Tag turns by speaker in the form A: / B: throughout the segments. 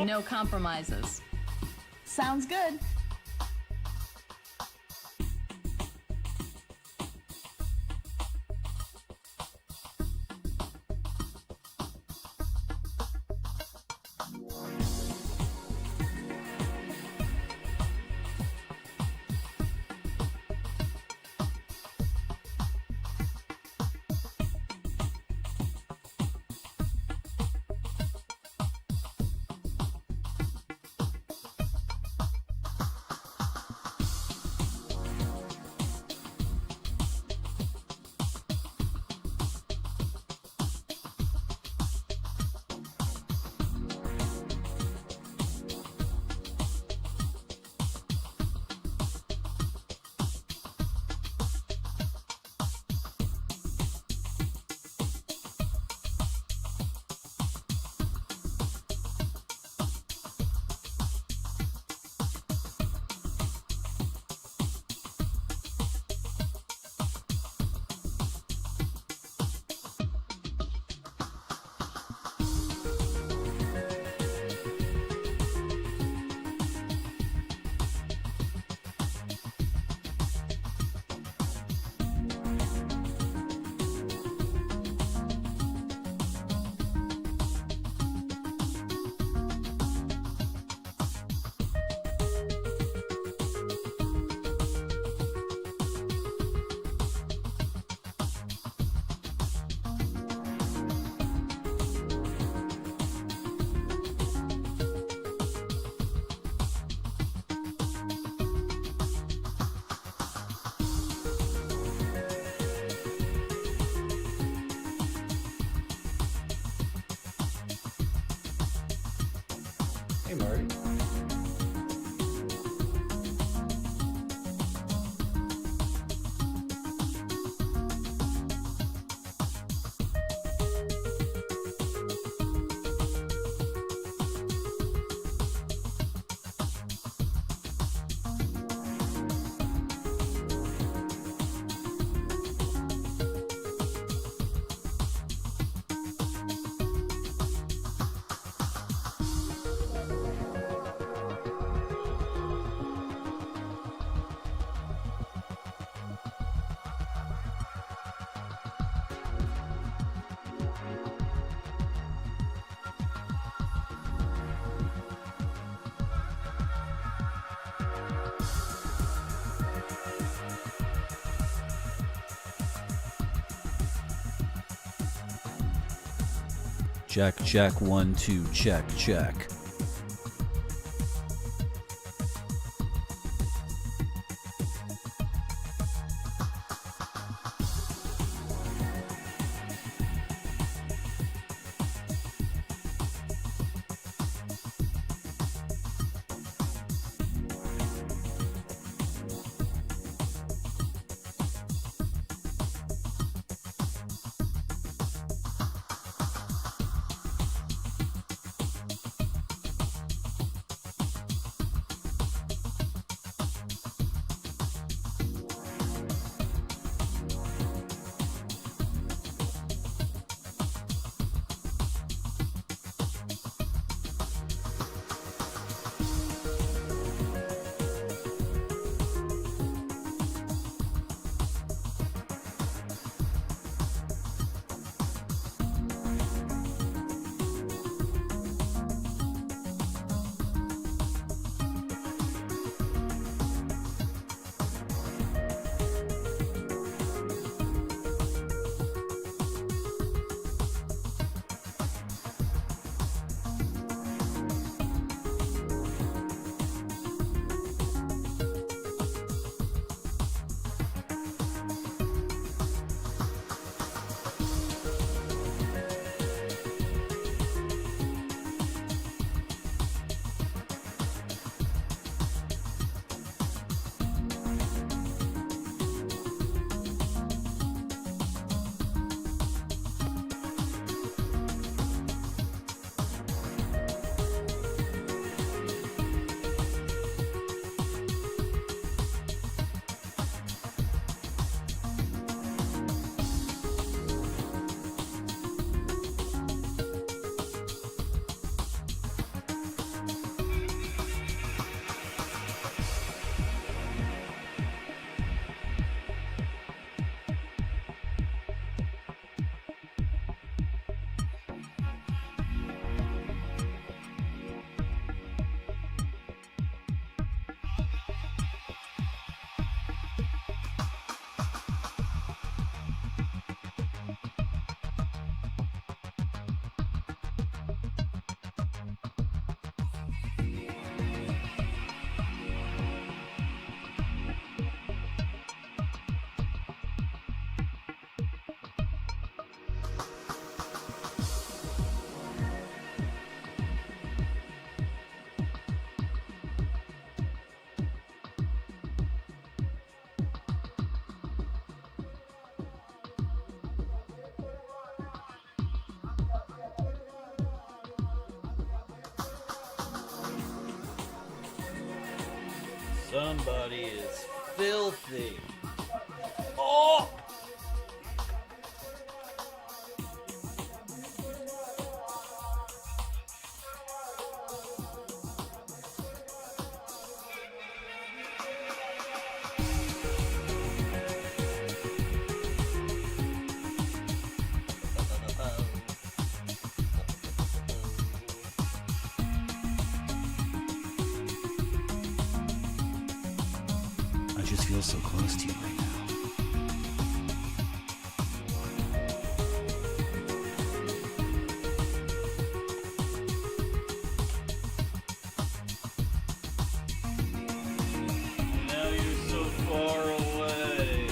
A: No compromises.
B: Sounds good.
C: Hey, Marty.
D: Check, check, 1, 2, check, check. Somebody is filthy. Oh! I just feel so close to you right now. Now you're so far away.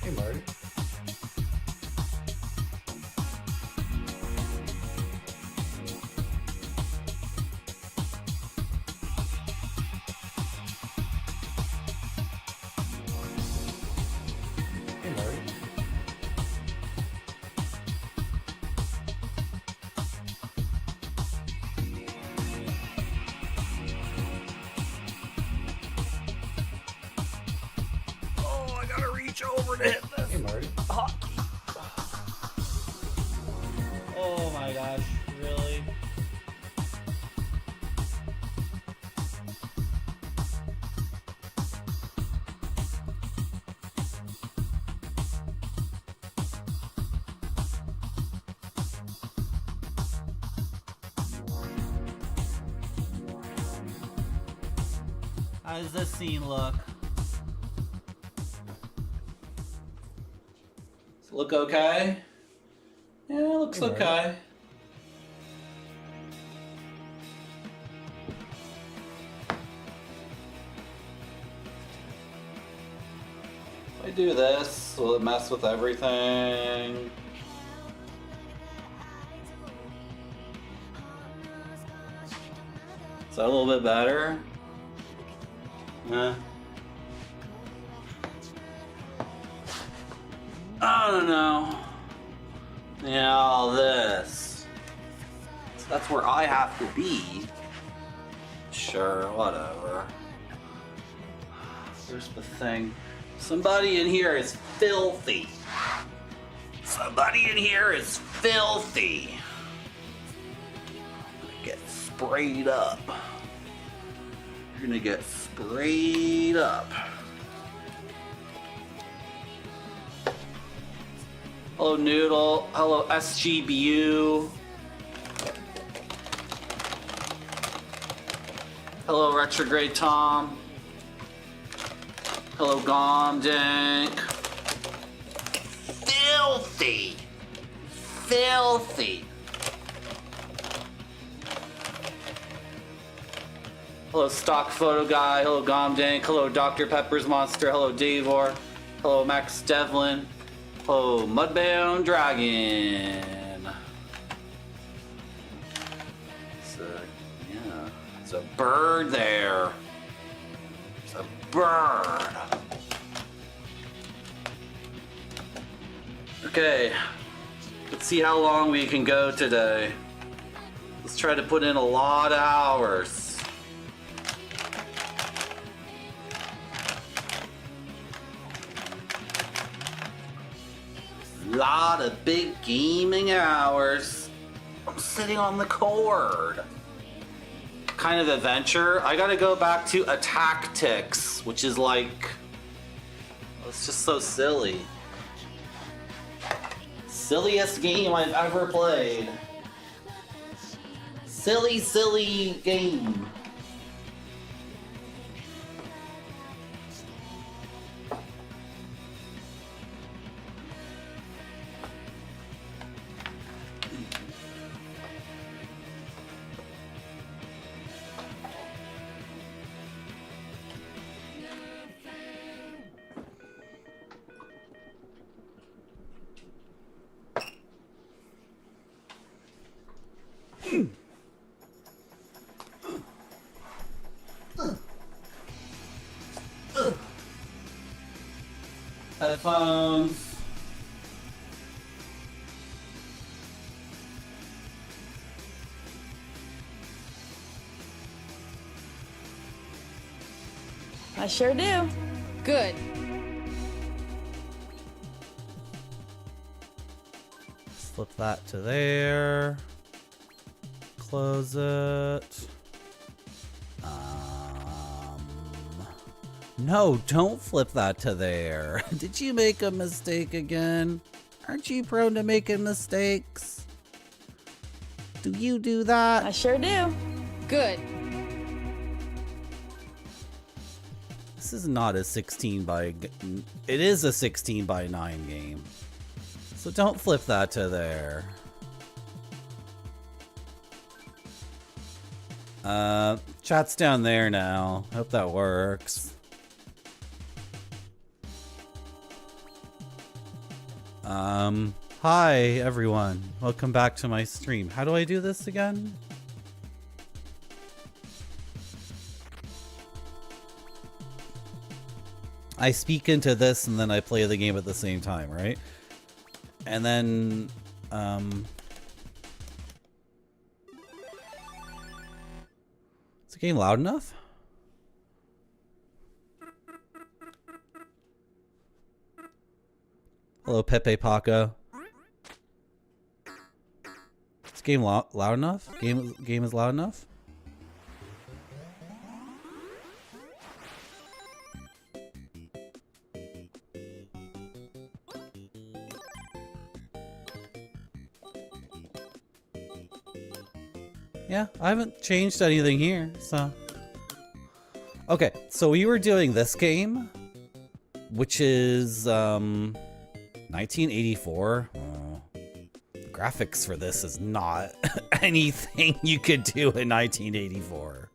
C: Hey, Marty. Hey, Marty.
D: Oh, I gotta reach over to hit this
C: Hey, Marty.
D: hockey. Oh my gosh, really? How does this scene look? Does it look okay? Yeah, it looks
C: Hey, Marty.
D: okay. If I do this, will it mess with everything? Is that a little bit better? I don't know. Yeah, all this. So that's where I have to be. Sure, whatever. Here's the thing. Somebody in here is filthy. Somebody in here is filthy. I'm gonna get sprayed up. You're gonna get sprayed up. Hello, Noodle. Hello, SGBU. Hello, Retrograde Tom. Hello, Gomdank. Filthy. Filthy. Hello, Stock Photo Guy. Hello, Gomdank. Hello, Dr. Pepper's Monster. Hello, Davor. Hello, Max Devlin. Hello, Mudbound Dragon. It's a bird there. It's a bird. Okay, let's see how long we can go today. Let's try to put in a lot of hours. Lot of big gaming hours. I'm sitting on the cord. Kind of adventure. I gotta go back to a tactics, which is like, it's just so silly. Silliest game I've ever played. Silly, silly game. Headphones.
B: I sure do. Good.
A: Flip that to there. Close it. No, don't flip that to there. Did you make a mistake again? Aren't you prone to making mistakes? Do you do that?
B: I sure do. Good.
A: This is not a 16 by... It is a 16 by 9 game. So don't flip that to there. Chat's down there now. Hope that works. Hi everyone. Welcome back to my stream. How do I do this again? I speak into this and then I play the game at the same time, right? And then, is the game loud enough? Hello, Pepe Paco. Is this game loud enough? Game is loud enough? Yeah, I haven't changed anything here, so. Okay, so we were doing this game, which is 1984. The graphics for this is not anything you could do in 1984.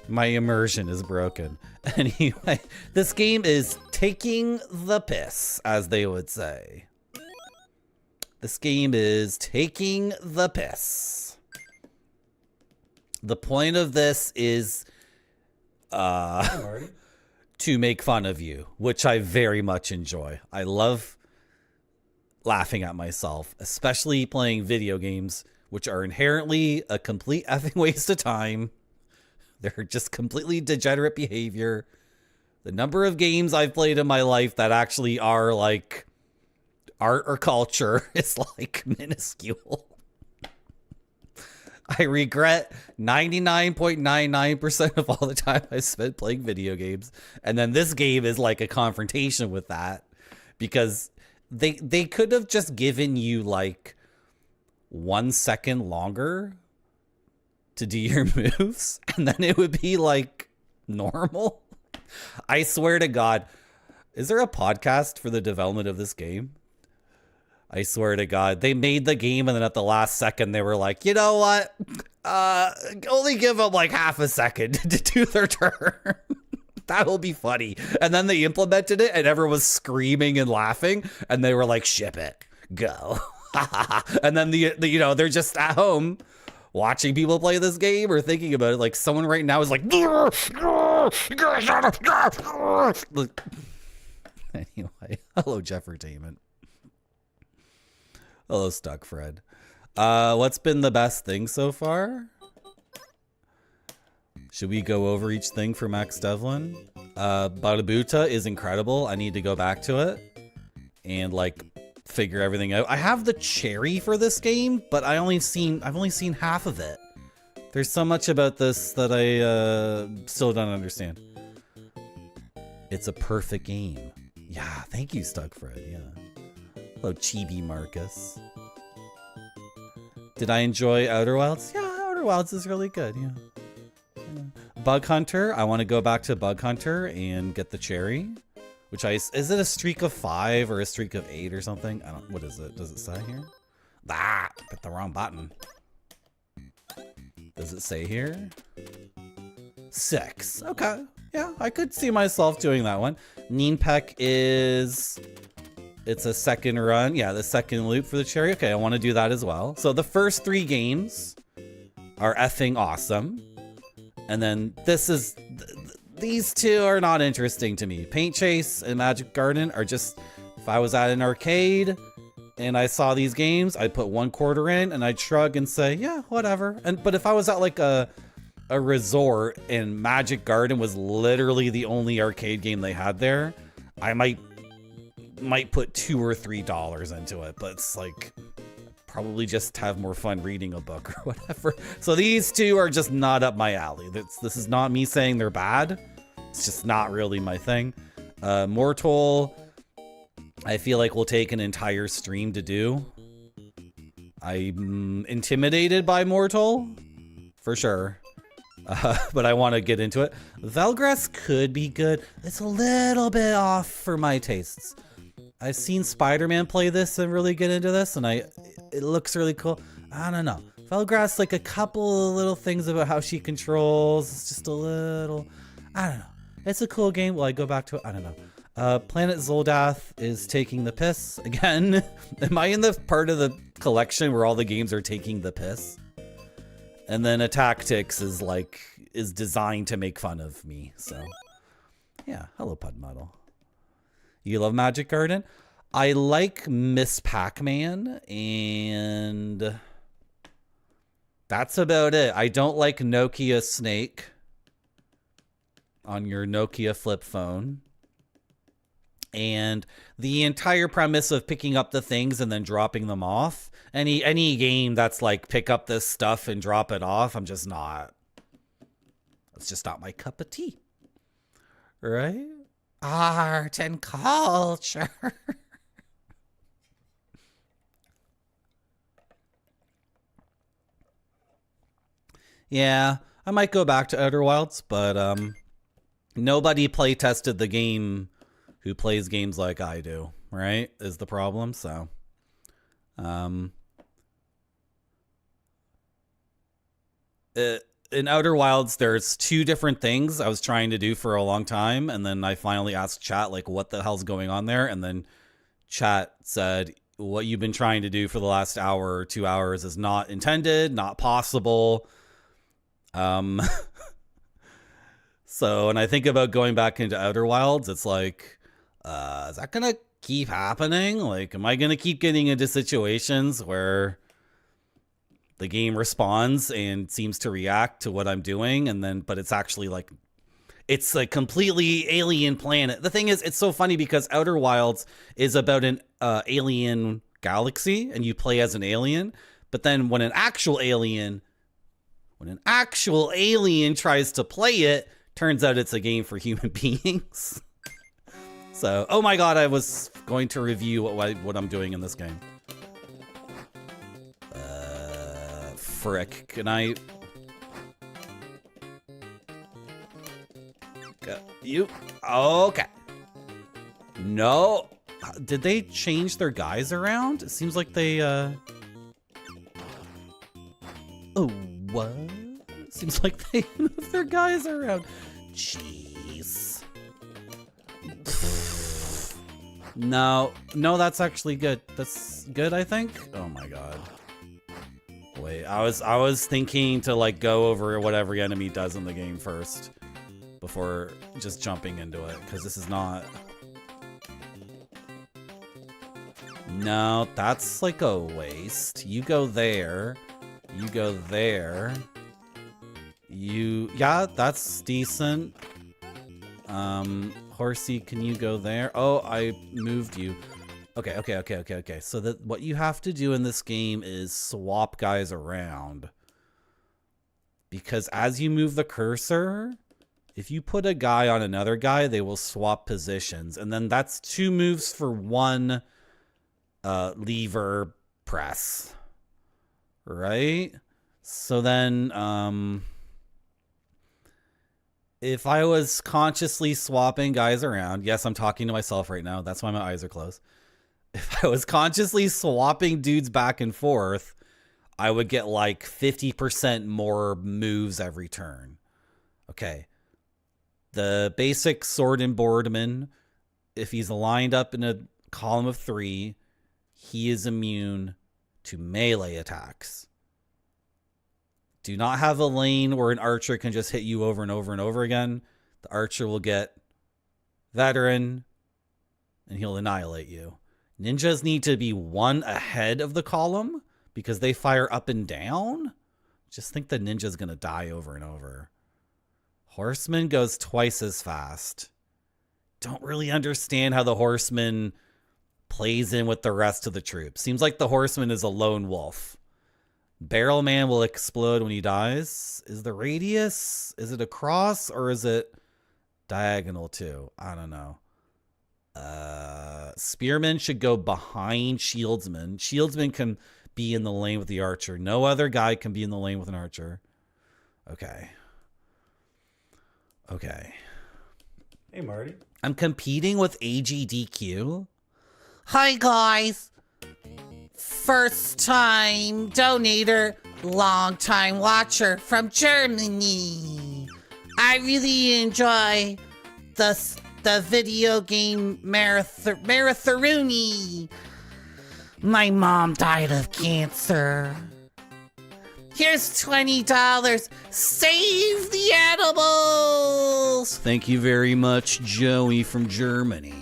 A: My immersion is broken. Anyway, this game is taking the piss, as they would say. This game is taking the piss. The point of this is to make fun of you, which I very much enjoy. I love laughing at myself, especially playing video games, which are inherently a complete effing waste of time. They're just completely degenerate behavior. The number of games I've played in my life that actually are like art or culture is like minuscule. I regret 99.99% of all the time I spent playing video games. And then this game is like a confrontation with that, because they could have just given you like 1 second longer to do your moves, and then it would be like normal. I swear to God, is there a podcast for the development of this game? I swear to God, they made the game and then at the last second they were like, you know what? Only give them like half a second to do their turn. That'll be funny. And then they implemented it and everyone was screaming and laughing and they were like, ship it, go. And then the you know, they're just at home watching people play this game or thinking about it. Like someone right now is like, anyway, hello, Jeffertainment. Hello, Stuck Fred. What's been the best thing so far? Should we go over each thing for Max Devlin? Badabuta is incredible. I need to go back to it and like figure everything out. I have the cherry for this game, but I've only seen half of it. There's so much about this that I still don't understand. It's a perfect game. Yeah, thank you, Stugfred. Yeah. Hello, Chibi Marcus. Did I enjoy Outer Wilds? Yeah, Outer Wilds is really good. Yeah. Bug Hunter. I want to go back to Bug Hunter and get the cherry. Which is it a streak of 5 or a streak of 8 or something? I don't. What is it? Does it say here? Ah, hit the wrong button. Does it say here? 6. Okay. Yeah, I could see myself doing that one. Neenpeck is... It's a second run. Yeah, the second loop for the cherry. Okay, I want to do that as well. So the first 3 games are effing awesome. And then this is... These 2 are not interesting to me. Paint Chase and Magic Garden are just... If I was at an arcade and I saw these games, I'd put 1 quarter in and I'd shrug and say, yeah, whatever. But if I was at like a resort and Magic Garden was literally the only arcade game they had there, I might put $2 or $3 into it, but it's like probably just have more fun reading a book or whatever. So these 2 are just not up my alley. This is not me saying they're bad. It's just not really my thing. Mortal, I feel like will take an entire stream to do. I'm intimidated by Mortal, for sure. But I want to get into it. Velgress could be good. It's a little bit off for my tastes. I've seen Spider-Man play this and really get into this, and it looks really cool. I don't know. Velgrass, like a couple of little things about how she controls. It's just a little... I don't know. It's a cool game. Will I go back to it? I don't know. Planet Zoldath is taking the piss again. Am I in the part of the collection where all the games are taking the piss? And then Tactics is designed to make fun of me. So yeah, hello Pudmuddle. You love Magic Garden? I like Miss Pac-Man, and that's about it. I don't like Nokia Snake on your Nokia flip phone. And the entire premise of picking up the things and then dropping them off. Any game that's like pick up this stuff and drop it off, I'm just not. It's just not my cup of tea. Right? Art and culture. Yeah, I might go back to Outer Wilds, but nobody play tested the game who plays games like I do, right? Is the problem. So in Outer Wilds, there's 2 different things I was trying to do for a long time, and then I finally asked chat like what the hell's going on there, and then chat said what you've been trying to do for the last hour or 2 hours is not intended, not possible. So when I think about going back into Outer Wilds, it's like, is that gonna keep happening? Like, am I gonna keep getting into situations where the game responds and seems to react to what I'm doing, and then, but it's actually like, it's a completely alien planet. The thing is, it's so funny because Outer Wilds is about an alien galaxy, and you play as an alien. But then when an actual alien tries to play it, turns out it's a game for human beings. So, oh my god, I was going to review what I'm doing in this game. Frick, can I... You... Okay. No. Did they change their guys around? It seems like they, Oh, what? Seems like they moved their guys around. Jeez. No, that's actually good. That's good, I think. Oh my god. Wait, I was thinking to like go over what every enemy does in the game first before just jumping into it, because this is not. No, that's like a waste. You go there. You go there. Yeah, that's decent. Horsey, can you go there? Oh, I moved you. Okay. So what you have to do in this game is swap guys around. Because as you move the cursor, If you put a guy on another guy, they will swap positions. And then that's 2 moves for 1 lever press. Right? So then, if I was consciously swapping guys around, yes, I'm talking to myself right now. That's why my eyes are closed. If I was consciously swapping dudes back and forth, I would get like 50% more moves every turn. Okay. The basic sword and boardman, if he's lined up in a column of 3, he is immune to melee attacks. Do not have a lane where an archer can just hit you over and over and over again. The archer will get veteran and he'll annihilate you. Ninjas need to be 1 ahead of the column because they fire up and down. Just think the ninja's going to die over and over. Horseman goes twice as fast. Don't really understand how the horseman plays in with the rest of the troops. Seems like the horseman is a lone wolf. Barrel man will explode when he dies. Is the radius, is it across or is it diagonal too? I don't know. Spearman should go behind shieldsman. Shieldsman can be in the lane with the archer. No other guy can be in the lane with an archer. Okay. Okay.
C: Hey, Marty.
A: I'm competing with AGDQ. Hi, guys. First time donator, long time watcher from Germany. I really enjoy the video game marathooni. My mom died of cancer. Here's $20. Save the animals. Thank you very much, Joey from Germany.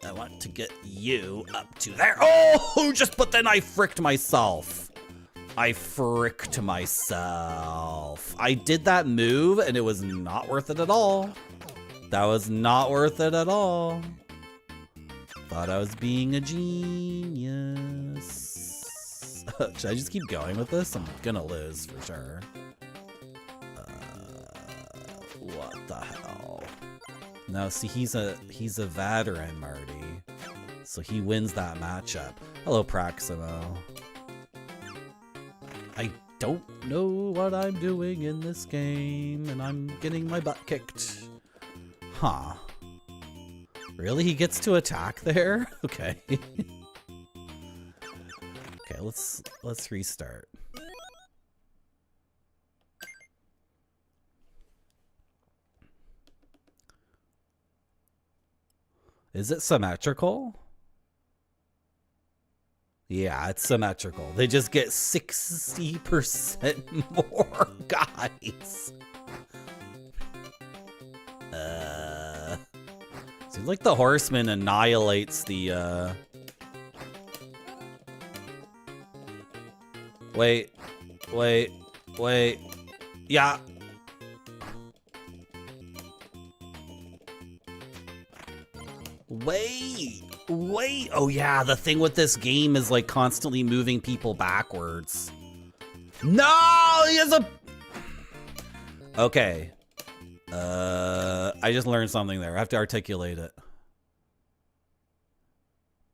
A: I want to get you up to there. Oh, just but then I fricked myself. I did that move and it was not worth it at all. That was not worth it at all. Thought I was being a genius. Should I just keep going with this? I'm gonna lose for sure. What the hell? No, see, he's a veteran, Marty. So he wins that matchup. Hello, Praximo. I don't know what I'm doing in this game, and I'm getting my butt kicked. Huh. Really? He gets to attack there? Okay. Okay, let's restart. Is it symmetrical? Yeah, it's symmetrical. They just get 60% more guys. Seems like the horseman annihilates the, Wait. Yeah. Wait. Oh yeah, the thing with this game is like constantly moving people backwards. No, he has a... Okay. I just learned something there. I have to articulate it.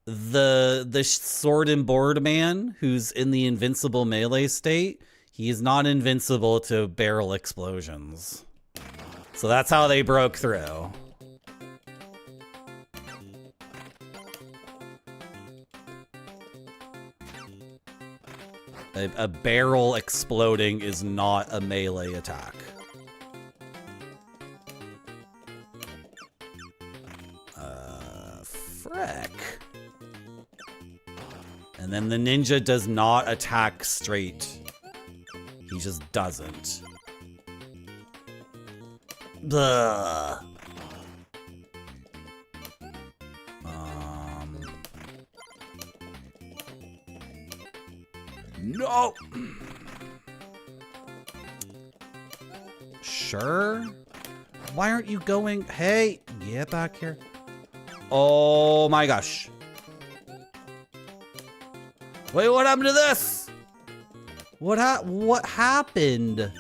A: The sword and board man who's in the invincible melee state, he is not invincible to barrel explosions. So that's how they broke through. A barrel exploding is not a melee attack. Frick. And then the ninja does not attack straight. He just doesn't. Blah. No. Sure. Why aren't you going? Hey, get back here. Oh my gosh. Wait, what happened to this? What happened?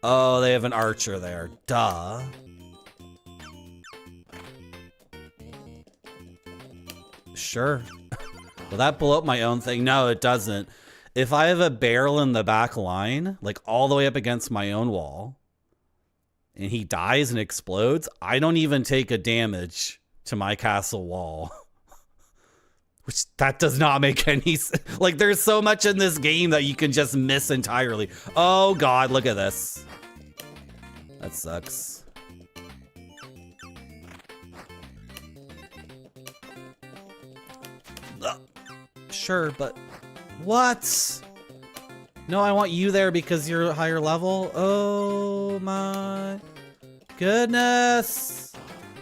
A: Oh, they have an archer there. Duh. Sure. Will that blow up my own thing? No, it doesn't. If I have a barrel in the back line, like all the way up against my own wall, and he dies and explodes, I don't even take a damage to my castle wall. Which, that does not make any sense. Like, there's so much in this game that you can just miss entirely. Oh god, look at this. That sucks. Sure, but what? No, I want you there because you're a higher level. Oh my goodness.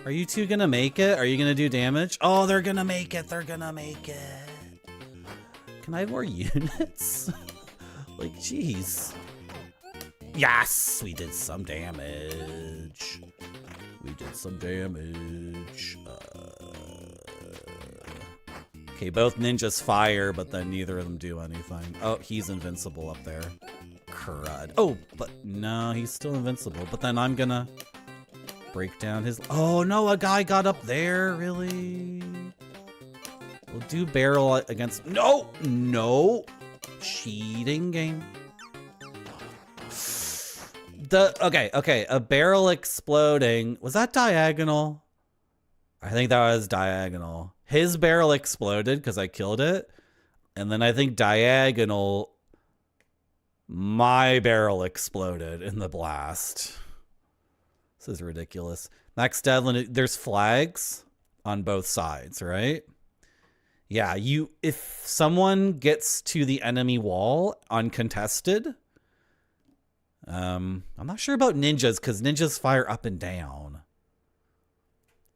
A: Are you two gonna make it? Are you gonna do damage? Oh, they're gonna make it. They're gonna make it. Can I have more units? Like, jeez. Yes, we did some damage. We did some damage. Okay, both ninjas fire, but then neither of them do anything. Oh, he's invincible up there. Crud. Oh, but no, he's still invincible. But then I'm gonna break down his... Oh, no, a guy got up there, really? We'll do barrel against... No! No! Cheating game. Okay, a barrel exploding. Was that diagonal? I think that was diagonal. His barrel exploded because I killed it. And then I think diagonal, my barrel exploded in the blast. This is ridiculous. Max Devlin, there's flags on both sides, right? Yeah, if someone gets to the enemy wall uncontested, I'm not sure about ninjas because ninjas fire up and down.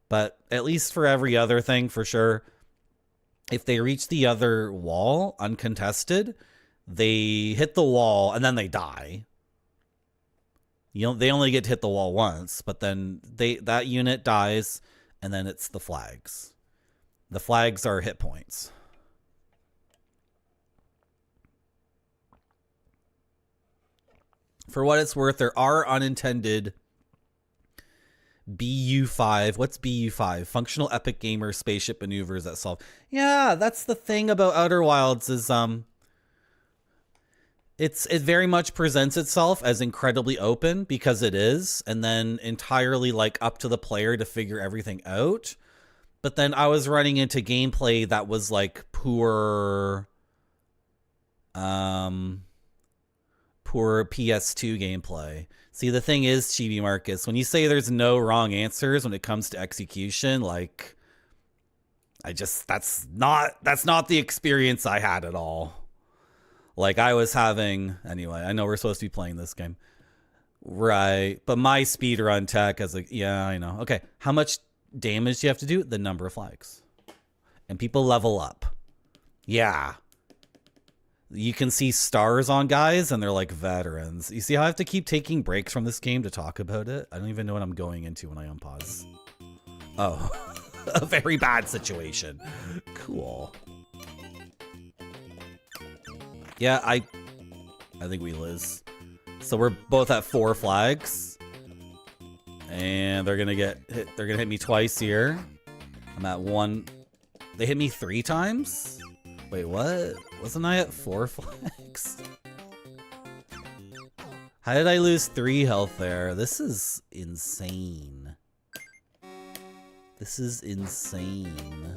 A: But at least for every other thing, for sure, if they reach the other wall uncontested, they hit the wall and then they die. They only get to hit the wall once, but then that unit dies, and then it's the flags. The flags are hit points. For what it's worth, there are unintended BU5. What's BU5? Functional Epic Gamer Spaceship Maneuvers that solve. Yeah, that's the thing about Outer Wilds is it very much presents itself as incredibly open because it is, and then entirely like up to the player to figure everything out. But then I was running into gameplay that was like poor PS2 gameplay. See, the thing is, Chibi Marcus, when you say there's no wrong answers when it comes to execution, like, that's not the experience I had at all. Like, I was having, anyway, I know we're supposed to be playing this game. Right, but my speedrun tech is like, yeah, I know. Okay, how much damage do you have to do? The number of flags. And people level up. Yeah. You can see stars on guys, and they're like veterans. You see how I have to keep taking breaks from this game to talk about it? I don't even know what I'm going into when I unpause. Oh, a very bad situation. Cool. Yeah, I think we lose. So we're both at 4 flags. And they're gonna get hit. They're gonna hit me twice here. I'm at 1. They hit me 3 times? Wait, what? Wasn't I at 4 flags? How did I lose 3 health there? This is insane. This is insane.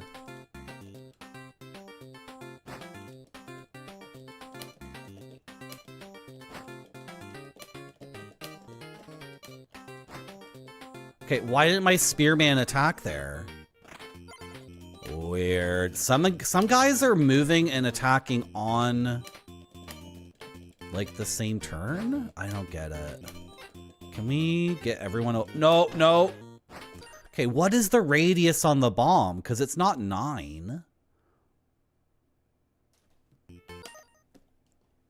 A: Okay, why didn't my spearman attack there? Weird. Some guys are moving and attacking on like the same turn? I don't get it. Can we get everyone? No, no. Okay, what is the radius on the bomb? Because it's not 9.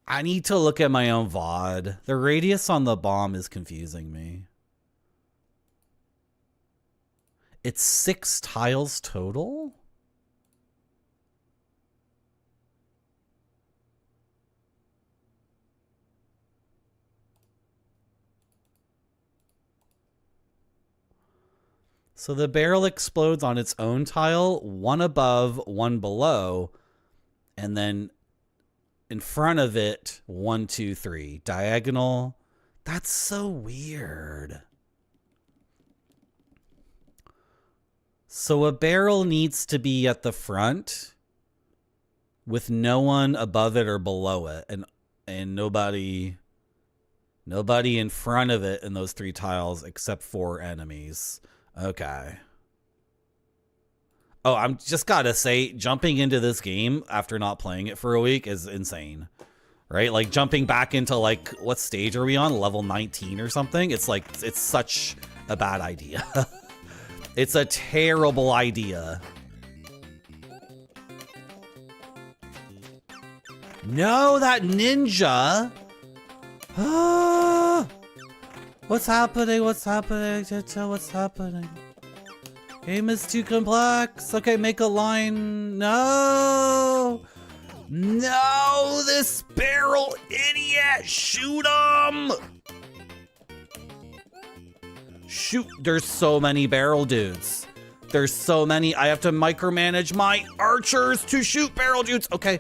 A: I need to look at my own VOD. The radius on the bomb is confusing me. It's 6 tiles total? So the barrel explodes on its own tile, one above, one below, and then in front of it, 1, 2, 3. Diagonal. That's so weird. So a barrel needs to be at the front with no one above it or below it, and nobody in front of it in those 3 tiles except for enemies. Okay. Oh, I'm just gotta say, jumping into this game after not playing it for a week is insane. Right? Like jumping back into like, what stage are we on? Level 19 or something? It's like, it's such a bad idea. It's a terrible idea. No, that ninja. Ah, what's happening? What's happening? What's happening? Game is too complex. Okay, make a line. No. No, this barrel idiot. Shoot him. Shoot. There's so many barrel dudes. There's so many. I have to micromanage my archers to shoot barrel dudes. Okay.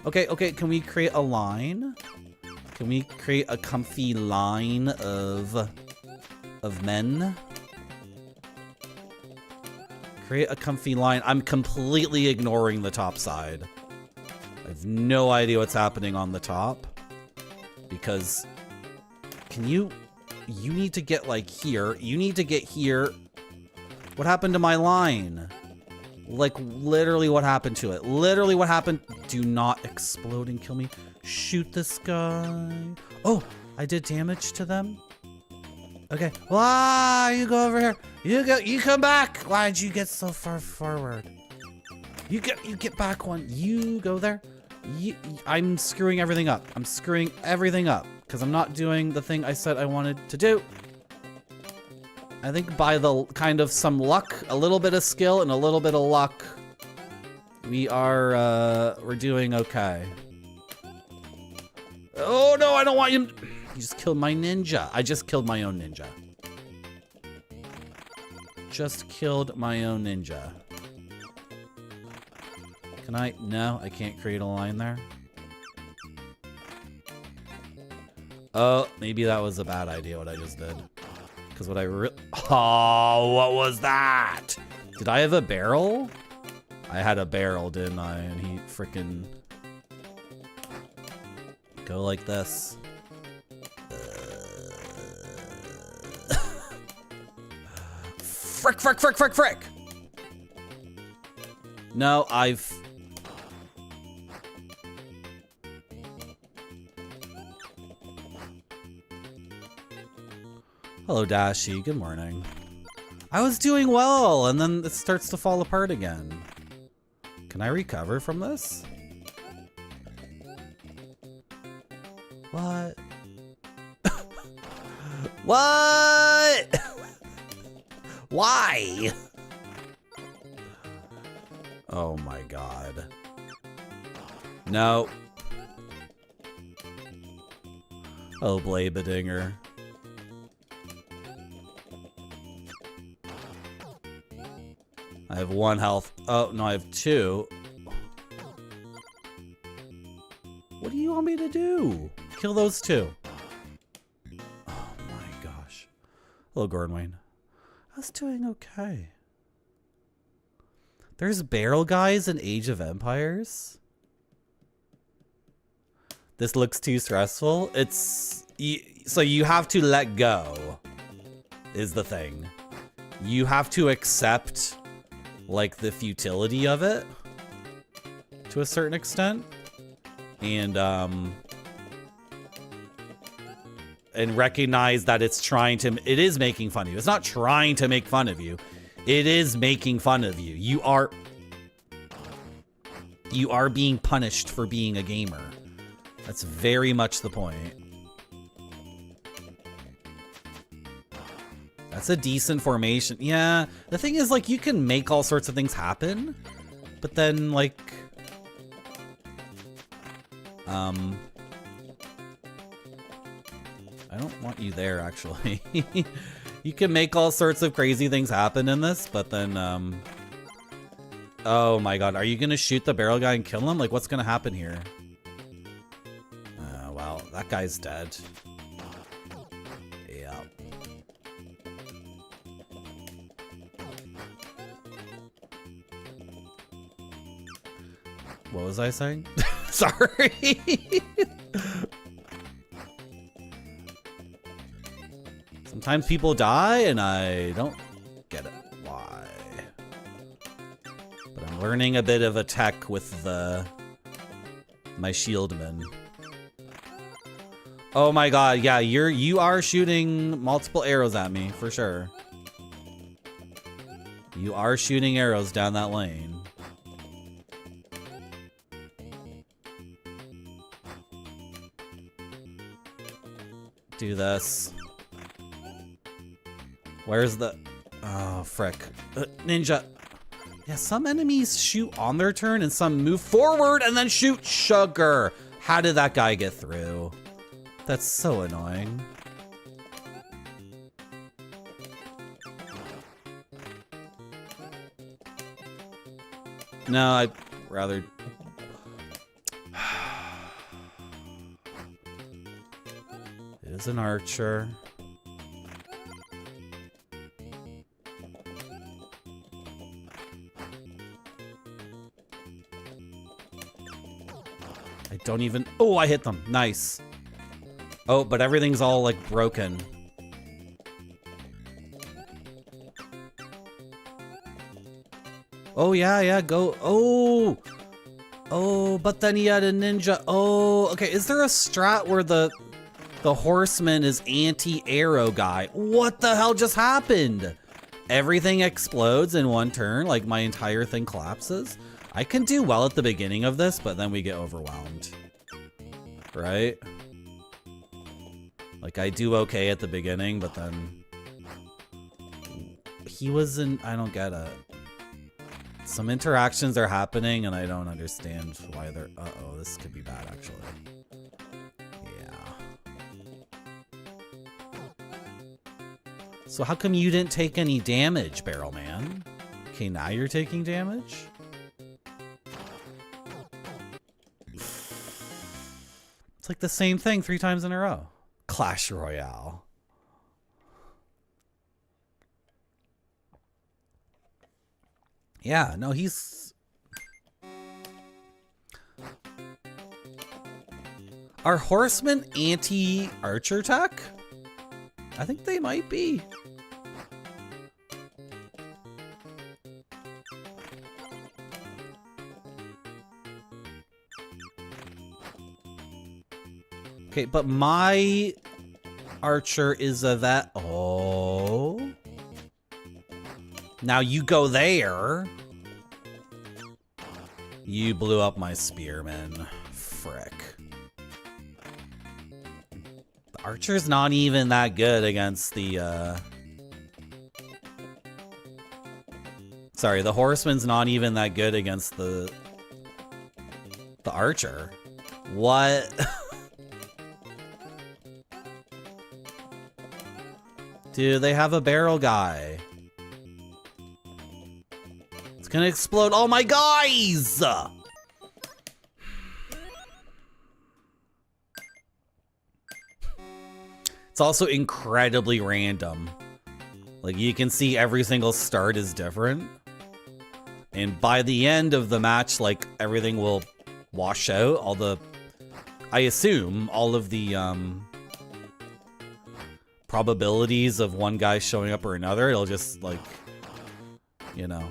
A: Okay. Can we create a line? Can we create a comfy line of men? Create a comfy line. I'm completely ignoring the top side. I have no idea what's happening on the top. Because you need to get like here. You need to get here. What happened to my line? Like literally what happened to it? Literally what happened? Do not explode and kill me. Shoot this guy. Oh, I did damage to them. Okay. Why you go over here? You come back. Why'd you get so far forward? You get back one. You go there. I'm screwing everything up. I'm screwing everything up because I'm not doing the thing I said I wanted to do. I think by the kind of some luck, a little bit of skill and a little bit of luck, we're doing okay. Oh no, I don't want you. You just killed my ninja. I just killed my own ninja. Just killed my own ninja. Can I? No, I can't create a line there. Oh, maybe that was a bad idea what I just did. Because what I oh, what was that? Did I have a barrel? I had a barrel, didn't I? And he freaking go like this. Frick. No, I've... Hello, Dashi. Good morning. I was doing well, and then it starts to fall apart again. Can I recover from this? What? What? Why? Oh my god. No. Oh, Blabedinger. I have 1 health. Oh, no, I have 2. What do you want me to do? Kill those 2. Oh my gosh. Hello, Gordwayne. I was doing okay. There's barrel guys in Age of Empires. This looks too stressful. So you have to let go, is the thing. You have to accept, like, the futility of it to a certain extent, and recognize that it is making fun of you. It's not trying to make fun of you. It is making fun of you. You are being punished for being a gamer. That's very much the point. That's a decent formation. Yeah, the thing is, like, you can make all sorts of things happen, but then, like, I don't want you there, actually. You can make all sorts of crazy things happen in this, but then, oh my god, are you gonna shoot the barrel guy and kill him? Like, what's gonna happen here? Well, that guy's dead. Yeah. What was I saying? Sorry. Sometimes people die and I don't get it. Why? But I'm learning a bit of a tech with my shieldman. Oh my god, yeah, you are shooting multiple arrows at me, for sure. You are shooting arrows down that lane. Do this. Where's the... Oh, frick. Ninja. Yeah, some enemies shoot on their turn and some move forward and then shoot sugar. How did that guy get through? That's so annoying. No, I'd rather... It is an archer. I don't even... Oh, I hit them. Nice. Oh, but everything's all, like, broken. Oh, yeah, go. Oh! Oh, but then he had a ninja. Oh, okay. Is there a strat where the horseman is anti-arrow guy? What the hell just happened? Everything explodes in one turn? Like, my entire thing collapses? I can do well at the beginning of this, but then we get overwhelmed. Right? Like, I do okay at the beginning, but then... He was in... I don't get it. Some interactions are happening, and I don't understand why they're... Uh-oh, this could be bad, actually. Yeah. So how come you didn't take any damage, Barrel Man? Okay, now you're taking damage? It's like the same thing 3 times in a row. Clash Royale. Yeah, no, he's... Are horsemen anti-archer tech? I think they might be. Okay, but my archer is a vet. Oh. Now you go there. You blew up my spearman. Frick. The archer's not even that good against the, Sorry, the horseman's not even that good against the archer. What? Dude, they have a barrel guy. It's gonna explode all my guys! It's also incredibly random. Like, you can see every single start is different. And by the end of the match, like, everything will wash out. I assume, all of the, probabilities of one guy showing up or another. It'll just, like, you know,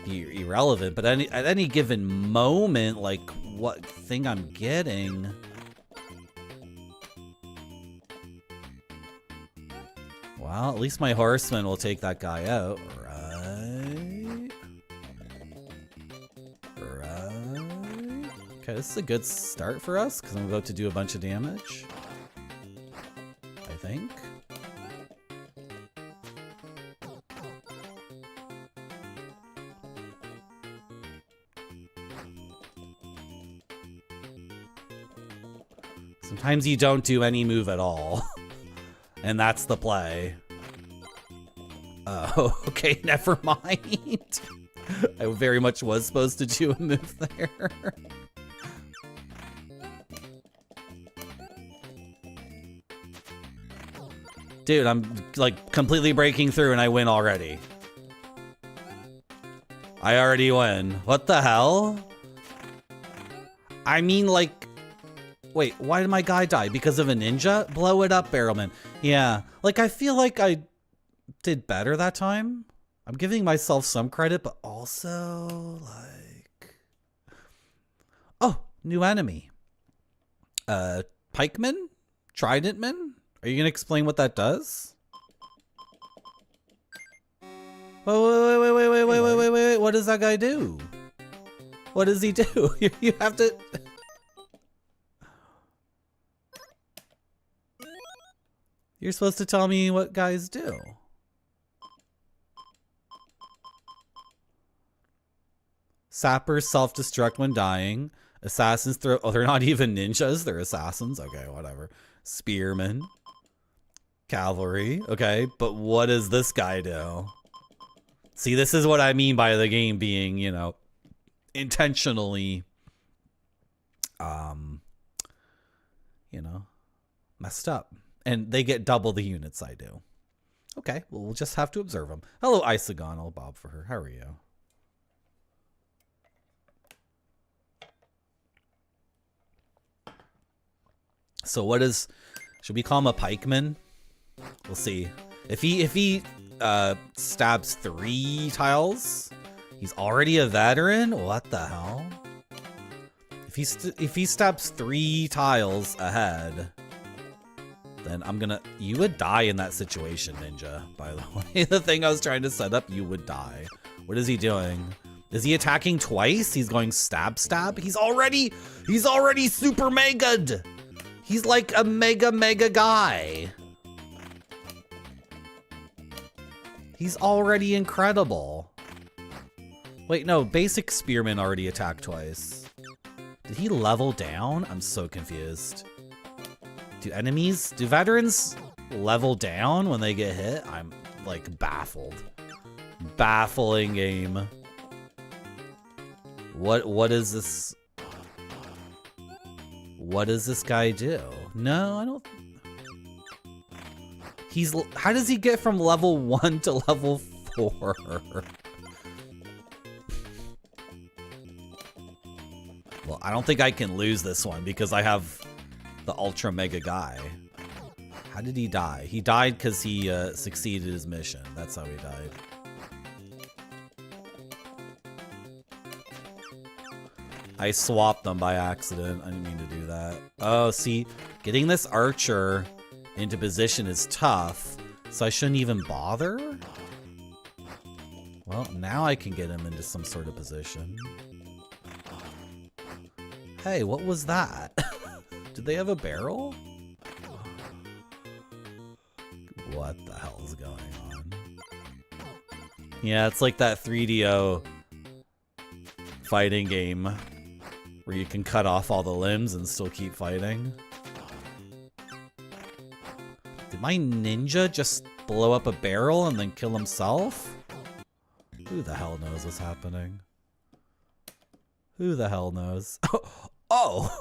A: be irrelevant. But at any given moment, like, what thing I'm getting... Well, at least my horseman will take that guy out, right? Right. Okay, this is a good start for us, because I'm about to do a bunch of damage. I think. Sometimes you don't do any move at all. And that's the play. Oh, okay, never mind. I very much was supposed to do a move there. Dude, I'm like completely breaking through and I win already. I already win. What the hell? I mean, like, wait, why did my guy die? Because of a ninja? Blow it up, Barrelman. Yeah, like I feel like I did better that time. I'm giving myself some credit, but also like, oh, new enemy. Pikeman? Tridentman? Are you gonna explain what that does? Wait. What does that guy do? What does he do? You have to... You're supposed to tell me what guys do. Sappers self-destruct when dying. Assassins throw... Oh, they're not even ninjas. They're assassins. Okay, whatever. Spearmen. Cavalry. Okay, but what does this guy do? See, this is what I mean by the game being, you know, intentionally, you know, messed up. And they get double the units I do. Okay, well, we'll just have to observe them. Hello, Isagon. I'll bob for her. How are you? So what is... Should we call him a pikeman? We'll see. If he stabs 3 tiles, he's already a veteran? What the hell? If he stabs 3 tiles ahead, then I'm gonna... You would die in that situation, Ninja, by the way. The thing I was trying to set up, you would die. What is he doing? Is he attacking twice? He's going stab. He's already super mega'd. He's like a mega guy. He's already incredible. Wait, no, basic spearman already attacked twice. Did he level down? I'm so confused. Do veterans level down when they get hit? I'm like baffled. Baffling game. What is this? What does this guy do? No, I don't. How does he get from level 1 to level 4? Well, I don't think I can lose this one because I have the ultra mega guy. How did he die? He died because he succeeded his mission. That's how he died. I swapped them by accident. I didn't mean to do that. Oh, see, getting this archer into position is tough, so I shouldn't even bother? Well, now I can get him into some sort of position. Hey, what was that? Did they have a barrel? What the hell is going on? Yeah, it's like that 3DO fighting game where you can cut off all the limbs and still keep fighting. Did my ninja just blow up a barrel and then kill himself? Who the hell knows what's happening? Who the hell knows? Oh!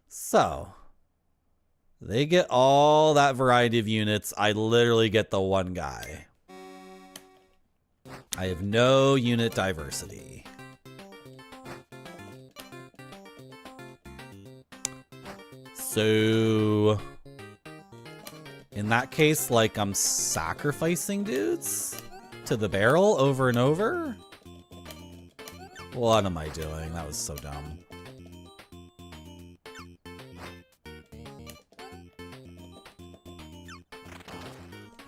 A: So, they get all that variety of units. I literally get the one guy. I have no unit diversity. So, in that case, like, I'm sacrificing dudes to the barrel over and over? What am I doing? That was so dumb.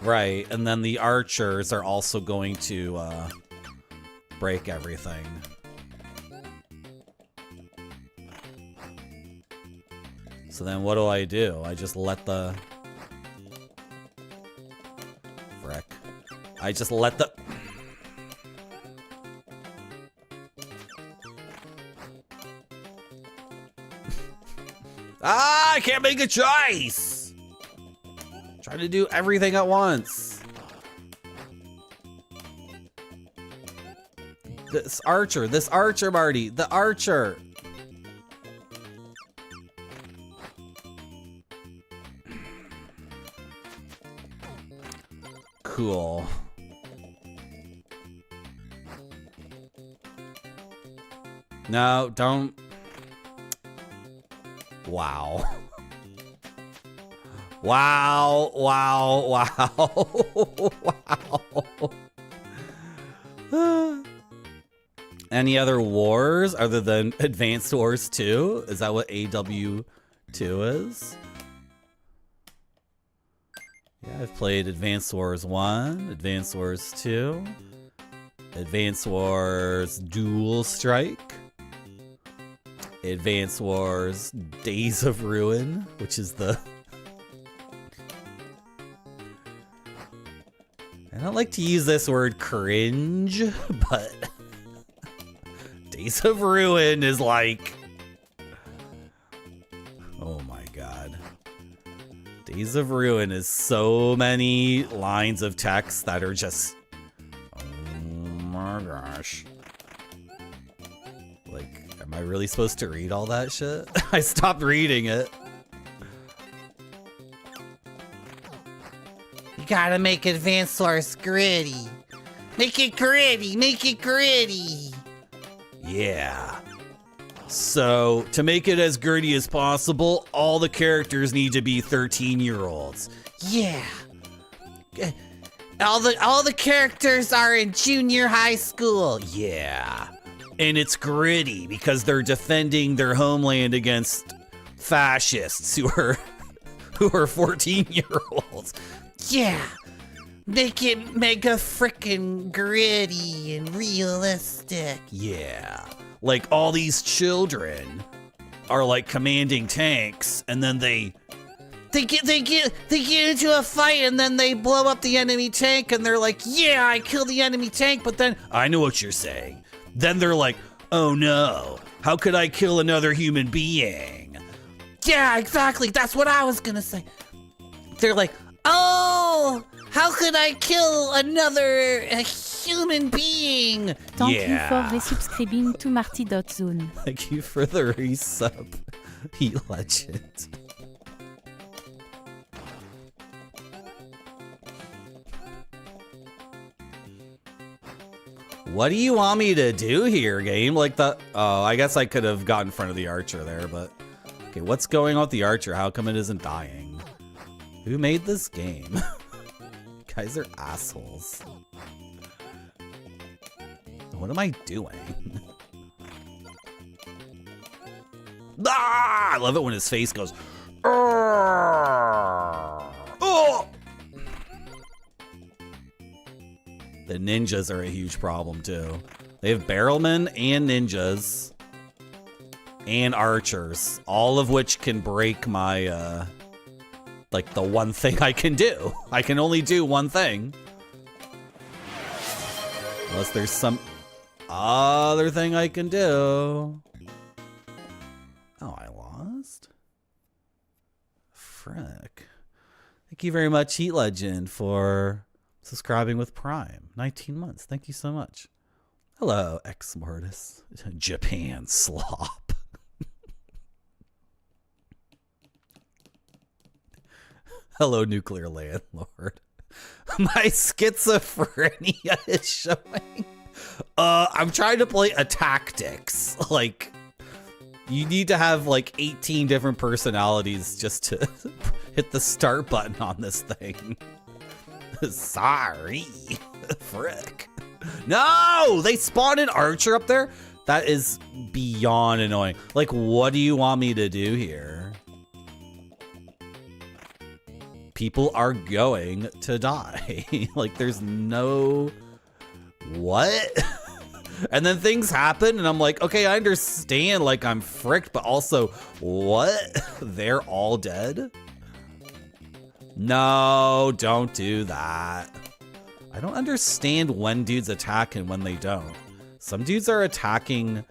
A: Right, and then the archers are also going to break everything. So then what do? I just let the... Frick. I just let the... Ah, I can't make a choice! Trying to do everything at once. This archer, Marty, the archer. Cool. No, don't. Wow. Wow, wow, wow. Wow. Any other wars other than Advanced Wars 2? Is that what AW2 is? Yeah, I've played Advanced Wars 1, Advanced Wars 2, Advanced Wars Dual Strike, Advanced Wars Days of Ruin, which is the... I don't like to use this word cringe, but Days of Ruin is like... Oh my god. Days of Ruin is so many lines of text that are just... Oh my gosh. Like, am I really supposed to read all that shit? I stopped reading it. You gotta make Advanced Wars gritty. Make it gritty, make it gritty. Yeah. So, to make it as gritty as possible, all the characters need to be 13-year-olds. Yeah. All the characters are in junior high school. Yeah. And it's gritty because they're defending their homeland against fascists who are 14-year-olds. Yeah. Make it mega frickin' gritty and realistic. Yeah. Like all these children are like commanding tanks, and then they get into a fight, and then they blow up the enemy tank, and they're like, yeah, I killed the enemy tank, but then I know what you're saying. Then they're like, oh no, how could I kill another human being? Yeah, exactly, that's what I was gonna say. They're like, oh, how could I kill another human being?
E: Thank you for resubscribing to Marty.zone.
A: Thank you for the resub, Heat Legend. What do you want me to do here, game? Like the... Oh, I guess I could have got in front of the archer there, but... Okay, what's going on with the archer? How come it isn't dying? Who made this game? Guys are assholes. What am I doing? Ah! I love it when his face goes... Oh! The ninjas are a huge problem too. They have barrelmen and ninjas and archers, all of which can break my like the one thing I can do. I can only do one thing. Unless there's some other thing I can do. Oh, I lost? Frick. Thank you very much, Heat Legend, for subscribing with Prime. 19 months. Thank you so much. Hello, Ex Mortis. Japan slop. Hello, Nuclear Landlord. My schizophrenia is showing. I'm trying to play a tactics. Like, you need to have like 18 different personalities just to hit the start button on this thing. Sorry. Frick. No! They spawned an archer up there? That is beyond annoying. Like, what do you want me to do here? People are going to die. Like, there's no... What? And then things happen, and I'm like, okay, I understand, like, I'm fricked, but also, what? They're all dead? No, don't do that. I don't understand when dudes attack and when they don't. Some dudes are attacking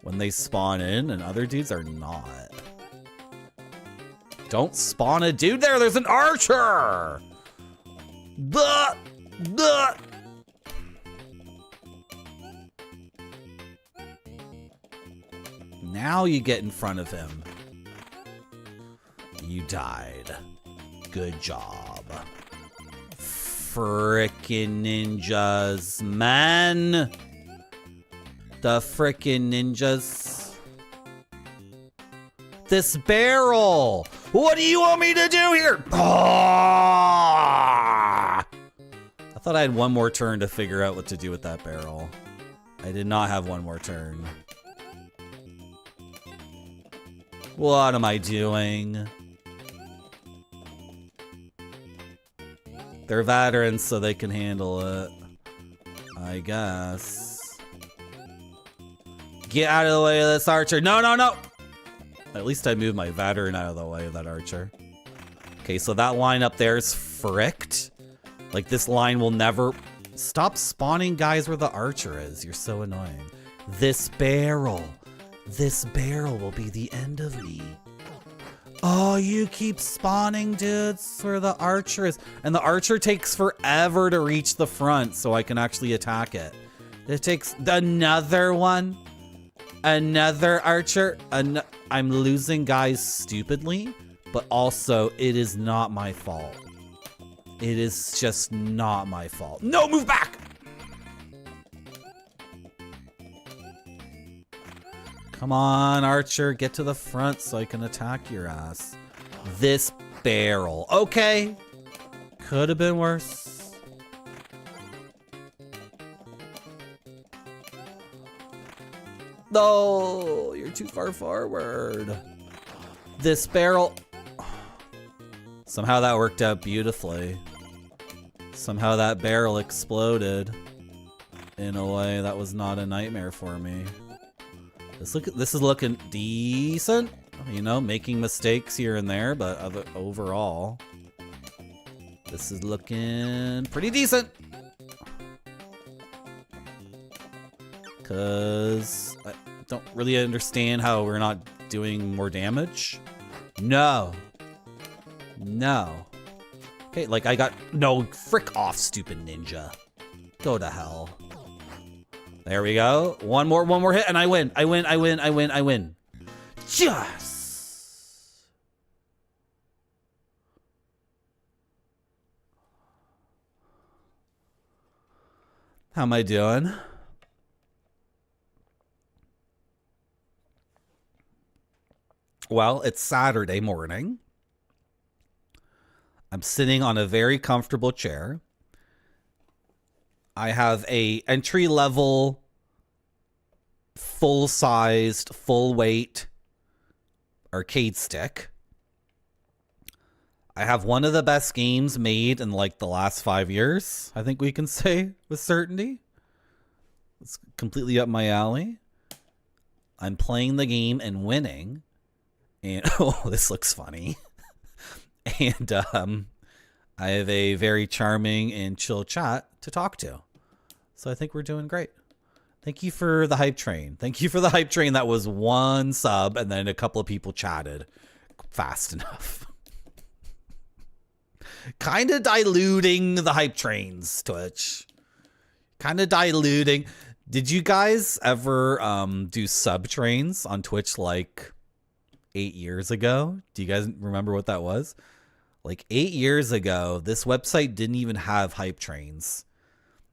A: when they spawn in, and other dudes are not. Don't spawn a dude there. There's an archer. Blah, blah. Now you get in front of him. You died. Good job. Frickin' ninjas, man. The frickin' ninjas. This barrel. What do you want me to do here? Ah! I thought I had one more turn to figure out what to do with that barrel. I did not have one more turn. What am I doing? They're veterans, so they can handle it. I guess. Get out of the way of this archer. No, no, no! At least I moved my veteran out of the way of that archer. Okay, so that line up there is fricked. Like, this line will never... Stop spawning guys where the archer is. You're so annoying. This barrel. This barrel will be the end of me. Oh, you keep spawning dudes where the archer is. And the archer takes forever to reach the front so I can actually attack it. It takes another one. Another archer. I'm losing guys stupidly, but also it is not my fault. It is just not my fault. No, move back! Come on, archer, get to the front so I can attack your ass. This barrel. Okay. Could have been worse. No, you're too far forward. This barrel. Somehow that worked out beautifully. Somehow that barrel exploded in a way that was not a nightmare for me. This is looking decent, you know, making mistakes here and there, but overall, this is looking pretty decent. Because I don't really understand how we're not doing more damage. No. No. Okay, like I got... No, frick off, stupid ninja. Go to hell. There we go. One more hit, and I win. I win. Yes! How am I doing? Well, it's Saturday morning. I'm sitting on a very comfortable chair. I have a entry-level, full-sized, full-weight arcade stick. I have one of the best games made in like the last 5 years, I think we can say with certainty. It's completely up my alley. I'm playing the game and winning. And oh, this looks funny. And I have a very charming and chill chat to talk to. So I think we're doing great. Thank you for the hype train. Thank you for the hype train that was one sub and then a couple of people chatted fast enough. Kind of diluting the hype trains, Twitch. Kind of diluting. Did you guys ever do sub trains on Twitch like 8 years ago? Do you guys remember what that was? Like 8 years ago, this website didn't even have hype trains.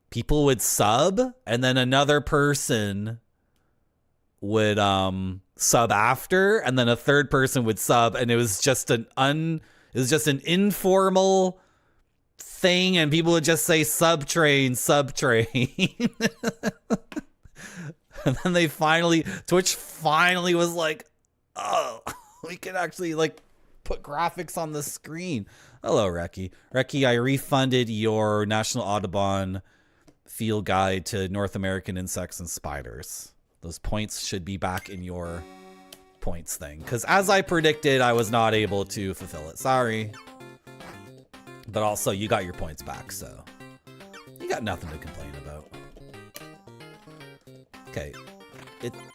A: People would sub and then another person would sub after, and then a third person would sub, and it was just an informal thing, and people would just say sub train. And then Twitch finally was like, oh, we can actually like put graphics on the screen. Hello, Reki. Reki, I refunded your National Audubon field guide to North American insects and spiders. Those points should be back in your points thing. Because as I predicted, I was not able to fulfill it. Sorry. But also, you got your points back, so you got nothing to complain about. Okay.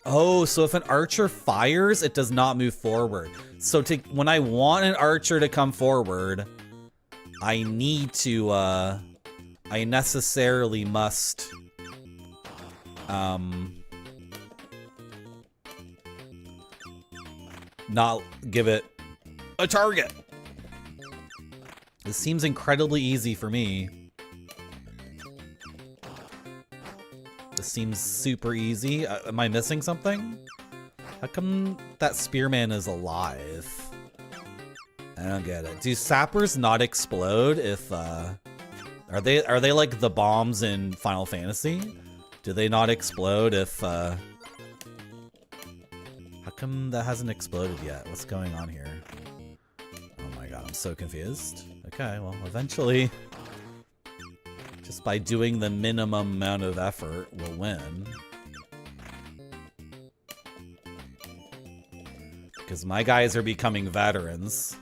A: So if an archer fires, it does not move forward. So when I want an archer to come forward, I need to, I necessarily must, not give it a target. This seems incredibly easy for me. This seems super easy. Am I missing something? How come that spearman is alive? I don't get it. Do sappers not explode if are they like the bombs in Final Fantasy? Do they not explode if how come that hasn't exploded yet? What's going on here? Oh my god, I'm so confused. Okay, well, eventually, just by doing the minimum amount of effort, we'll win. Because my guys are becoming veterans.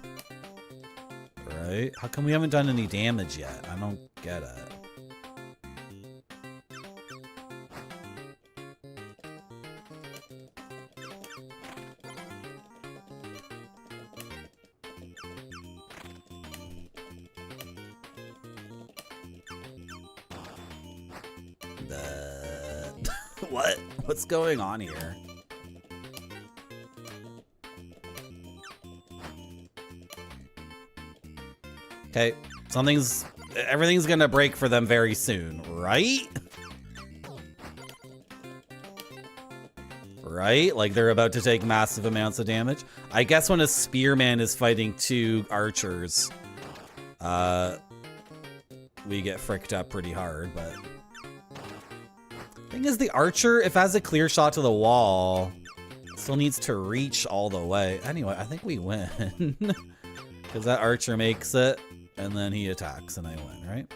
A: Right? How come we haven't done any damage yet? I don't get it. What's going on here? Okay, everything's gonna break for them very soon, right? Right? Like they're about to take massive amounts of damage. I guess when a spearman is fighting two archers, we get fricked up pretty hard, but thing is, the archer, if it has a clear shot to the wall, still needs to reach all the way. Anyway, I think we win. Because that archer makes it, and then he attacks, and I win, right?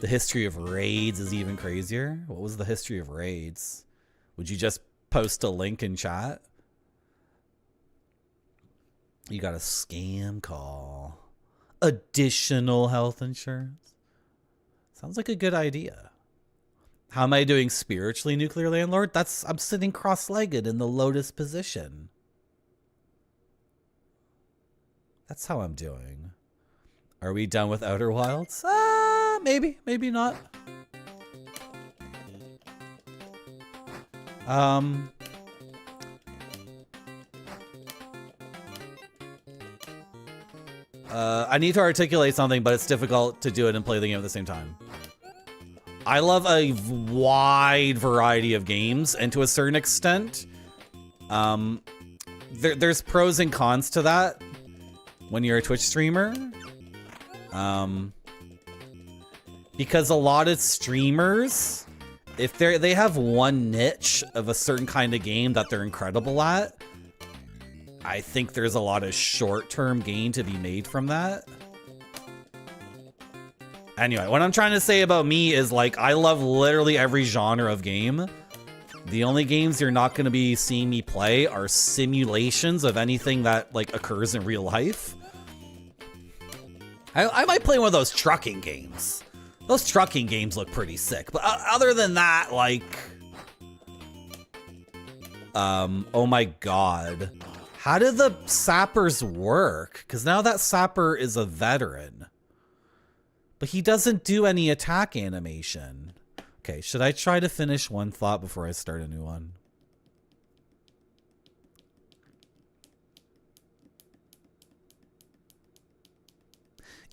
A: The history of raids is even crazier. What was the history of raids? Would you just post a link in chat? You got a scam call. Additional health insurance. Sounds like a good idea. How am I doing spiritually, Nuclear Landlord? I'm sitting cross-legged in the lotus position. That's how I'm doing. Are we done with Outer Wilds? Maybe, maybe not. I need to articulate something, but it's difficult to do it and play the game at the same time. I love a wide variety of games, and to a certain extent, there's pros and cons to that when you're a Twitch streamer. Because a lot of streamers, if they have one niche of a certain kind of game that they're incredible at, I think there's a lot of short-term gain to be made from that. Anyway, what I'm trying to say about me is, like, I love literally every genre of game. The only games you're not going to be seeing me play are simulations of anything that, like, occurs in real life. I might play one of those trucking games. Those trucking games look pretty sick. But other than that, like... oh my god. How do the sappers work? Because now that sapper is a veteran. But he doesn't do any attack animation. Okay, should I try to finish one thought before I start a new one?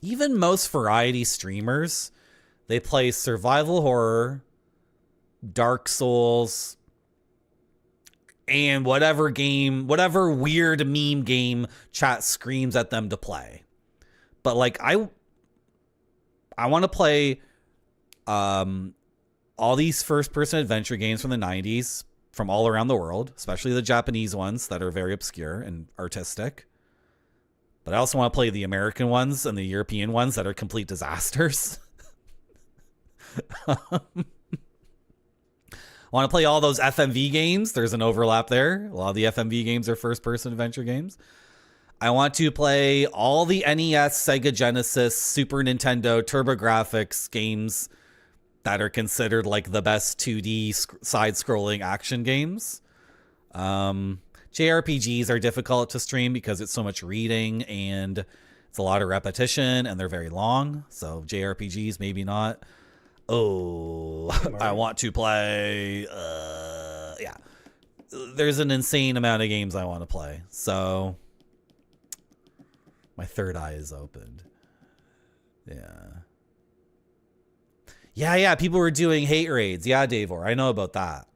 A: Even most variety streamers, they play survival horror, Dark Souls, and whatever weird meme game chat screams at them to play. But like I want to play all these first-person adventure games from the 90s from all around the world, especially the Japanese ones that are very obscure and artistic. But I also want to play the American ones and the European ones that are complete disasters. I want to play all those FMV games. There's an overlap there. A lot of the FMV games are first-person adventure games. I want to play all the NES, Sega Genesis, Super Nintendo, TurboGrafx games that are considered like the best 2D side-scrolling action games. JRPGs are difficult to stream because it's so much reading and it's a lot of repetition and they're very long. So JRPGs, maybe not. Oh, I want to play. Yeah. There's an insane amount of games I want to play. So my third eye is opened. Yeah. Yeah. People were doing hate raids. Yeah, Davor, I know about that.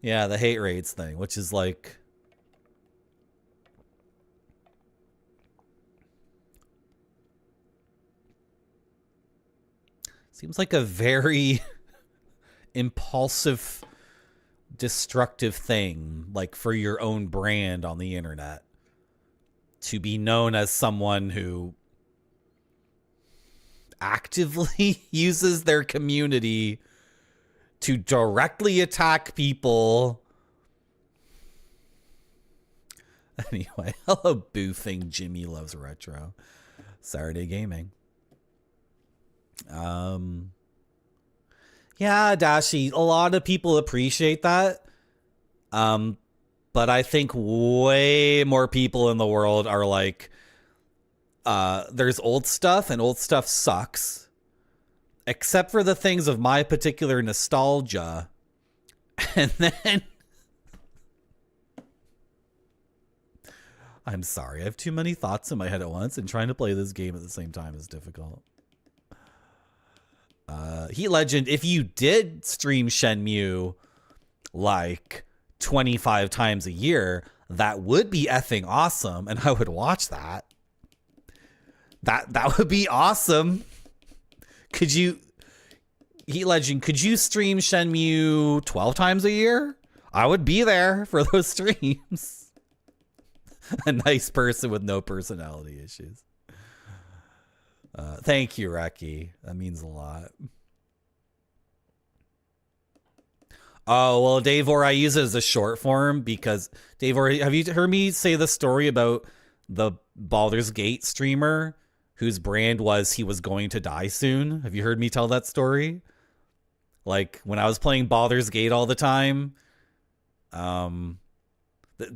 A: Yeah, the hate raids thing, which is like... seems like a very impulsive, destructive thing, like for your own brand on the internet. To be known as someone who actively uses their community to directly attack people. Anyway, hello, boofing Jimmy Loves Retro. Saturday Gaming. Yeah, Dashi, a lot of people appreciate that. But I think way more people in the world are like, there's old stuff and old stuff sucks. Except for the things of my particular nostalgia. And then... I'm sorry, I have too many thoughts in my head at once, and trying to play this game at the same time is difficult. Heat Legend, if you did stream Shenmue like 25 times a year, that would be effing awesome, and I would watch that. That would be awesome. Could you, Heat Legend, could you stream Shenmue 12 times a year? I would be there for those streams. A nice person with no personality issues. Thank you, Reki. That means a lot. Oh, well, Davor, I use it as a short form because, Davor, have you heard me say the story about the Baldur's Gate streamer whose brand was he was going to die soon? Have you heard me tell that story? Like, when I was playing Baldur's Gate all the time,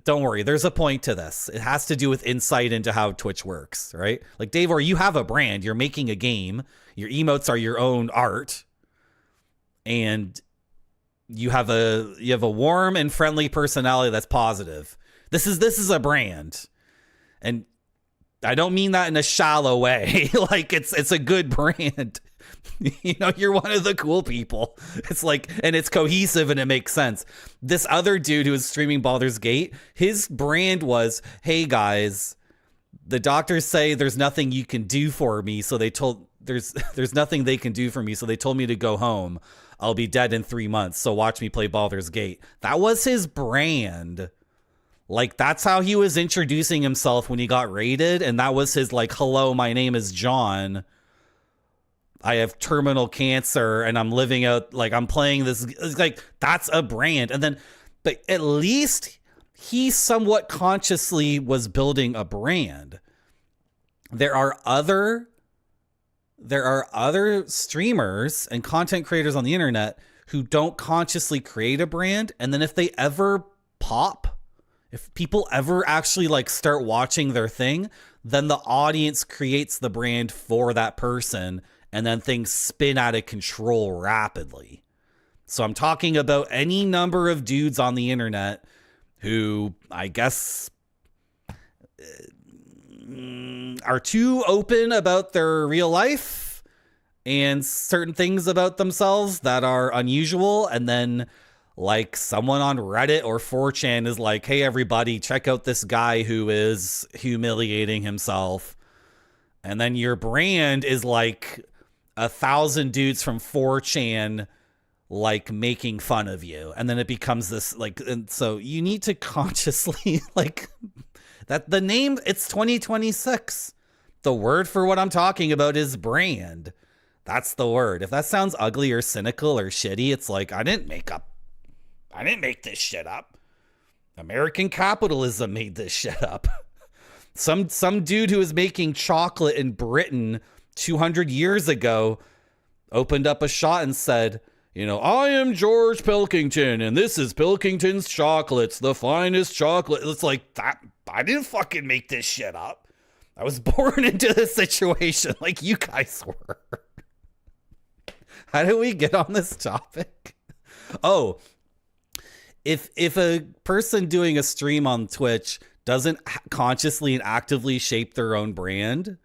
A: don't worry, there's a point to this. It has to do with insight into how Twitch works, right? Like, Davor, you have a brand. You're making a game. Your emotes are your own art. And you have a warm and friendly personality that's positive. This is a brand. And I don't mean that in a shallow way. Like, it's a good brand. You know, you're one of the cool people. It's like, and it's cohesive and it makes sense. This other dude who was streaming Baldur's Gate, his brand was, hey guys, the doctors say there's nothing you can do for me. So there's nothing they can do for me. So they told me to go home. I'll be dead in 3 months. So watch me play Baldur's Gate. That was his brand. Like, that's how he was introducing himself when he got raided. And that was his, like, hello, my name is John. I have terminal cancer and I'm living out, like, I'm playing this. Like, that's a brand. And then, but at least he somewhat consciously was building a brand. There are other streamers and content creators on the internet who don't consciously create a brand. And then if they ever pop, if people ever actually like start watching their thing, then the audience creates the brand for that person. And then things spin out of control rapidly. So I'm talking about any number of dudes on the internet who I guess are too open about their real life and certain things about themselves that are unusual. And then like someone on Reddit or 4chan is like, hey, everybody, check out this guy who is humiliating himself. And then your brand is like 1,000 dudes from 4chan like making fun of you. And then it becomes this like, and so you need to consciously like that the name, it's 2026. The word for what I'm talking about is brand. That's the word. If that sounds ugly or cynical or shitty, it's like, I didn't make this shit up. American capitalism made this shit up. Some dude who was making chocolate in Britain 200 years ago opened up a shop and said, You know, I am George Pilkington, and this is Pilkington's Chocolates, the finest chocolate. It's like, that. I didn't fucking make this shit up. I was born into this situation like you guys were. How did we get on this topic? Oh, if a person doing a stream on Twitch doesn't consciously and actively shape their own brand,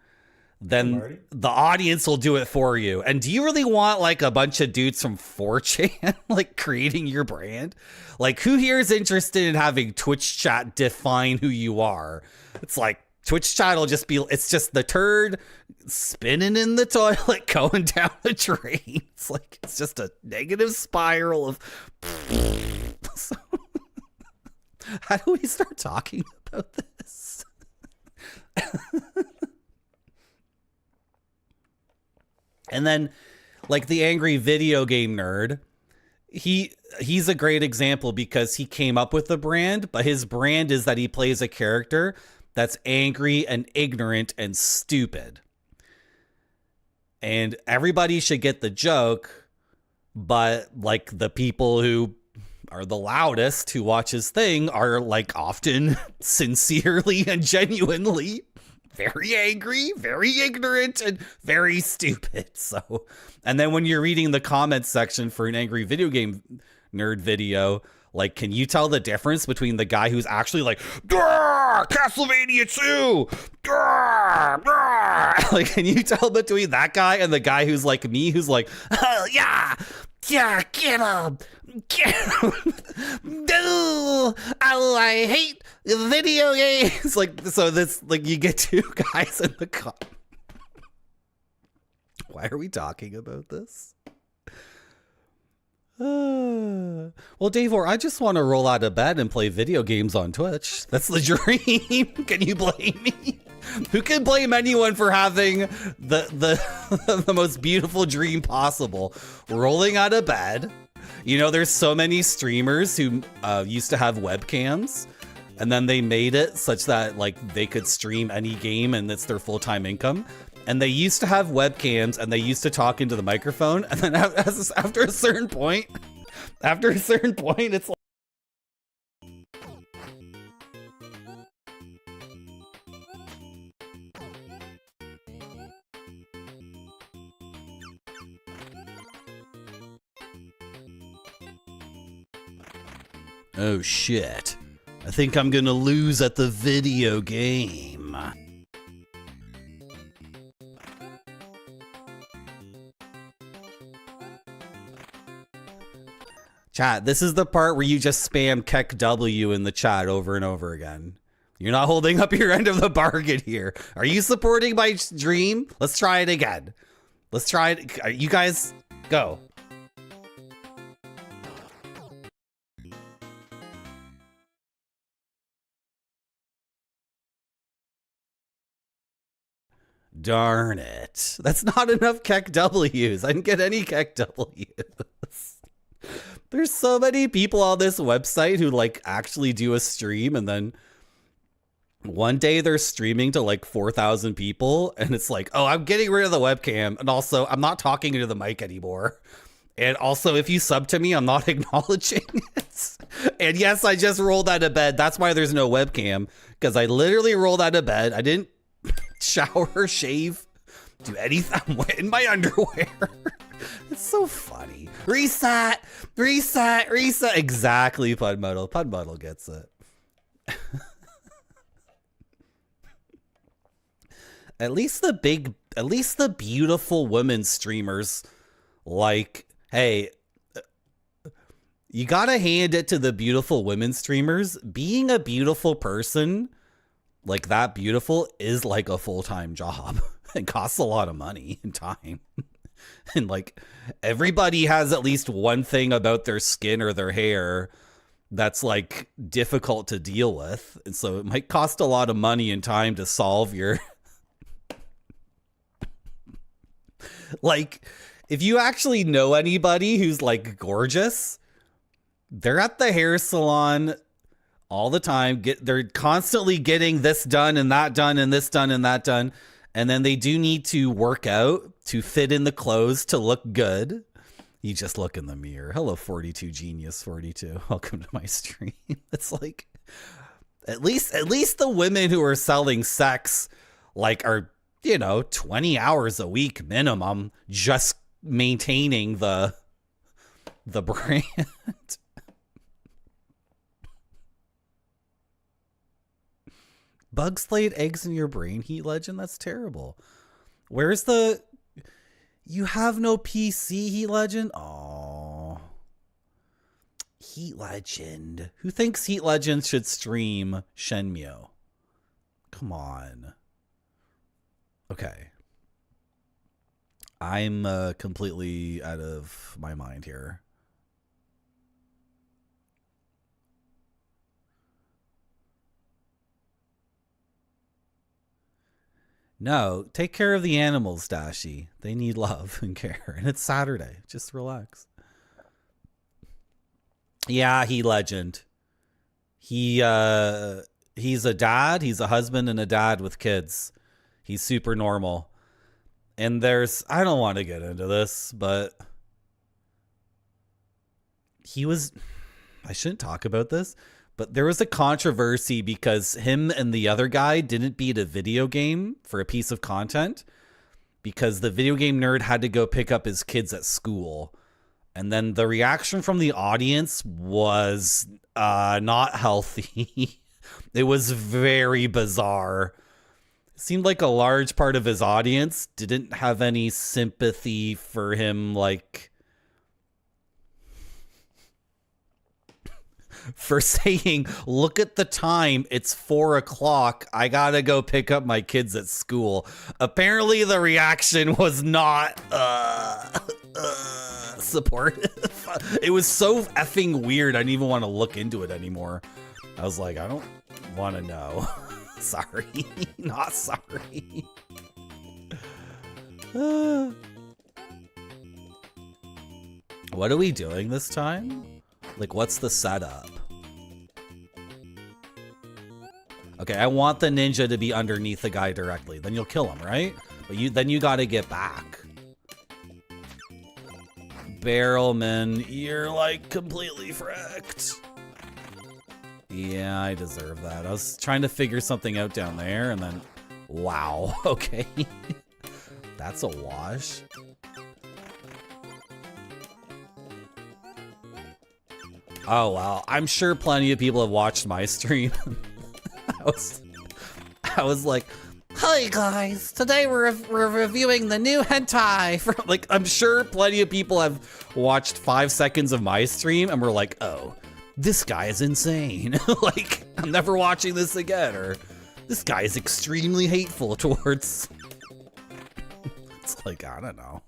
A: then the audience will do it for you. And do you really want like a bunch of dudes from 4chan like creating your brand? Like, who here is interested in having Twitch chat define who you are? It's like Twitch chat will just be, it's just the turd spinning in the toilet going down the drain. It's like, it's just a negative spiral of so, how do we start talking about this? And then, like, the angry video game nerd, he's a great example because he came up with the brand, but his brand is that he plays a character that's angry and ignorant and stupid. And everybody should get the joke, but, like, the people who are the loudest who watch his thing are, like, often sincerely and genuinely very angry, very ignorant, and very stupid. So, and then when you're reading the comments section for an angry video game nerd video, like, can you tell the difference between the guy who's actually like, Castlevania 2, like, can you tell between that guy and the guy who's like me, who's like, oh, yeah, get him. No, oh, I hate video games. Like, so this, like, you get two guys in the car. Why are we talking about this? Well, Davor, I just want to roll out of bed and play video games on Twitch. That's the dream. Can you blame me? Who can blame anyone for having the most beautiful dream possible? Rolling out of bed. You know, there's so many streamers who used to have webcams, and then they made it such that, like, they could stream any game and it's their full-time income. And they used to have webcams and they used to talk into the microphone. And then after a certain point, it's like, oh shit, I think I'm gonna lose at the video game. Chat, this is the part where you just spam Kek W in the chat over and over again. You're not holding up your end of the bargain here. Are you supporting my dream? Let's try it again. Let's try it. You guys, go. Darn it. That's not enough Kek W's. I didn't get any Kek W's. There's so many people on this website who, like, actually do a stream, and then one day they're streaming to like 4,000 people, and it's like, oh, I'm getting rid of the webcam, and also I'm not talking into the mic anymore. And also, if you sub to me, I'm not acknowledging it. And yes, I just rolled out of bed. That's why there's no webcam, because I literally rolled out of bed. I didn't shower, shave, do anything. I'm in my underwear. It's so funny. Reset. Exactly, Pudmuddle. Pudmuddle gets it. At least the beautiful women streamers, like, hey, you gotta hand it to the beautiful women streamers. Being a beautiful person, like that beautiful, is like a full-time job. It costs a lot of money and time. And like, everybody has at least one thing about their skin or their hair that's like difficult to deal with. And so it might cost a lot of money and time to solve your... Like, if you actually know anybody who's like gorgeous, they're at the hair salon all the time. They're constantly getting this done and that done and this done and that done. And then they do need to work out to fit in the clothes to look good. You just look in the mirror. Hello, 42 Genius 42. Welcome to my stream. It's like, at least the women who are selling sex, like, are, 20 hours a week minimum, just maintaining the brand. Bugs laid eggs in your brain, Heat Legend? That's terrible. Where's the... You have no PC, Heat Legend? Oh, Heat Legend. Who thinks Heat Legend should stream Shenmue? Come on. Okay. I'm completely out of my mind here. No, take care of the animals, Dashi. They need love and care. And it's Saturday. Just relax. Yeah, Heat Legend. He's a dad. He's a husband and a dad with kids. He's super normal. And I don't want to get into this, but I shouldn't talk about this, but there was a controversy because him and the other guy didn't beat a video game for a piece of content because the video game nerd had to go pick up his kids at school. And then the reaction from the audience was not healthy. It was very bizarre. It seemed like a large part of his audience didn't have any sympathy for him, like, for saying, look at the time, it's 4:00. I gotta go pick up my kids at school. Apparently the reaction was not supportive. It was so effing weird. I didn't even want to look into it anymore. I was like, I don't want to know. Sorry. Not sorry. What are we doing this time? Like, what's the setup? Okay, I want the ninja to be underneath the guy directly. Then you'll kill him, right? But then you gotta get back. Barrelman, you're like completely fricked. Yeah, I deserve that. I was trying to figure something out down there and then... Wow, okay. That's a wash. Oh, wow. I'm sure plenty of people have watched my stream. I was like, hi guys, today we're reviewing the new hentai. Like, I'm sure plenty of people have watched 5 seconds of my stream and were like, oh, this guy is insane. Like, I'm never watching this again. Or this guy is extremely hateful towards... It's like, I don't know.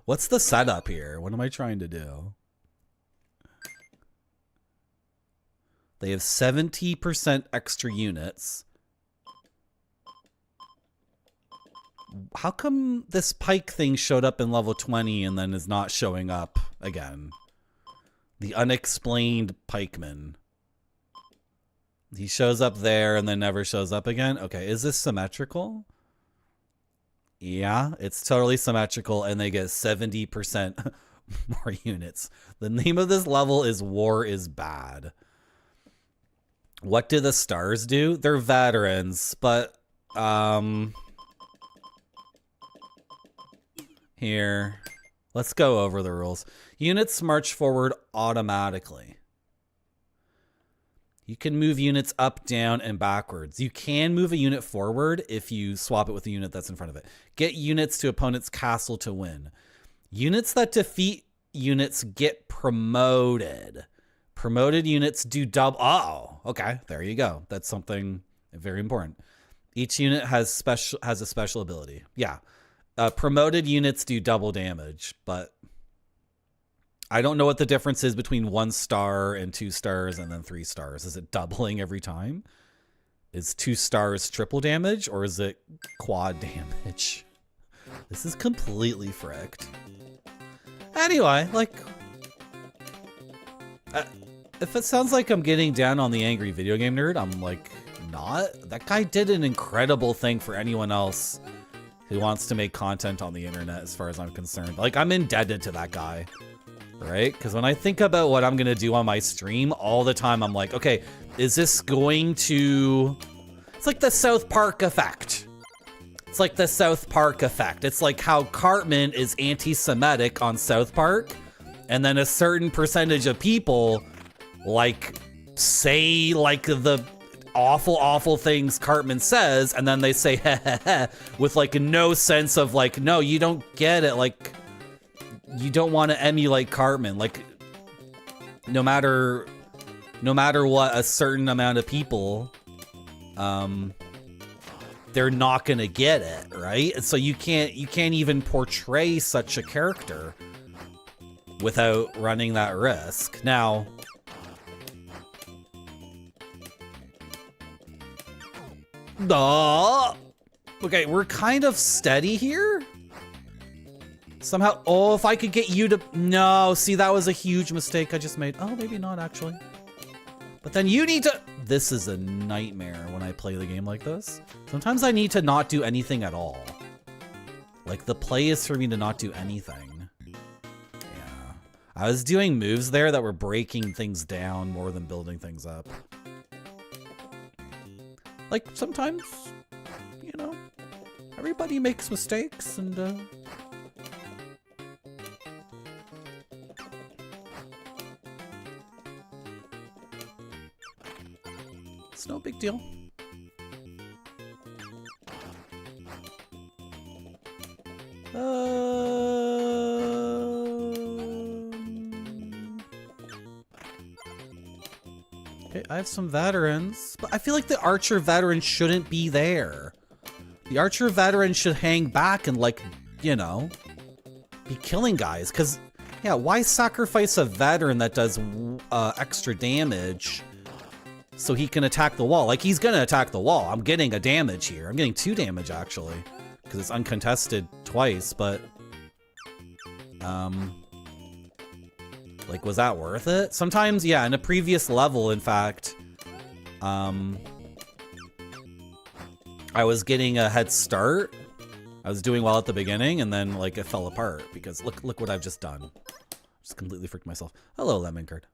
A: What's the setup here? What am I trying to do? They have 70% extra units. How come this pike thing showed up in level 20 and then is not showing up again? The unexplained pikeman. He shows up there and then never shows up again. Okay, is this symmetrical? Yeah, it's totally symmetrical and they get 70% more units. The name of this level is War is Bad. What do the stars do? They're veterans, but here, let's go over the rules. Units march forward automatically. You can move units up, down, and backwards. You can move a unit forward if you swap it with the unit that's in front of it. Get units to opponent's castle to win. Units that defeat units get promoted. Promoted units do double. Oh, okay. There you go. That's something very important. Each unit has a special ability. Yeah. Promoted units do double damage, but I don't know what the difference is between 1 star and 2 stars and then 3 stars. Is it doubling every time? Is 2 stars triple damage or is it quad damage? This is completely fricked. Anyway, like... if it sounds like I'm getting down on the angry video game nerd, I'm like, not. That guy did an incredible thing for anyone else who wants to make content on the internet as far as I'm concerned. Like, I'm indebted to that guy, right? Because when I think about what I'm going to do on my stream all the time, I'm like, okay, is this going to... It's like the South Park effect. It's like the South Park effect. It's like how Cartman is anti-Semitic on South Park, and then a certain percentage of people, like, say, like, the awful things Cartman says, and then they say, heh heh heh, with, like, no sense of, like, no, you don't get it. Like, you don't want to emulate Cartman. Like, no matter what, a certain amount of people, they're not gonna get it, right? And so you can't even portray such a character without running that risk. Now, okay, we're kind of steady here. Somehow, oh, if I could get you to, no, see, that was a huge mistake I just made. Oh, maybe not actually. But then you need to, this is a nightmare when I play the game like this. Sometimes I need to not do anything at all. Like, the play is for me to not do anything. Yeah. I was doing moves there that were breaking things down more than building things up. Like, sometimes, you know, everybody makes mistakes, and, it's no big deal. Okay, I have some veterans, but I feel like the archer veteran shouldn't be there. The archer veteran should hang back and, like, you know, be killing guys. Because, yeah, why sacrifice a veteran that does extra damage so he can attack the wall? Like, he's gonna attack the wall. I'm getting a damage here. I'm getting 2 damage, actually, because it's uncontested twice, but like, was that worth it? Sometimes, yeah, in a previous level, in fact, I was getting a head start. I was doing well at the beginning, and then, like, it fell apart because look what I've just done. Just completely freaked myself. Hello, Lemon Curd.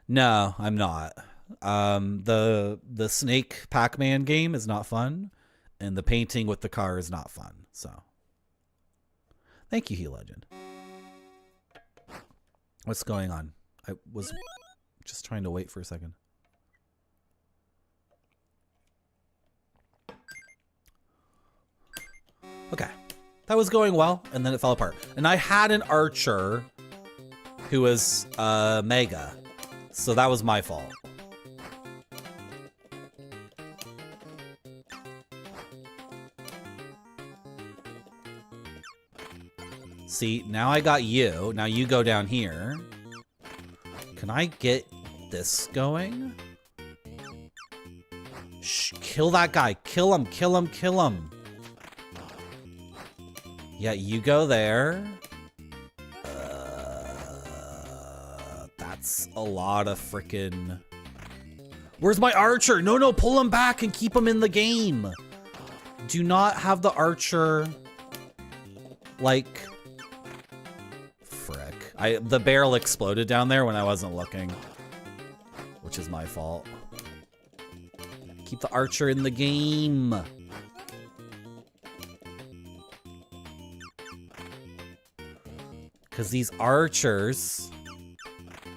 A: No, I'm not. The Snake Pac-Man game is not fun, and the painting with the car is not fun. So, thank you, He Legend. What's going on? I was just trying to wait for a second. Okay, that was going well, and then it fell apart. And I had an archer who was mega, so that was my fault. See, now I got you. Now you go down here. Can I get this going? Shh, kill that guy. Kill him, kill him, kill him. Yeah, you go there. That's a lot of frickin'... Where's my archer? No, pull him back and keep him in the game. Do not have the archer... Like... The barrel exploded down there when I wasn't looking, which is my fault. Keep the archer in the game. Because these archers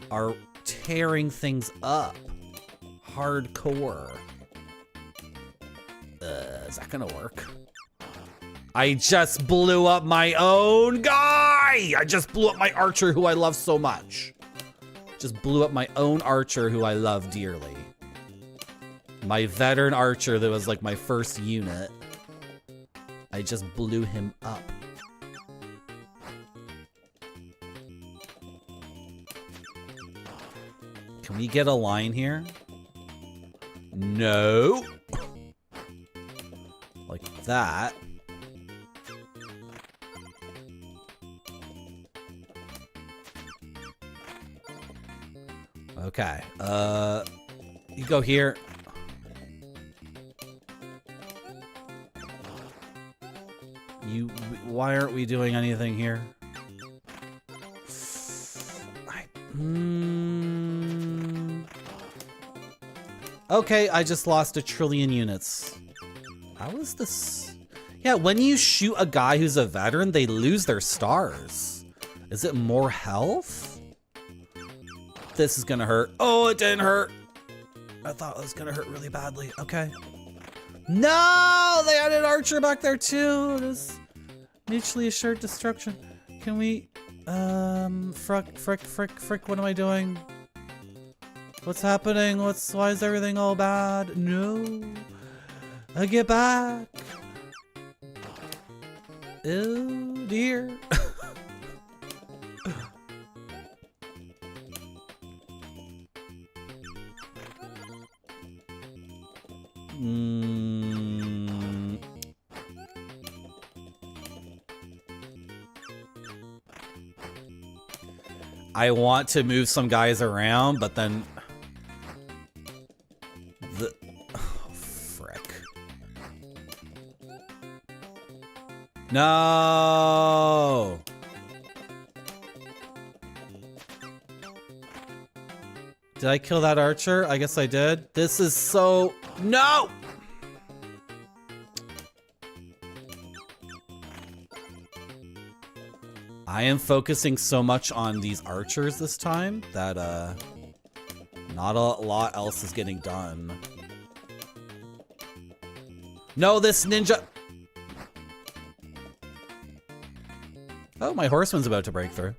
A: are tearing things up. Hardcore. Is that gonna work? I just blew up my own guy! I just blew up my archer who I love so much. Just blew up my own archer who I love dearly. My veteran archer that was like my first unit. I just blew him up. Can we get a line here? No. Like that. Okay, you go here. Why aren't we doing anything here? Okay, I just lost 1 trillion units. How is this? Yeah, when you shoot a guy who's a veteran, they lose their stars. Is it more health? This is gonna hurt. Oh, it didn't hurt. I thought it was gonna hurt really badly. Okay. No, they had an archer back there too. It is mutually assured destruction. Can we, frick, what am I doing? What's happening? Why is everything all bad? No. I get back. Oh dear. I want to move some guys around, but then frick. No. Did I kill that archer? I guess I did. This is so... No! I am focusing so much on these archers this time that not a lot else is getting done. No, this ninja... Oh, my horseman's about to break through.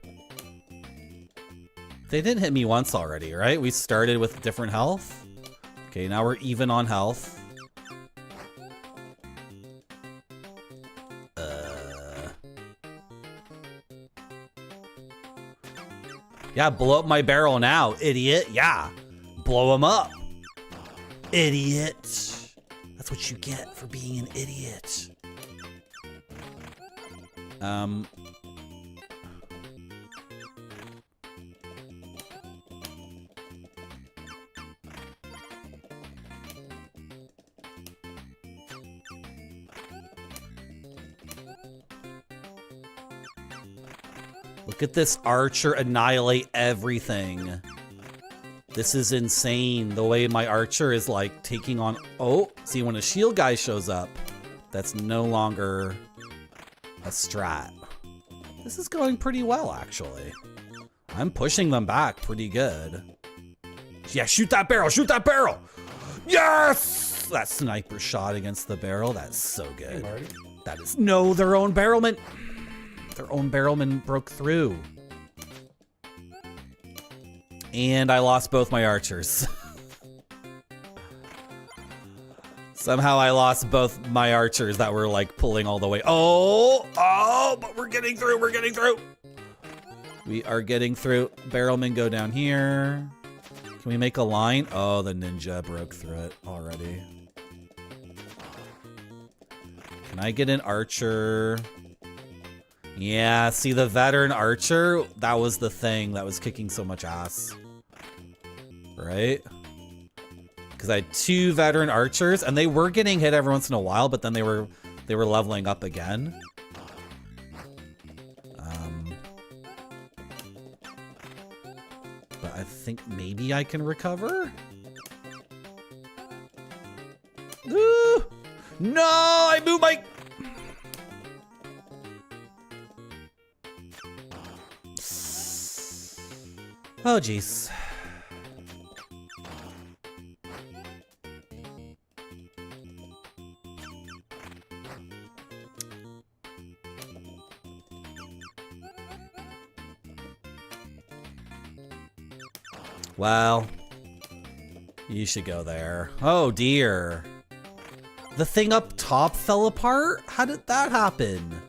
A: They didn't hit me once already, right? We started with different health. Okay, now we're even on health. Yeah, blow up my barrel now, idiot. Yeah, blow him up. Idiot. That's what you get for being an idiot. Look at this archer annihilate everything. This is insane. The way my archer is like taking on... Oh, see, when a shield guy shows up, that's no longer a strat. This is going pretty well, actually. I'm pushing them back pretty good. Yeah, shoot that barrel, shoot that barrel! Yes! That sniper shot against the barrel, that's so good. That is... No, their own barrelman! Their own barrelman broke through. And I lost both my archers. Somehow I lost both my archers that were like pulling all the way. Oh, but we're getting through, we're getting through. We are getting through. Barrelmen go down here. Can we make a line? Oh, the ninja broke through it already. Can I get an archer? Yeah, see the veteran archer? That was the thing that was kicking so much ass. Right? Because I had 2 veteran archers, and they were getting hit every once in a while, but then they were leveling up again. But I think maybe I can recover? Ooh! No! I moved my... Oh, jeez. Well, you should go there. Oh, dear. The thing up top fell apart? How did that happen?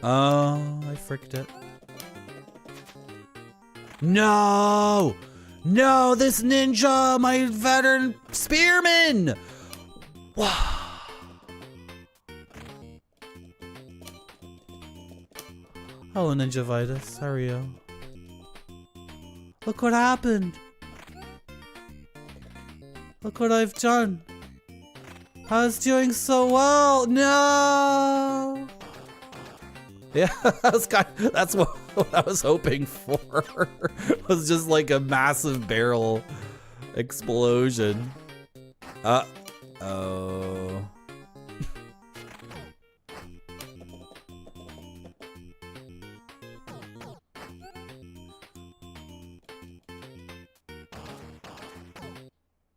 A: Oh, I fricked it. No! No, this ninja, my veteran spearman! Wow. Hello, Ninja Vitus. How are you? Look what happened. Look what I've done. I was doing so well. No. Yeah, that's what I was hoping for. Was just like a massive barrel explosion. Oh.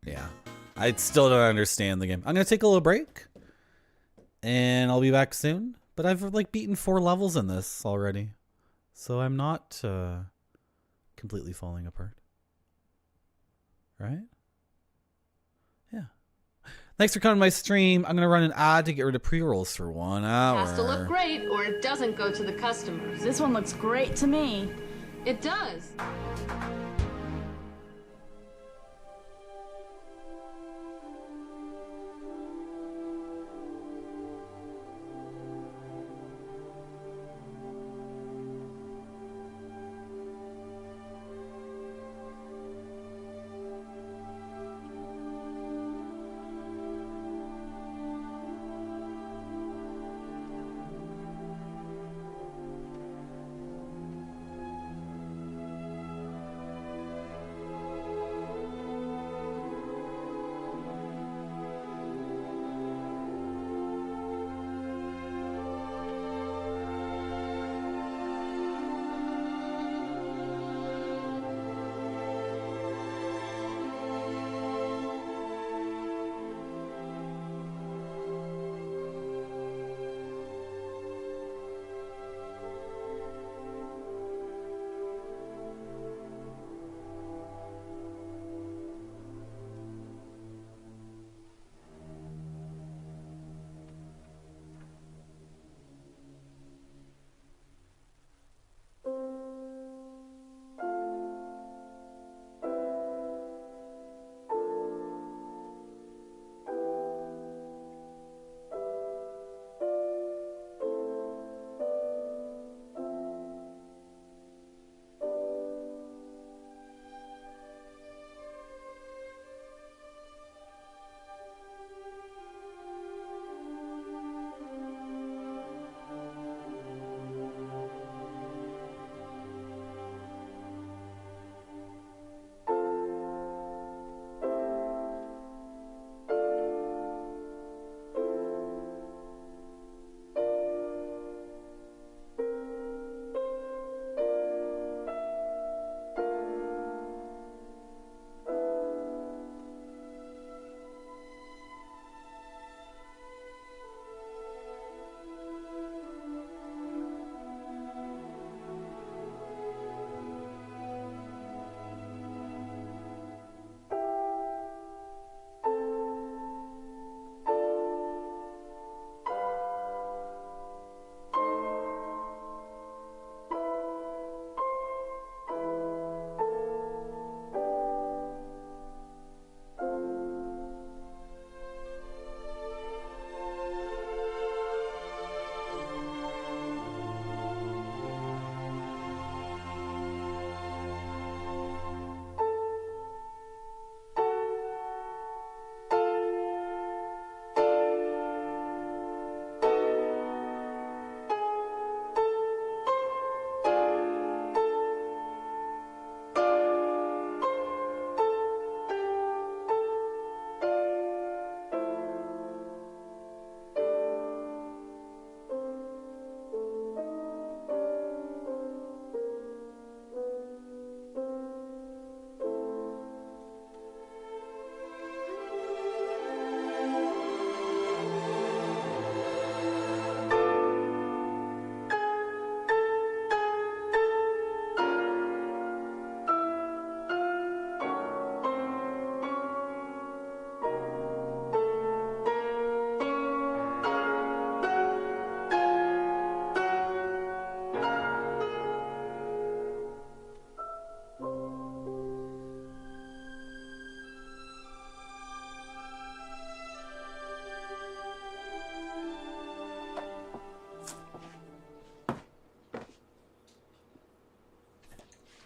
A: Yeah, I still don't understand the game. I'm gonna take a little break, and I'll be back soon. But I've like beaten 4 levels in this already, so I'm not completely falling apart. Right? Yeah. Thanks for coming to my stream. I'm gonna run an ad to get rid of pre-rolls for 1 hour.
B: Has to look great or it doesn't go to the customers.
E: This one looks great to me.
B: It does.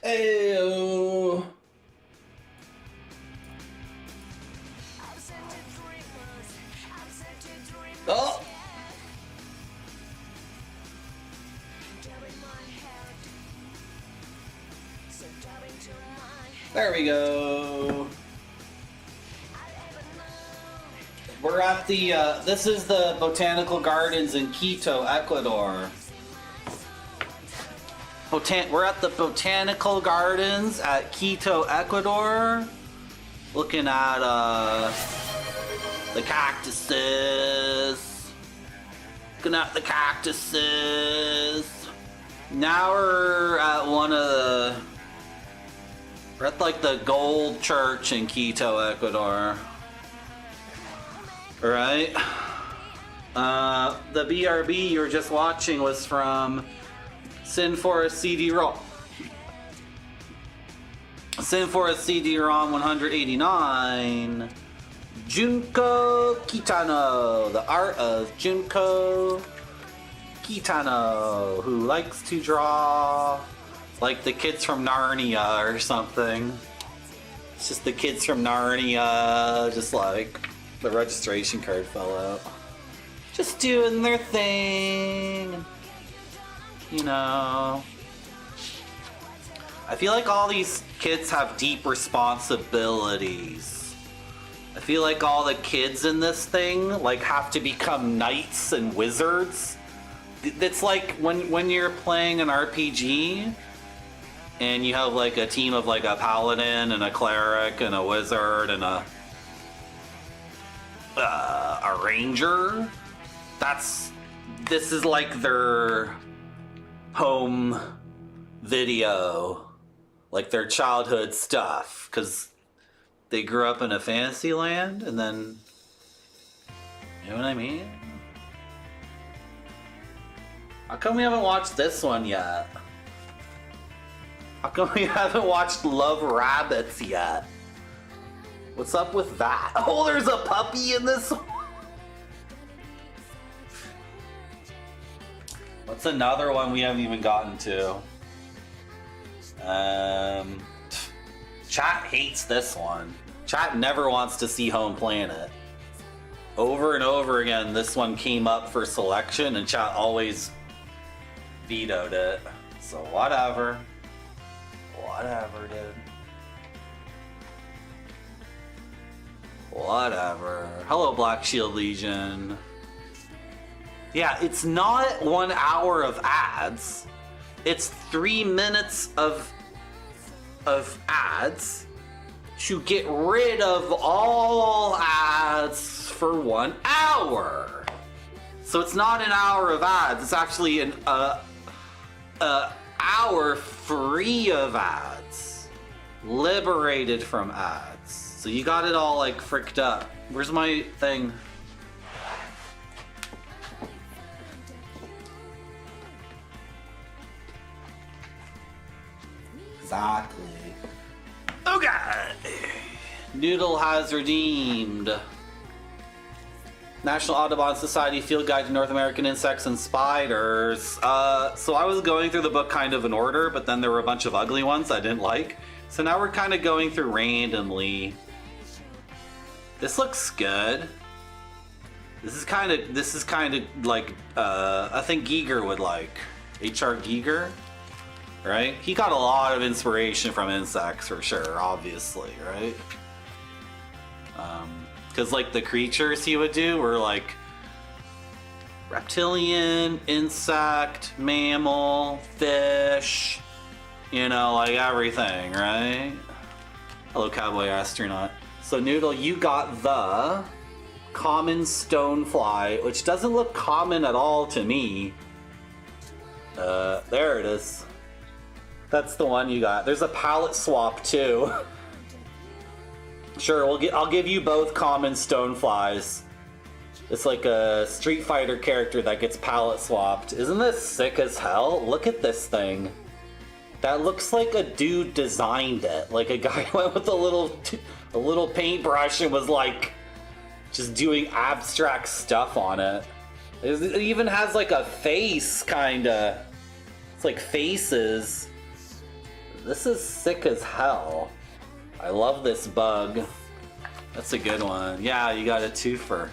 A: Ayo.
D: Oh! There we go. We're at the, this is the Botanical Gardens in Quito, Ecuador. We're at the Botanical Gardens at Quito, Ecuador. Looking at, the cactuses. Looking at the cactuses. Now we're at we're at like the Gold Church in Quito, Ecuador. Alright. The BRB you were just watching was from Sin Forest CD-ROM. Sin Forest CD-ROM 189. Junko Kitano. The art of Junko Kitano, who likes to draw like the kids from Narnia or something. It's just the kids from Narnia, just like the registration card fell out. Just doing their thing. You know. I feel like all these kids have deep responsibilities. I feel like all the kids in this thing like have to become knights and wizards. It's like when you're playing an RPG and you have like a team of like a paladin and a cleric and a wizard and a ranger. This is like their home video, like their childhood stuff, because they grew up in a fantasy land, and then, you know what I mean? How come we haven't watched this one yet? How come we haven't watched Love Rabbits yet? What's up with that? Oh, there's a puppy in this one. What's another one we haven't even gotten to? Chat hates this one. Chat never wants to see Home Planet. Over and over again, this one came up for selection and chat always vetoed it. So whatever. Whatever, dude. Whatever. Hello, Black Shield Legion. Yeah, it's not 1 hour of ads. It's 3 minutes of ads to get rid of all ads for 1 hour. So it's not an hour of ads. It's actually an hour free of ads, liberated from ads. So you got it all like fricked up. Where's my thing? Exactly. Okay. Noodle has redeemed. National Audubon Society Field Guide to North American Insects and Spiders. So I was going through the book kind of in order, but then there were a bunch of ugly ones I didn't like. So now we're kind of going through randomly. This looks good. This is kind of like I think Giger would like. H.R. Giger, right? He got a lot of inspiration from insects for sure, obviously, right? Because like the creatures he would do were like reptilian, insect, mammal, fish, you know, like everything, right? Hello, Cowboy Astronaut. So Noodle, you got the common stonefly, which doesn't look common at all to me. There it is. That's the one you got. There's a palette swap too. Sure, I'll give you both common stoneflies. It's like a Street Fighter character that gets palette swapped. Isn't this sick as hell? Look at this thing. That looks like a dude designed it. Like a guy went with a little paintbrush and was like just doing abstract stuff on it. It even has like a face, kinda. It's like faces. This is sick as hell. I love this bug. That's a good one. Yeah, you got a twofer.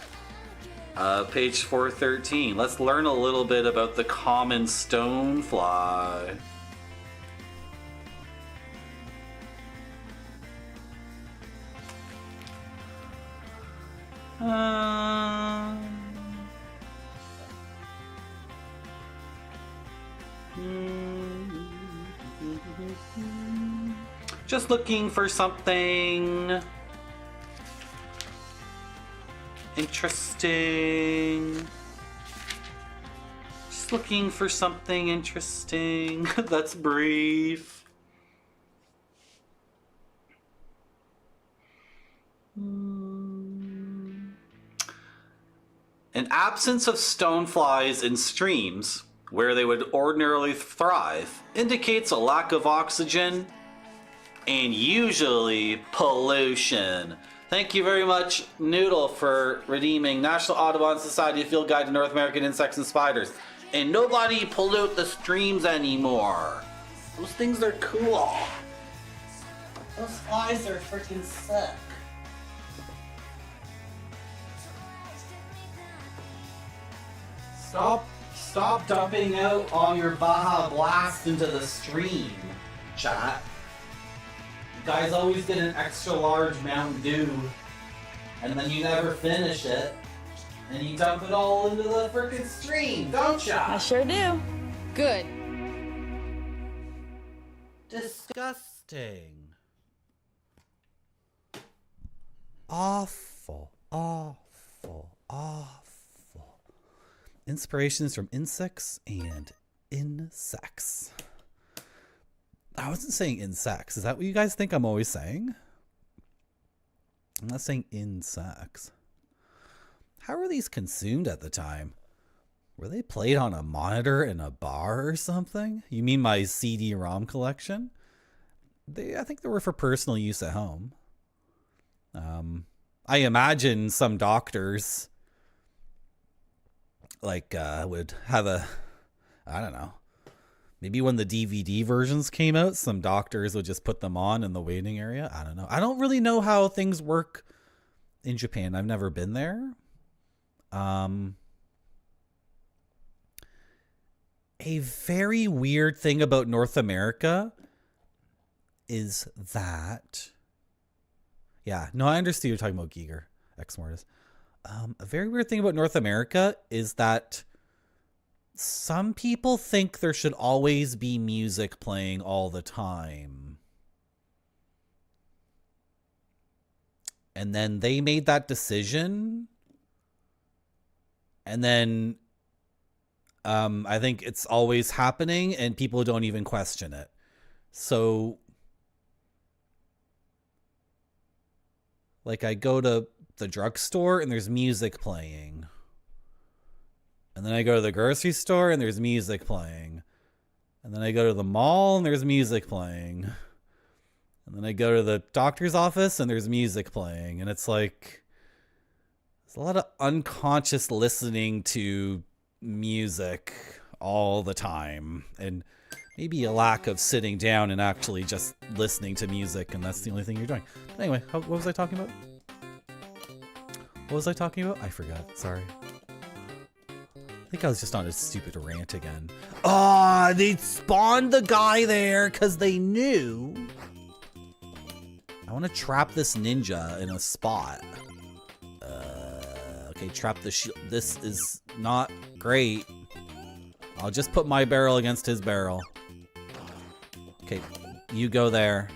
D: Page 413. Let's learn a little bit about the common stonefly. Just looking for something interesting. Just looking for something interesting that's brief. An absence of stoneflies in streams where they would ordinarily thrive indicates a lack of oxygen and usually pollution. Thank you very much, Noodle, for redeeming National Audubon Society Field Guide to North American Insects and Spiders. And nobody pollute the streams anymore. Those things are cool. Those flies are freaking sick. Stop dumping out all your Baja Blast into the stream, chat. You guys always get an extra large Mountain Dew, and then you never finish it, and you dump it all into the frickin' stream, don't ya?
E: I sure do.
B: Good.
A: Disgusting. Awful, awful, awful. Inspirations from insects and insects. I wasn't saying insects. Is that what you guys think I'm always saying? I'm not saying insects. How were these consumed at the time? Were they played on a monitor in a bar or something? You mean my CD-ROM collection? I think they were for personal use at home. I imagine some doctors would have I don't know, maybe when the DVD versions came out, some doctors would just put them on in the waiting area. I don't know. I don't really know how things work in Japan. I've never been there. A very weird thing about North America is that, yeah, no, I understand you're talking about Giger, X Mortis. A very weird thing about North America is that some people think there should always be music playing all the time. And then they made that decision. And then I think it's always happening and people don't even question it. So, like, I go to the drugstore and there's music playing. And then I go to the grocery store and there's music playing. And then I go to the mall and there's music playing. And then I go to the doctor's office and there's music playing. And it's like, there's a lot of unconscious listening to music all the time. And maybe a lack of sitting down and actually just listening to music. And that's the only thing you're doing. But anyway, what was I talking about? What was I talking about? I forgot. Sorry. I think I was just on a stupid rant again. Ah, they spawned the guy there because they knew. I want to trap this ninja in a spot. Okay, trap the shield. This is not great. I'll just put my barrel against his barrel. Okay, you go there.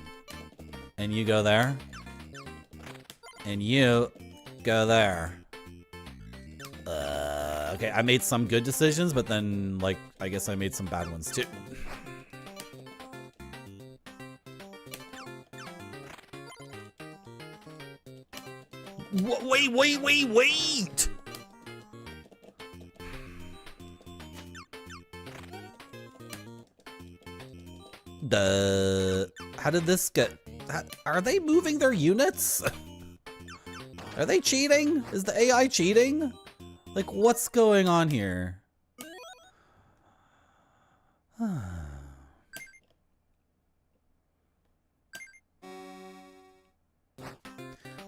A: And you go there. And you go there. Okay, I made some good decisions, but then, like, I guess I made some bad ones too. Wait! How did this get... Are they moving their units? Are they cheating? Is the AI cheating? Like, what's going on here?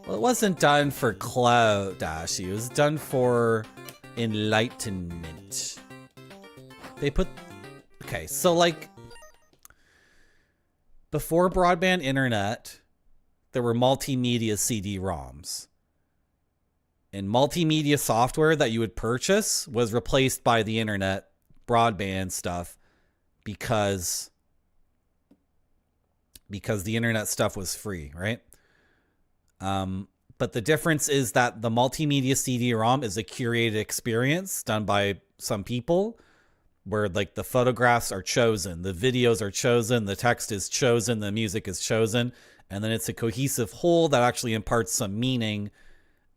A: Well, it wasn't done for clout, Dashi. It was done for enlightenment. They put... Okay, so like... Before broadband internet, there were multimedia CD-ROMs. And multimedia software that you would purchase was replaced by the internet broadband stuff because the internet stuff was free, right? But the difference is that the multimedia CD-ROM is a curated experience done by some people where like the photographs are chosen, the videos are chosen, the text is chosen, the music is chosen, and then it's a cohesive whole that actually imparts some meaning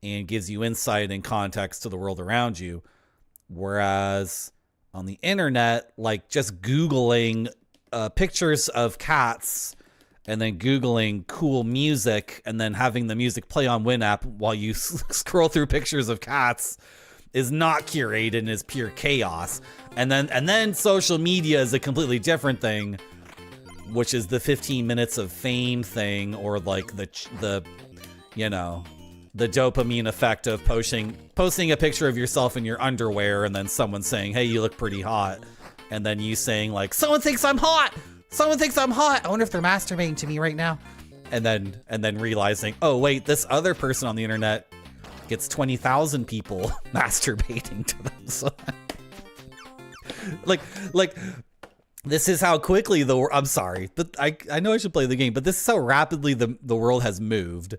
A: and gives you insight and context to the world around you. Whereas on the internet, like just Googling pictures of cats and then Googling cool music and then having the music play on Winamp while you scroll through pictures of cats is not curated and is pure chaos. And then social media is a completely different thing, which is the 15 minutes of fame thing, or like the you know, the dopamine effect of posting a picture of yourself in your underwear and then someone saying, hey, you look pretty hot. And then you saying like, someone thinks I'm hot. Someone thinks I'm hot. I wonder if they're masturbating to me right now. And then realizing, oh wait, this other person on the internet gets 20,000 people masturbating to them. So like this is how quickly I'm sorry, but I know I should play the game, but this is how rapidly the world has moved.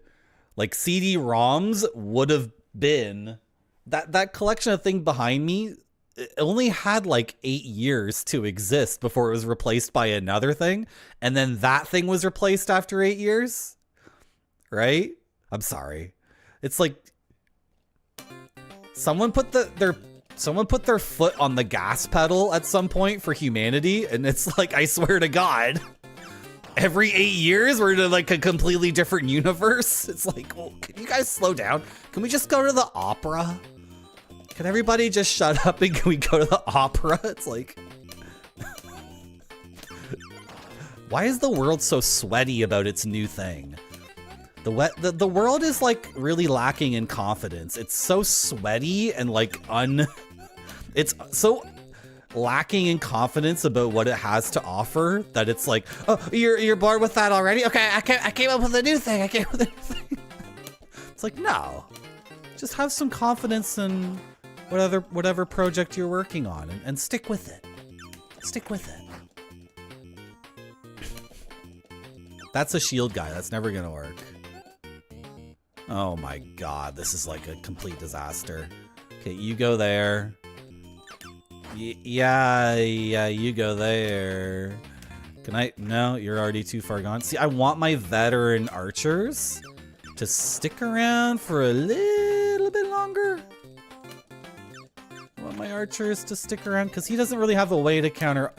A: Like CD-ROMs would have been that collection of thing behind me. It only had like 8 years to exist before it was replaced by another thing. And then that thing was replaced after 8 years. Right? I'm sorry. It's like someone put their foot on the gas pedal at some point for humanity. And it's like, I swear to God, every 8 years we're in like a completely different universe. It's like, well, can you guys slow down? Can we just go to the opera? Can everybody just shut up and can we go to the opera? It's like, why is the world so sweaty about its new thing? The world is like really lacking in confidence. It's so sweaty and like it's so lacking in confidence about what it has to offer that it's like, oh, you're bored with that already? Okay, I came up with a new thing. It's like, no, just have some confidence in whatever project you're working on and stick with it. Stick with it. That's a shield guy. That's never gonna work. Oh my God, this is like a complete disaster. Okay, you go there. Yeah, you go there. Can I? No, you're already too far gone. See, I want my veteran archers to stick around for a little bit longer. I want my archers to stick around because he doesn't really have a way to counter.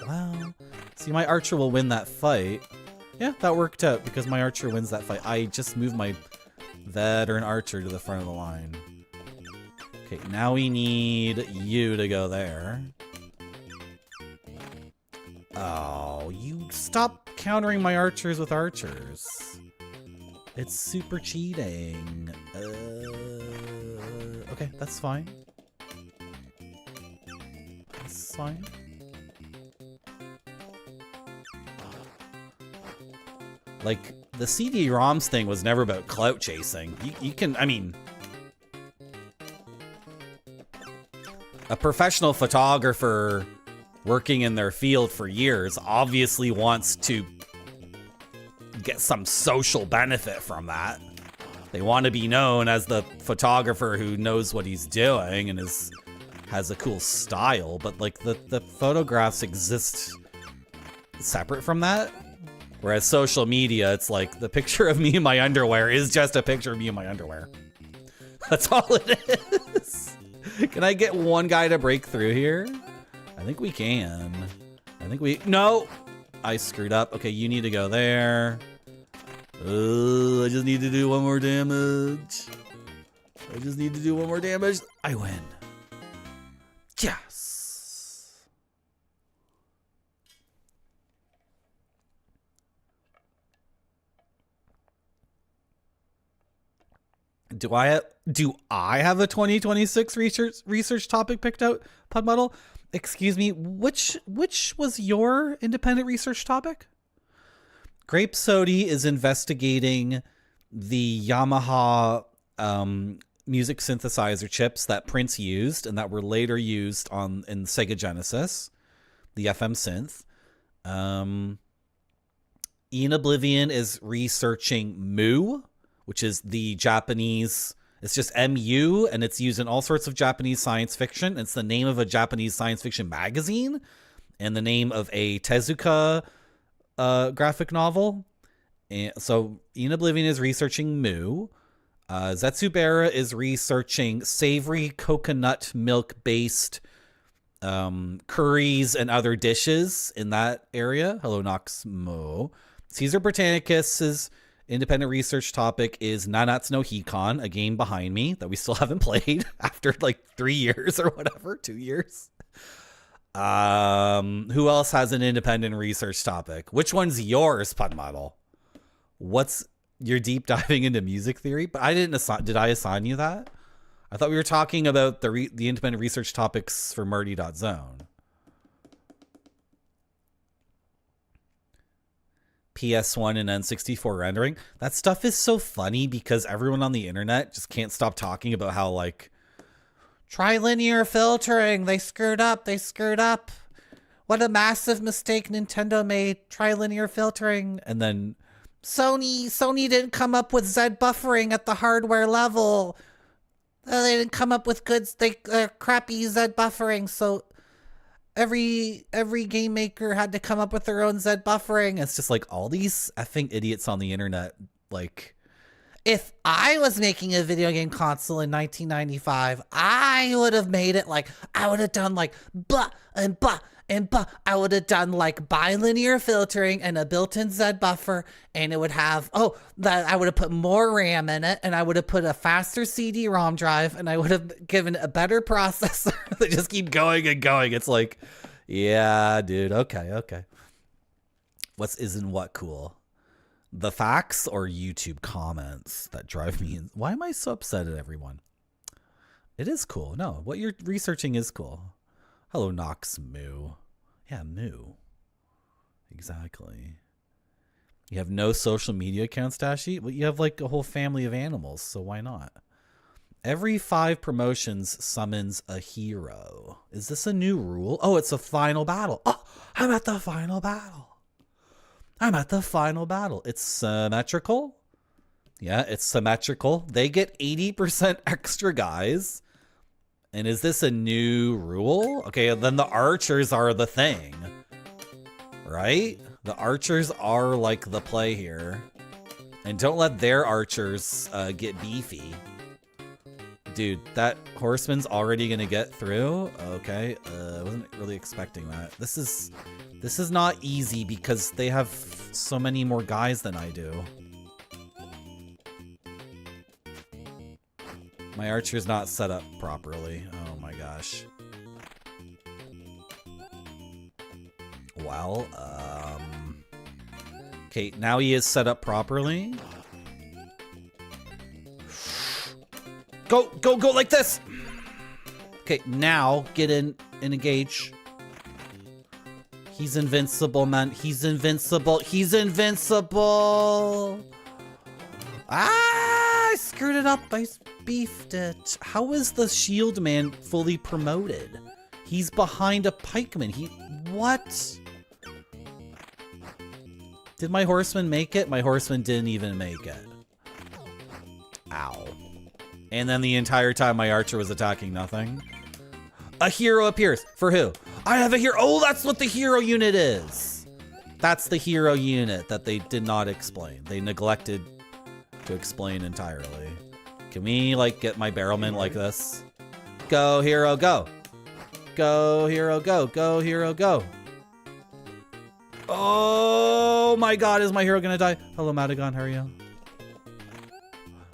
A: Well, see, my archer will win that fight. Yeah, that worked out because my archer wins that fight. I just moved my veteran archer to the front of the line. Okay, now we need you to go there. Oh, you stop countering my archers with archers. It's super cheating. Okay, that's fine. That's fine. Like, the CD-ROMs thing was never about clout chasing. You can, I mean, a professional photographer working in their field for years obviously wants to get some social benefit from that. They want to be known as the photographer who knows what he's doing and has a cool style, but like the photographs exist separate from that. Whereas social media, it's like the picture of me in my underwear is just a picture of me in my underwear. That's all it is. Can I get one guy to break through here? I think we can. No! I screwed up. Okay, you need to go there. I just need to do one more damage. I win. Yes! Do I have a 2026 research topic picked out, Pudmuddle? Excuse me, which was your independent research topic? Grape Sody is investigating the Yamaha music synthesizer chips that Prince used and that were later used in Sega Genesis, the FM synth. Ian Oblivion is researching Mu, which is the Japanese. It's just MU, and it's used in all sorts of Japanese science fiction. It's the name of a Japanese science fiction magazine and the name of a Tezuka graphic novel. And so Ian Oblivion is researching Mu. Zetsubera is researching savory coconut milk-based curries and other dishes in that area. Hello, Nox Mo. Caesar Britannicus's independent research topic is Nanatsu no Hikon, a game behind me that we still haven't played after like 3 years or whatever, 2 years. Who else has an independent research topic? Which one's yours, Pudmuddle? What's you're deep diving into music theory? But I didn't assign. Did I assign you that? I thought we were talking about the independent research topics for Marty.zone. PS1 and N64 rendering. That stuff is so funny because everyone on the internet just can't stop talking about how like trilinear filtering, they screwed up. What a massive mistake Nintendo made, trilinear filtering. And then Sony didn't come up with Z buffering at the hardware level. They didn't come up with good crappy Z buffering, so every game maker had to come up with their own Z buffering. It's just like all these effing idiots on the internet. Like, if I was making a video game console in 1995, I would have made it like, I would have done like blah and blah and blah. I would have done like bilinear filtering and a built-in Z buffer, and it would have, I would have put more RAM in it, and I would have put a faster CD-ROM drive, and I would have given it a better processor. They just keep going and going. It's like, yeah, dude, okay. Isn't what cool? The facts or YouTube comments that drive me in? Why am I so upset at everyone? It is cool. No, what you're researching is cool. Hello, Nox Moo. Yeah, Moo. Exactly. You have no social media accounts, Dashi? Well, you have like a whole family of animals, so why not? Every 5 promotions summons a hero. Is this a new rule? Oh, it's a final battle. Oh, I'm at the final battle. It's symmetrical. Yeah, it's symmetrical. They get 80% extra guys. And is this a new rule? Okay, then the archers are the thing. Right? The archers are like the play here. And don't let their archers get beefy. Dude, that horseman's already gonna get through? Okay, I wasn't really expecting that. This is not easy because they have so many more guys than I do. My archer's not set up properly. Oh my gosh. Well, okay, now he is set up properly. Go like this. Okay, now get in and engage. He's invincible, man. He's invincible. Ah, I screwed it up. I beefed it. How is the shield man fully promoted? He's behind a pikeman. What? Did my horseman make it? My horseman didn't even make it. Ow. And then the entire time my archer was attacking nothing. A hero appears. For who? I have a hero. Oh, that's what the hero unit is. That's the hero unit that they did not explain. They neglected to explain entirely. Can we, like, get my barrelman like this? Go, hero, go. Go, hero, go. Go, hero, go. Oh my god, is my hero gonna die? Hello, Madagon, how are you?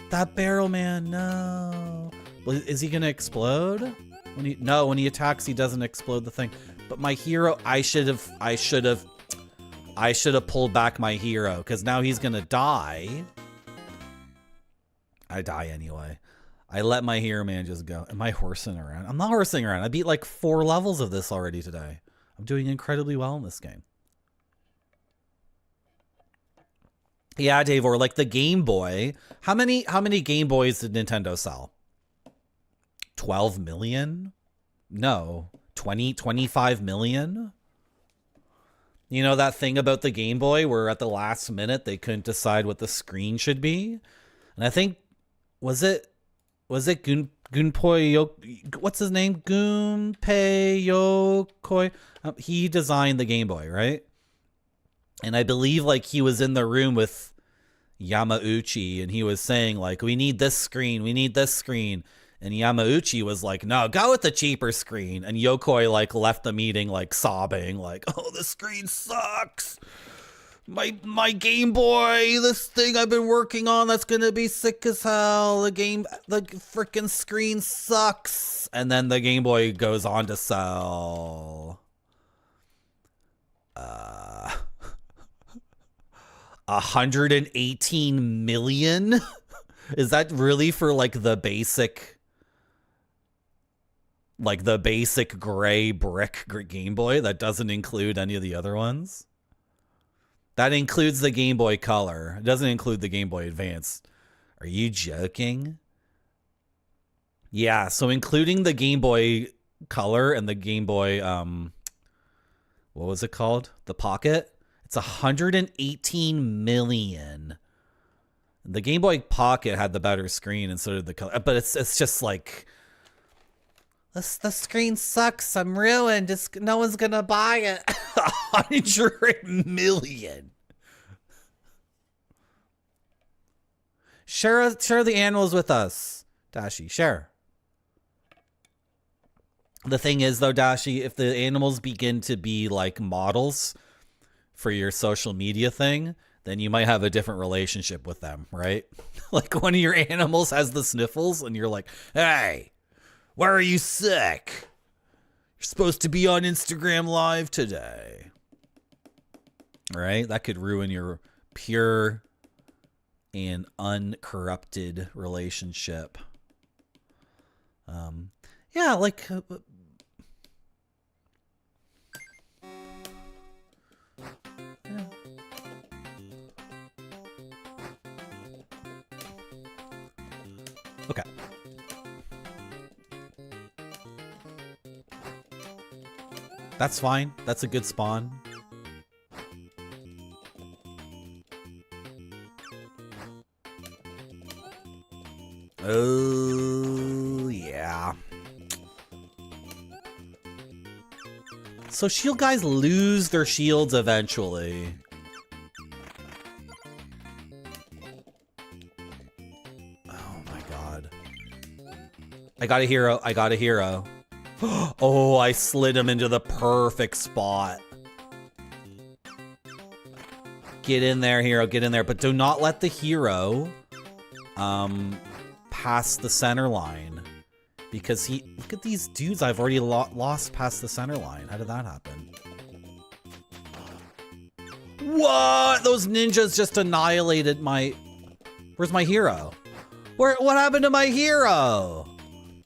A: That barrelman, no. Well, is he gonna explode? When he attacks, he doesn't explode the thing. But my hero, I should have pulled back my hero, because now he's gonna die. I die anyway. I let my hero man just go. Am I horsing around? I'm not horsing around. I beat like 4 levels of this already today. I'm doing incredibly well in this game. Yeah, Dave, or like the Game Boy. How many Game Boys did Nintendo sell? 12 million? No. 25 million? You know that thing about the Game Boy where at the last minute they couldn't decide what the screen should be? And I think was it Gunpei what's his name? Gunpei Yokoi. He designed the Game Boy, right? And I believe like he was in the room with Yamauchi and he was saying like, we need this screen. And Yamauchi was like, no, go with the cheaper screen. And Yokoi like left the meeting like sobbing, like, oh, the screen sucks. My Game Boy, this thing I've been working on that's gonna be sick as hell. The freaking screen sucks. And then the Game Boy goes on to sell 118 million. Is that really for like the basic gray brick Game Boy? That doesn't include any of the other ones. That includes the Game Boy Color. It doesn't include the Game Boy Advance. Are you joking? Yeah, so including the Game Boy Color and the Game Boy, what was it called? The Pocket? It's 118 million. The Game Boy Pocket had the better screen and so did the Color. But it's just like, the screen sucks. I'm ruined. No one's going to buy it. 100 million. Share the animals with us, Dashi. Share. The thing is, though, Dashi, if the animals begin to be like models for your social media thing, then you might have a different relationship with them, right? Like one of your animals has the sniffles and you're like, hey, why are you sick? You're supposed to be on Instagram Live today. Right? That could ruin your pure and uncorrupted relationship. Yeah, like... yeah. Okay. That's fine. That's a good spawn. Oh, yeah. So shield guys lose their shields eventually. Oh my god. I got a hero. Oh, I slid him into the perfect spot. Get in there, hero. Get in there. But do not let the hero pass the center line. Because look at these dudes I've already lost past the center line. How did that happen? What? Those ninjas just annihilated my... Where's my hero? What happened to my hero?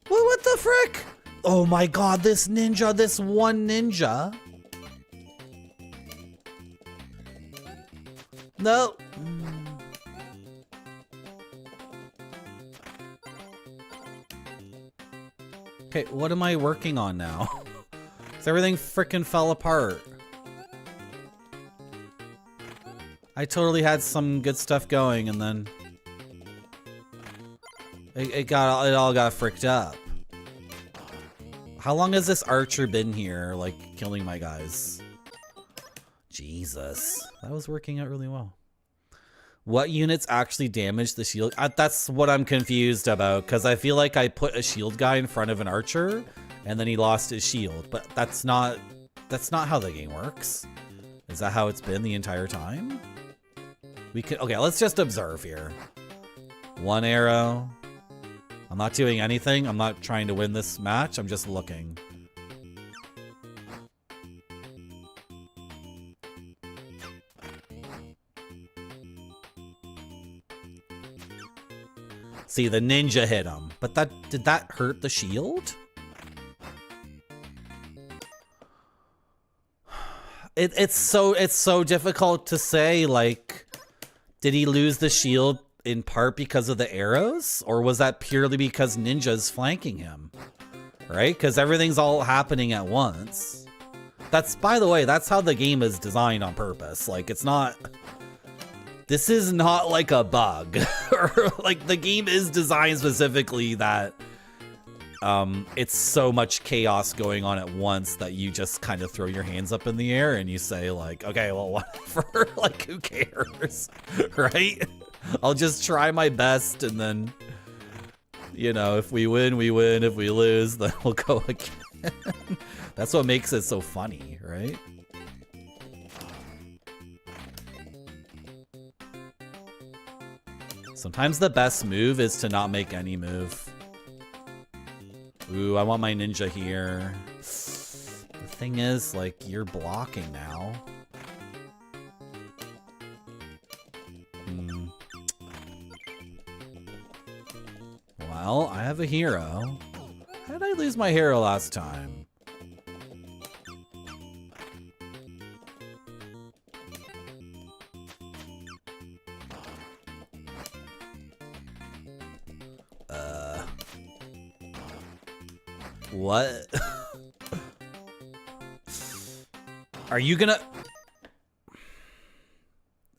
A: What the frick? Oh my god, this ninja, this one ninja. No. Okay, what am I working on now? Because everything frickin' fell apart. I totally had some good stuff going and then it all got fricked up. How long has this archer been here, like, killing my guys? Jesus. That was working out really well. What units actually damage the shield? That's what I'm confused about, because I feel like I put a shield guy in front of an archer, and then he lost his shield. But that's not how the game works. Is that how it's been the entire time? Okay, let's just observe here. One arrow. I'm not doing anything. I'm not trying to win this match. I'm just looking. See, the ninja hit him. But did that hurt the shield? It's so difficult to say, like, did he lose the shield in part because of the arrows? Or was that purely because ninja's flanking him? Right? Because everything's all happening at once. That's, by the way, that's how the game is designed on purpose. Like, it's not... This is not like a bug. Or, like, the game is designed specifically that it's so much chaos going on at once that you just kind of throw your hands up in the air and you say, like, okay, well, whatever. Like, who cares? Right? I'll just try my best, and then, you know, if we win, we win. If we lose, then we'll go again. That's what makes it so funny, right? Sometimes the best move is to not make any move. Ooh, I want my ninja here. The thing is, like, you're blocking now. Well, I have a hero. How did I lose my hero last time? What? Are you gonna...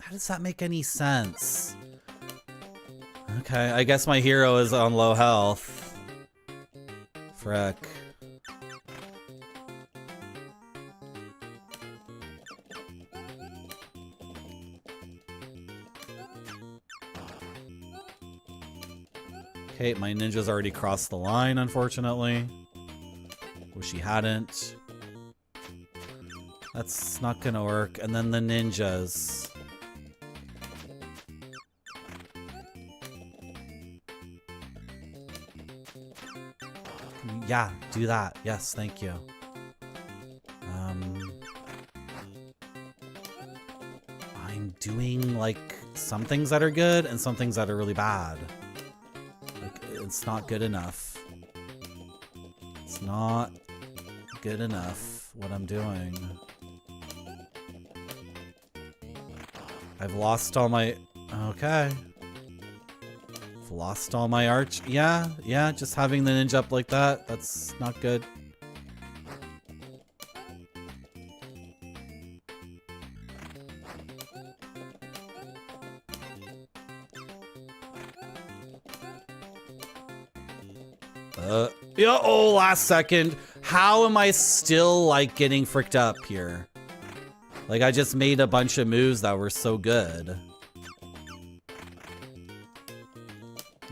A: How does that make any sense? Okay, I guess my hero is on low health. Frick. Okay, my ninja's already crossed the line, unfortunately. Wish he hadn't. That's not gonna work. And then the ninjas. Yeah, do that. Yes, thank you. I'm doing, like, some things that are good and some things that are really bad. Like, it's not good enough. It's not good enough what I'm doing. I've lost all my... Okay. I've lost all my arch... Yeah, just having the ninja up like that, that's not good. Yeah, oh, last second. How am I still, like, getting fricked up here? Like, I just made a bunch of moves that were so good.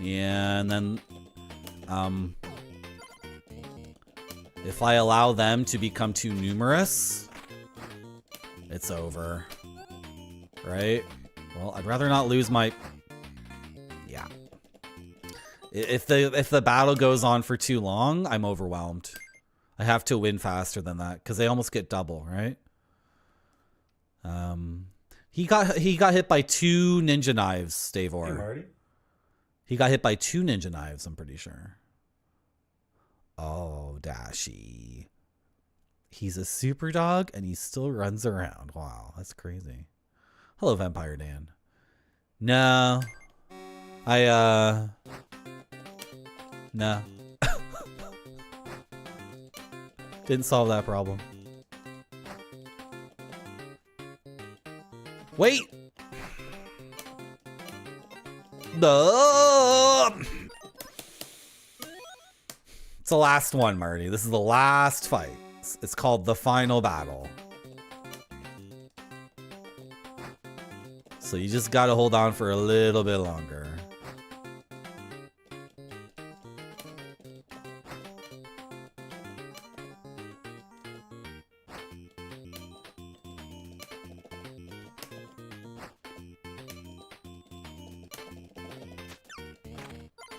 A: Yeah, and then, if I allow them to become too numerous, it's over. Right? Well, I'd rather not lose my... Yeah. If the battle goes on for too long, I'm overwhelmed. I have to win faster than that, because they almost get double, right? He got hit by 2 ninja knives, Stavor.
C: Hey, Marty.
A: He got hit by 2 ninja knives, I'm pretty sure. Oh, Dashy. He's a super dog and he still runs around. Wow, that's crazy. Hello, Vampire Dan. No. No. Didn't solve that problem. Wait! No! It's the last one, Marty. This is the last fight. It's called the final battle. So you just gotta hold on for a little bit longer.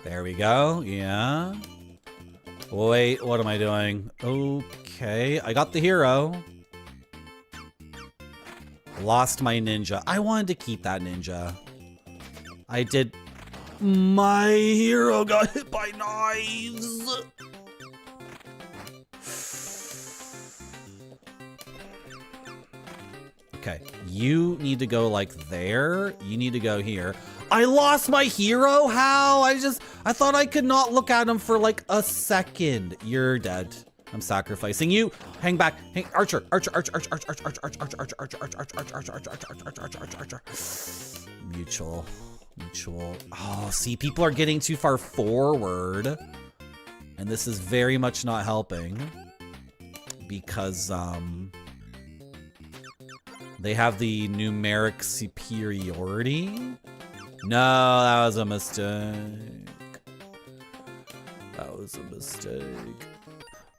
A: There we go. Yeah. Wait, what am I doing? Okay, I got the hero. Lost my ninja. I wanted to keep that ninja. I did. My hero got hit by knives. Okay, you need to go like there. You need to go here. I lost my hero? How? I thought I could not look at him for like a second. You're dead. I'm sacrificing you. Hang back. Hang, Archer. Mutual. Oh, see, people are getting too far forward. And this is very much not helping. Because, they have the numeric superiority. No, that was a mistake.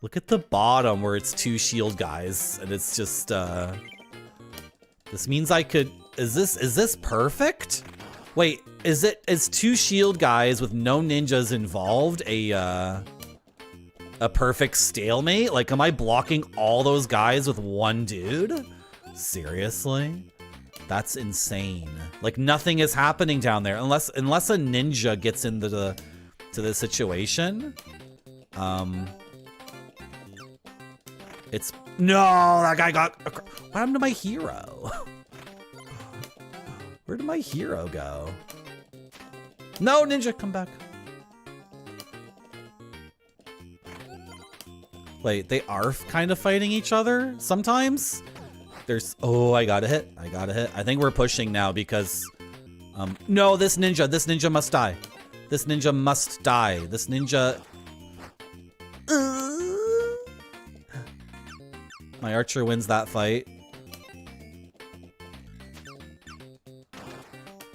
A: Look at the bottom where it's 2 shield guys, and it's just, this means I could, is this perfect? Wait, is 2 shield guys with no ninjas involved a perfect stalemate? Like, am I blocking all those guys with one dude? Seriously? That's insane. Like, nothing is happening down there unless a ninja gets into the situation. It's no, that guy got. What happened to my hero? Where did my hero go? No, ninja, come back. Wait, they are kind of fighting each other sometimes. There's, oh, I got a hit. I think we're pushing now because, no, this ninja must die. This ninja, my archer wins that fight.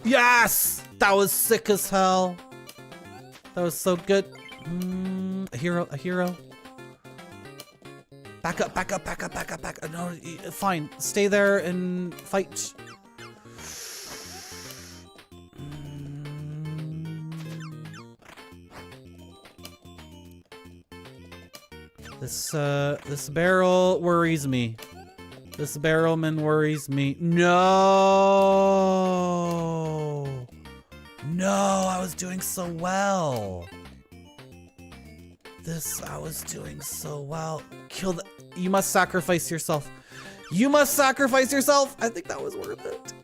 A: Yes! That was sick as hell. That was so good. A hero. Back up. No, fine. Stay there and fight. This barrel worries me. This barrelman worries me. No, I was doing so well. I was doing so well. Kill the, you must sacrifice yourself. I think that was worth it.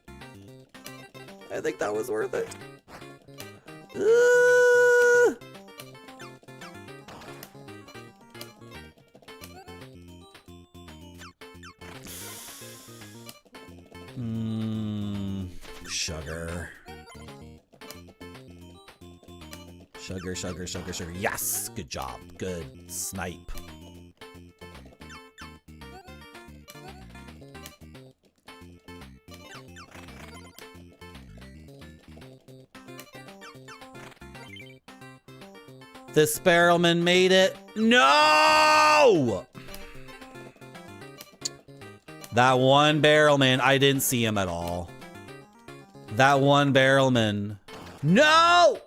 A: Sugar. Yes, good job. Good snipe. This barrelman made it. No! That one barrelman, I didn't see him at all. That one barrelman. No!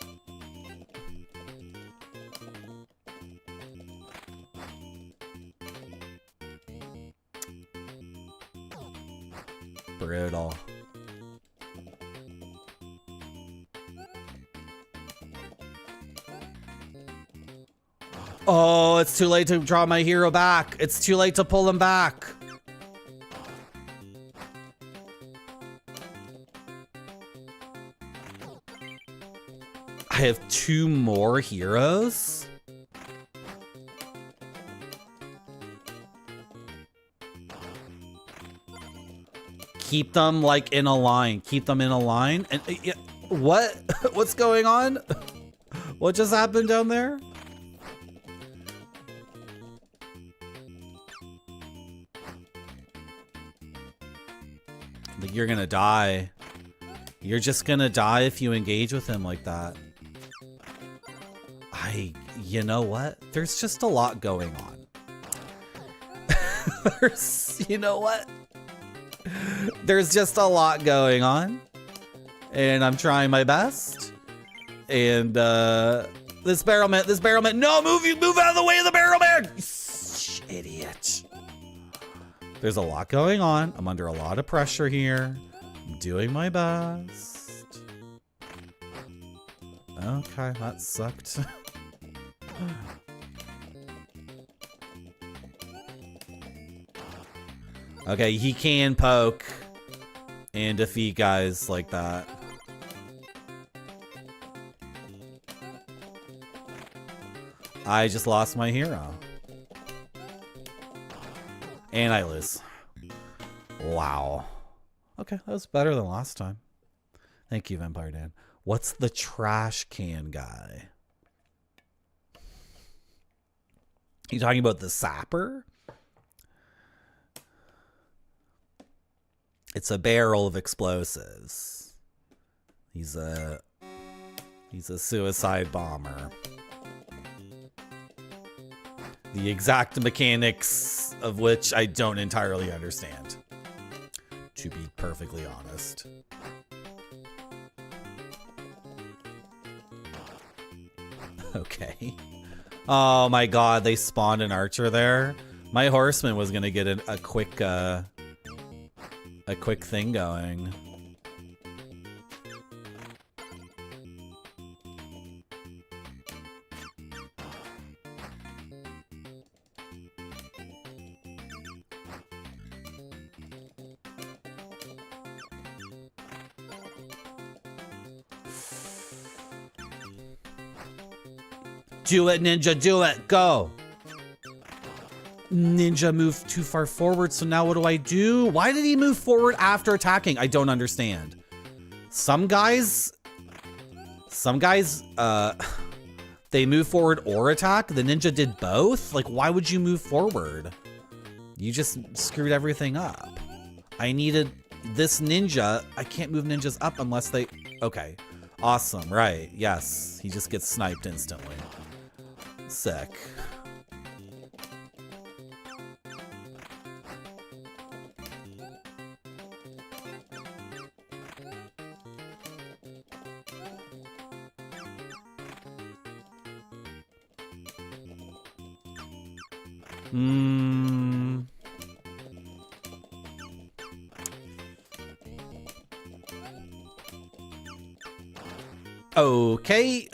A: Brutal. Oh, it's too late to draw my hero back. It's too late to pull him back. I have 2 more heroes. Keep them like in a line. And what? What's going on? What just happened down there? You're gonna die. You're just gonna die if you engage with him like that. You know what? There's just a lot going on. You know what? There's just a lot going on. And I'm trying my best. And, this barrelman, no, move out of the way of the barrelman! Idiot. There's a lot going on. I'm under a lot of pressure here. I'm doing my best. Okay, that sucked. Okay, he can poke and defeat guys like that. I just lost my hero. And I lose. Wow. Okay, that was better than last time. Thank you, Vampire Dan. What's the trash can guy? You talking about the sapper? It's a barrel of explosives. He's a suicide bomber. The exact mechanics of which I don't entirely understand, to be perfectly honest. Okay. Oh my god, they spawned an archer there. My horseman was gonna get a quick thing going. Do it, Ninja, do it, go. Ninja moved too far forward, so now what do I do? Why did he move forward after attacking? I don't understand. Some guys, they move forward or attack. The ninja did both. Like, why would you move forward? You just screwed everything up. I needed this ninja. I can't move ninjas up unless they, okay. Awesome, right, yes. He just gets sniped instantly. Sick. Okay.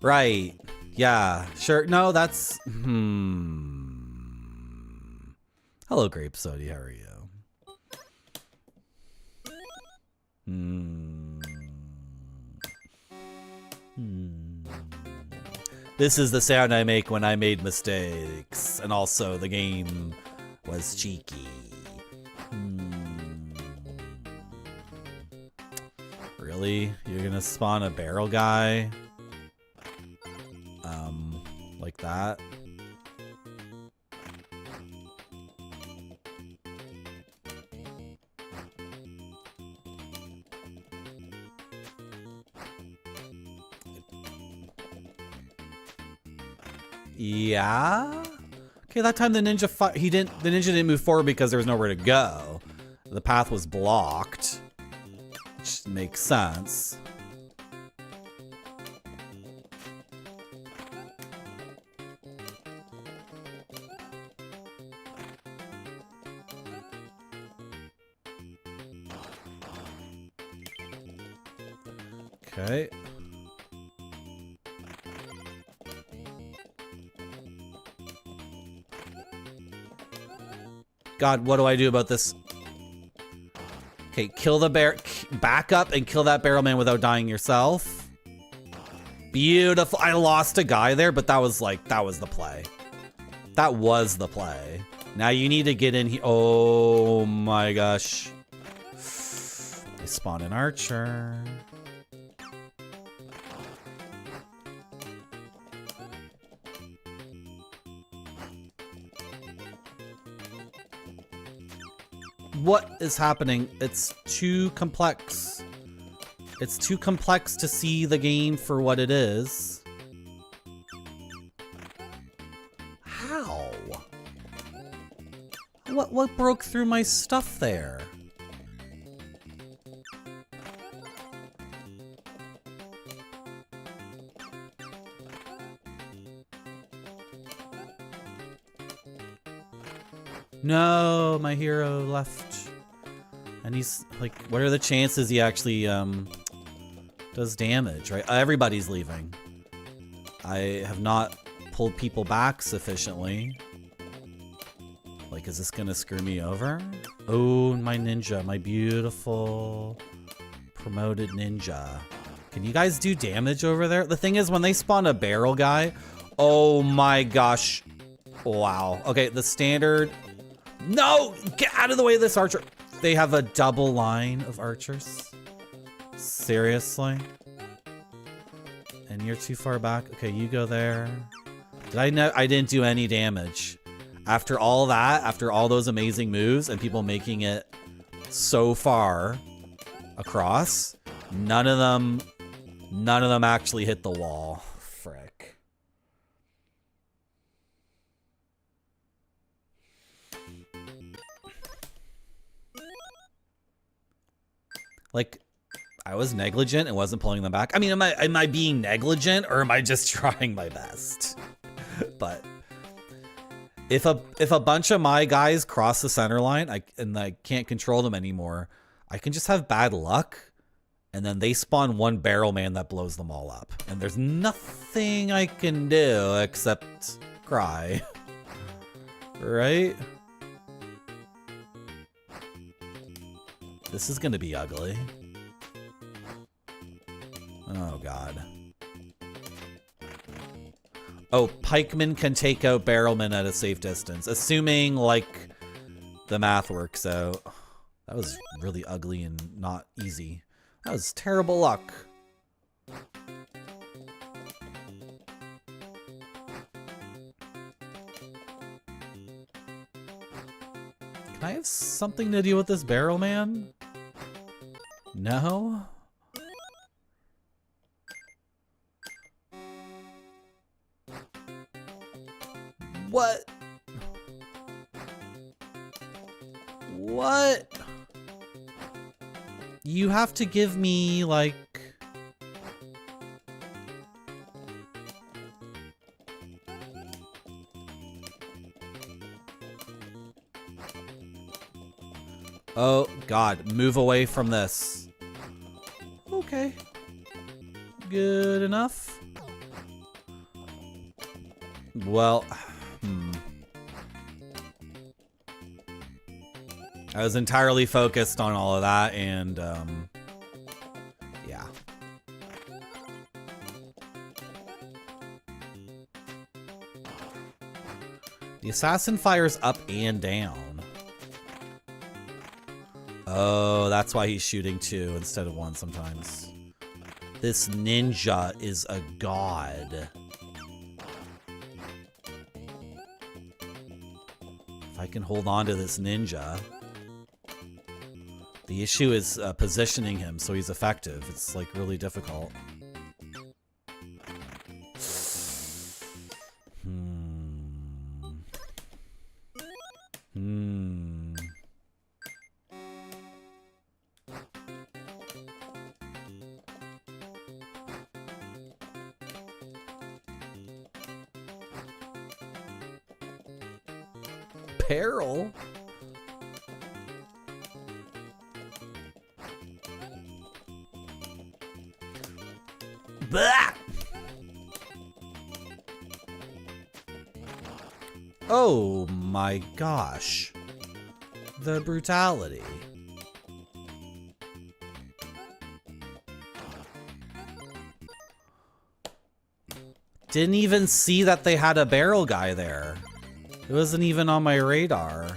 A: Right. Yeah, sure. No, that's... Hello, Grape Sody. How are you? This is the sound I make when I made mistakes. And also, the game was cheeky. Really? You're gonna spawn a barrel guy? Like that? Yeah? Okay, that time the ninja the ninja didn't move forward because there was nowhere to go. The path was blocked. Which makes sense. Okay. God, what do I do about this? Okay, kill the bear. Back up and kill that barrel man without dying yourself. Beautiful. I lost a guy there, but that was the play. That was the play. Now you need to get in here. Oh my gosh. I spawned an archer. What is happening? It's too complex. It's too complex to see the game for what it is. How? What broke through my stuff there? No, my hero left. And he's like, what are the chances he actually does damage, right? Everybody's leaving. I have not pulled people back sufficiently. Like, is this gonna screw me over? Oh, my ninja, my beautiful promoted ninja. Can you guys do damage over there? The thing is, when they spawn a barrel guy, oh my gosh. Wow. Okay, the standard. No! Get out of the way of this archer. They have a double line of archers. Seriously? And you're too far back. Okay, you go there. Did I know? I didn't do any damage. After all that, after all those amazing moves and people making it so far across, none of them actually hit the wall. Frick. Like, I was negligent and wasn't pulling them back. I mean, am I being negligent or am I just trying my best? But if a bunch of my guys cross the center line and I can't control them anymore, I can just have bad luck, and then they spawn one barrel man that blows them all up, and there's nothing I can do except cry. Right? This is gonna be ugly. Oh god. Oh, pikemen can take out barrelmen at a safe distance, assuming, like, the math works out. That was really ugly and not easy. That was terrible luck. Can I have something to do with this barrel man? No? What? What? You have to give me, like... Oh, God. Move away from this. Okay. Good enough. Well... I was entirely focused on all of that, and, yeah. The assassin fires up and down. Oh, that's why he's shooting two instead of one sometimes. This ninja is a god. If I can hold on to this ninja... The issue is positioning him so he's effective. It's like really difficult. Peril? Blah! Oh my gosh. The brutality. Didn't even see that they had a barrel guy there. It wasn't even on my radar.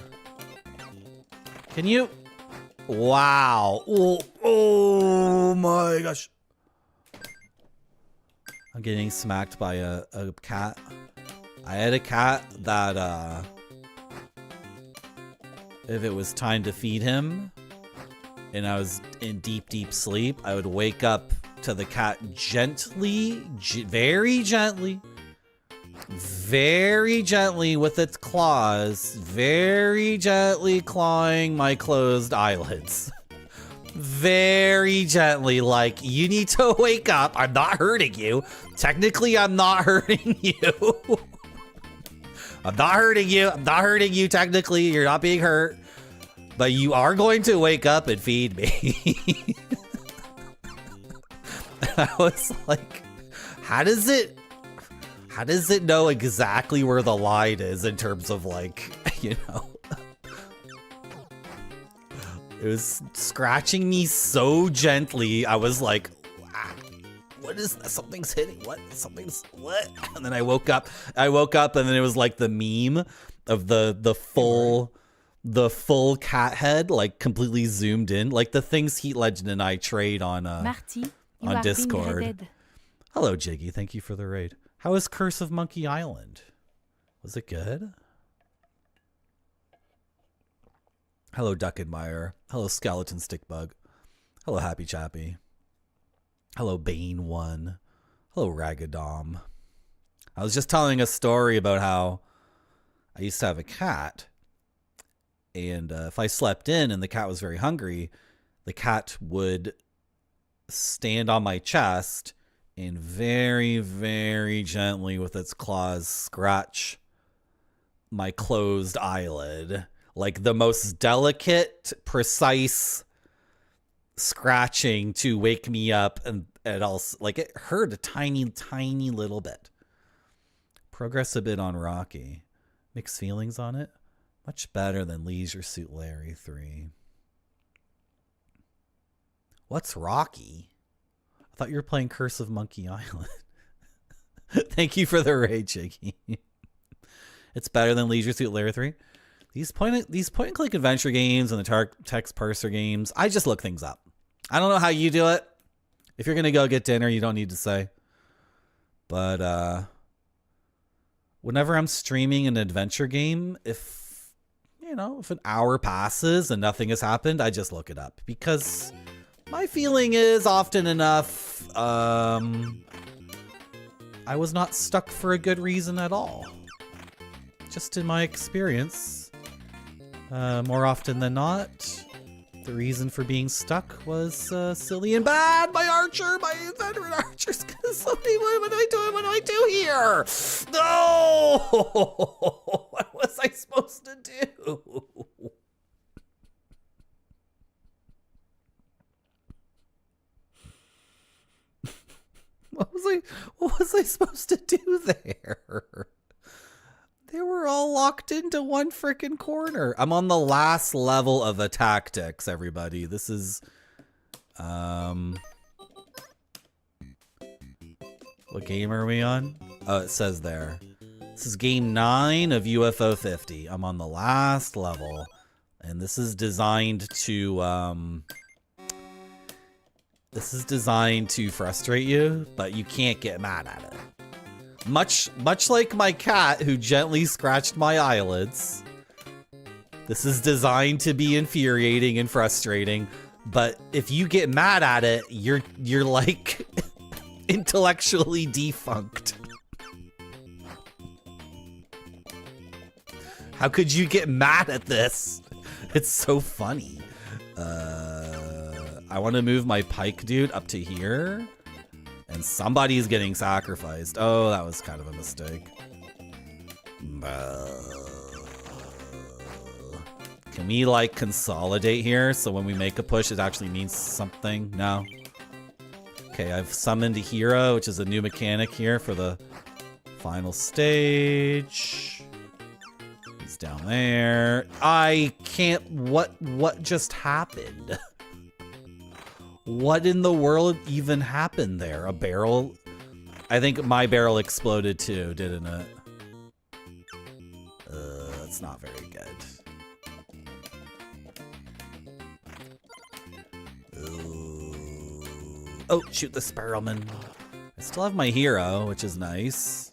A: Can you? Wow. Oh my gosh. I'm getting smacked by a cat. I had a cat that, if it was time to feed him and I was in deep, deep sleep, I would wake up to the cat gently, very gently with its claws, very gently clawing my closed eyelids. Very gently, like, you need to wake up. I'm not hurting you. Technically, I'm not hurting you. I'm not hurting you. I'm not hurting you, technically. You're not being hurt. But you are going to wake up and feed me. I was like, how does it know exactly where the line is in terms of like, you know? It was scratching me so gently. I was like, ah, what is that? Something's hitting. What? What? And then I woke up. And then it was like the meme of the full cat head, like completely zoomed in, like the things Heat Legend and I trade on
E: Marty,
A: on Discord. Hello, Jiggy. Thank you for the raid. How is Curse of Monkey Island? Was it good? Hello, Duckenmeyer. Hello, Skeleton Stickbug. Hello, Happy Chappy. Hello, Bane1. Hello, Ragadom. I was just telling a story about how I used to have a cat. And if I slept in and the cat was very hungry, the cat would stand on my chest and very, very gently with its claws scratch my closed eyelid. Like the most delicate, precise scratching to wake me up, and it also, like, it hurt a tiny, tiny little bit. Progress a bit on Rocky. Mixed feelings on it. Much better than Leisure Suit Larry 3. What's Rocky? I thought you were playing Curse of Monkey Island. Thank you for the raid, Jiggy. It's better than Leisure Suit Larry 3. These point and click adventure games and the text parser games, I just look things up. I don't know how you do it. If you're gonna go get dinner, you don't need to say. But whenever I'm streaming an adventure game, if an hour passes and nothing has happened, I just look it up, because my feeling is often enough I was not stuck for a good reason at all. Just in my experience. More often than not, the reason for being stuck was silly and bad. My veteran archer's gonna somebody. What am I doing? What do I do here? No! What was I supposed to do? What was I supposed to do there? They were all locked into one freaking corner. I'm on the last level of the tactics, everybody. This is what game are we on? Oh, it says there. This is game 9 of UFO 50. I'm on the last level, and this is designed to frustrate you, but you can't get mad at it. Much like my cat who gently scratched my eyelids. This is designed to be infuriating and frustrating, but if you get mad at it, you're like intellectually defunct. How could you get mad at this? It's so funny. I want to move my pike dude up to here. And somebody's getting sacrificed. Oh, that was kind of a mistake. Can we, like, consolidate here so when we make a push it actually means something? No. Okay, I've summoned a hero, which is a new mechanic here for the final stage. He's down there. I can't... What just happened? What in the world even happened there? A barrel? I think my barrel exploded too, didn't it? That's not very good. Oh, shoot the sparrowman. I still have my hero, which is nice.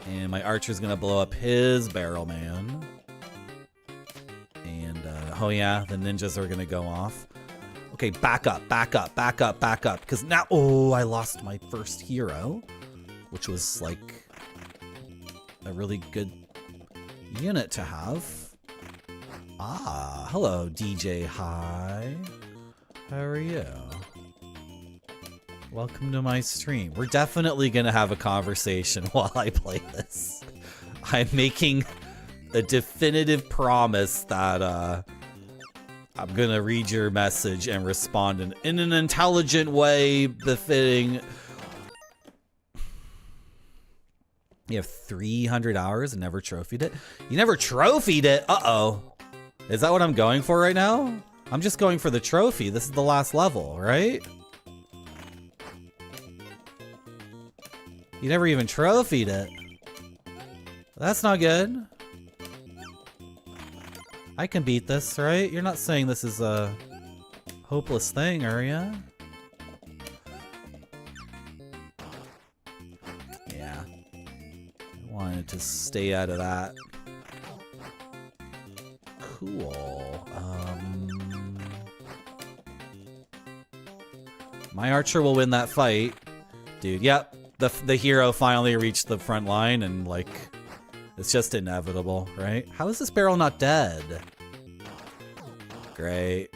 A: And my archer's gonna blow up his barrel man. And, oh yeah, the ninjas are gonna go off. Okay, back up. Because now, I lost my first hero, which was like a really good unit to have. Ah, hello, DJ Hi. How are you? Welcome to my stream. We're definitely going to have a conversation while I play this. I'm making a definitive promise that, I'm gonna read your message and respond in an intelligent way befitting. You have 300 hours and never trophied it? You never trophied it? Uh-oh. Is that what I'm going for right now? I'm just going for the trophy. This is the last level, right? You never even trophied it. That's not good. I can beat this, right? You're not saying this is a hopeless thing, are you? Yeah. I wanted to stay out of that. Cool. My archer will win that fight. Dude, yep. The hero finally reached the front line and, like, it's just inevitable, right? How is this barrel not dead? Great.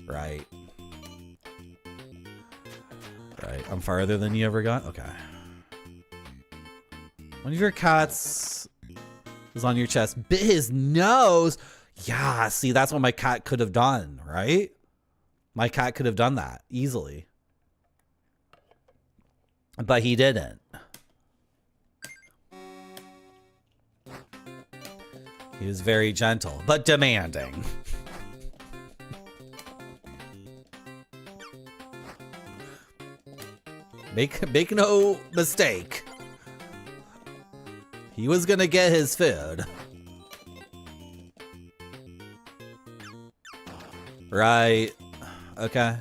A: Right. Right. I'm farther than you ever got? Okay. One of your cats was on your chest. Bit his nose. Yeah, see, that's what my cat could have done, right? My cat could have done that easily. But he didn't. He was very gentle, but demanding. Make no mistake. He was gonna get his food. Right. Okay.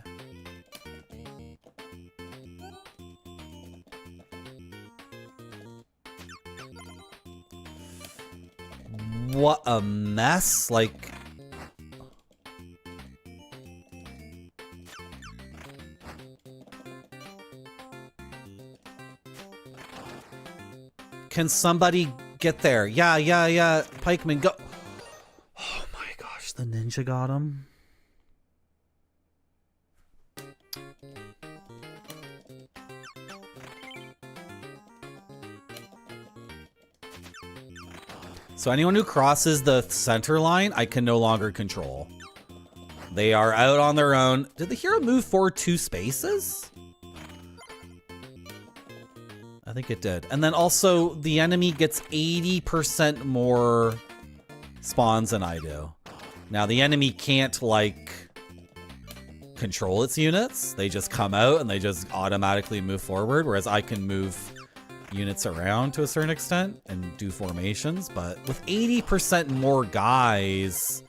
A: What a mess. Like, can somebody get there? Yeah. Pikeman, go. Oh my gosh, the ninja got him. So anyone who crosses the center line, I can no longer control. They are out on their own. Did the hero move forward 2 spaces? I think it did. And then also the enemy gets 80% more spawns than I do. Now the enemy can't, like, control its units. They just come out and they just automatically move forward, whereas I can move units around to a certain extent and do formations. But with 80% more guys,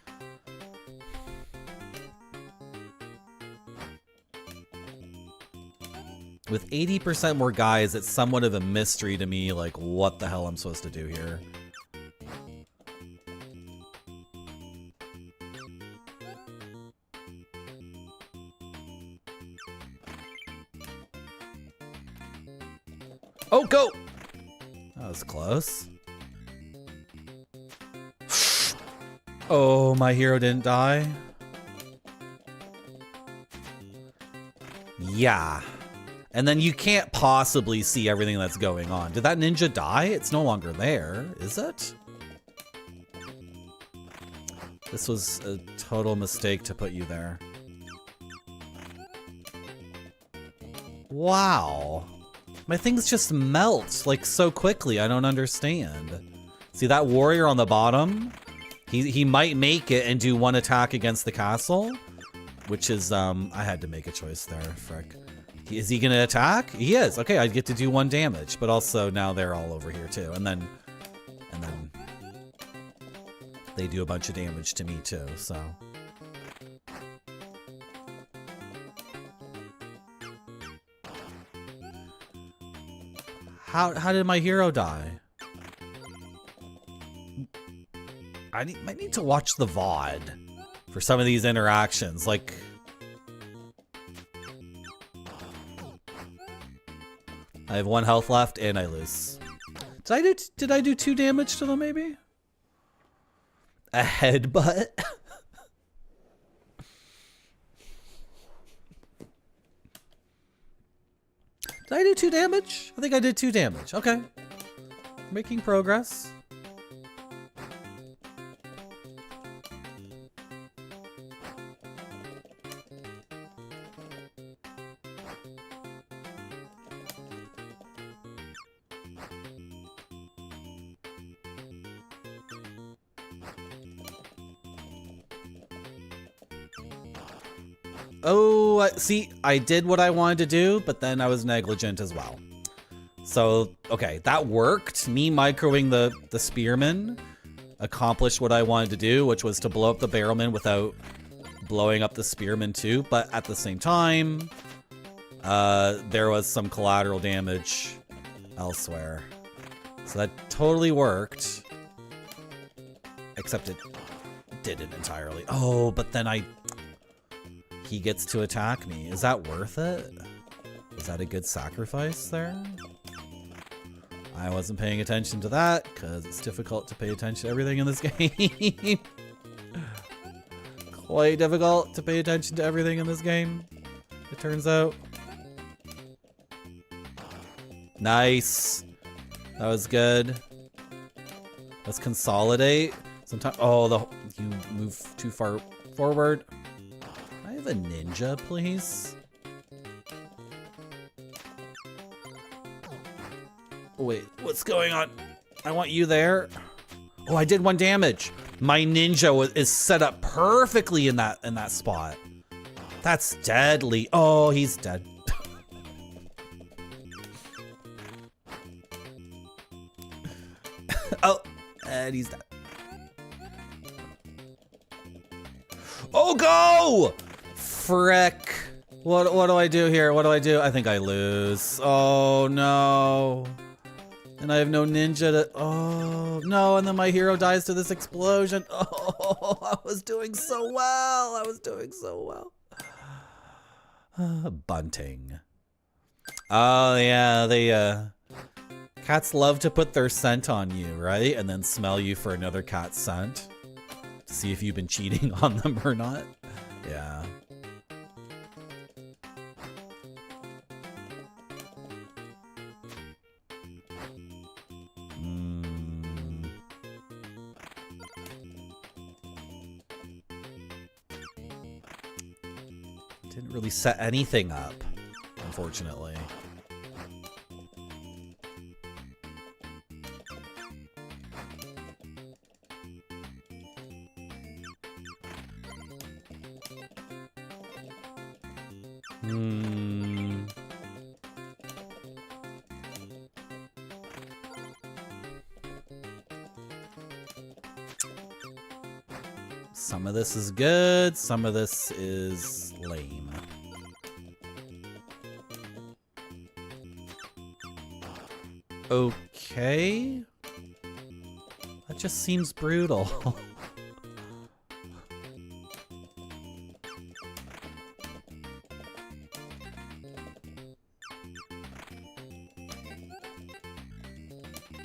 A: with 80% more guys, it's somewhat of a mystery to me, like, what the hell I'm supposed to do here. Oh, go! That was close. Oh, my hero didn't die. Yeah. And then you can't possibly see everything that's going on. Did that ninja die? It's no longer there, is it? This was a total mistake to put you there. Wow. My things just melt, like, so quickly. I don't understand. See that warrior on the bottom? He might make it and do 1 attack against the castle, which is, I had to make a choice there, frick. Is he gonna attack? He is. Okay, I get to do 1 damage, but also now they're all over here too. And then they do a bunch of damage to me too, so. How did my hero die? I might need to watch the VOD for some of these interactions. Like, I have 1 health left and I lose. Did I do 2 damage to them maybe? A headbutt? Did I do 2 damage? I think I did 2 damage. Okay. Making progress. Oh, see, I did what I wanted to do, but then I was negligent as well. So, okay, that worked. Me microing the spearman accomplished what I wanted to do, which was to blow up the barrelman without blowing up the spearman too. But at the same time, there was some collateral damage elsewhere. So that totally worked. Except it didn't entirely. Oh, but then he gets to attack me. Is that worth it? Was that a good sacrifice there? I wasn't paying attention to that because it's difficult to pay attention to everything in this game. Quite difficult to pay attention to everything in this game, it turns out. Nice. That was good. Let's consolidate. Sometimes, oh, you move too far forward. Can I have a ninja, please? Wait, what's going on? I want you there. Oh, I did 1 damage. My ninja is set up perfectly in that spot. That's deadly. Oh, he's dead. Oh, and he's dead. Oh, go! Frick. What do I do here? What do I do? I think I lose. Oh, no. And I have no ninja to... Oh, no. And then my hero dies to this explosion. Oh, I was doing so well. I was doing so well. Bunting. Oh, yeah. They, cats love to put their scent on you, right? And then smell you for another cat's scent. To see if you've been cheating on them or not. Yeah. Didn't really set anything up, unfortunately. Some of this is good, some of this is lame. Okay. That just seems brutal.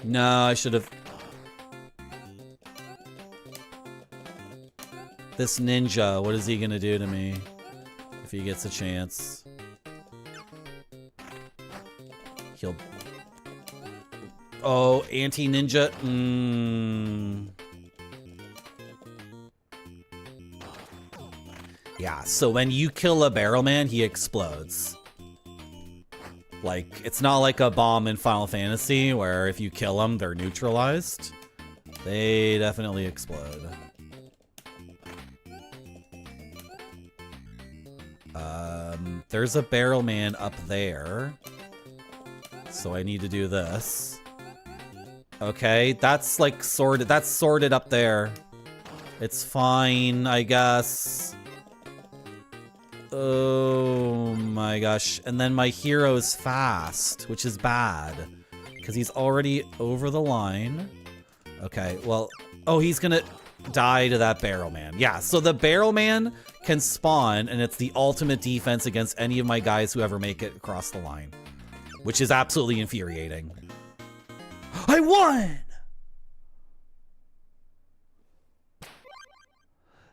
A: No, I should have... This ninja, what is he gonna do to me if he gets a chance? He'll... Oh, anti-ninja. Yeah, so when you kill a barrelman, he explodes. Like, it's not like a bomb in Final Fantasy where if you kill them, they're neutralized. They definitely explode. There's a barrelman up there. So I need to do this. Okay, that's like sorted. That's sorted up there. It's fine, I guess. Oh my gosh. And then my hero's fast, which is bad. Because he's already over the line. Okay, well... Oh, he's gonna die to that barrelman. Yeah, so the barrelman can spawn, and it's the ultimate defense against any of my guys who ever make it across the line. Which is absolutely infuriating. I won!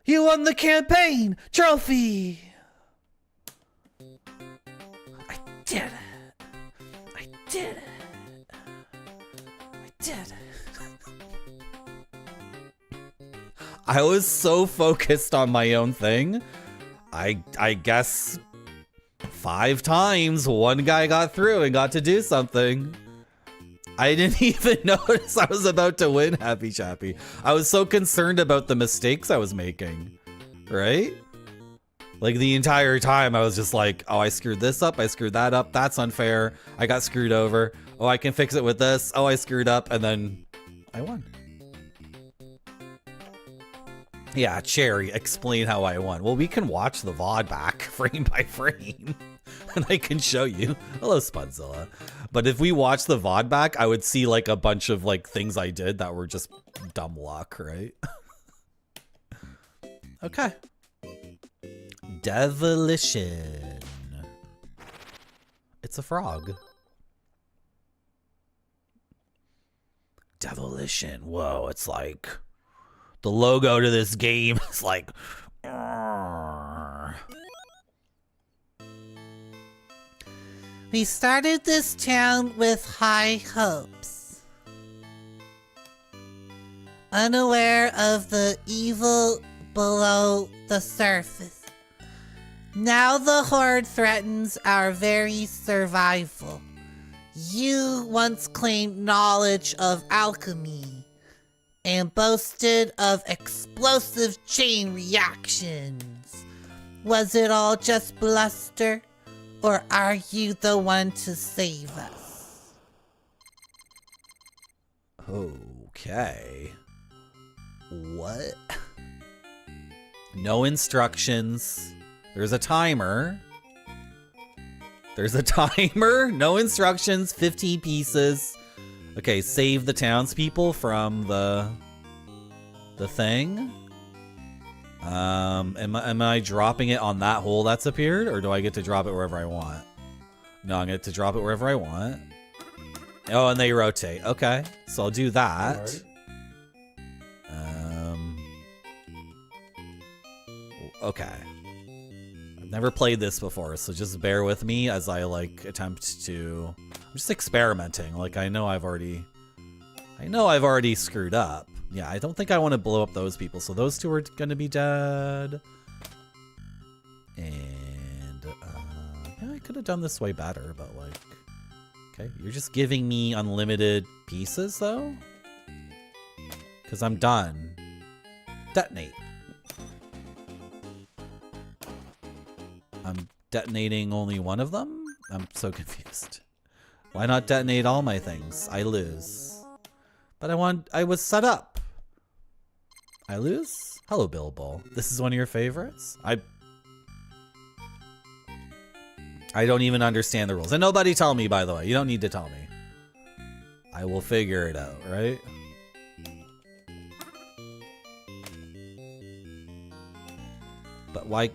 A: You won the campaign trophy! I did it! I did it! I did it! I was so focused on my own thing. I guess 5 times one guy got through and got to do something. I didn't even notice I was about to win, Happy Chappy. I was so concerned about the mistakes I was making, right? Like the entire time I was just like, oh, I screwed this up. I screwed that up. That's unfair. I got screwed over. Oh, I can fix it with this. Oh, I screwed up. And then I won. Yeah, Cherry, explain how I won. Well, we can watch the VOD back frame by frame. And I can show you. Hello, Spunzilla. But if we watch the VOD back, I would see like a bunch of like things I did that were just dumb luck, right? Okay. Devilition. It's a frog. Devilition. Whoa, it's like the logo to this game is like. We started this town with high hopes, unaware of the evil below the surface. Now the horde threatens our very survival. You once claimed knowledge of alchemy and boasted of explosive chain reactions. Was it all just bluster? Or are you the one to save us? Okay. What? No instructions. There's a timer. There's a timer. No instructions. 15 pieces. Okay, save the townspeople from the thing. Am I dropping it on that hole that's appeared, or do I get to drop it wherever I want? No, I'm going to drop it wherever I want. Oh, and they rotate. Okay, so I'll do that. Okay. I've never played this before, so just bear with me as I like attempt to. I'm just experimenting. Like I know I've already screwed up. Yeah, I don't think I want to blow up those people. So those two are going to be dead. And yeah, I could have done this way better, but like, okay, you're just giving me unlimited pieces though, because I'm done. Detonate. I'm detonating only one of them? I'm so confused. Why not detonate all my things? I lose. But I was set up. I lose? Hello, Bilbo. This is one of your favorites? I don't even understand the rules. And nobody tell me, by the way. You don't need to tell me. I will figure it out, right? But why...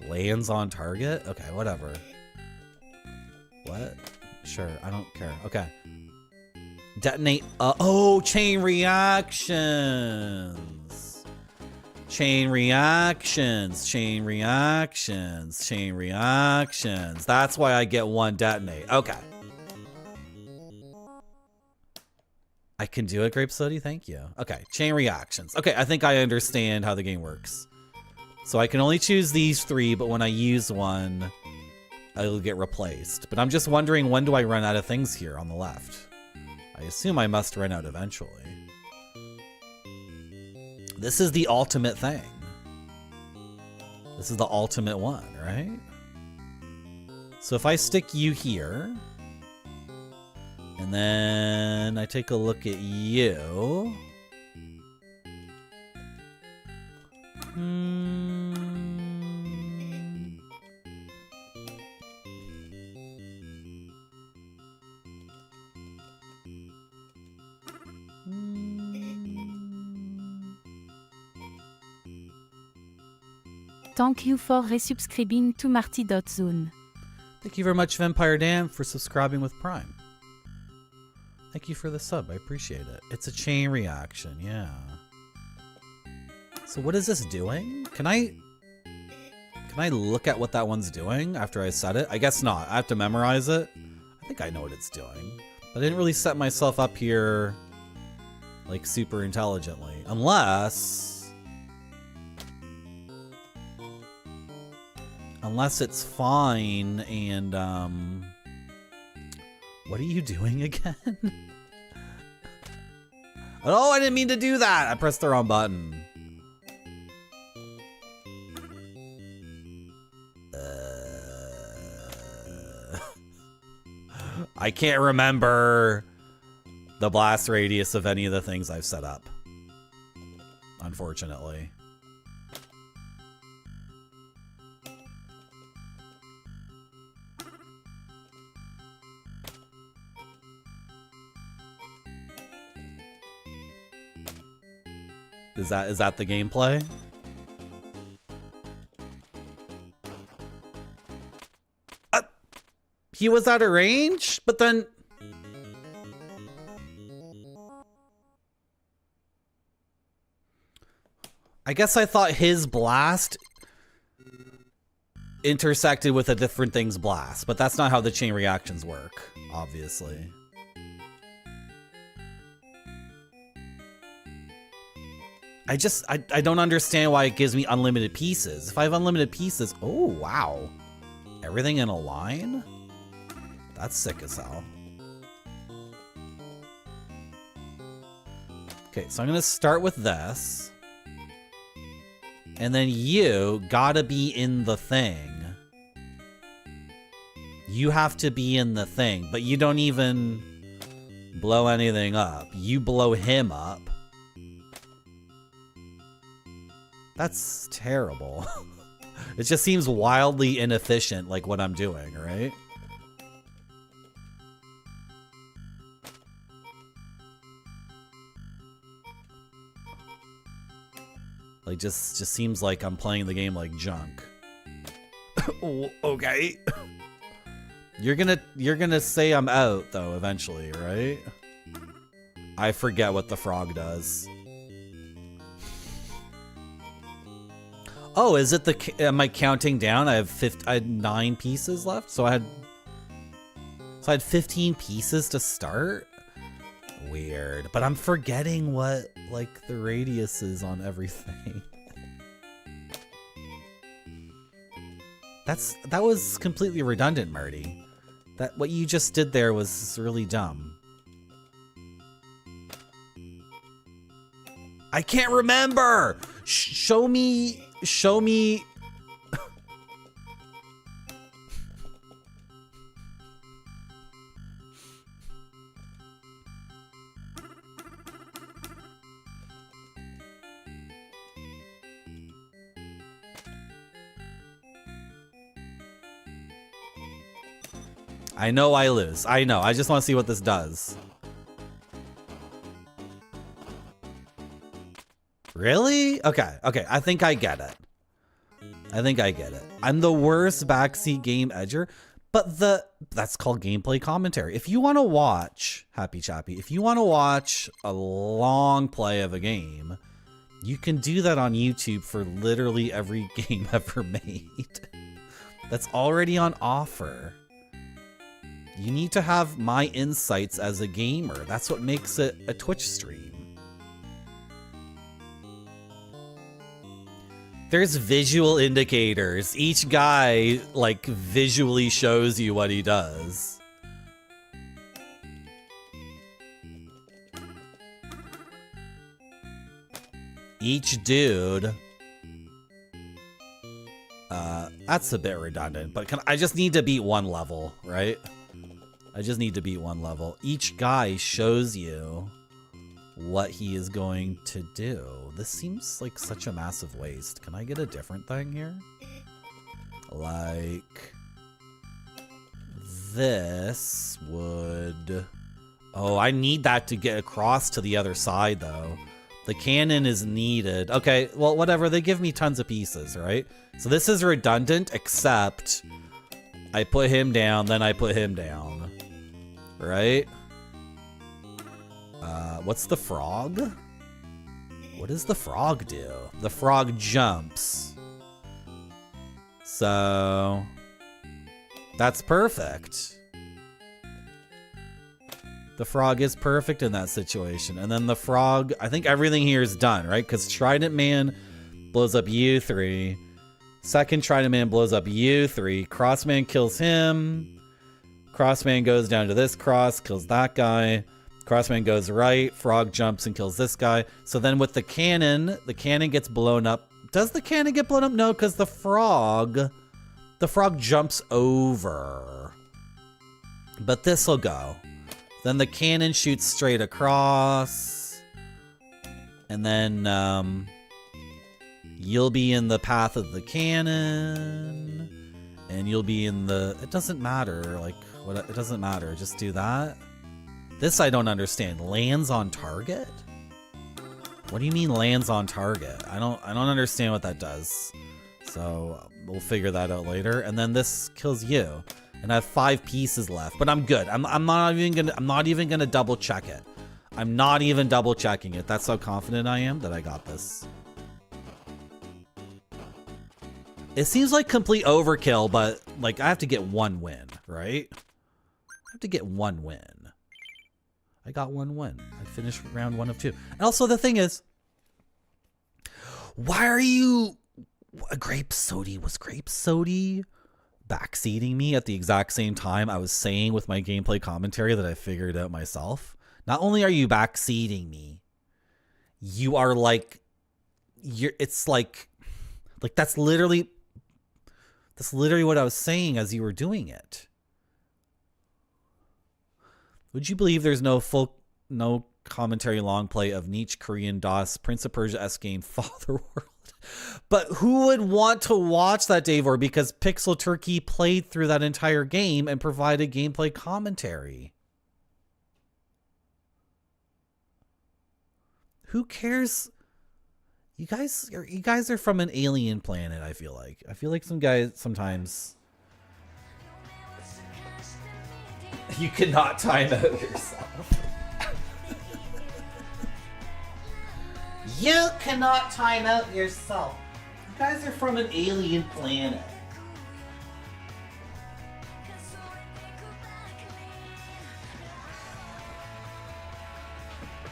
A: lands on target? Okay, whatever. What? Sure, I don't care. Okay. Detonate. Oh, chain reactions. Chain reactions. Chain reactions. Chain reactions. That's why I get one detonate. Okay. I can do it, Grape Sody. Thank you. Okay, chain reactions. Okay, I think I understand how the game works. So I can only choose these three, but when I use one, it'll get replaced. But I'm just wondering, when do I run out of things here on the left? I assume I must run out eventually. This is the ultimate thing. This is the ultimate one, right? So if I stick you here, and then I take a look at you.
F: Thank you for resubscribing to Marty.zone.
A: Thank you very much, Vampire Dan, for subscribing with Prime. Thank you for the sub. I appreciate it. It's a chain reaction, yeah. So what is this doing? Can I look at what that one's doing after I set it? I guess not. I have to memorize it. I think I know what it's doing. But I didn't really set myself up here like super intelligently. Unless it's fine and What are you doing again? Oh, I didn't mean to do that. I pressed the wrong button. I can't remember the blast radius of any of the things I've set up, unfortunately. Is that the gameplay? He was out of range, but then I guess I thought his blast intersected with a different thing's blast, but that's not how the chain reactions work, obviously. I don't understand why it gives me unlimited pieces. If I have unlimited pieces, oh wow. Everything in a line? That's sick as hell. Okay, so I'm gonna start with this. And then you gotta be in the thing. You have to be in the thing, but you don't even blow anything up. You blow him up. That's terrible. It just seems wildly inefficient, like what I'm doing, right? Like just seems like I'm playing the game like junk. Okay. You're gonna say I'm out though eventually, right? I forget what the frog does. Oh, is it am I counting down? I had 9 pieces left, so I had 15 pieces to start. Weird, but I'm forgetting what like the radius is on everything. That was completely redundant, Marty. That what you just did there was really dumb. I can't remember. Show me. I know I lose. I know. I just want to see what this does. Really? Okay. I think I get it. I'm the worst backseat game edger, but that's called gameplay commentary. If you want to watch, Happy Chappy, if you want to watch a long play of a game, you can do that on YouTube for literally every game ever made. That's already on offer. You need to have my insights as a gamer. That's what makes it a Twitch stream. There's visual indicators. Each guy, like, visually shows you what he does. Each dude... that's a bit redundant, but I just need to beat one level, right? I just need to beat one level. Each guy shows you what he is going to do. This seems like such a massive waste. Can I get a different thing here? Like this would... Oh, I need that to get across to the other side though. The cannon is needed. Okay, well, whatever. They give me tons of pieces, right? So this is redundant, except I put him down, then I put him down. Right? What's the frog? What does the frog do? The frog jumps. So that's perfect. The frog is perfect in that situation. And then the frog, I think everything here is done, right? Because Trident Man blows up U3. Second Trident Man blows up U3. Crossman kills him. Crossman goes down to this cross, kills that guy. Crossman goes right, frog jumps and kills this guy. So then with the cannon gets blown up. Does the cannon get blown up? No, because the frog jumps over. But this'll go. Then the cannon shoots straight across. And then you'll be in the path of the cannon. And you'll be in the... It doesn't matter. Like, what? It doesn't matter. Just do that. This I don't understand. Lands on target? What do you mean lands on target? I don't understand what that does. So we'll figure that out later. And then this kills you. And I have 5 pieces left, but I'm good. I'm not even gonna double check it. I'm not even double checking it. That's how confident I am that I got this. It seems like complete overkill, but like I have to get 1 win, right? I have to get 1 win. I got 1 win. I finished round 1 of 2. And also the thing is, why are you... Grape Sody? Was Grape Sody backseating me at the exact same time I was saying with my gameplay commentary that I figured out myself? Not only are you backseating me, you are like... It's like that's literally what I was saying as you were doing it. Would you believe there's no commentary long play of Nietzsche, Korean DOS, Prince of Persia S game, Father World? But who would want to watch that, Davor? Because Pixel Turkey played through that entire game and provided gameplay commentary. Who cares? You guys are from an alien planet, I feel like. I feel like some guys sometimes... You cannot time out yourself. You cannot time out yourself. You guys are from an alien planet.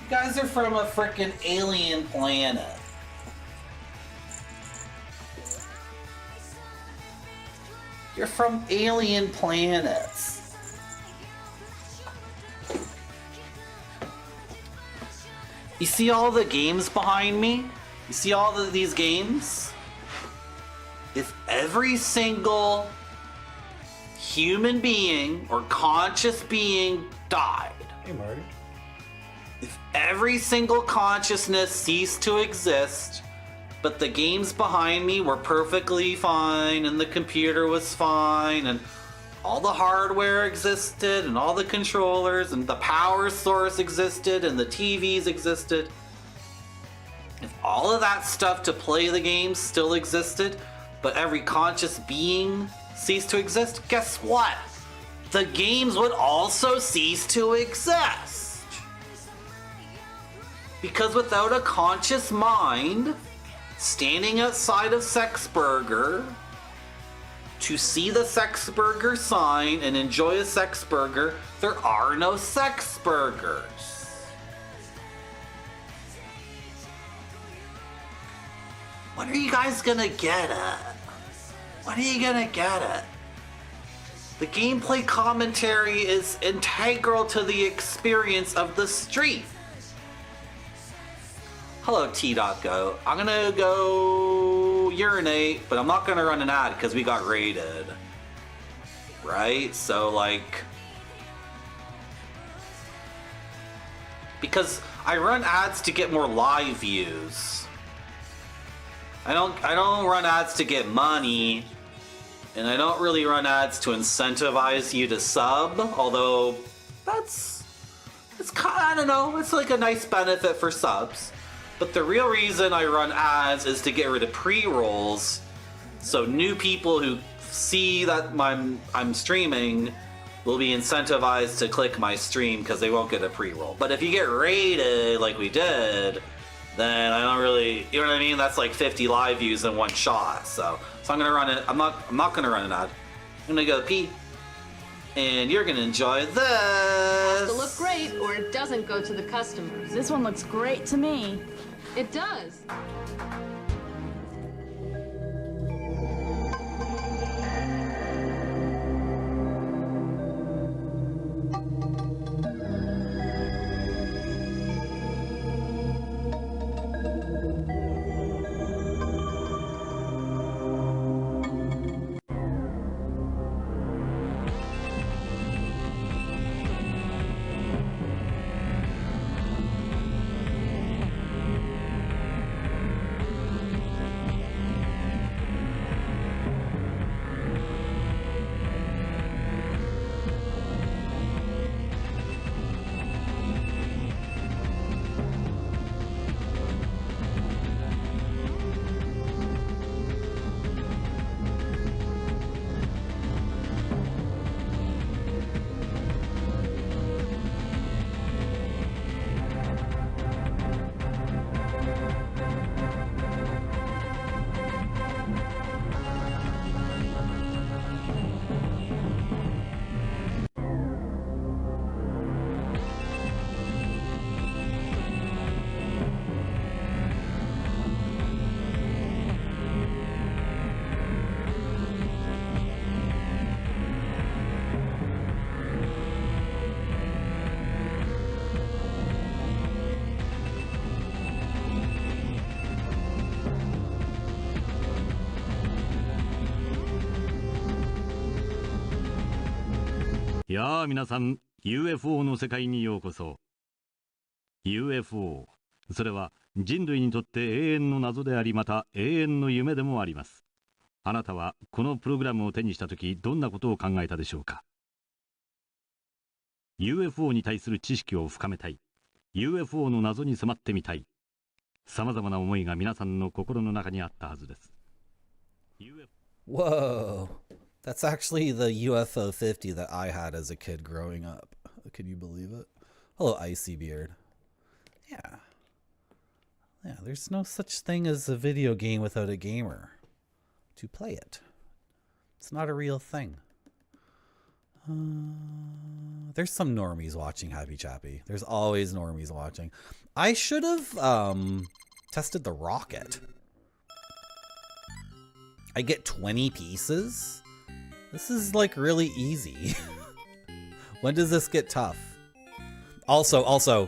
A: You guys are from a freaking alien planet. You're from alien planets. You see all the games behind me? You see all these games? If every single human being or conscious being died,
C: Hey, Marty.
D: if every single consciousness ceased to exist, but the games behind me were perfectly fine and the computer was fine and all the hardware existed and all the controllers and the power source existed and the TVs existed. If all of that stuff to play the games still existed, but every conscious being ceased to exist, guess what? The games would also cease to exist. Because without a conscious mind standing outside of Sexburger to see the Sexburger sign and enjoy a Sexburger, there are no Sexburgers. What are you guys gonna get at? What are you gonna get at? The gameplay commentary is integral to the experience of the stream. Hello, T.Go. I'm gonna go urinate, but I'm not gonna run an ad because we got raided. Right? So, like... Because I run ads to get more live views. I don't run ads to get money, and I don't really run ads to incentivize you to sub, although it's kind of, I don't know, it's like a nice benefit for subs. But the real reason I run ads is to get rid of pre-rolls, so new people who see that I'm streaming will be incentivized to click my stream because they won't get a pre-roll. But if you get raided like we did, then I don't really, you know what I mean? That's like 50 live views in one shot. So I'm gonna run it. I'm not gonna run an ad. I'm gonna go pee, and you're gonna enjoy this.
B: Has to look great, or it doesn't go to the customers.
E: This one looks great to me.
B: It does.
G: やあ皆さん UFO の世界にようこそ。 UFO それは人類にとって永遠の謎であり、また永遠の夢でもあります。あなたはこのプログラムを手にしたとき、どんなことを考えたでしょうか。 UFO に対する知識を深めたい、 UFO の謎に迫ってみたい、さまざまな思いが皆さんの心の中にあったはずです。
A: Whoa. That's actually the UFO 50 that I had as a kid growing up. Can you believe it? Hello, Icy Beard. Yeah. Yeah, there's no such thing as a video game without a gamer to play it. It's not a real thing. There's some normies watching Happy Chappy. There's always normies watching. I should have tested the rocket. I get 20 pieces? This is like really easy. When does this get tough? Also,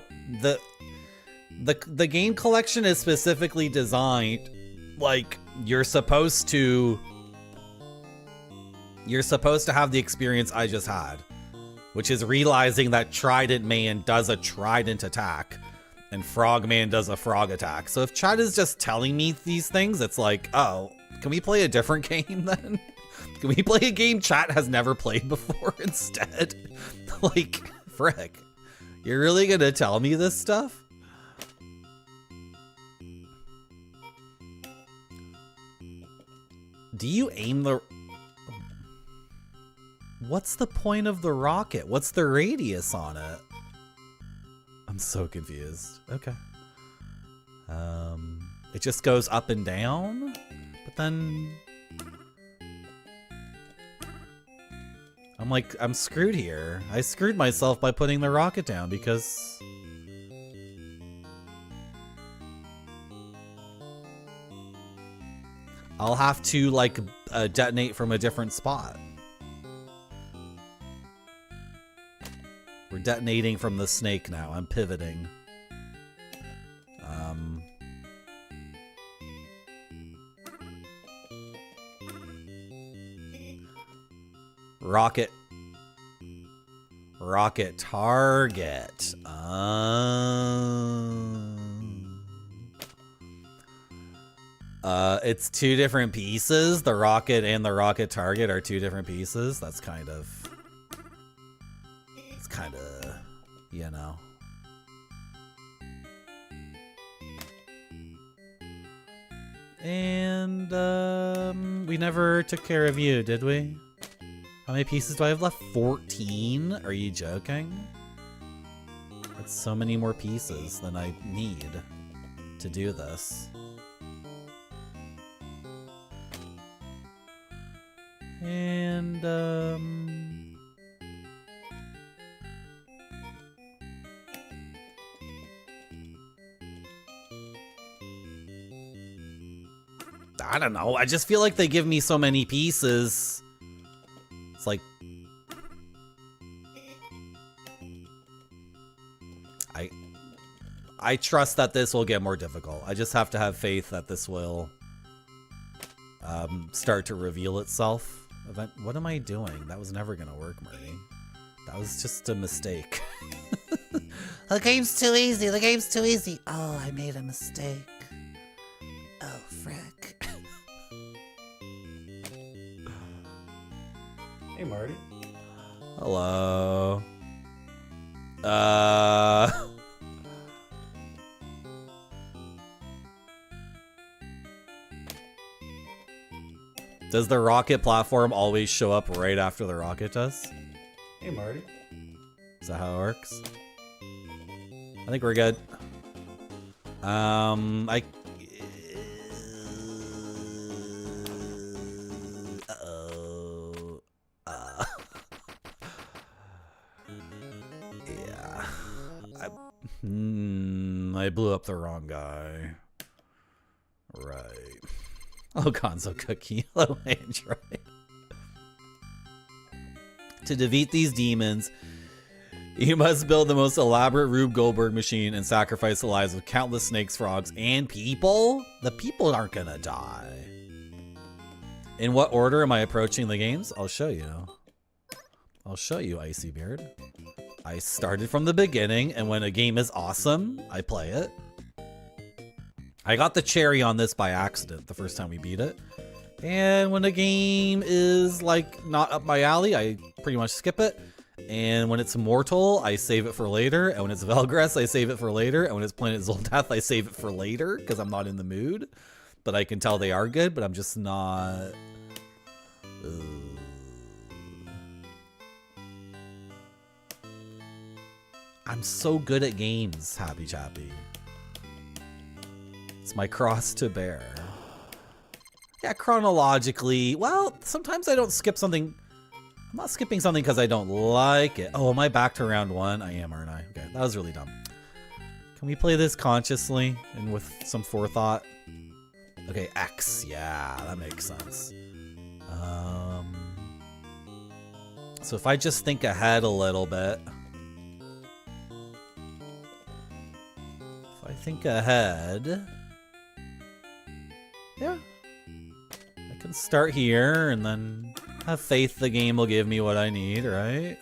A: the game collection is specifically designed like you're supposed to have the experience I just had, which is realizing that Trident Man does a Trident attack and Frogman does a frog attack. So if Chad is just telling me these things, it's like, oh, can we play a different game then? Can we play a game chat has never played before instead? Like, frick. You're really gonna tell me this stuff? Do you aim the... What's the point of the rocket? What's the radius on it? I'm so confused. Okay. It just goes up and down? But then... I'm screwed here. I screwed myself by putting the rocket down because... I'll have to, like, detonate from a different spot. We're detonating from the snake now. I'm pivoting. Rocket target. It's two different pieces. The rocket and the rocket target are two different pieces. That's kind of... It's kind of, you know. And, we never took care of you, did we? How many pieces do I have left? 14? Are you joking? That's so many more pieces than I need to do this. And, I don't know. I just feel like they give me so many pieces. It's like... I trust that this will get more difficult. I just have to have faith that this will start to reveal itself. What am I doing? That was never gonna work, Marty. That was just a mistake. The game's too easy. The game's too easy. Oh, I made a mistake. Oh, frick.
C: Hey, Marty.
A: Hello. Does the rocket platform always show up right after the rocket does?
C: Hey, Marty.
A: Is that how it works? I think we're good. Uh-oh. Yeah. I blew up the wrong guy. Right. Oh, Gonzo Cookie. Hello, Android. To defeat these demons, you must build the most elaborate Rube Goldberg machine and sacrifice the lives of countless snakes, frogs, and people? The people aren't gonna die. In what order am I approaching the games? I'll show you. I'll show you, Icy Beard. I started from the beginning, and when a game is awesome, I play it. I got the cherry on this by accident the first time we beat it. And when a game is like not up my alley, I pretty much skip it. And when it's Mortal, I save it for later. And when it's Velgress, I save it for later. And when it's Planet Zoldath, I save it for later because I'm not in the mood. But I can tell they are good, but I'm just not... I'm so good at games, Happy Chappy. It's my cross to bear. Yeah, chronologically, well, sometimes I don't skip something. I'm not skipping something because I don't like it. Oh, am I back to round 1? I am, aren't I? Okay, that was really dumb. Can we play this consciously and with some forethought? Okay, X. Yeah, that makes sense. So if I just think ahead a little bit. If I think ahead. Yeah. I can start here and then have faith the game will give me what I need, right?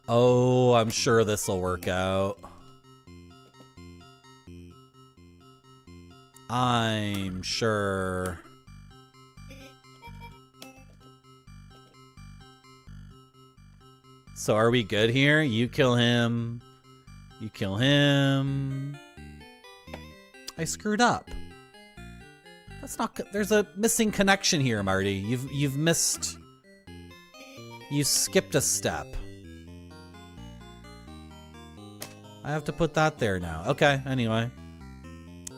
A: Oh, I'm sure this will work out. I'm sure. So are we good here? You kill him. You kill him. I screwed up. That's not good. There's a missing connection here, Marty. You've missed. You skipped a step. I have to put that there now. Okay, anyway.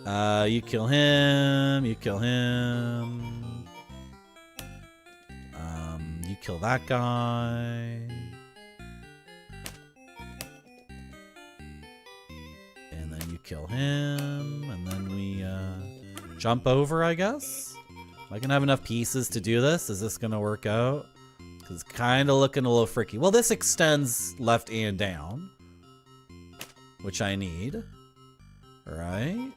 A: You kill him. You kill him. You kill that guy. And then you kill him. And then we jump over, I guess. Am I gonna have enough pieces to do this? Is this gonna work out? Because it's kind of looking a little freaky. Well, this extends left and down, which I need. Right?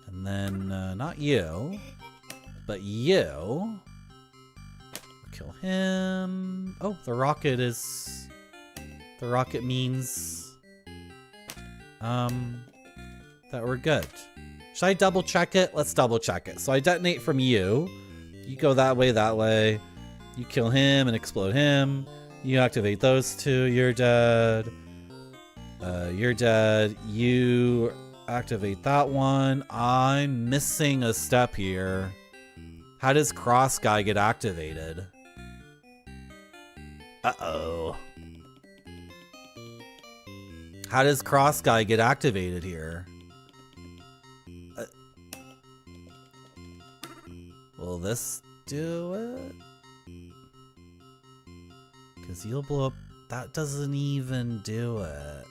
A: And then, not you, but you. Kill him. Oh, the rocket is... The rocket means... that we're good. Should I double check it? Let's double check it. So I detonate from you. You go that way, that way. You kill him and explode him. You activate those two. You're dead. You're dead. You activate that one. I'm missing a step here. How does cross guy get activated? Uh-oh. How does cross guy get activated here? Will this do it? Because you'll blow up. That doesn't even do it.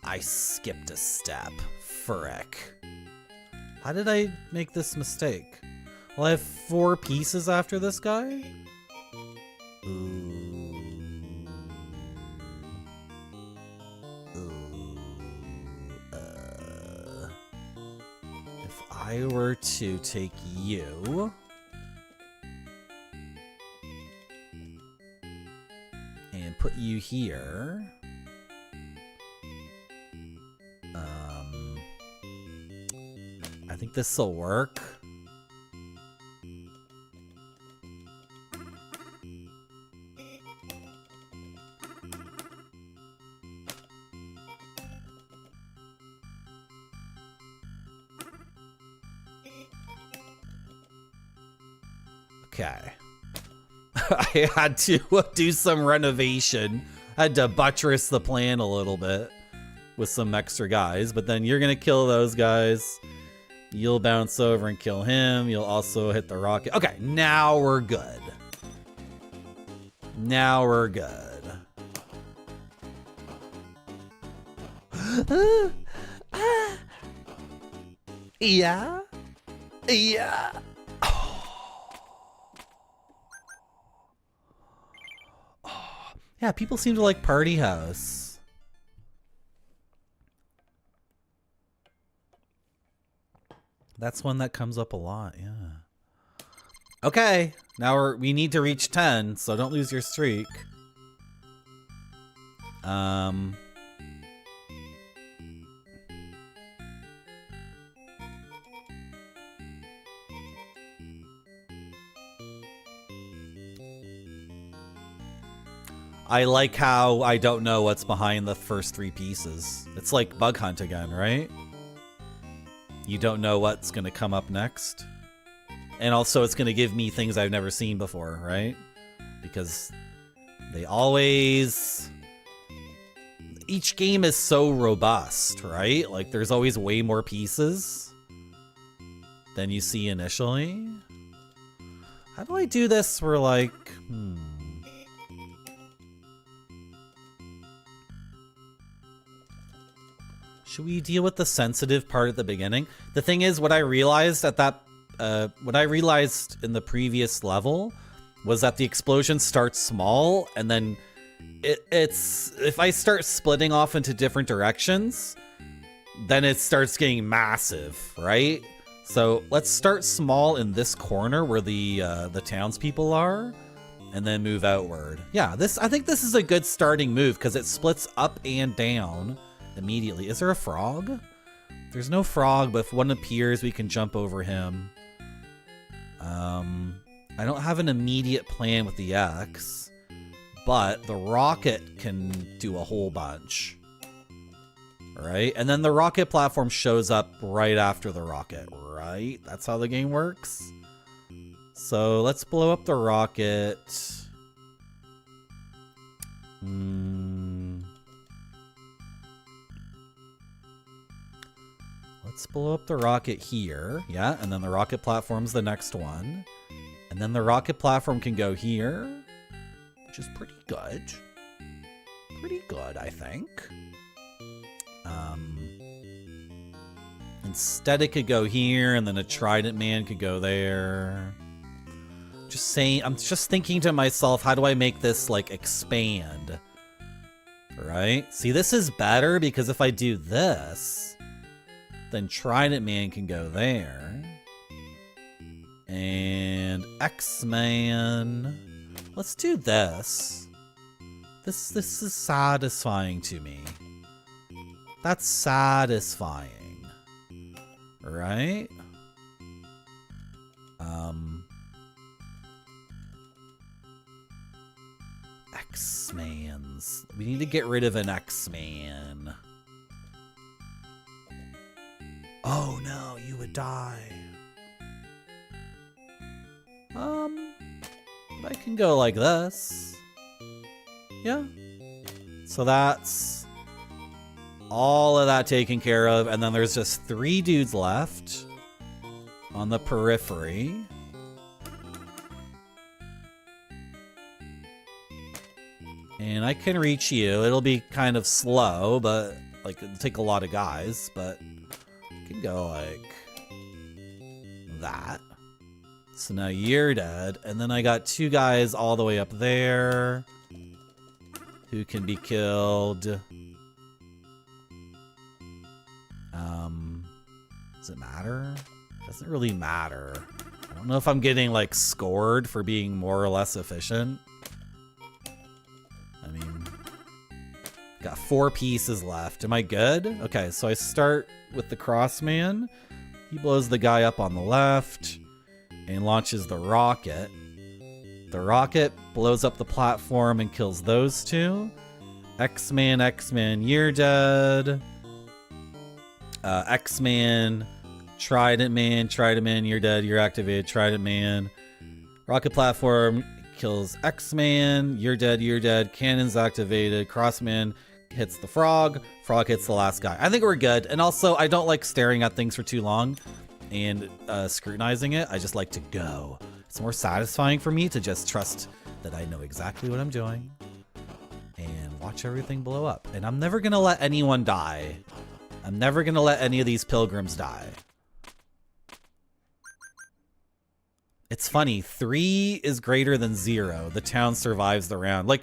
A: I skipped a step. Frick. How did I make this mistake? Well, I have 4 pieces after this guy? Ooh. Ooh. If I were to take you... and put you here... I think this will work. Okay. I had to do some renovation. I had to buttress the plan a little bit with some extra guys, but then you're gonna kill those guys. You'll bounce over and kill him. You'll also hit the rocket. Okay, now we're good. Now we're good. Yeah? Yeah. Yeah, people seem to like Party House. That's one that comes up a lot, yeah. Okay, now we need to reach 10, so don't lose your streak. I like how I don't know what's behind the first 3 pieces. It's like Bug Hunt again, right? You don't know what's going to come up next. And also it's going to give me things I've never seen before, right? Because they always... Each game is so robust, right? Like there's always way more pieces than you see initially. How do I do this where like... Should we deal with the sensitive part at the beginning? The thing is, what I realized at that, what I realized in the previous level was that the explosion starts small, and then it's if I start splitting off into different directions, then it starts getting massive, right? So let's start small in this corner where the townspeople are, and then move outward. Yeah, I think this is a good starting move because it splits up and down immediately. Is there a frog? There's no frog, but if one appears, we can jump over him. I don't have an immediate plan with the X, but the rocket can do a whole bunch. Right? And then the rocket platform shows up right after the rocket, right? That's how the game works. So let's blow up the rocket. Let's blow up the rocket here. Yeah, and then the rocket platform's the next one. And then the rocket platform can go here, which is pretty good. Pretty good, I think. Instead it could go here, and then a Trident Man could go there. Just saying, I'm just thinking to myself, how do I make this, like, expand? Right? See, this is better, because if I do this, then Trident Man can go there. And X-Man. Let's do this. This is satisfying to me. That's satisfying. Right? X-Mans. We need to get rid of an X-Man. Oh no, you would die. I can go like this. Yeah. So that's all of that taken care of, and then there's just 3 dudes left on the periphery. And I can reach you. It'll be kind of slow, but like it'll take a lot of guys, but I can go like that. So now you're dead, and then I got 2 guys all the way up there who can be killed. Does it matter? Doesn't really matter. I don't know if I'm getting like scored for being more or less efficient. I mean, got 4 pieces left. Am I good? Okay, so I start with the Crossman. He blows the guy up on the left and launches the rocket. The rocket blows up the platform and kills those 2. X-Man, X-Man, you're dead. X-Man, Trident Man, you're dead, you're activated, Trident Man. Rocket platform kills X-Man, you're dead, cannon's activated, Crossman hits the frog hits the last guy. I think we're good, and also I don't like staring at things for too long and scrutinizing it. I just like to go. It's more satisfying for me to just trust that I know exactly what I'm doing and watch everything blow up. And I'm never gonna let anyone die. I'm never gonna let any of these pilgrims die. It's funny, 3 is greater than 0. The town survives the round. Like,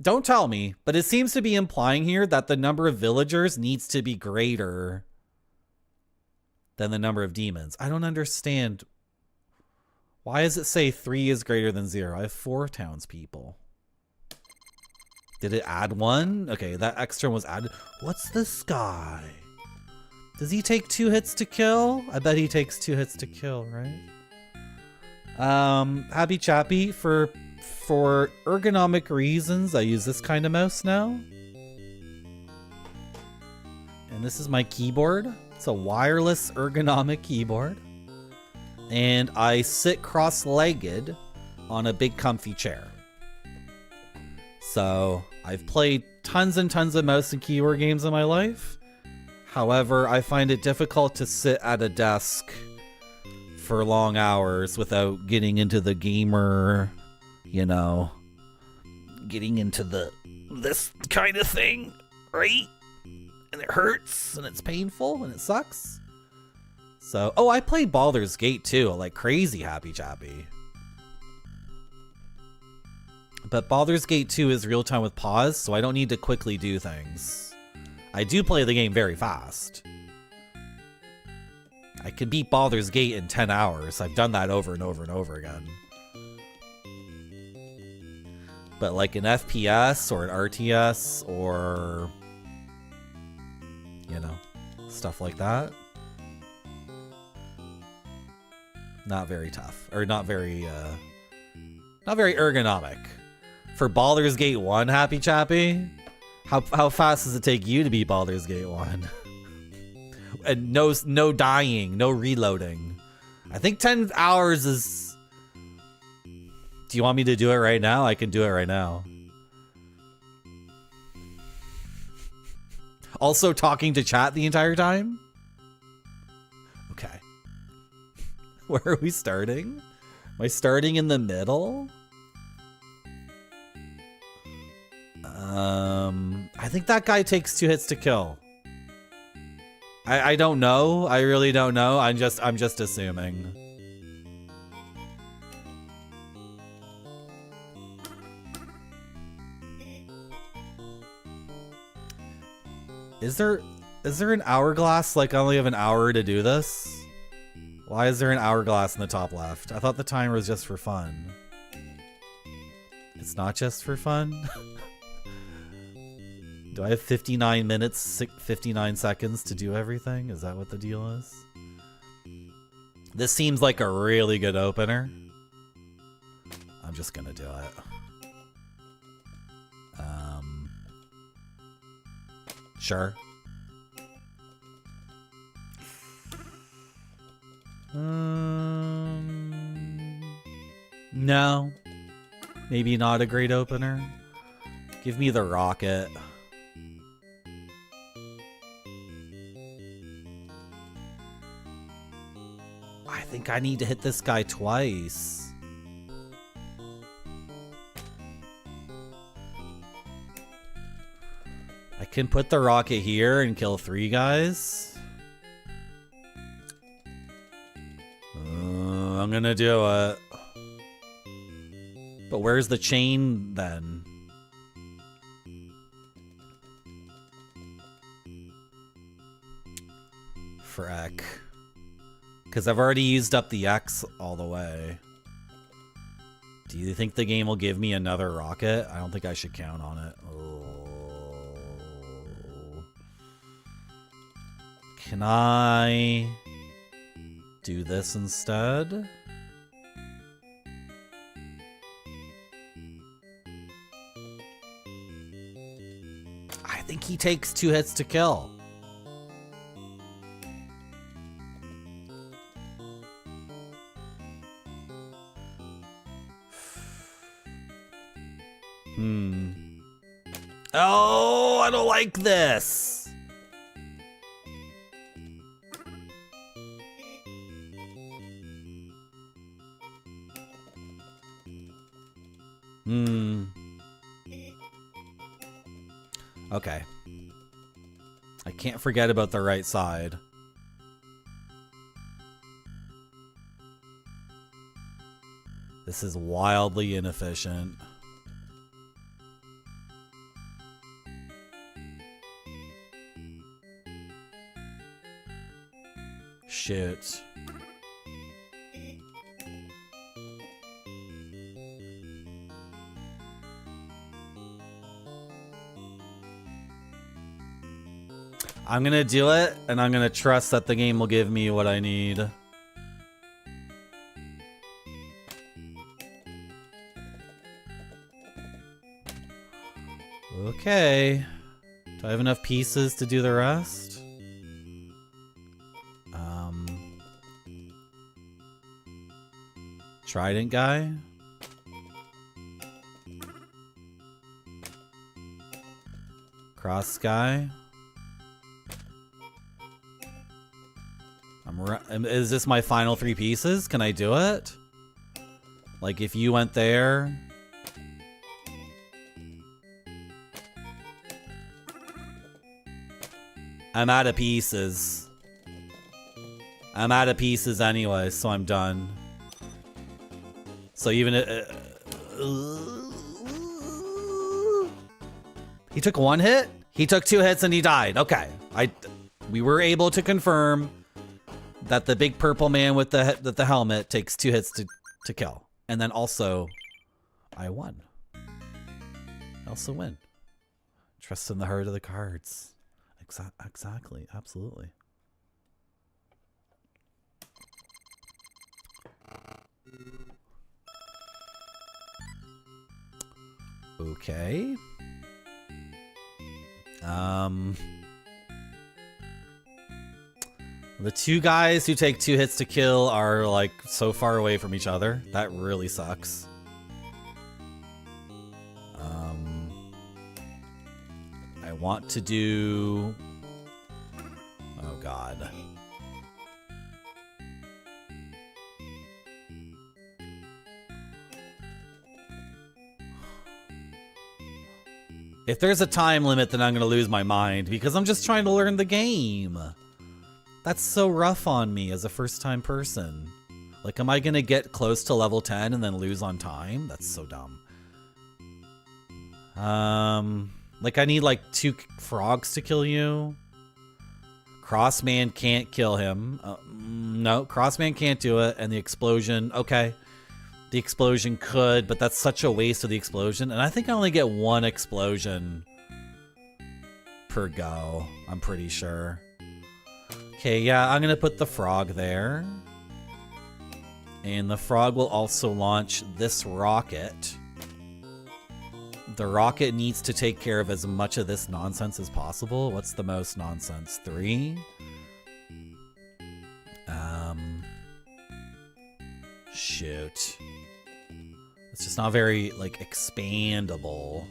A: don't tell me, but it seems to be implying here that the number of villagers needs to be greater than the number of demons. I don't understand. Why does it say 3 is greater than 0? I have 4 townspeople. Did it add 1? Okay, that extra one was added. What's this guy? Does he take 2 hits to kill? I bet he takes 2 hits to kill, right? Happy Chappy, for ergonomic reasons, I use this kind of mouse now. And this is my keyboard. It's a wireless ergonomic keyboard. And I sit cross-legged on a big comfy chair. So I've played tons and tons of mouse and keyboard games in my life. However, I find it difficult to sit at a desk for long hours without getting into the gamer, you know, getting into this kind of thing, right? And it hurts and it's painful and it sucks. So, oh, I played Baldur's Gate too, like crazy Happy Chappy. But Baldur's Gate 2 is real time with pause, so I don't need to quickly do things. I do play the game very fast. I could beat Baldur's Gate in 10 hours. I've done that over and over and over again. But like an FPS or an RTS or, you know, stuff like that. Not very tough. Or not very ergonomic. For Baldur's Gate 1, Happy Chappy, how fast does it take you to beat Baldur's Gate 1? And no dying, no reloading. I think 10 hours is... Do you want me to do it right now? I can do it right now. Also talking to chat the entire time? Okay. Where are we starting? Am I starting in the middle? I think that guy takes 2 hits to kill. I don't know. I really don't know. I'm just assuming. Is there an hourglass? Like I only have an hour to do this? Why is there an hourglass in the top left? I thought the timer was just for fun. It's not just for fun? Do I have 59 minutes, 59 seconds to do everything? Is that what the deal is? This seems like a really good opener. I'm just gonna do it. Sure. No. Maybe not a great opener. Give me the rocket. I think I need to hit this guy twice. I can put the rocket here and kill 3 guys. I'm gonna do it. But where's the chain then? Frack. Because I've already used up the X all the way. Do you think the game will give me another rocket? I don't think I should count on it. Oh. Can I do this instead? I think he takes 2 hits to kill. Oh, I don't like this. Okay. I can't forget about the right side. This is wildly inefficient. shoot. I'm gonna do it, and I'm gonna trust that the game will give me what I need. Okay. Do I have enough pieces to do the rest? Trident guy? Cross guy? Is this my final 3 pieces? Can I do it? Like if you went there... I'm out of pieces. I'm out of pieces anyway, so I'm done. So even he took 1 hit? He took 2 hits and he died. Okay. We were able to confirm that the big purple man with the helmet takes 2 hits to kill. And then also, I won. I also win. Trust in the heart of the cards. Exactly. Absolutely. Okay. The 2 guys who take 2 hits to kill are like so far away from each other. That really sucks. I want to do... Oh god. If there's a time limit, then I'm going to lose my mind because I'm just trying to learn the game. That's so rough on me as a first-time person. Like, am I going to get close to level 10 and then lose on time? That's so dumb. Like, I need, like, 2 frogs to kill you. Crossman can't kill him. No, Crossman can't do it. And the explosion, okay. The explosion could, but that's such a waste of the explosion. And I think I only get 1 explosion per go. I'm pretty sure. Okay, yeah, I'm going to put the frog there. And the frog will also launch this rocket. The rocket needs to take care of as much of this nonsense as possible. What's the most nonsense? 3? Shoot. It's just not very, like, expandable.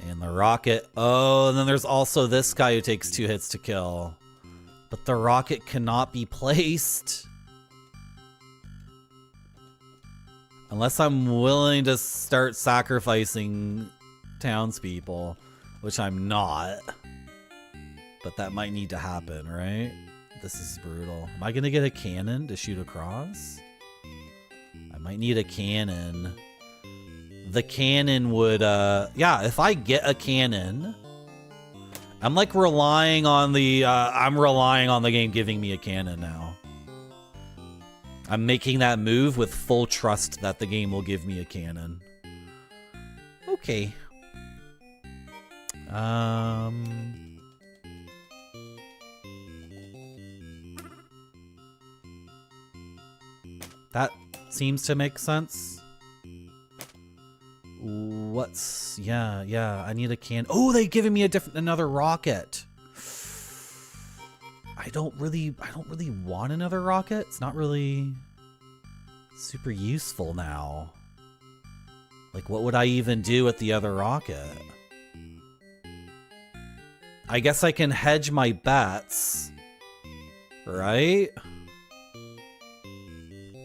A: And the rocket... Oh, and then there's also this guy who takes 2 hits to kill. But the rocket cannot be placed. Unless I'm willing to start sacrificing townspeople, which I'm not. But that might need to happen, right? This is brutal. Am I going to get a cannon to shoot across? I might need a cannon. The cannon would, yeah, if I get a cannon, I'm like relying on the, I'm relying on the game giving me a cannon now. I'm making that move with full trust that the game will give me a cannon. Okay. That seems to make sense. What's... Yeah, I need a can... Oh, they've given me another rocket. I don't really want another rocket. It's not really super useful now. Like, what would I even do with the other rocket? I guess I can hedge my bets, right?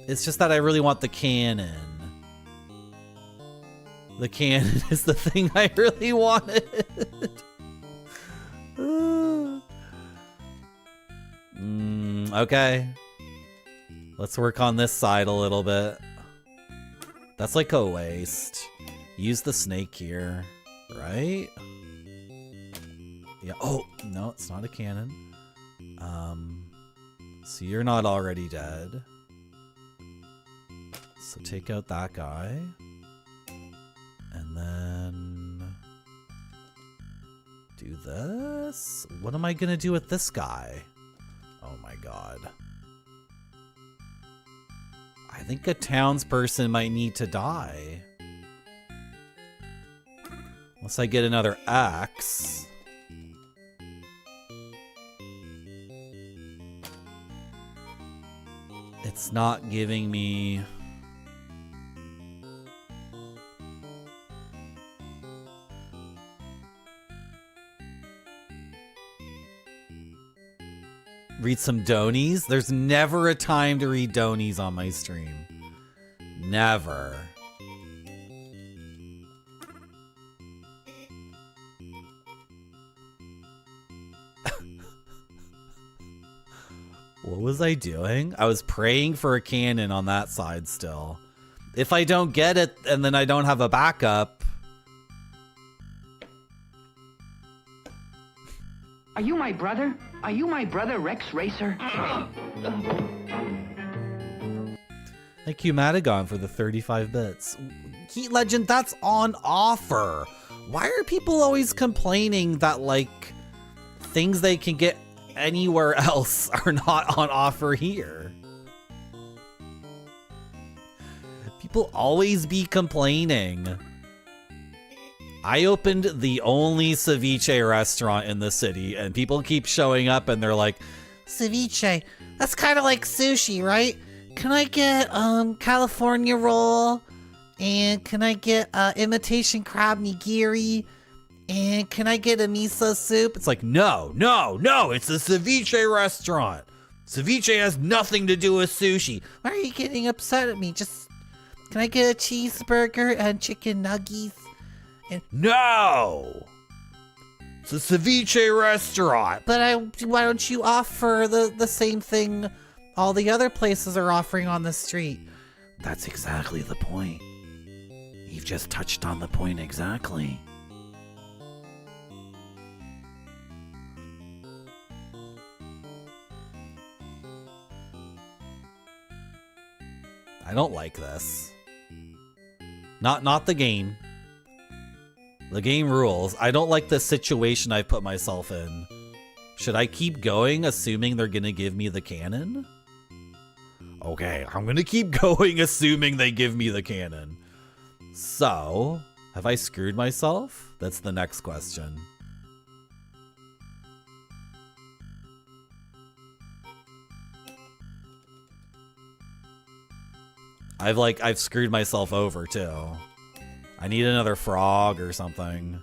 A: It's just that I really want the cannon. The cannon is the thing I really wanted. Okay. Let's work on this side a little bit. That's like a waste. Use the snake here, right? Yeah. Oh, no, it's not a cannon. So you're not already dead. So take out that guy. And then do this. What am I gonna do with this guy? Oh my god. I think a townsperson might need to die. Unless I get another axe. It's not giving me... Read some donies? There's never a time to read donies on my stream. Never. What was I doing? I was praying for a cannon on that side still. If I don't get it and then I don't have a backup...
H: Are you my brother? Are you my brother, Rex Racer?
A: Thank you, Matagon, for the 35 bits. Heat Legend, that's on offer. Why are people always complaining that, like, things they can get anywhere else are not on offer here? People always be complaining. I opened the only ceviche restaurant in the city, and people keep showing up and they're like, ceviche, that's kind of like sushi, right? Can I get California roll? And can I get imitation crab nigiri? And can I get a miso soup? It's like, no, it's a ceviche restaurant. Ceviche has nothing to do with sushi. Why are you getting upset at me? Just, can I get a cheeseburger and chicken nuggets? And no! It's a ceviche restaurant. But why don't you offer the same thing all the other places are offering on the street? That's exactly the point. You've just touched on the point exactly. I don't like this. Not the game. The game rules. I don't like the situation I've put myself in. Should I keep going, assuming they're gonna give me the cannon? Okay, I'm gonna keep going, assuming they give me the cannon. So, have I screwed myself? That's the next question. I've screwed myself over too. I need another frog or something.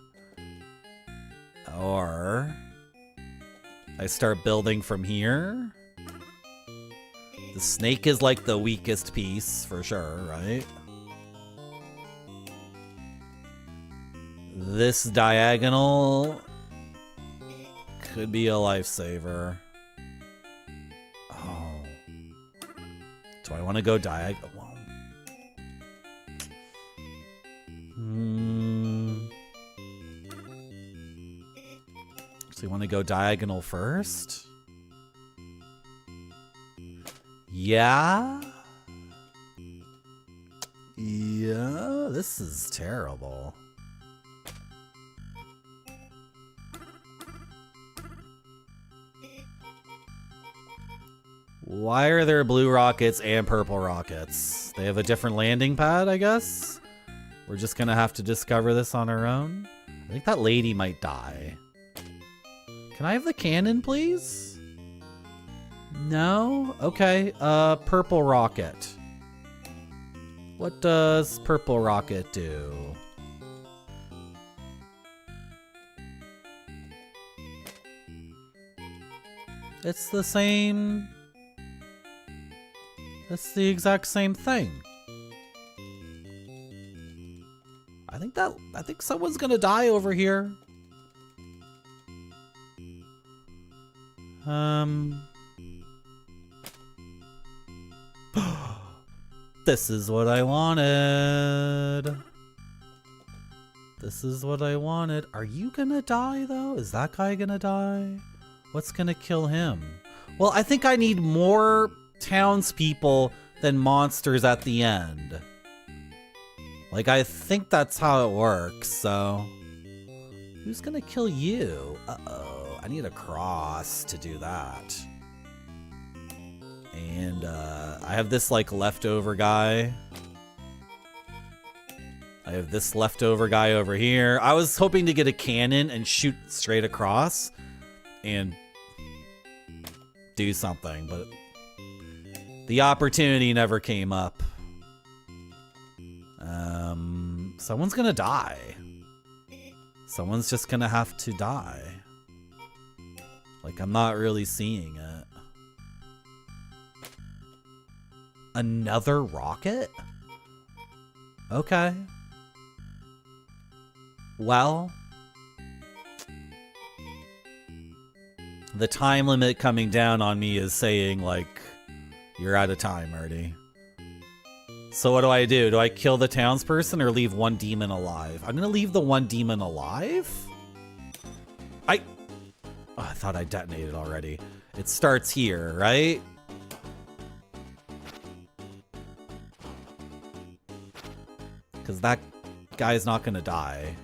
A: Or I start building from here. The snake is like the weakest piece for sure, right? This diagonal could be a lifesaver. Oh. Do I want to go diagonal? So you want to go diagonal first? Yeah? Yeah, this is terrible. Why are there blue rockets and purple rockets? They have a different landing pad, I guess? We're just gonna have to discover this on our own. I think that lady might die. Can I have the cannon, please? No? Okay, purple rocket. What does purple rocket do? It's the same... It's the exact same thing. I think someone's gonna die over here. This is what I wanted. This is what I wanted. Are you gonna die, though? Is that guy gonna die? What's gonna kill him? Well, I think I need more townspeople than monsters at the end. Like, I think that's how it works, so... Who's gonna kill you? Uh-oh. I need a cross to do that. And, I have this, like, leftover guy. I have this leftover guy over here. I was hoping to get a cannon and shoot straight across and do something, but the opportunity never came up. Someone's gonna die. Someone's just gonna have to die. Like, I'm not really seeing it. Another rocket? Okay. Well, the time limit coming down on me is saying, like, you're out of time, Marty. So what do? Do I kill the townsperson or leave one demon alive? I'm gonna leave the one demon alive? Oh, I thought I detonated already. It starts here, right? Because that guy's not gonna die.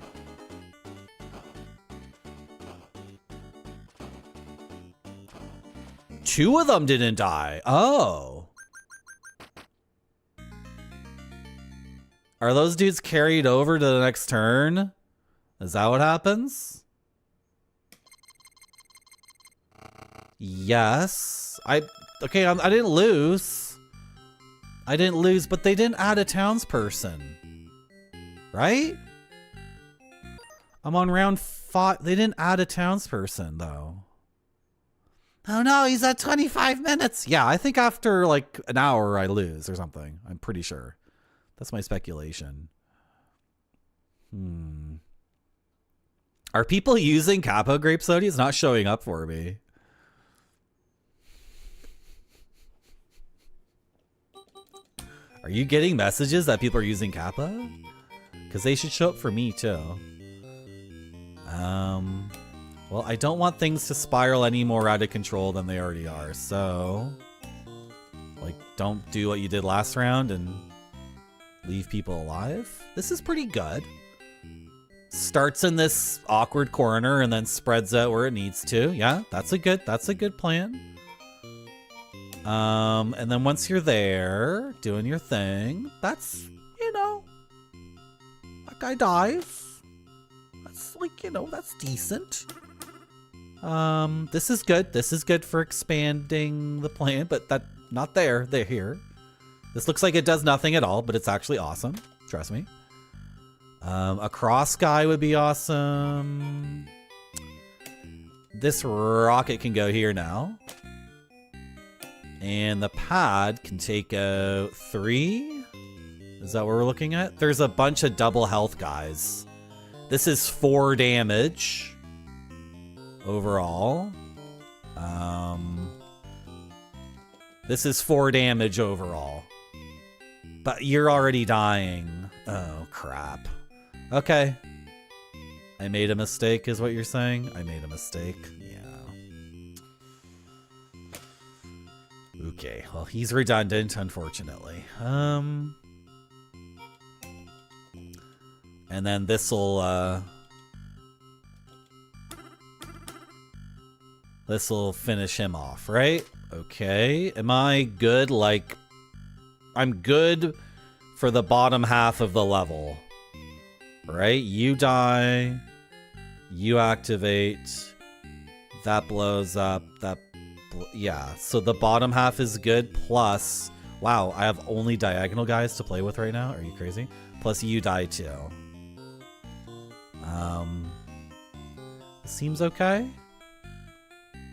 A: Two of them didn't die. Oh. Are those dudes carried over to the next turn? Is that what happens? Yes. Okay, I didn't lose. I didn't lose, but they didn't add a townsperson. Right? I'm on round 5. They didn't add a townsperson, though. Oh no, he's at 25 minutes. Yeah, I think after like an hour I lose or something. I'm pretty sure. That's my speculation. Are people using Capo grape soda? It's not showing up for me. Are you getting messages that people are using Kappa? Because they should show up for me too. Well, I don't want things to spiral any more out of control than they already are, so... Like, don't do what you did last round and leave people alive. This is pretty good. Starts in this awkward corner and then spreads out where it needs to. Yeah, that's a good plan. And then once you're there, doing your thing, that's, you know, that guy dies. That's like, you know, that's decent. This is good. This is good for expanding the plan, but not there. They're here. This looks like it does nothing at all, but it's actually awesome. Trust me. A cross guy would be awesome. This rocket can go here now. And the pad can take out 3. Is that what we're looking at? There's a bunch of double health guys. This is 4 damage overall. This is 4 damage overall. But you're already dying. Oh, crap. Okay. I made a mistake, is what you're saying? I made a mistake. Yeah. Okay, well, he's redundant, unfortunately. And then this'll finish him off, right? Okay. Am I good? Like, I'm good for the bottom half of the level. Right? You die. You activate. That blows up. Yeah. So the bottom half is good. Plus, wow, I have only diagonal guys to play with right now. Are you crazy? Plus you die too. Seems okay.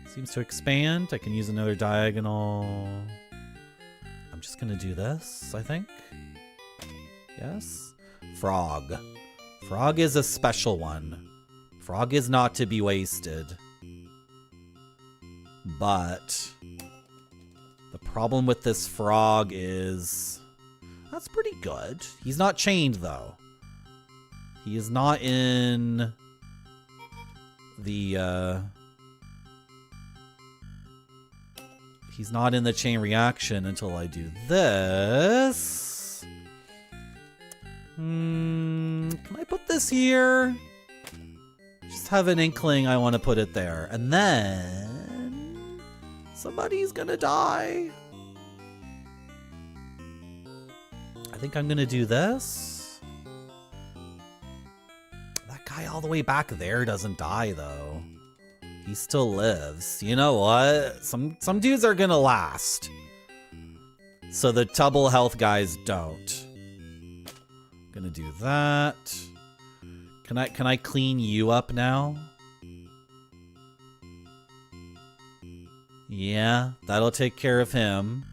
A: Seems to expand. I can use another diagonal. I'm just gonna do this, I think. Yes. Frog. Frog is a special one. Frog is not to be wasted. But the problem with this frog is that's pretty good. He's not chained though. He is not in the he's not in the chain reaction until I do this. Can I put this here? Just have an inkling I want to put it there. And then somebody's gonna die. I think I'm gonna do this. That guy all the way back there doesn't die though. He still lives. You know what? Some dudes are gonna last. So the double health guys don't. Gonna do that. Can I clean you up now? Yeah, that'll take care of him.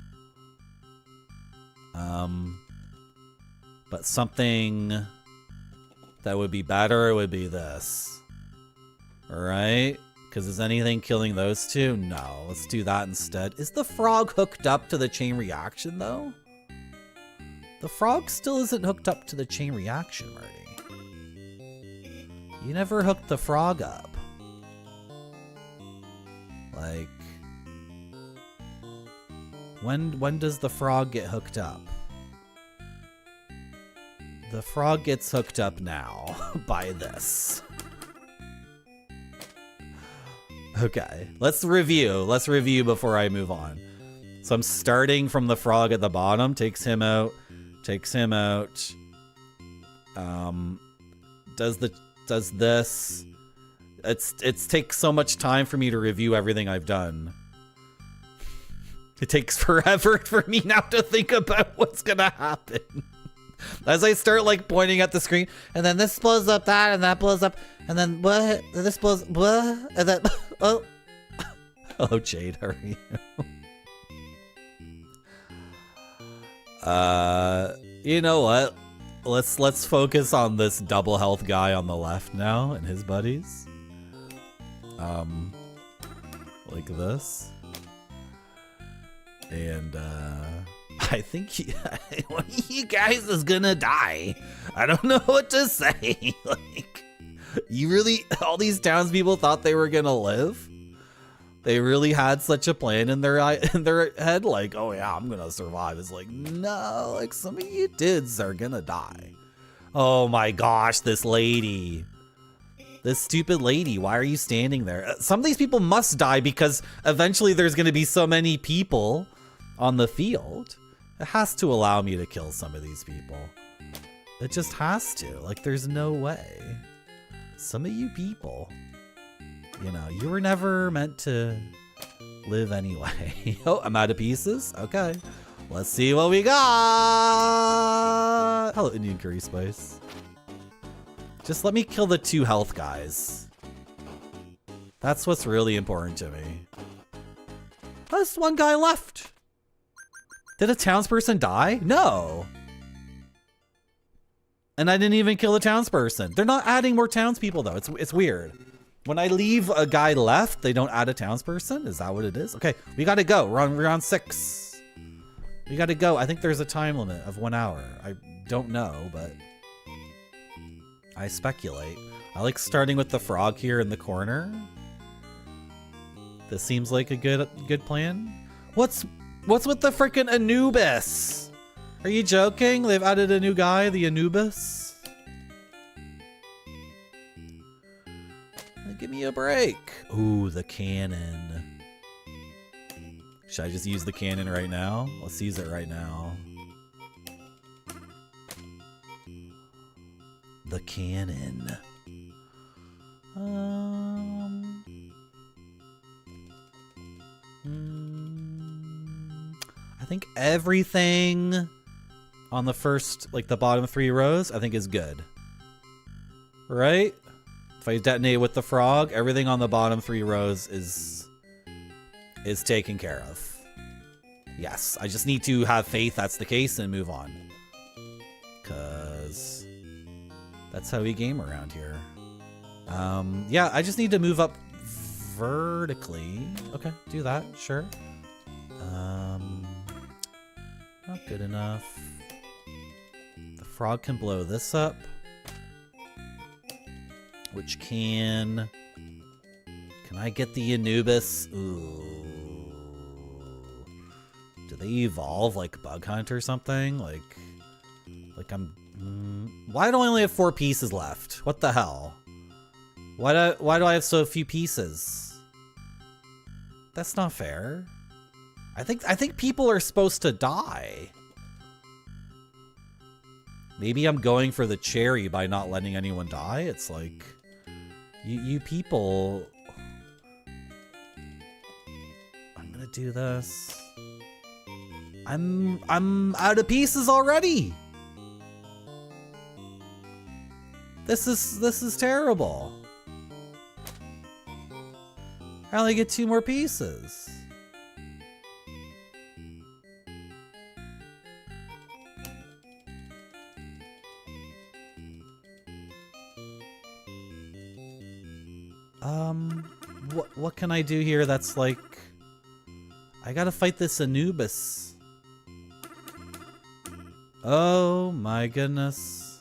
A: But something that would be better would be this. Alright? Because is anything killing those two? No. Let's do that instead. Is the frog hooked up to the chain reaction, though? The frog still isn't hooked up to the chain reaction, Marty. You never hooked the frog up. Like... When does the frog get hooked up? The frog gets hooked up now by this. Okay, let's review. Let's review before I move on. So I'm starting from the frog at the bottom. Takes him out. Takes him out. Does this. It's takes so much time for me to review everything I've done. It takes forever for me now to think about what's gonna happen. As I start like pointing at the screen, and then this blows up that, and that blows up, and then what? This blows what? And then oh, hello Jade, how are you? You know what? Let's focus on this double health guy on the left now and his buddies. Like this. And I think one of you guys is gonna die. I don't know what to say. Like, you really, all these townspeople thought they were gonna live. They really had such a plan in their head, like, oh yeah, I'm gonna survive. It's like, no, like some of you dudes are gonna die. Oh my gosh, this lady. This stupid lady, why are you standing there? Some of these people must die because eventually there's gonna be so many people on the field. It has to allow me to kill some of these people. It just has to. Like, there's no way. Some of you people, you know, you were never meant to live anyway. Oh, I'm out of pieces? Okay. Let's see what we got. Hello, Indian curry spice. Just let me kill the 2 health guys. That's what's really important to me. There's 1 guy left. Did a townsperson die? No. And I didn't even kill a townsperson. They're not adding more townspeople though. It's weird. When I leave a guy left, they don't add a townsperson? Is that what it is? Okay, we gotta go. We're on 6. We gotta go. I think there's a time limit of 1 hour. I don't know, but I speculate. I like starting with the frog here in the corner. This seems like a good plan. What's with the freaking Anubis? Are you joking? They've added a new guy, the Anubis. Give me a break. Ooh, the cannon. Should I just use the cannon right now? Let's use it right now. The cannon. I think everything on the first, like the bottom 3 rows, I think is good. Right? If I detonate with the frog, everything on the bottom 3 rows is taken care of. Yes, I just need to have faith that's the case and move on. Cause that's how we game around here. Yeah, I just need to move up vertically. Okay, do that, sure. Not good enough. The frog can blow this up. Which can I get the Anubis? Ooh. Do they evolve like Bug Hunt or something? Like I'm... why do I only have 4 pieces left? What the hell? Why do I have so few pieces? That's not fair. I think people are supposed to die. Maybe I'm going for the cherry by not letting anyone die. It's like you people. I'm gonna do this. I'm out of pieces already. This is terrible. I only get 2 more pieces. What can I do here that's like... I gotta fight this Anubis. Oh my goodness.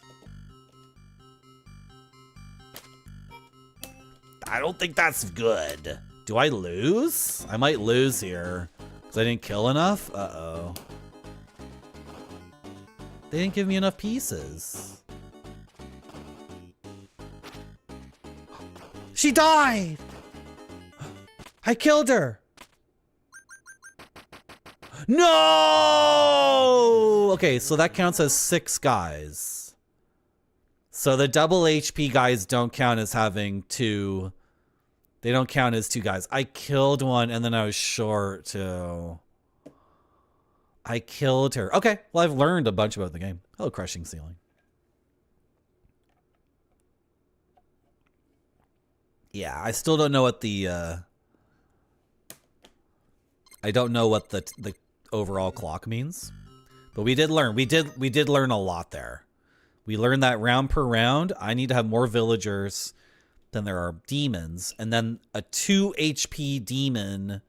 A: I don't think that's good. Do I lose? I might lose here. Because I didn't kill enough? Uh-oh. They didn't give me enough pieces. She died! I killed her! No! Okay, so that counts as 6 guys. So the double HP guys don't count as having 2. They don't count as 2 guys. I killed one and then I was short too. I killed her. Okay, well I've learned a bunch about the game. Oh, crushing ceiling. Yeah, I still don't know what the I don't know what the overall clock means. But we did learn. We did learn a lot there. We learned that round per round, I need to have more villagers than there are demons, and then a 2 HP demon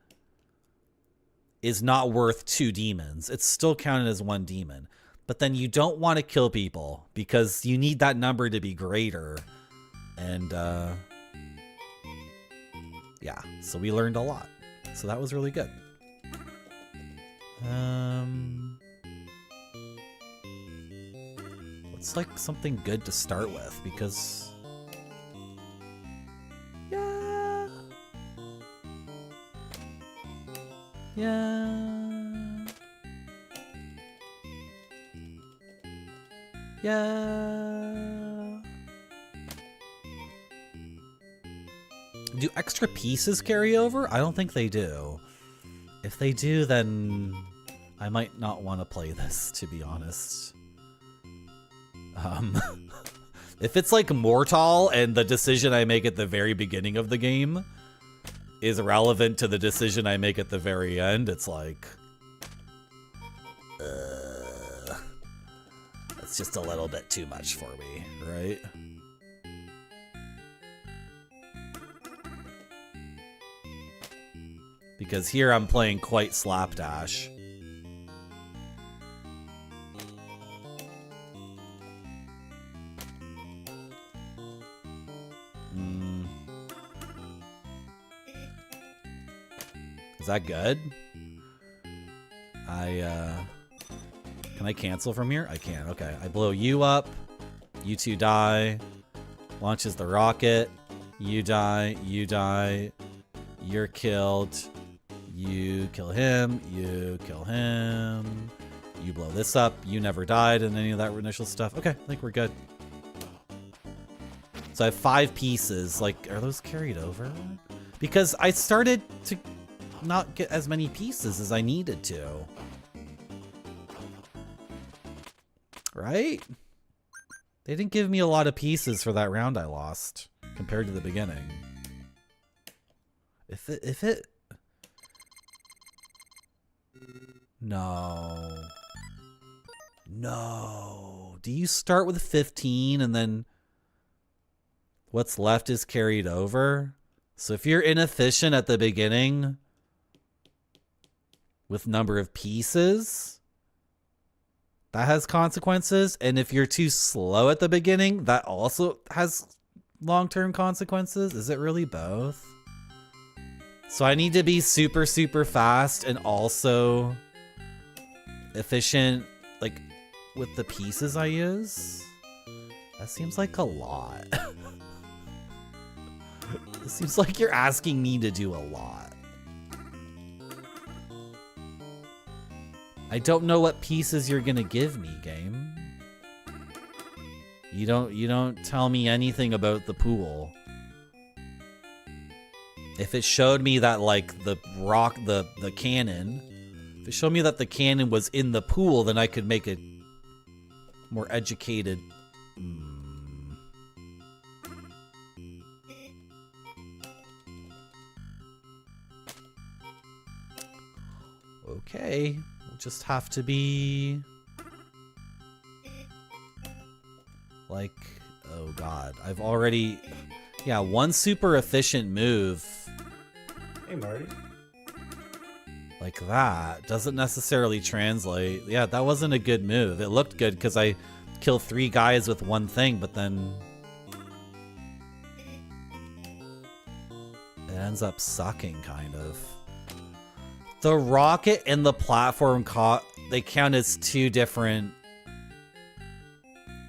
A: is not worth 2 demons. It's still counted as 1 demon. But then you don't want to kill people because you need that number to be greater. And yeah, so we learned a lot. So that was really good. What's like something good to start with? Because yeah. Do extra pieces carry over? I don't think they do. If they do, then I might not want to play this, to be honest. If it's like Mortal and the decision I make at the very beginning of the game is relevant to the decision I make at the very end, it's like... that's just a little bit too much for me, right? Because here I'm playing quite slapdash. Is that good? Can I cancel from here? I can, okay. I blow you up. You 2 die. Launches the rocket. You die. You die. You're killed. You kill him. You kill him. You blow this up. You never died in any of that initial stuff. Okay, I think we're good. So I have 5 pieces. Like, are those carried over? Because I started to not get as many pieces as I needed to. Right? They didn't give me a lot of pieces for that round I lost compared to the beginning. If it... No. No. Do you start with 15 and then what's left is carried over? So if you're inefficient at the beginning with number of pieces, that has consequences. And if you're too slow at the beginning, that also has long-term consequences? Is it really both? So I need to be super, super fast and also efficient, like, with the pieces I use? That seems like a lot. It seems like you're asking me to do a lot. I don't know what pieces you're gonna give me, game. You don't tell me anything about the pool. If it showed me that, like, the cannon, if it showed me that the cannon was in the pool, then I could make a more educated. Okay, we'll just have to be like, oh god, I've already, yeah, one super efficient move.
C: Hey, Marty.
A: Like that doesn't necessarily translate. Yeah, that wasn't a good move. It looked good because I killed 3 guys with one thing, but then it ends up sucking, kind of. The rocket and the platform they count as 2 different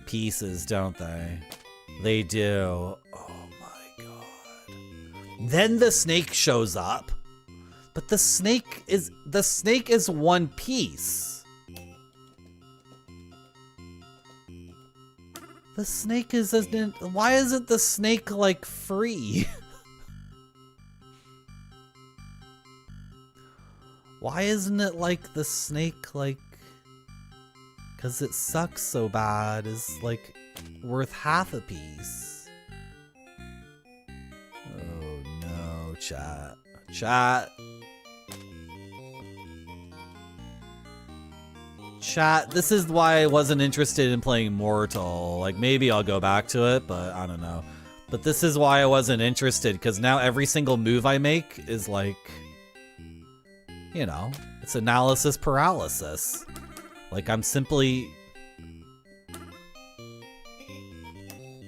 A: pieces, don't they? They do. Oh my god. Then the snake shows up. But the snake is one piece. The snake isn't. Why isn't the snake like free? Why isn't it like the snake, like, because it sucks so bad, is like worth half a piece? Oh no, chat. Chat. Chat, this is why I wasn't interested in playing Mortal. Like, maybe I'll go back to it, but I don't know. But this is why I wasn't interested, because now every single move I make is like, you know, it's analysis paralysis. Like, I'm simply...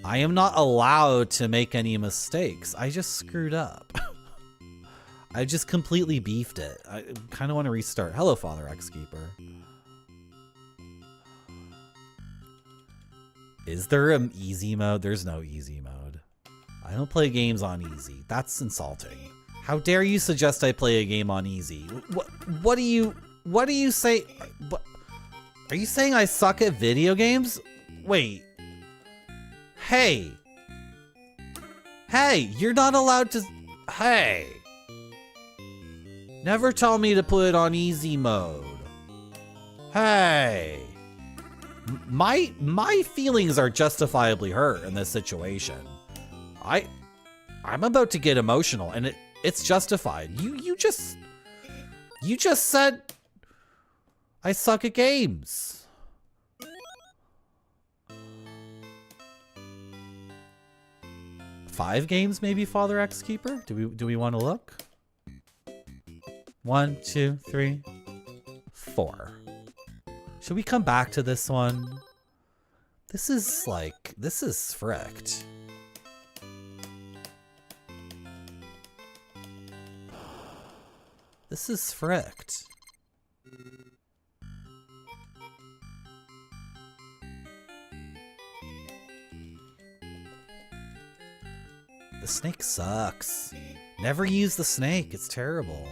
A: I am not allowed to make any mistakes. I just screwed up. I just completely beefed it. I kind of want to restart. Hello, Father X Keeper. Is there an easy mode? There's no easy mode. I don't play games on easy. That's insulting. How dare you suggest I play a game on easy? What do you say? What, are you saying I suck at video games? Wait. Hey. Hey, you're not allowed to... Hey. Never tell me to put it on easy mode. Hey. My feelings are justifiably hurt in this situation. I'm about to get emotional, and it's justified. You just said I suck at games. Five games, maybe, Father X Keeper? Do we want to look? 1, 2, 3, 4. Should we come back to this one? This is fricked. This is fricked. The snake sucks. Never use the snake. It's terrible.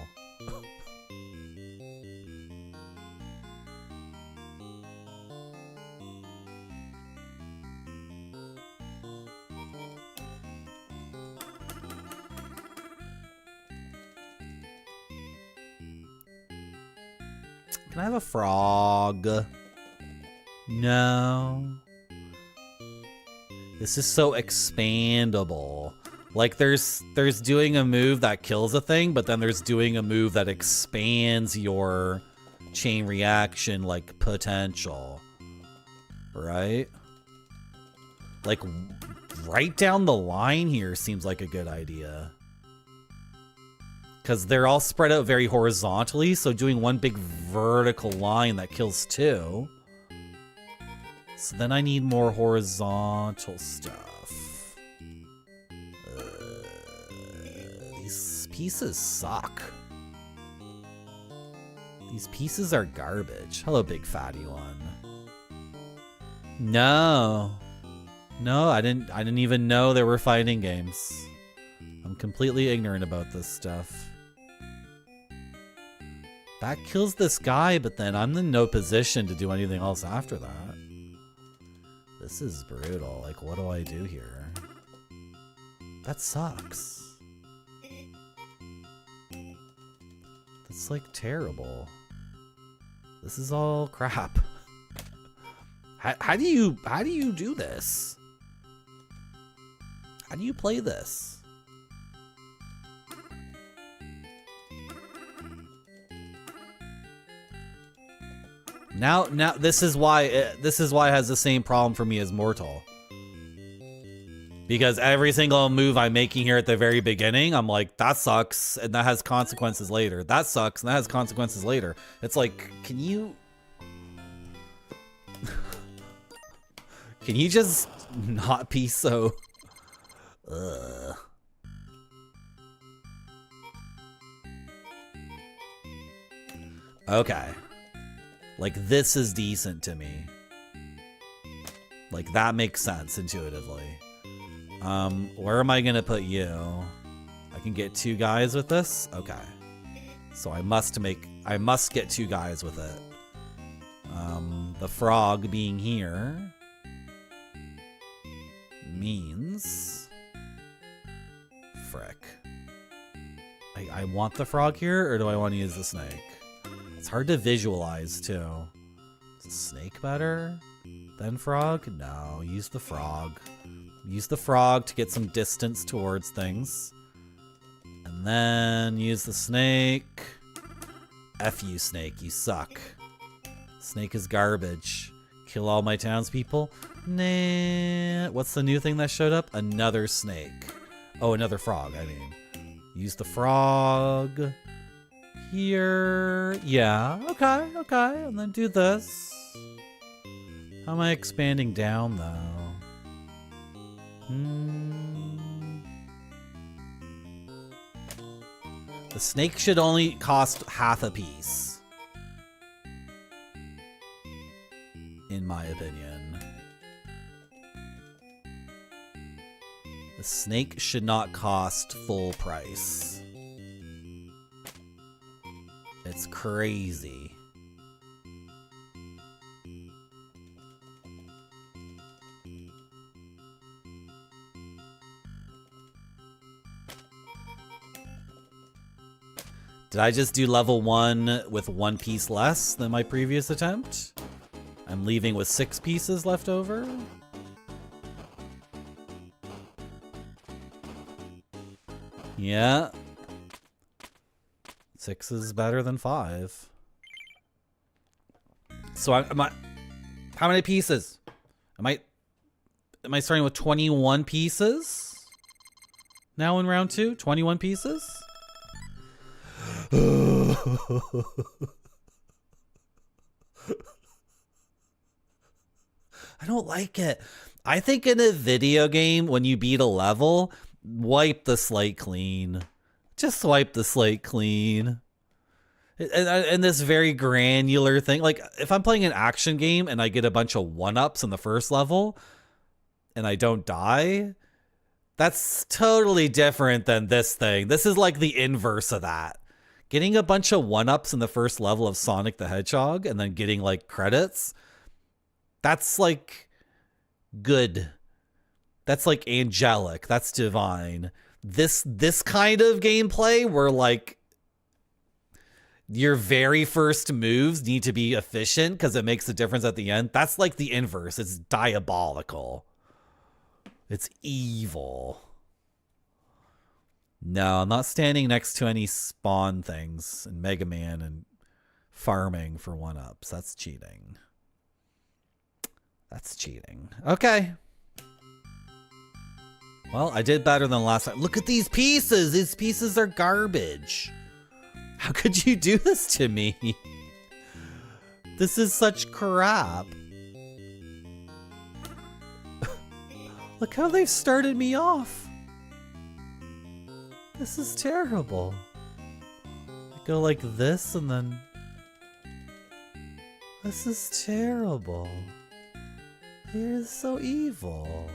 A: Can I have a frog? No. This is so expandable. Like, there's doing a move that kills a thing, but then there's doing a move that expands your chain reaction, like, potential. Right? Like, right down the line here seems like a good idea. Because they're all spread out very horizontally, so doing one big vertical line that kills 2. So then I need more horizontal stuff. pieces suck. These pieces are garbage. Hello, big fatty one. No. No, I didn't even know there were fighting games. I'm completely ignorant about this stuff. That kills this guy, but then I'm in no position to do anything else after that. This is brutal. Like, what do I do here? That sucks. That's like terrible. This is all crap. How do you do this? How do you play this? Now this is why it has the same problem for me as Mortal. Because every single move I'm making here at the very beginning, I'm like, that sucks, and that has consequences later. That sucks, and that has consequences later. It's like, can you just not be so... Ugh. Okay. Like, this is decent to me. Like, that makes sense intuitively. Where am I gonna put you? I can get 2 guys with this? Okay. So I must get 2 guys with it. The frog being here means... Frick. I want the frog here, or do I want to use the snake? It's hard to visualize, too. Is the snake better than frog? No, use the frog. Use the frog to get some distance towards things. And then use the snake. F you, snake. You suck. Snake is garbage. Kill all my townspeople? Nah. What's the new thing that showed up? Another snake. Oh, another frog, I mean. Use the frog. Here. Yeah, okay. And then do this. How am I expanding down, though? The snake should only cost half a piece, in my opinion. The snake should not cost full price. It's crazy. Did I just do level 1 with 1 piece less than my previous attempt? I'm leaving with 6 pieces left over? Yeah. 6 is better than 5. So how many pieces? Am I starting with 21 pieces? Now in round 2? 21 pieces? I don't like it. I think in a video game, when you beat a level, wipe the slate clean. Just wipe the slate clean. And this very granular thing, like if I'm playing an action game and I get a bunch of 1-ups in the first level and I don't die, that's totally different than this thing. This is like the inverse of that. Getting a bunch of 1-ups in the first level of Sonic the Hedgehog and then getting like credits, that's like good. That's like angelic. That's divine. This kind of gameplay where like your very first moves need to be efficient because it makes a difference at the end. That's like the inverse. It's diabolical. It's evil. No, I'm not standing next to any spawn things in Mega Man and farming for 1-ups. That's cheating. That's cheating. Okay. Well, I did better than last time. Look at these pieces. These pieces are garbage. How could you do this to me? This is such crap. Look how they've started me off. This is terrible. I go like this and then... This is terrible. You're so evil.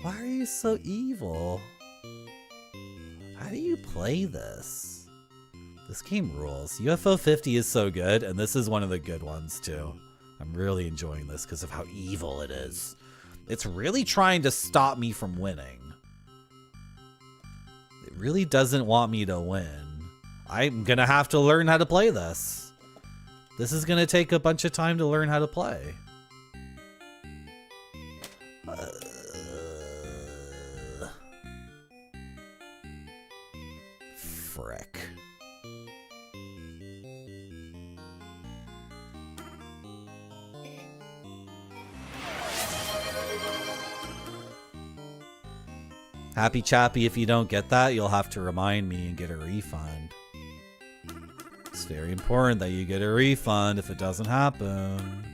A: Why are you so evil? How do you play this? This game rules. UFO 50 is so good, and this is one of the good ones too. I'm really enjoying this because of how evil it is. It's really trying to stop me from winning. It really doesn't want me to win. I'm gonna have to learn how to play this. This is gonna take a bunch of time to learn how to play. Frick. Happy Chappy, if you don't get that, you'll have to remind me and get a refund. It's very important that you get a refund if it doesn't happen.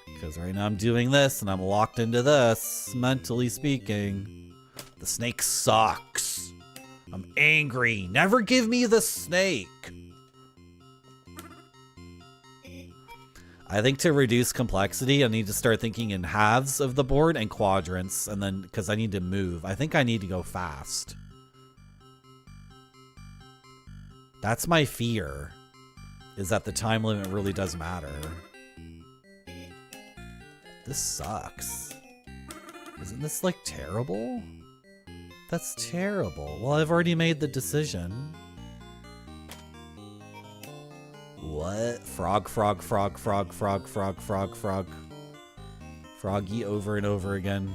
A: Because right now I'm doing this and I'm locked into this, mentally speaking. The snake sucks. I'm angry. Never give me the snake. I think to reduce complexity, I need to start thinking in halves of the board and quadrants, and then because I need to move. I think I need to go fast. That's my fear, is that the time limit really does matter. This sucks. Isn't this like terrible? That's terrible. Well, I've already made the decision. What? Frog, frog, frog, frog, frog, frog, frog, frog. Froggy over and over again.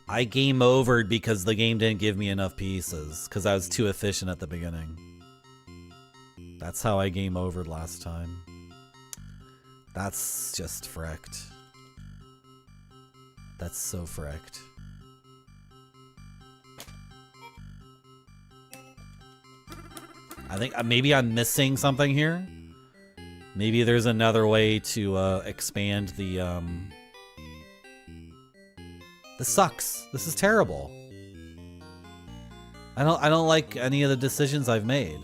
A: I game overed because the game didn't give me enough pieces because I was too efficient at the beginning. That's how I game overed last time. That's just fricked. That's so fricked. I think maybe I'm missing something here. Maybe there's another way to expand the This sucks. This is terrible. I don't like any of the decisions I've made.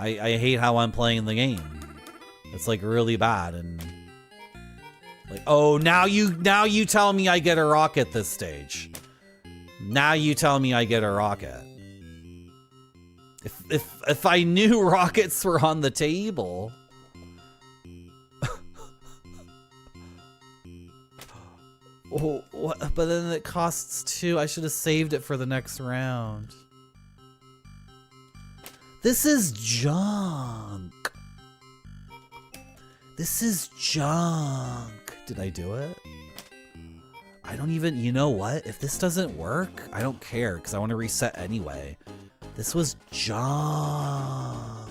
A: I hate how I'm playing the game. It's like really bad and like, oh, now you tell me I get a rocket this stage. Now you tell me I get a rocket. If I knew rockets were on the table. Oh, what? But then it costs 2. I should have saved it for the next round. This is junk. This is junk. Did I do it? I don't even, you know what? If this doesn't work, I don't care because I want to reset anyway. This was junk.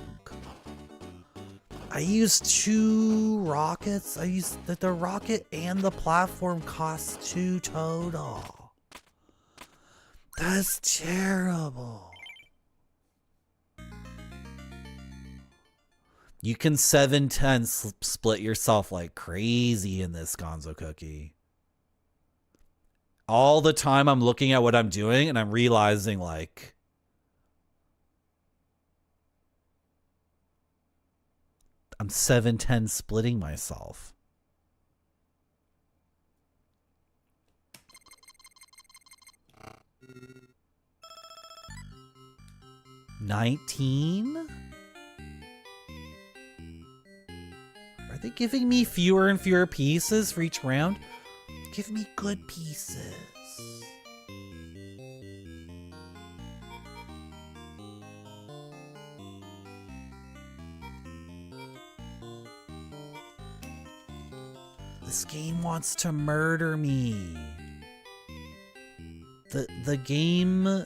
A: I used 2 rockets. I used the rocket and the platform cost 2 total. That's terrible. You can 7-10 split yourself like crazy in this Gonzo cookie. All the time I'm looking at what I'm doing and I'm realizing like I'm 7-10 splitting myself. $19? Are they giving me fewer and fewer pieces for each round? Give me good pieces. This game wants to murder me. The game...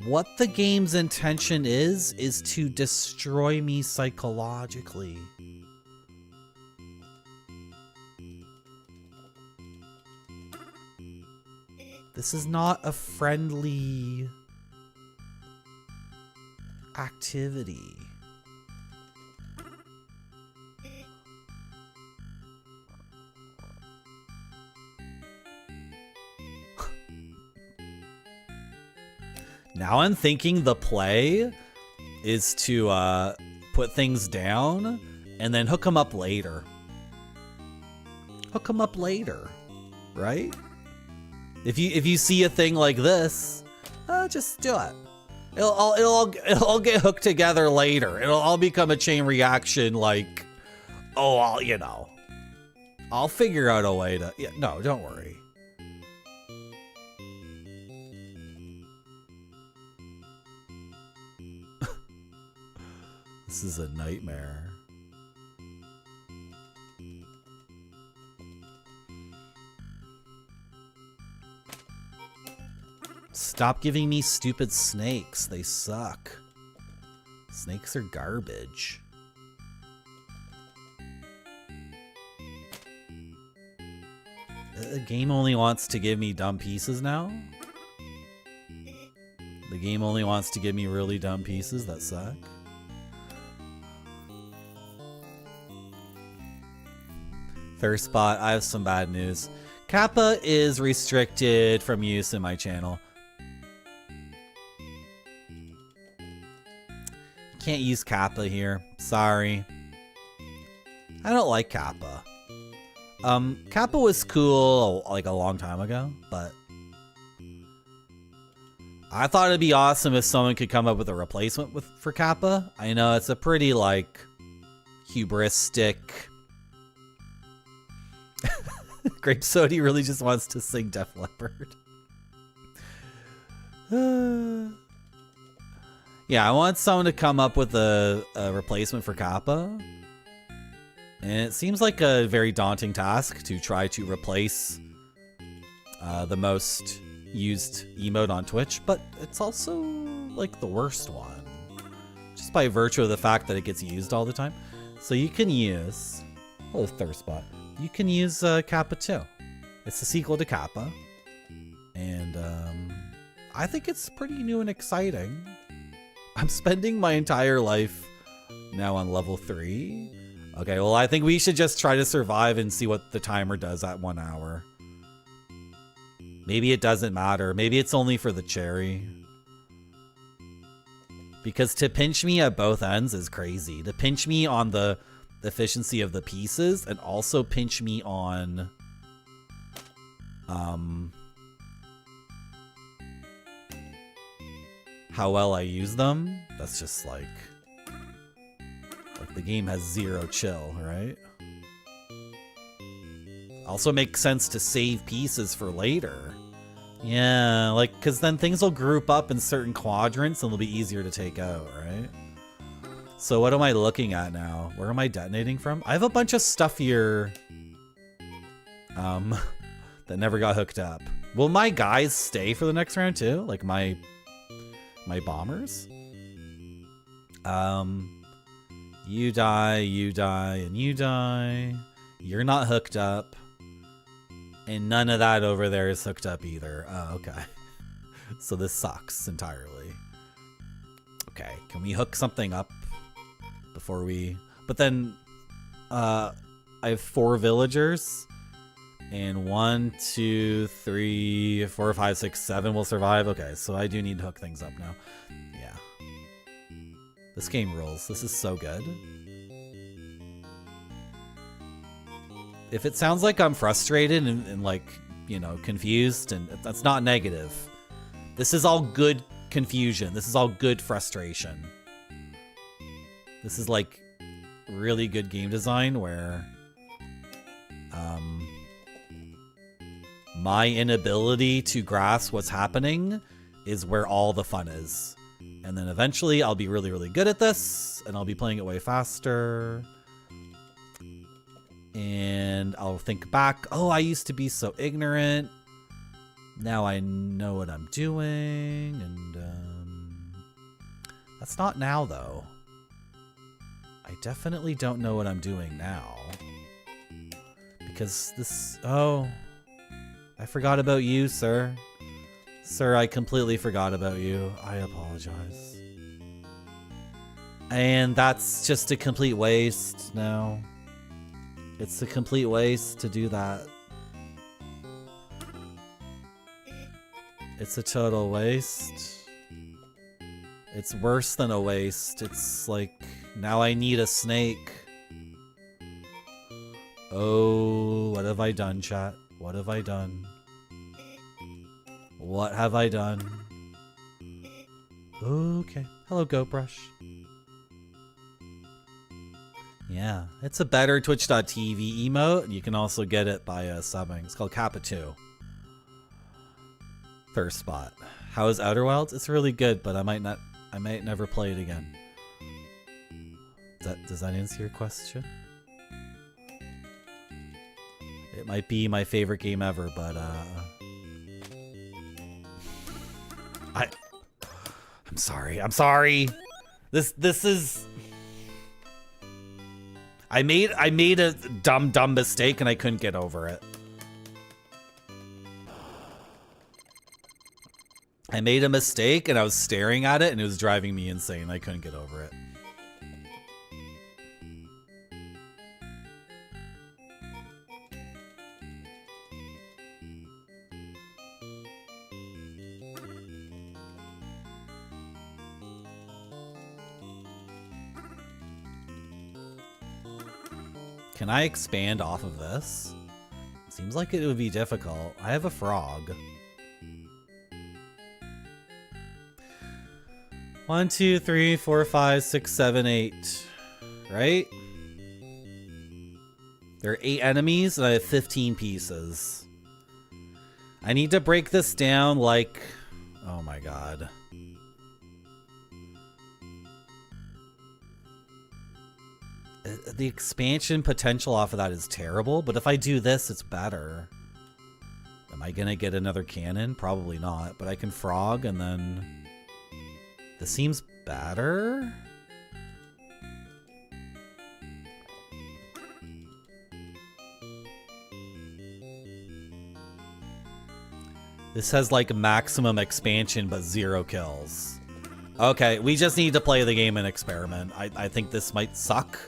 A: What the game's intention is to destroy me psychologically. This is not a friendly activity. Now I'm thinking the play is to put things down and then hook them up later. Hook them up later, right? If you see a thing like this, just do it. It'll all get hooked together later. It'll all become a chain reaction. Like, oh, I'll figure out a way to. Yeah, no, don't worry. This is a nightmare. Stop giving me stupid snakes. They suck. Snakes are garbage. The game only wants to give me dumb pieces now? The game only wants to give me really dumb pieces that suck? Thirst spot, I have some bad news. Kappa is restricted from use in my channel. Can't use Kappa here. Sorry. I don't like Kappa. Kappa was cool like a long time ago, but I thought it'd be awesome if someone could come up with a replacement for Kappa. I know it's a pretty like hubristic. Grape Sody really just wants to sing Def Leppard. Yeah, I want someone to come up with a replacement for Kappa. And it seems like a very daunting task to try to replace the most used emote on Twitch, but it's also like the worst one. Just by virtue of the fact that it gets used all the time. So you can use... Oh, Thirst Spot. You can use Kappa 2. It's the sequel to Kappa. And I think it's pretty new and exciting. I'm spending my entire life now on level 3. Okay, well, I think we should just try to survive and see what the timer does at 1 hour. Maybe it doesn't matter. Maybe it's only for the cherry. Because to pinch me at both ends is crazy. To pinch me on the efficiency of the pieces and also pinch me on how well I use them. That's just like the game has zero chill, right? Also makes sense to save pieces for later. Yeah, like, because then things will group up in certain quadrants and it'll be easier to take out, right? So what am I looking at now? Where am I detonating from? I have a bunch of stuff here that never got hooked up. Will my guys stay for the next round too? Like my bombers? You die, and you die. You're not hooked up. And none of that over there is hooked up either. Oh, okay. So this sucks entirely. Okay, can we hook something up before we... But then I have 4 villagers. And 1, 2, 3, 4, 5, 6, 7 will survive. Okay, so I do need to hook things up now. Yeah. This game rules. This is so good. If it sounds like I'm frustrated and like, you know, confused, and that's not negative. This is all good confusion. This is all good frustration. This is like really good game design where my inability to grasp what's happening is where all the fun is. And then eventually I'll be really, really good at this and I'll be playing it way faster. And I'll think back, oh, I used to be so ignorant. Now I know what I'm doing. And that's not now, though. I definitely don't know what I'm doing now. Because this... Oh, I forgot about you, sir. Sir, I completely forgot about you. I apologize. And that's just a complete waste now. It's a complete waste to do that. It's a total waste. It's worse than a waste. It's like, now I need a snake. Oh, what have I done, chat? What have I done? What have I done? Okay. Hello, GoPrush. Yeah, it's a better Twitch.tv emote. You can also get it by subbing. It's called Kappa 2. First spot. How is Outer Wilds? It's really good, but I might never play it again. Does that answer your question? It might be my favorite game ever, but I'm sorry. I'm sorry. This is I made a dumb mistake and I couldn't get over it. I made a mistake and I was staring at it and it was driving me insane. I couldn't get over it. Can I expand off of this? Seems like it would be difficult. I have a frog. 1, 2, 3, 4, 5, 6, 7, 8. Right? There are 8 enemies and I have 15 pieces. I need to break this down like... Oh my god. The expansion potential off of that is terrible, but if I do this, it's better. Am I gonna get another cannon? Probably not, but I can frog and then... This seems better? This has like maximum expansion, but 0 kills. Okay, we just need to play the game and experiment. I think this might suck.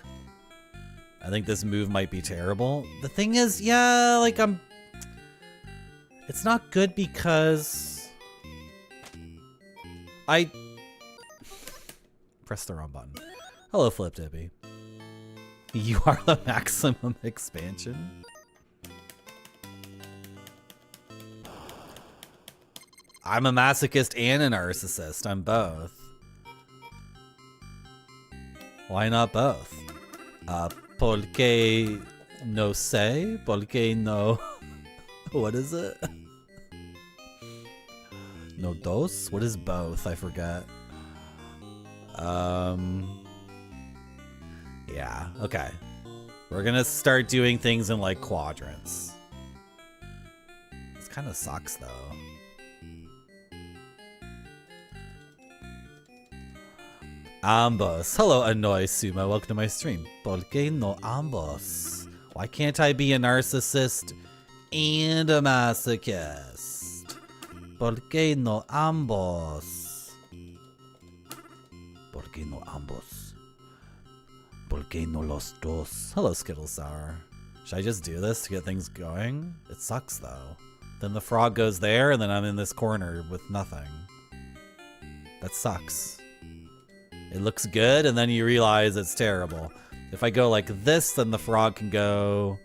A: I think this move might be terrible. The thing is, yeah, like it's not good because I pressed the wrong button. Hello, Flip Dippy. You are the maximum expansion. I'm a masochist and a narcissist. I'm both. Why not both? Porque no sé, porque no... What is it? No dos? What is both? I forget. Yeah, okay. We're gonna start doing things in like quadrants. This kind of sucks though. Ambos. Hello, Annoy Sumo. Welcome to my stream. Porque no ambos? Why can't I be a narcissist and a masochist? Porque no ambos? Porque no ambos? Porque no los dos? Hello, Skittle Sour. Should I just do this to get things going? It sucks though. Then the frog goes there and then I'm in this corner with nothing. That sucks. It looks good, and then you realize it's terrible. If I go like this, then the frog can go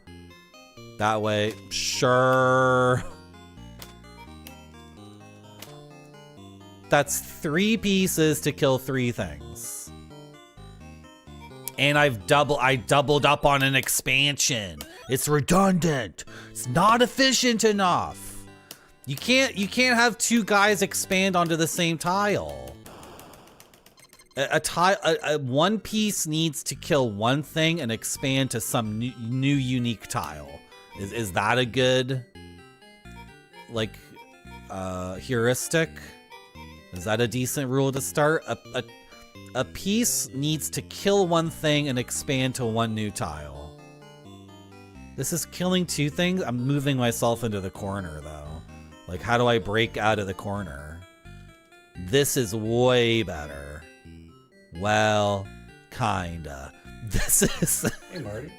A: that way. Sure. That's 3 pieces to kill 3 things. And I doubled up on an expansion. It's redundant. It's not efficient enough. You can't have 2 guys expand onto the same tile. One piece needs to kill 1 thing and expand to some new unique tile. Is that a good like heuristic? Is that a decent rule to start? A piece needs to kill 1 thing and expand to 1 new tile. This is killing 2 things. I'm moving myself into the corner though. Like, how do I break out of the corner? This is way better. Well, kinda. This is...
C: Hey, Marty.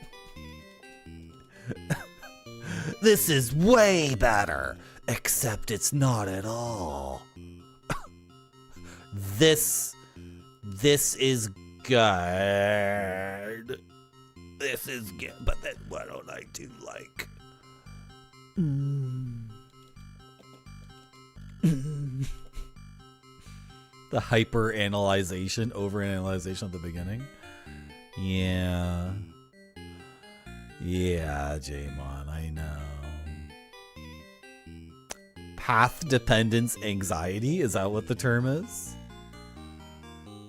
A: This is way better. Except it's not at all. This is good. This is good. But then what don't I do like? The hyper-analyzation, over-analyzation at the beginning. Yeah. Yeah, Jaymon, I know. Path dependence anxiety? Is that what the term is?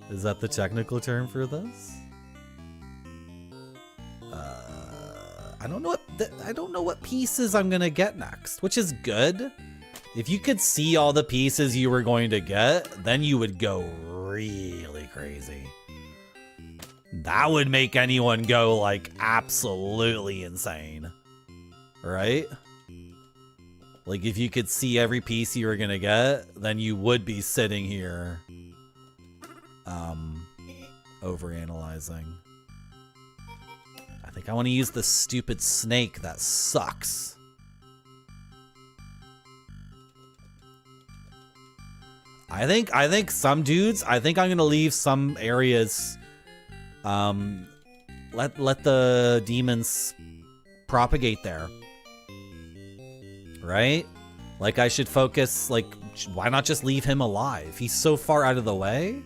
A: Is that the technical term for this? I don't know what pieces I'm gonna get next, which is good. If you could see all the pieces you were going to get, then you would go really crazy. That would make anyone go like absolutely insane, right? Like if you could see every piece you were gonna get, then you would be sitting here overanalyzing. I think I want to use the stupid snake that sucks. I think some dudes, I think I'm gonna leave some areas, let the demons propagate there. Right? Like I should focus, like, why not just leave him alive? He's so far out of the way,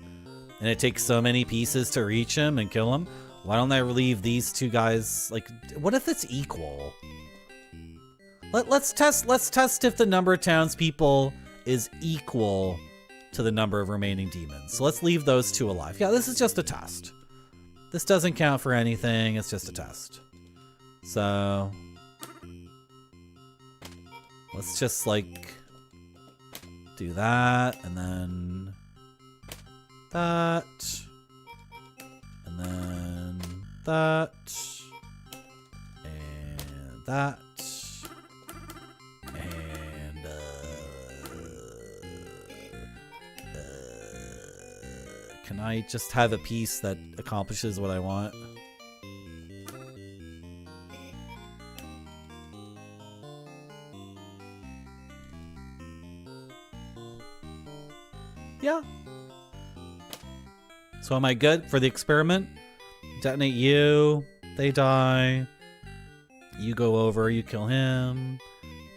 A: and it takes so many pieces to reach him and kill him. Why don't I leave these two guys, like, what if it's equal? Let's test if the number of townspeople is equal to the number of remaining demons. So let's leave those two alive. Yeah, this is just a test. This doesn't count for anything, it's just a test. So let's just like do that, and then that, and then that, and that, and can I just have a piece that accomplishes what I want? Yeah. So am I good for the experiment? Detonate you. They die. You go over. You kill him.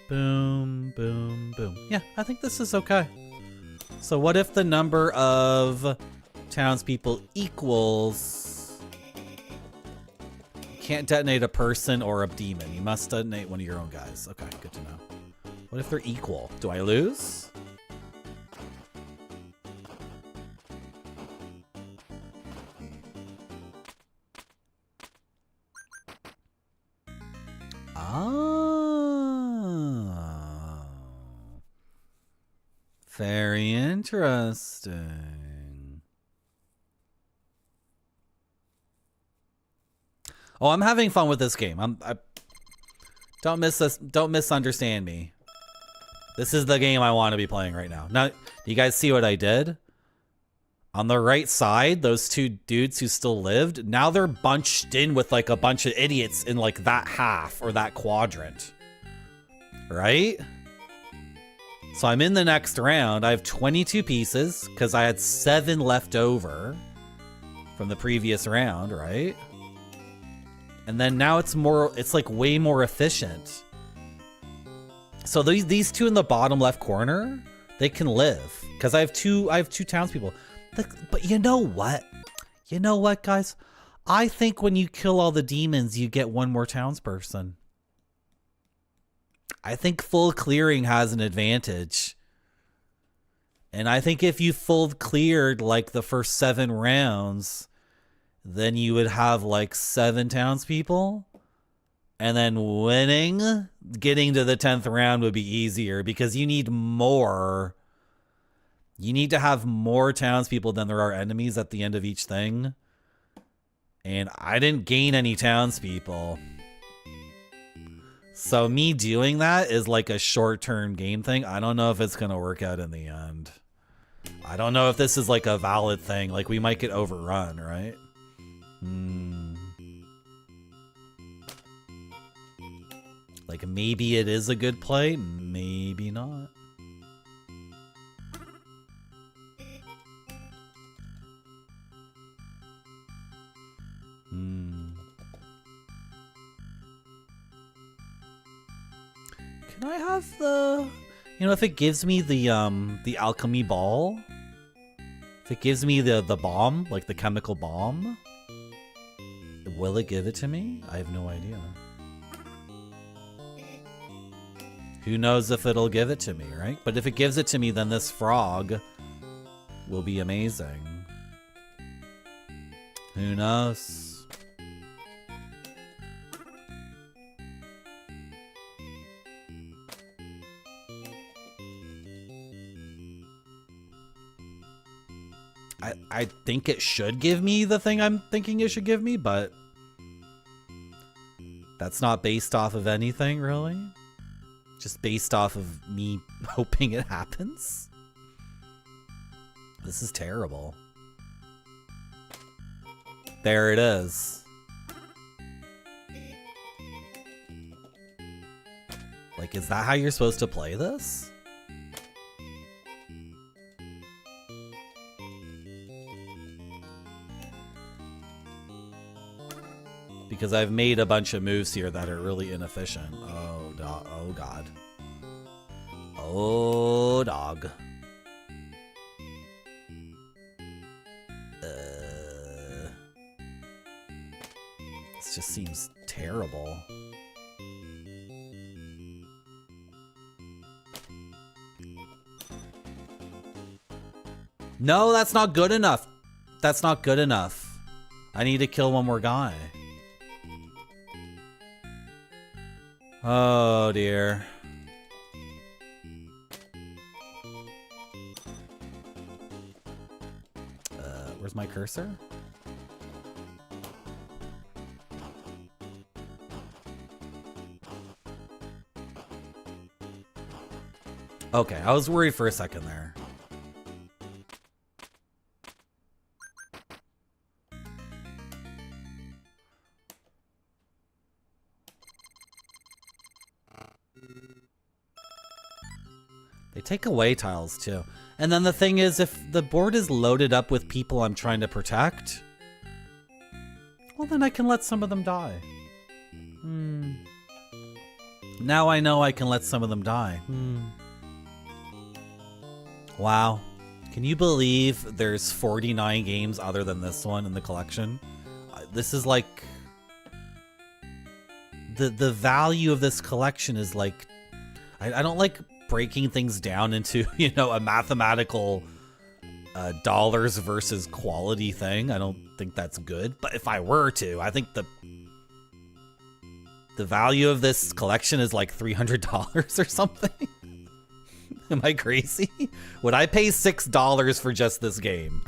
A: Boom, boom, boom. Yeah, I think this is okay. So what if the number of townspeople equals... You can't detonate a person or a demon. You must detonate one of your own guys. Okay, good to know. What if they're equal? Do I lose? Oh. Very interesting. Oh, I'm having fun with this game. Don't misunderstand me. This is the game I want to be playing right now. Now, you guys see what I did? On the right side, those two dudes who still lived, now they're bunched in with like a bunch of idiots in like that half or that quadrant. Right? So I'm in the next round. I have 22 pieces because I had 7 left over from the previous round, right? And then now it's like way more efficient. So these two in the bottom left corner, they can live because I have two townspeople. But you know what? You know what, guys? I think when you kill all the demons, you get one more townsperson. I think full clearing has an advantage. And I think if you full cleared like the first 7 rounds, then you would have like 7 townspeople. And then winning, getting to the 10th round would be easier because you need more. You need to have more townspeople than there are enemies at the end of each thing. And I didn't gain any townspeople. So me doing that is like a short-term game thing. I don't know if it's going to work out in the end. I don't know if this is like a valid thing. Like we might get overrun, right? Like maybe it is a good play, maybe not. Can I have the, you know, if it gives me the alchemy ball, if it gives me the bomb, like the chemical bomb, will it give it to me? I have no idea. Who knows if it'll give it to me, right? But if it gives it to me, then this frog will be amazing. Who knows? I think it should give me the thing I'm thinking it should give me, but that's not based off of anything, really. Just based off of me hoping it happens. This is terrible. There it is. Like, is that how you're supposed to play this? Because I've made a bunch of moves here that are really inefficient. Oh, oh God. Oh, dog. This just seems terrible. No, that's not good enough. That's not good enough. I need to kill one more guy. Oh dear. Where's my cursor? Okay, I was worried for a second there. They take away tiles too. And then the thing is, if the board is loaded up with people I'm trying to protect, well then I can let some of them die. Now I know I can let some of them die. Wow. Can you believe there's 49 games other than this one in the collection? This is like... The value of this collection is like... I don't like breaking things down into, you know, a mathematical dollars versus quality thing. I don't think that's good. But if I were to, I think the value of this collection is like $300 or something. Am I crazy? Would I pay $6 for just this game?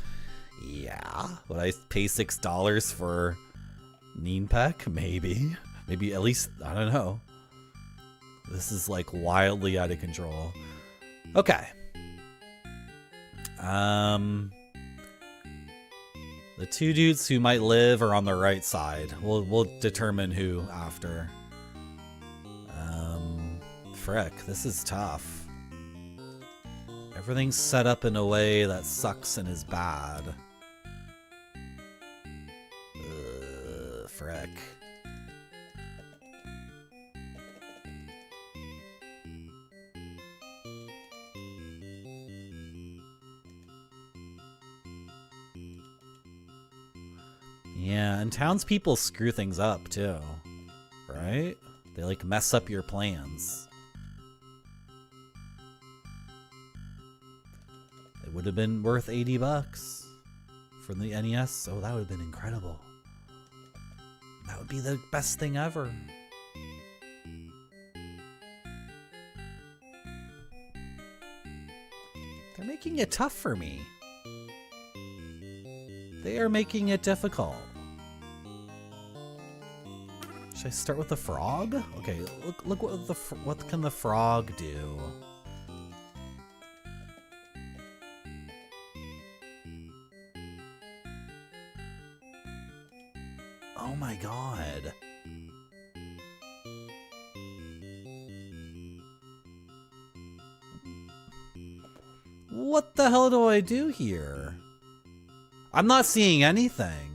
A: Yeah. Would I pay $6 for Neenpeck? Maybe. Maybe at least, I don't know. This is like wildly out of control. Okay. The two dudes who might live are on the right side. We'll determine who after. Frick, this is tough. Everything's set up in a way that sucks and is bad. Frick. Yeah, and townspeople screw things up too, right? They like mess up your plans. It would have been worth $80 for the NES. Oh, that would have been incredible. That would be the best thing ever. They're making it tough for me. They are making it difficult. Should I start with the frog? Okay, look what can the frog do? Oh my god. What the hell do I do here? I'm not seeing anything.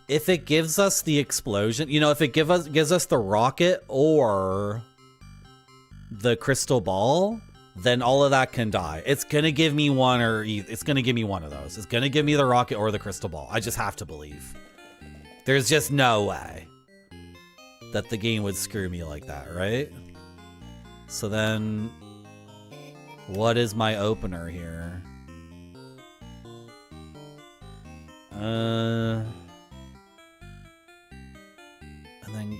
A: If it gives us the explosion, you know, if it gives us the rocket or the crystal ball, then all of that can die. It's gonna give me one it's gonna give me one of those. It's gonna give me the rocket or the crystal ball. I just have to believe. There's just no way that the game would screw me like that, right? So then, what is my opener here? And then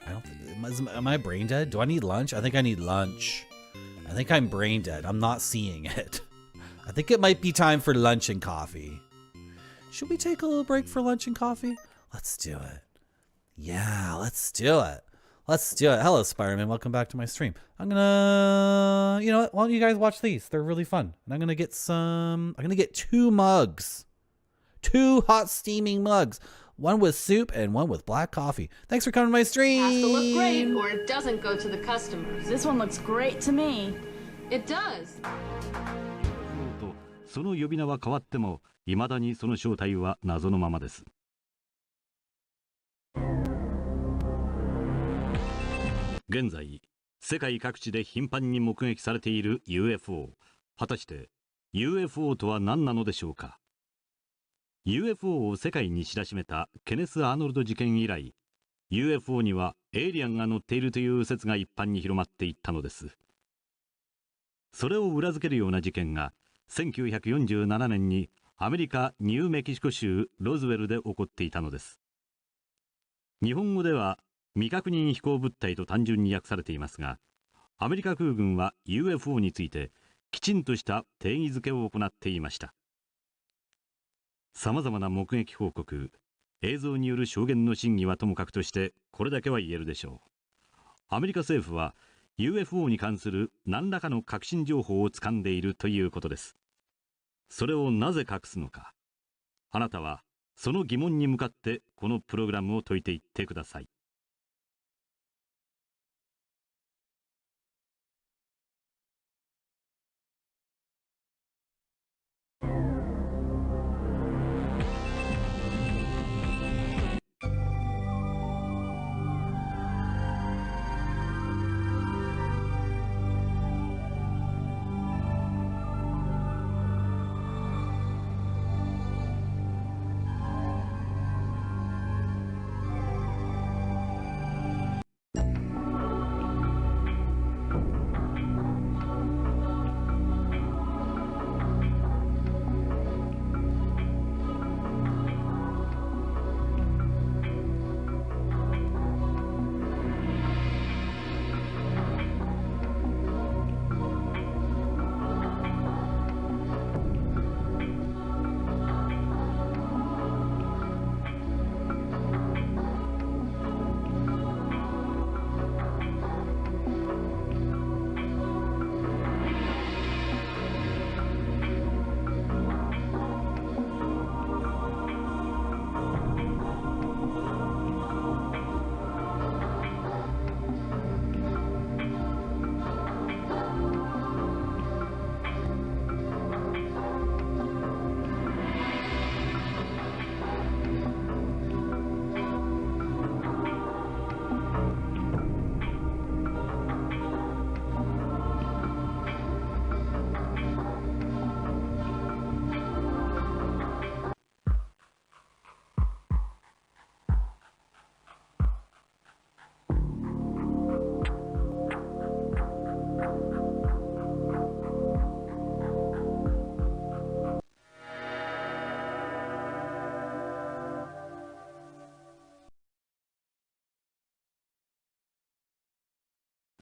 A: I don't think, am I brain dead? Do I need lunch? I think I need lunch. I think I'm brain dead. I'm not seeing it. I think it might be time for lunch and coffee. Should we take a little break for lunch and coffee? Let's do it. Yeah, let's do it. Let's do it. Hello, Spider-Man. Welcome back to my stream. I'm gonna, you know what? Why don't you guys watch these? They're really fun. And I'm gonna get 2 mugs. 2 hot steaming mugs. One with soup and one with black coffee. Thanks for coming to my stream.
B: Has to look great or it doesn't go to the customers.
E: This one looks great to me.
B: It does.
G: その呼び名は変わっても、未だにその正体は謎のままです。現在、世界各地で頻繁に目撃されている UFO。果たして UFO とは何なのでしょうか。UFO を世界に知らしめたケネス・アーノルド事件以来、UFO にはエイリアンが乗っているという説が一般に広まっていったのです。それを裏付けるような事件が1947年にアメリカ・ニューメキシコ州ロズウェルで起こっていたのです。日本語では未確認飛行物体と単純に訳されていますが、アメリカ空軍は UFO についてきちんとした定義づけを行っていました。さまざまな目撃報告、映像による証言の真偽はともかくとして、これだけは言えるでしょう。アメリカ政府は UFO に関する何らかの確信情報をつかんでいるということです。それをなぜ隠すのか。あなたはその疑問に向かってこのプログラムを解いていってください。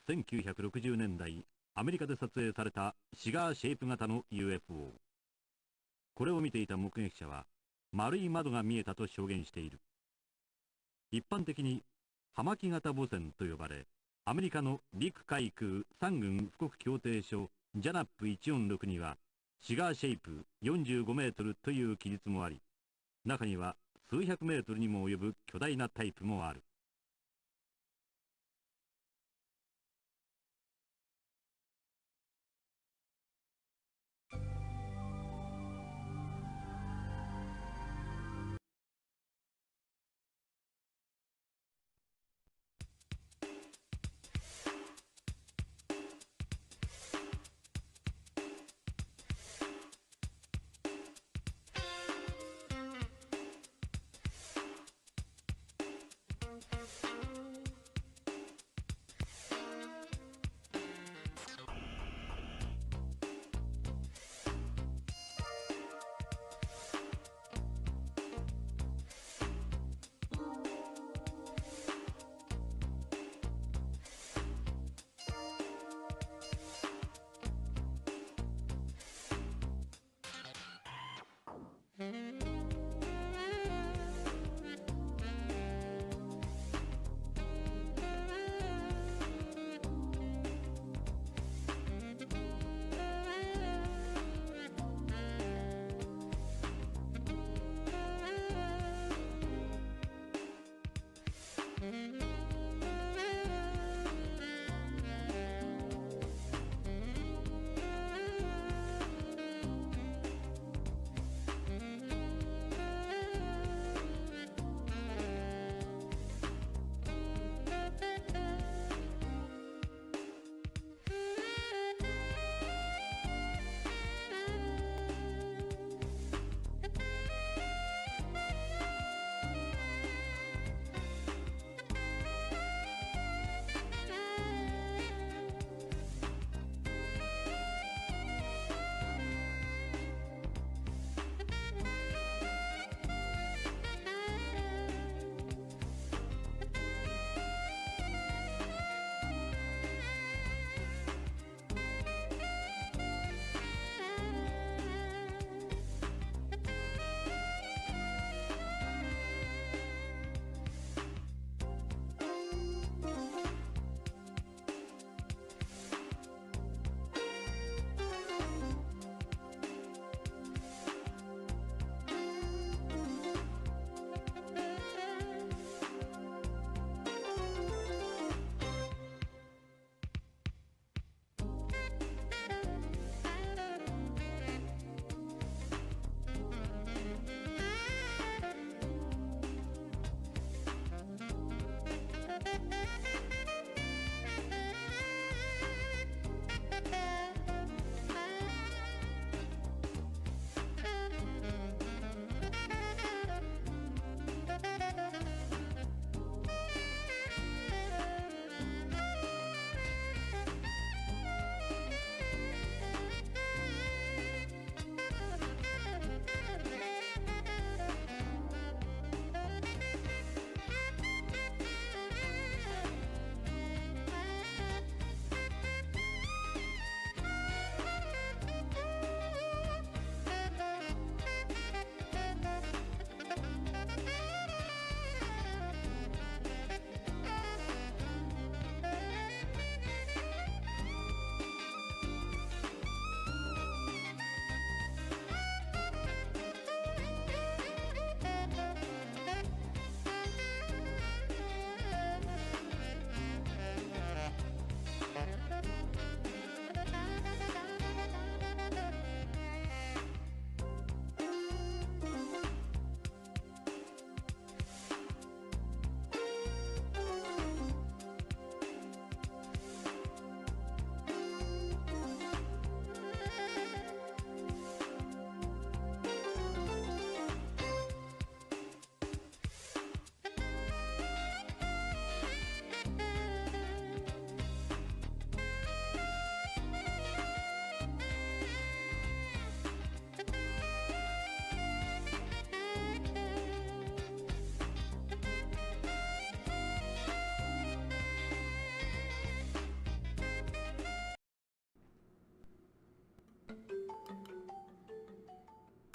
G: 1960年代アメリカで撮影されたシガーシェイプ型の UFO。これを見ていた目撃者は丸い窓が見えたと証言している。一般的に葉巻型母船と呼ばれ、アメリカの陸海空三軍富国協定書ジャナップ146にはシガーシェイプ45メートルという記述もあり、中には数百メートルにも及ぶ巨大なタイプもある。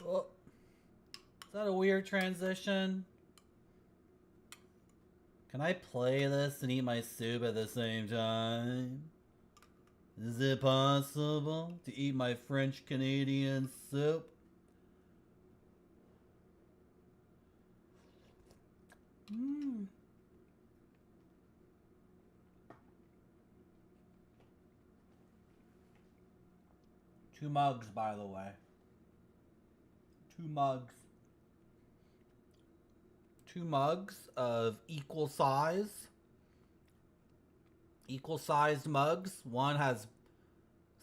A: Oh, is that a weird transition? Can I play this and eat my soup at the same time? Is it possible to eat my French Canadian soup? Mm. Two mugs, by the way. Two mugs. Two mugs of equal size. Equal sized mugs. One has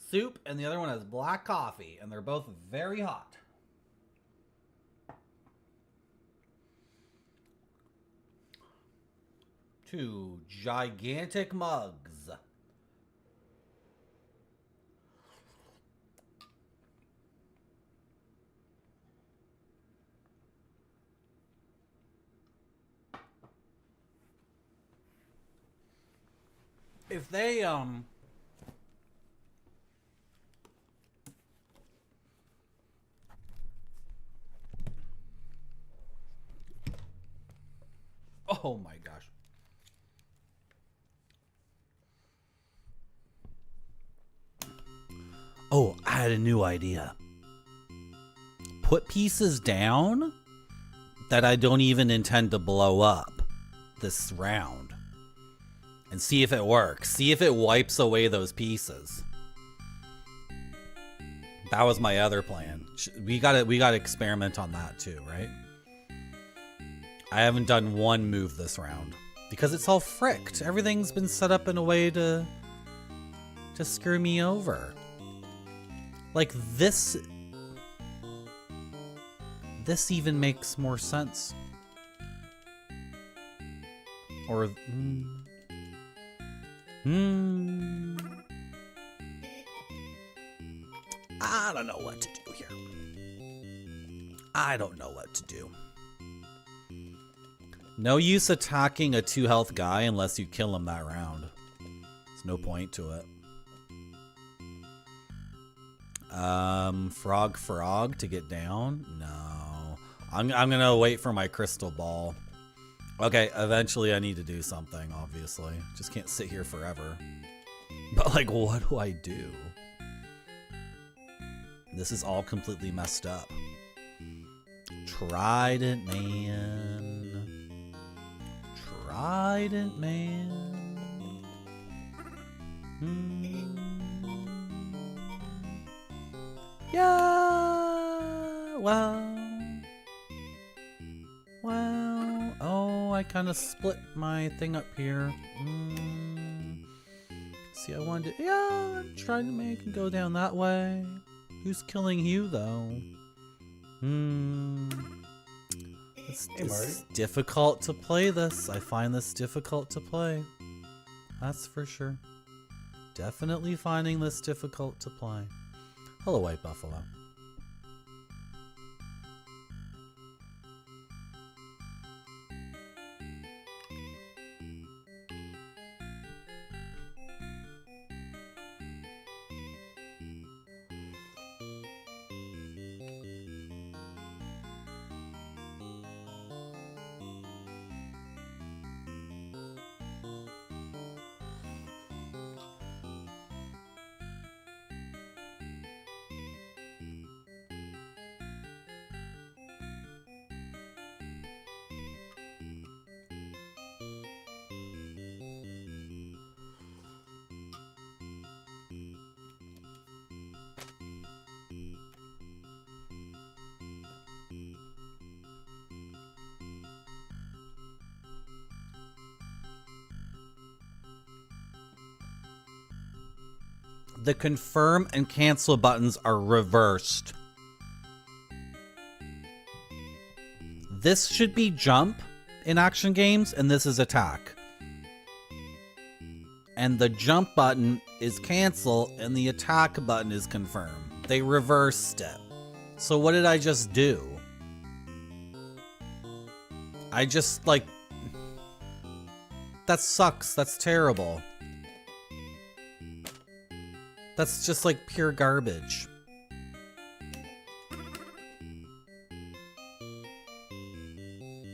A: soup and the other one has black coffee, and they're both very hot. Two gigantic mugs. If they oh my gosh. Oh, I had a new idea. Put pieces down that I don't even intend to blow up this round. And see if it works. See if it wipes away those pieces. That was my other plan. We gotta experiment on that too, right? I haven't done one move this round because it's all fricked. Everything's been set up in a way to screw me over. Like this even makes more sense. Or I don't know what to do here. I don't know what to do. No use attacking a 2 health guy unless you kill him that round. There's no point to it. Frog to get down? No. I'm gonna wait for my crystal ball. Okay, eventually I need to do something, obviously. Just can't sit here forever. But like, what do I do? This is all completely messed up. Trident man. Trident man. Yeah. Well. Oh, I kind of split my thing up here. See, I wanted to, yeah, I'm trying to make it go down that way. Who's killing you, though? It's difficult to play this. I find this difficult to play. That's for sure. Definitely finding this difficult to play. Hello, White Buffalo. The confirm and cancel buttons are reversed. This should be jump in action games, and this is attack. And the jump button is cancel, and the attack button is confirm. They reversed it. So what did I just do? I just, like... That sucks. That's terrible. That's just like pure garbage.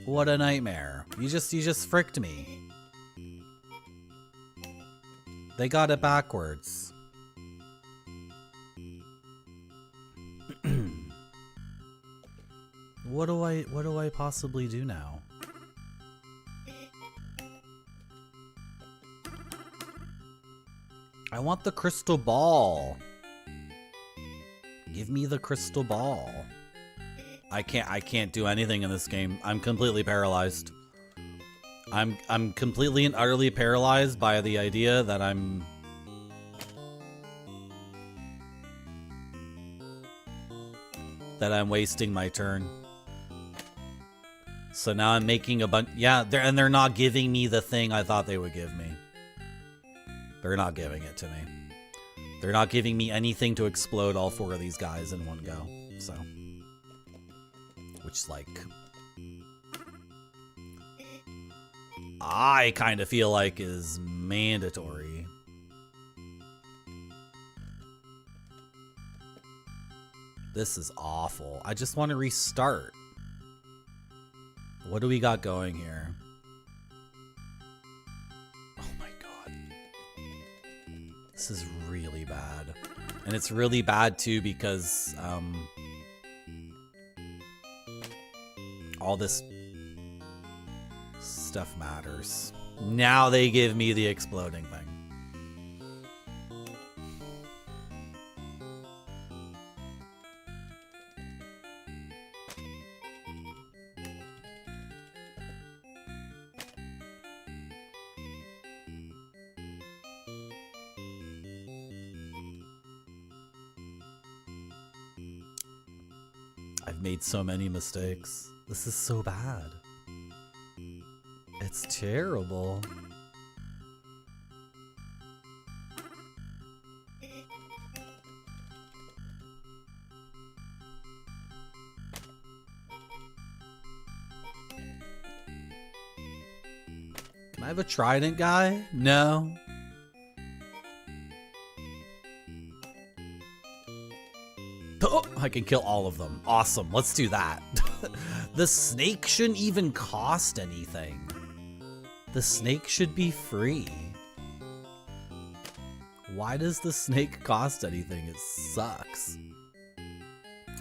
A: What a nightmare. You just fricked me. They got it backwards. What do I possibly do now? I want the crystal ball. Give me the crystal ball. I can't do anything in this game. I'm completely paralyzed. I'm completely and utterly paralyzed by the idea that I'm wasting my turn. So now I'm making a bunch. Yeah, they're not giving me the thing I thought they would give me. They're not giving it to me. They're not giving me anything to explode all 4 of these guys in one go. So, which like, I kind of feel like is mandatory. This is awful. I just want to restart. What do we got going here? Oh my god. This is really bad. And it's really bad too because all this stuff matters. Now they give me the exploding thing. I've made so many mistakes. This is so bad. It's terrible. Can I have a trident guy? No. Oh, I can kill all of them. Awesome. Let's do that. The snake shouldn't even cost anything. The snake should be free. Why does the snake cost anything? It sucks.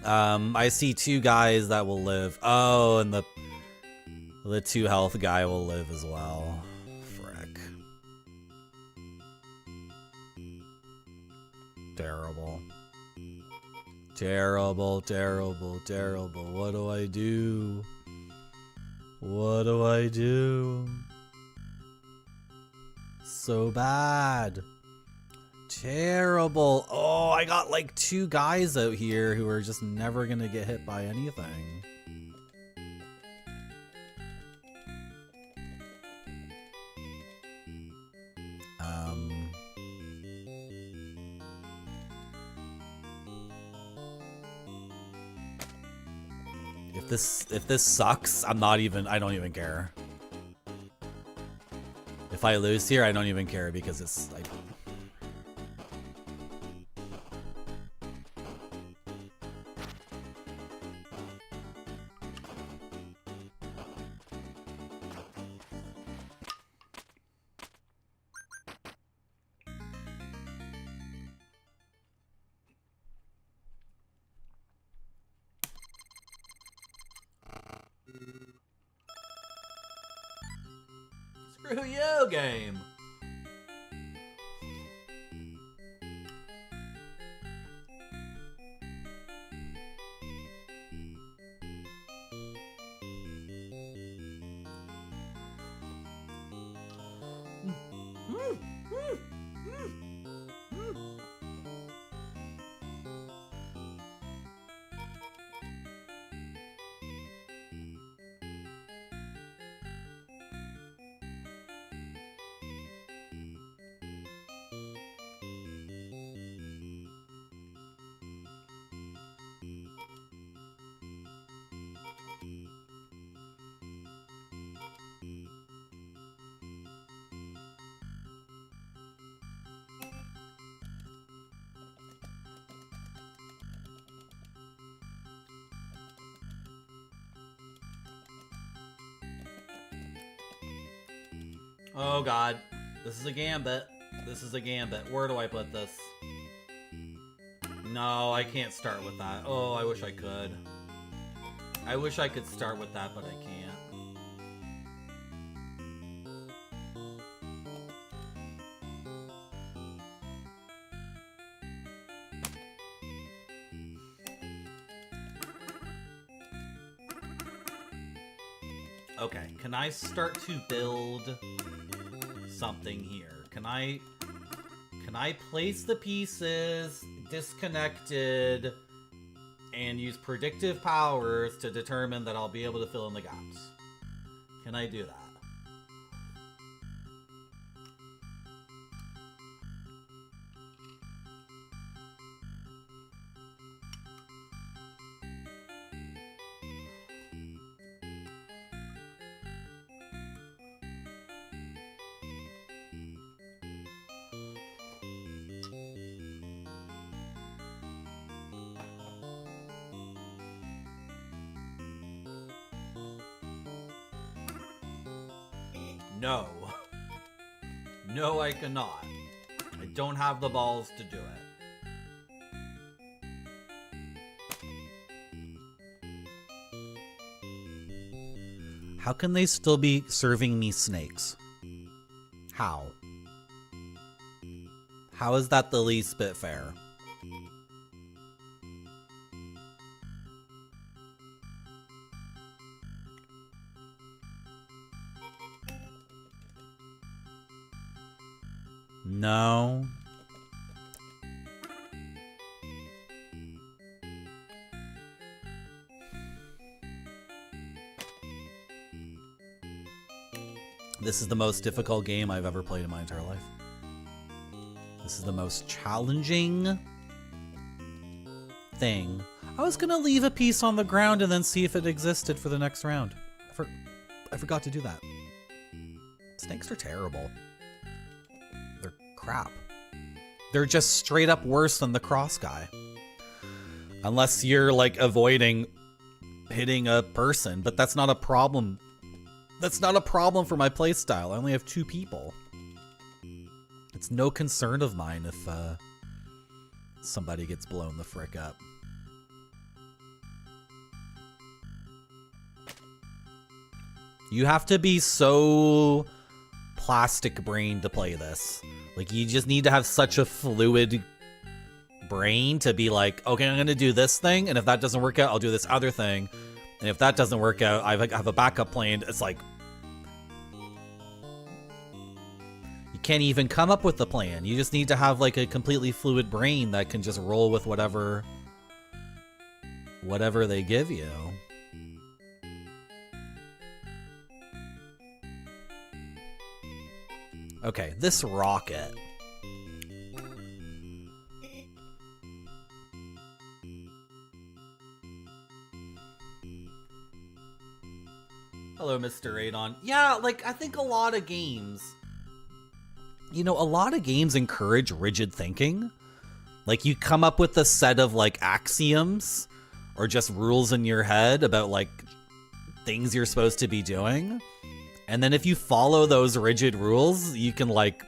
A: I see 2 guys that will live. Oh, and the 2 health guy will live as well. Frick. Terrible. Terrible, terrible, terrible. What do I do? What do I do? So bad. Terrible. Oh, I got like 2 guys out here who are just never gonna get hit by anything. If this sucks, I don't even care. If I lose here, I don't even care because it's like, screw you, game. Oh god. This is a gambit. This is a gambit. Where do I put this? No, I can't start with that. Oh, I wish I could. I wish I could start with that, but I can't. Okay, can I start to build something here? Can I place the pieces disconnected and use predictive powers to determine that I'll be able to fill in the gaps? Can I do that? No. No, I cannot. I don't have the balls to do it. How can they still be serving me snakes? How? How is that the least bit fair? No. This is the most difficult game I've ever played in my entire life. This is the most challenging thing. I was gonna leave a piece on the ground and then see if it existed for the next round. I forgot to do that. Snakes are terrible. They're crap. They're just straight up worse than the cross guy. Unless you're like avoiding hitting a person, but that's not a problem. That's not a problem for my playstyle. I only have 2 people. It's no concern of mine if somebody gets blown the frick up. You have to be so plastic brain to play this. Like, you just need to have such a fluid brain to be like, okay, I'm gonna do this thing, and if that doesn't work out, I'll do this other thing. And if that doesn't work out, I have a backup plan. It's like, you can't even come up with the plan. You just need to have like a completely fluid brain that can just roll with whatever they give you. Okay, this rocket. Hello, Mr. Adon. Yeah, like, I think a lot of games, a lot of games encourage rigid thinking. Like, you come up with a set of, like, axioms or just rules in your head about, like, things you're supposed to be doing. And then if you follow those rigid rules, you can, like,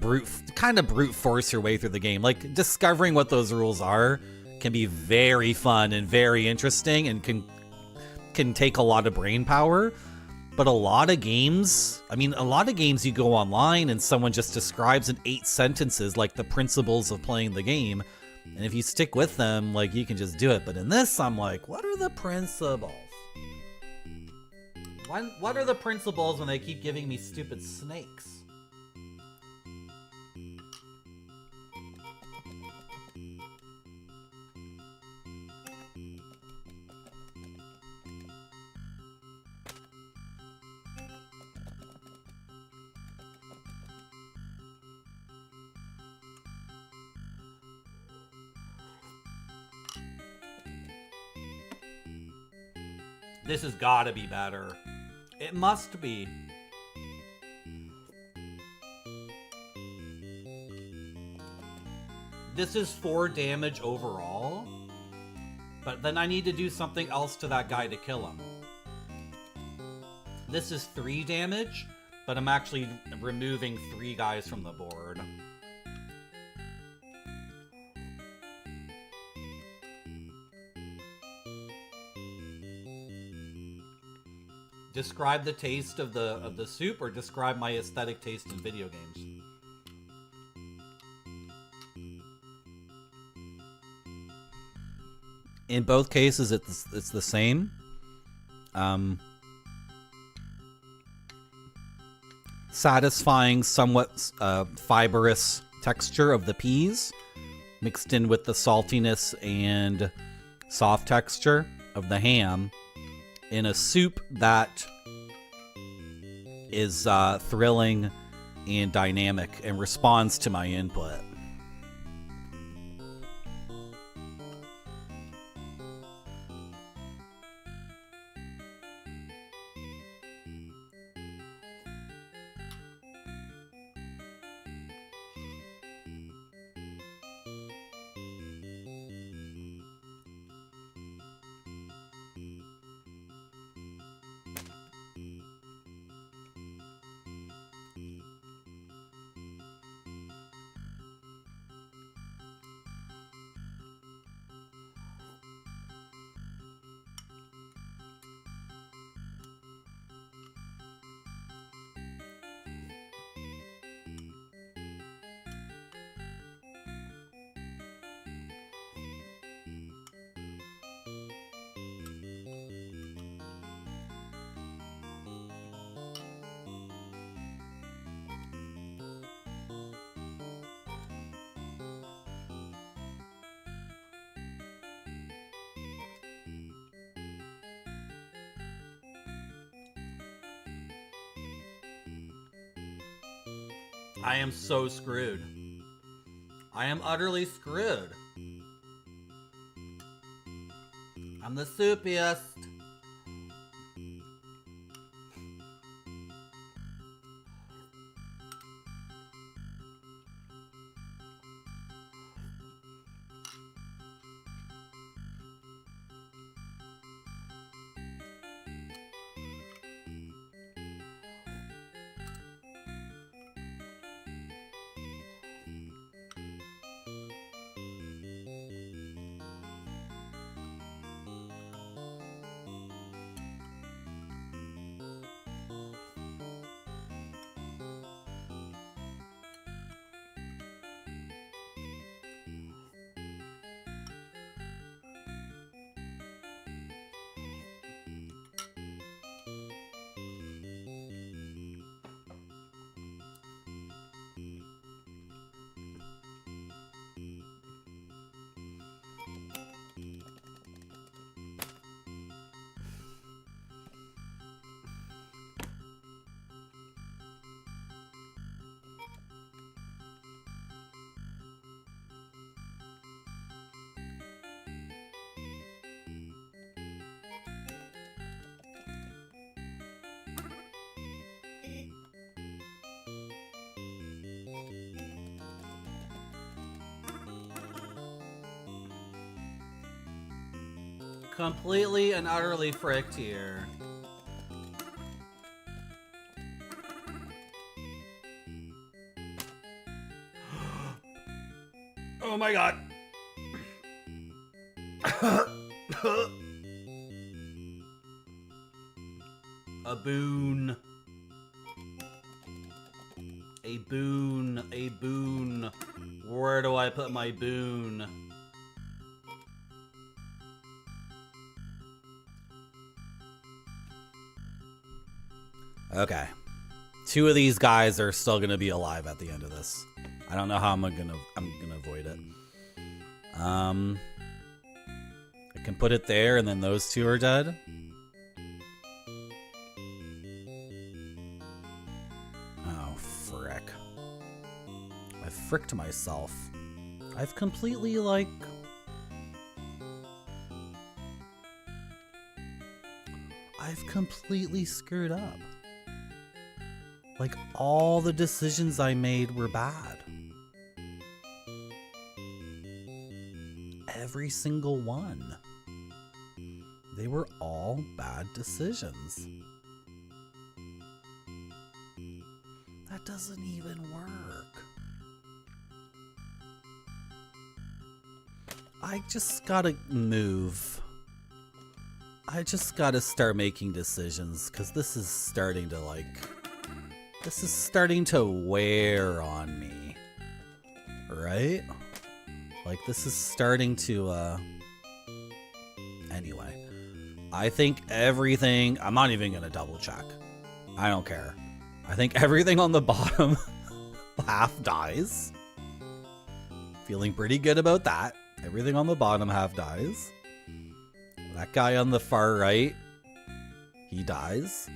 A: brute force your way through the game. Like, discovering what those rules are can be very fun and very interesting and can take a lot of brain power. But a lot of games you go online and someone just describes in 8 sentences, like, the principles of playing the game. And if you stick with them, like, you can just do it. But in this, I'm like, what are the principles? What are the principles when they keep giving me stupid snakes? This has gotta be better. It must be. This is 4 damage overall, but then I need to do something else to that guy to kill him. This is 3 damage, But I'm actually removing 3 guys from the board. Describe the taste of the soup, or describe my aesthetic taste in video games. In both cases, it's the same. Satisfying, somewhat fibrous texture of the peas, mixed in with the saltiness and soft texture of the ham, in a soup that is thrilling and dynamic and responds to my input. I am so screwed. I am utterly screwed. I'm the soupiest. Completely and utterly fricked here. Oh my god. A boon. A boon. A boon. Where do I put my boon? Okay. 2 of these guys are still gonna be alive at the end of this. I don't know how I'm gonna avoid it. I can put it there and then those 2 are dead. Oh, frick. I fricked myself. I've completely, like... I've completely screwed up. Like, all the decisions I made were bad. Every single one. They were all bad decisions. doesn't even work. I just gotta move. I just gotta start making decisions, because this is starting to wear on me. Right? Like, this is starting to, anyway. I think everything, I'm not even gonna double check. I don't care. I think everything on the bottom half dies. Feeling pretty good about that. Everything on the bottom half dies. That guy on the far right, he dies.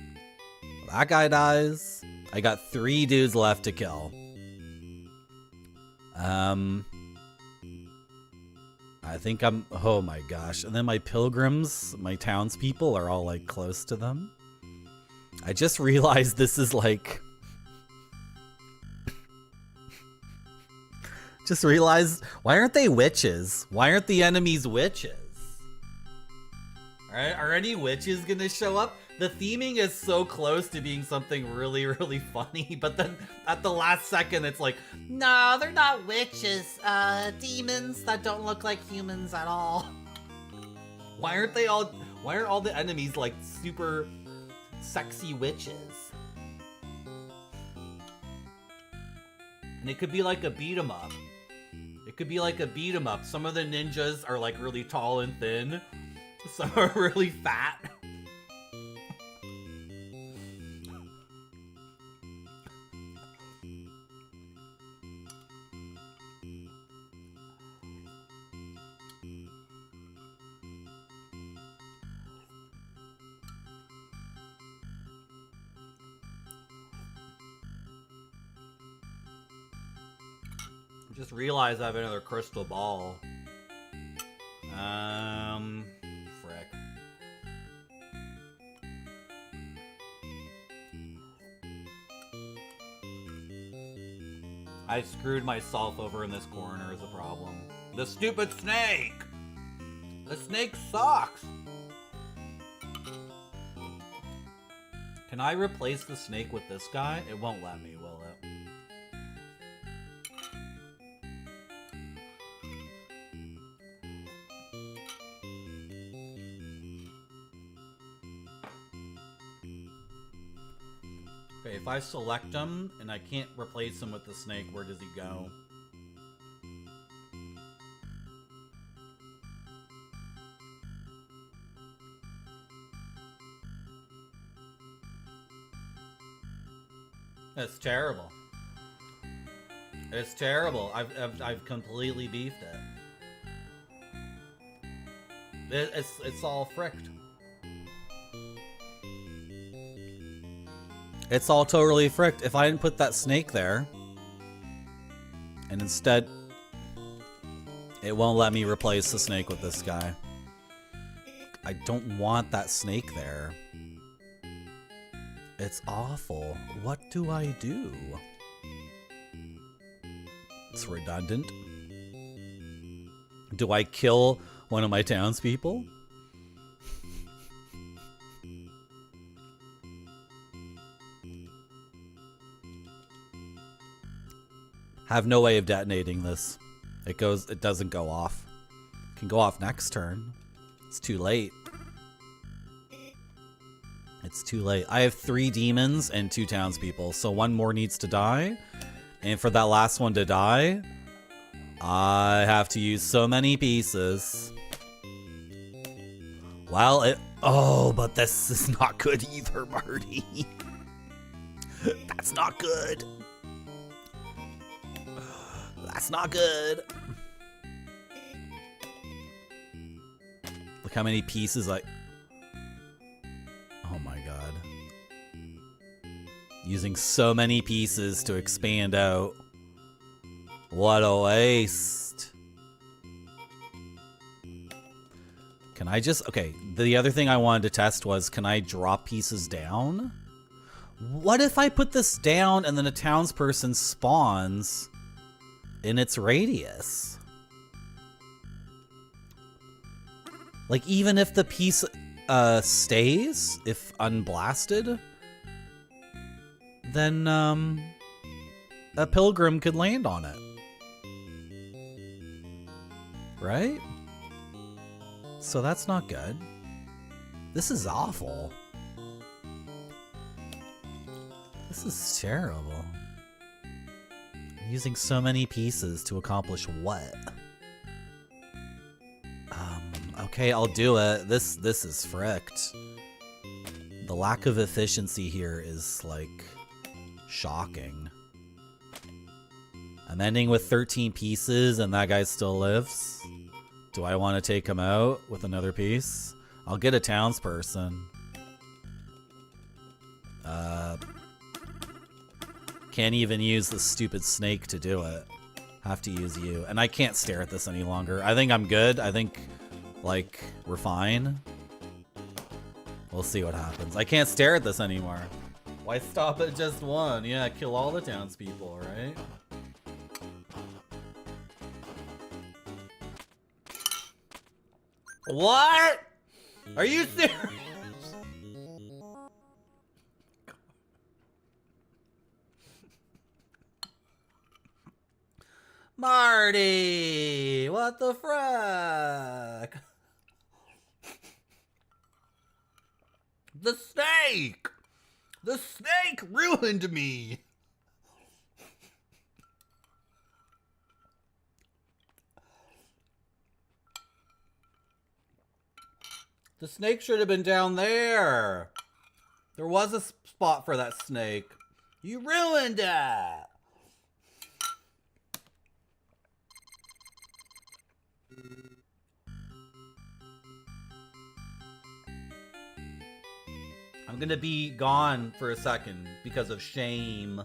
A: That guy dies. I got 3 dudes left to kill. I think I'm, oh my gosh. And then my pilgrims, my townspeople are all like close to them. I just realized this is like, just realized, why aren't they witches? Why aren't the enemies witches? Are any witches gonna show up? The theming is so close to being something really, really funny, but then at the last second it's like, no, they're not witches. Demons that don't look like humans at all. Why aren't all the enemies like super sexy witches? And it could be like a beat 'em up. It could be like a beat 'em up. Some of the ninjas are like really tall and thin. Some are really fat. Just realized I have another crystal ball. Frick. I screwed myself over in this corner is a problem. The stupid snake! The snake sucks! Can I replace the snake with this guy? It won't let me, will it? Okay, if I select him and I can't replace him with the snake, where does he go? It's terrible. It's terrible. I've completely beefed it. It's all fricked. It's all totally fricked. If I didn't put that snake there, and instead, it won't let me replace the snake with this guy. I don't want that snake there. It's awful. What do I do? It's redundant. Do I kill one of my townspeople? Have no way of detonating this. It doesn't go off. It can go off next turn. It's too late. It's too late. I have 3 demons and 2 townspeople, so 1 more needs to die. And for that last one to die, I have to use so many pieces. Well, oh, but this is not good either, Marty. That's not good. That's not good. Look how many pieces I... Oh my god. Using so many pieces to expand out. What a waste. Can I just... Okay, the other thing I wanted to test was, can I drop pieces down? What if I put this down and then a townsperson spawns in its radius? Like, even if the piece stays, if unblasted, then a pilgrim could land on it. Right? So that's not good. This is awful. This is terrible. Using so many pieces to accomplish what? Okay, I'll do it. This is fricked. The lack of efficiency here is like shocking. I'm ending with 13 pieces and that guy still lives. Do I want to take him out with another piece? I'll get a townsperson. Can't even use the stupid snake to do it. Have to use you. And I can't stare at this any longer. I think I'm good. I think, like, we're fine. We'll see what happens. I can't stare at this anymore. Why stop at just one? Yeah, kill all the townspeople, right? What? Are you serious? Marty! What the frick? The snake! The snake ruined me! The snake should have been down there. There was a spot for that snake. You ruined it! I'm gonna be gone for a second because of shame.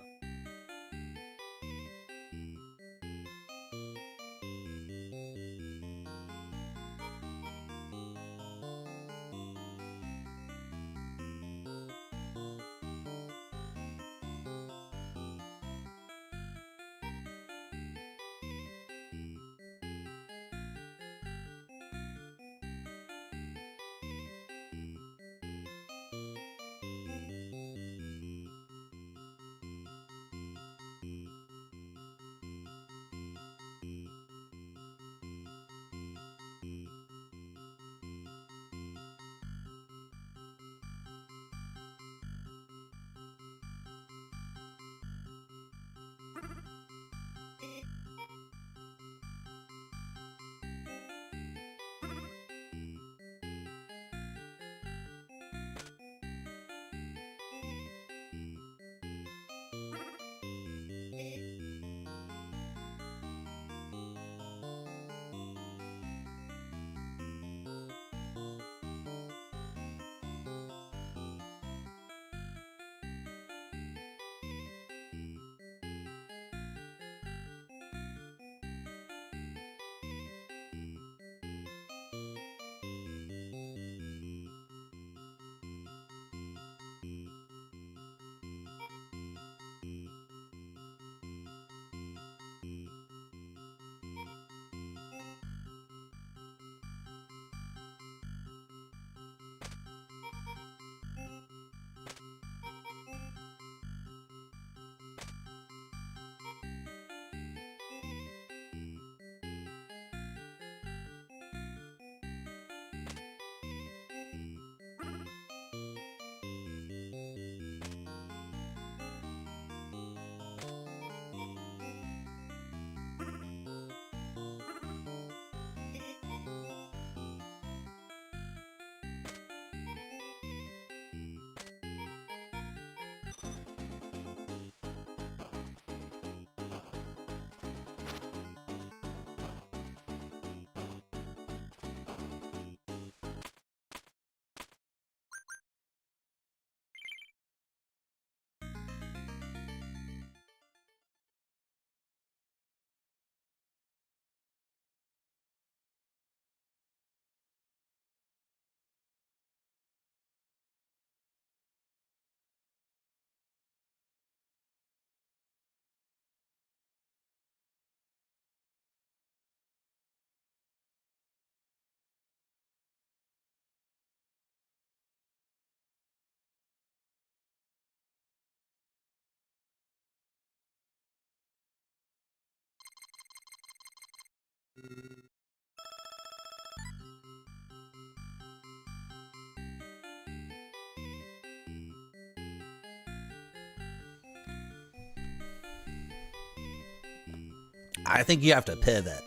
A: I think you have to pivot.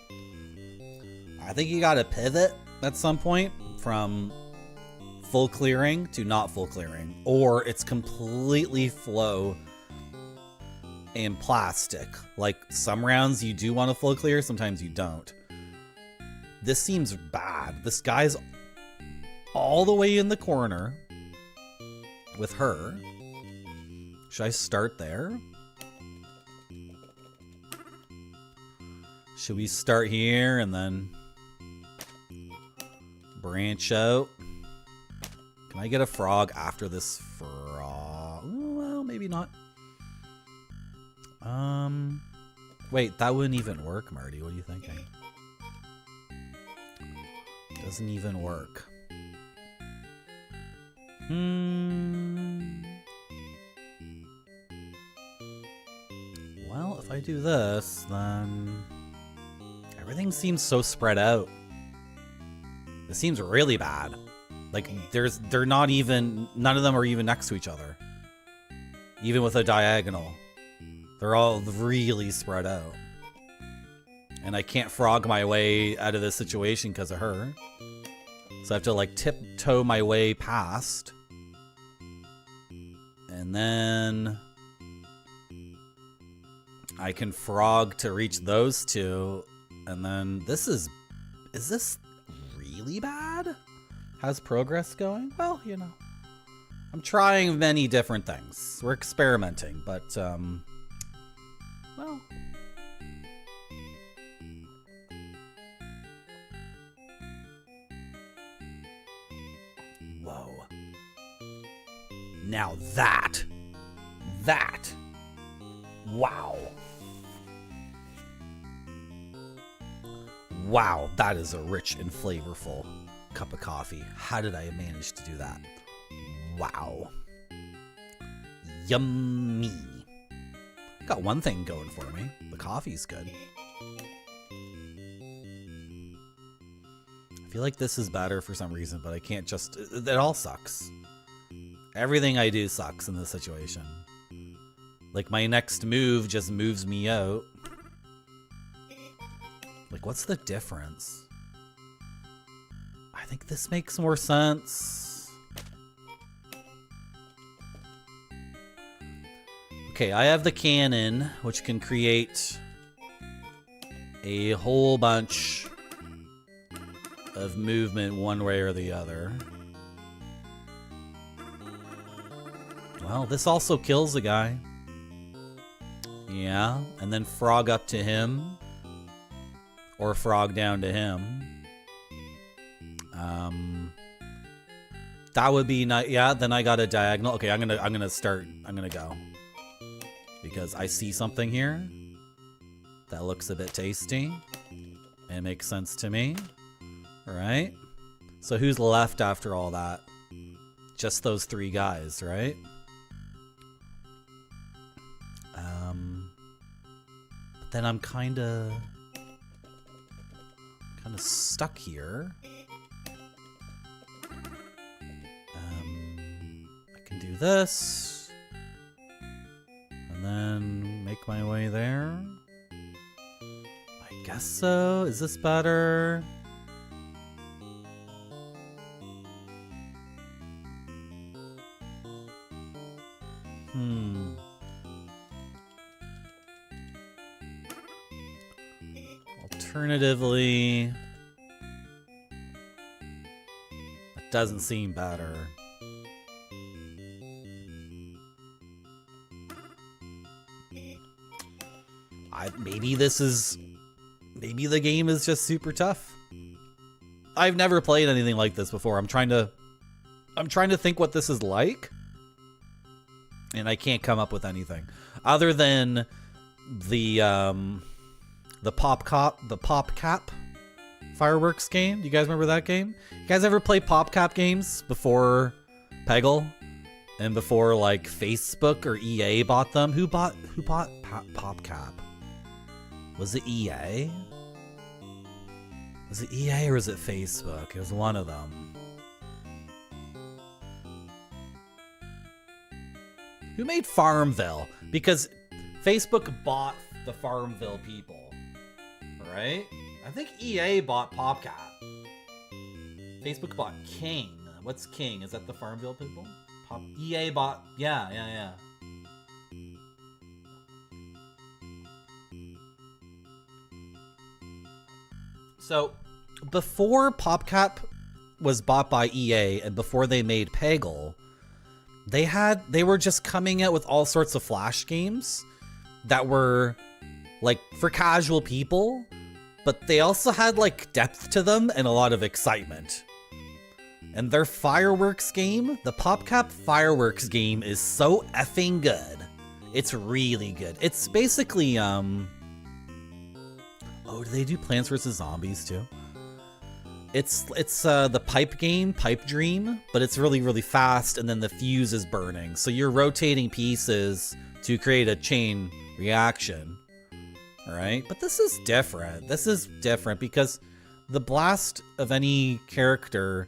A: I think you got to pivot at some point from full clearing to not full clearing, or it's completely flow and plastic. Like some rounds you do want to full clear, sometimes you don't. This seems bad. This guy's all the way in the corner with her. Should I start there? Should we start here and then branch out? Can I get a frog after this frog? Well, maybe not. Wait, that wouldn't even work, Marty. What are you thinking? Doesn't even work. Well, if I do this, then everything seems so spread out. This seems really bad. Like they're not even, none of them are even next to each other. Even with a diagonal. They're all really spread out. And I can't frog my way out of this situation because of her. So I have to like tiptoe my way past. And then I can frog to reach those two. And then is this really bad? How's progress going? Well, you know, I'm trying many different things. We're experimenting, but, well. Whoa. Now that. Wow. Wow, that is a rich and flavorful cup of coffee. How did I manage to do that? Wow. Yummy. Got one thing going for me. The coffee's good. I feel like this is better for some reason, but I can't just... It all sucks. Everything I do sucks in this situation. Like, my next move just moves me out. Like, what's the difference? I think this makes more sense. Okay, I have the cannon, which can create a whole bunch of movement one way or the other. Well, this also kills a guy. Yeah, and then frog up to him. Or frog down to him. That would be nice. Yeah, then I got a diagonal. Okay, I'm gonna start. I'm gonna go. Because I see something here that looks a bit tasty. It makes sense to me. Alright. So who's left after all that? Just those three guys, right? But then I'm kinda stuck here. I can do this. And then make my way there. I guess so. Is this better? Alternatively, it doesn't seem better. Maybe the game is just super tough. I've never played anything like this before. I'm trying to think what this is like, and I can't come up with anything other than the PopCap fireworks game. Do you guys remember that game? You guys ever play PopCap games before Peggle and before like Facebook or EA bought them? Who bought PopCap? Was it EA? Was it EA or was it Facebook? It was one of them. Who made Farmville? Because Facebook bought the Farmville people. right? I think EA bought PopCap. Facebook bought King. What's King? Is that the Farmville people? EA bought... Yeah. So, before PopCap was bought by EA and before they made Peggle, they were just coming out with all sorts of Flash games that were like for casual people, but they also had like depth to them and a lot of excitement. And their Fireworks game, the PopCap Fireworks game, is so effing good. It's really good. It's basically oh, do they do Plants vs. Zombies too? It's the pipe game, Pipe Dream, but it's really, really fast, and then the fuse is burning. So you're rotating pieces to create a chain reaction. All right, but this is different. This is different because the blast of any character,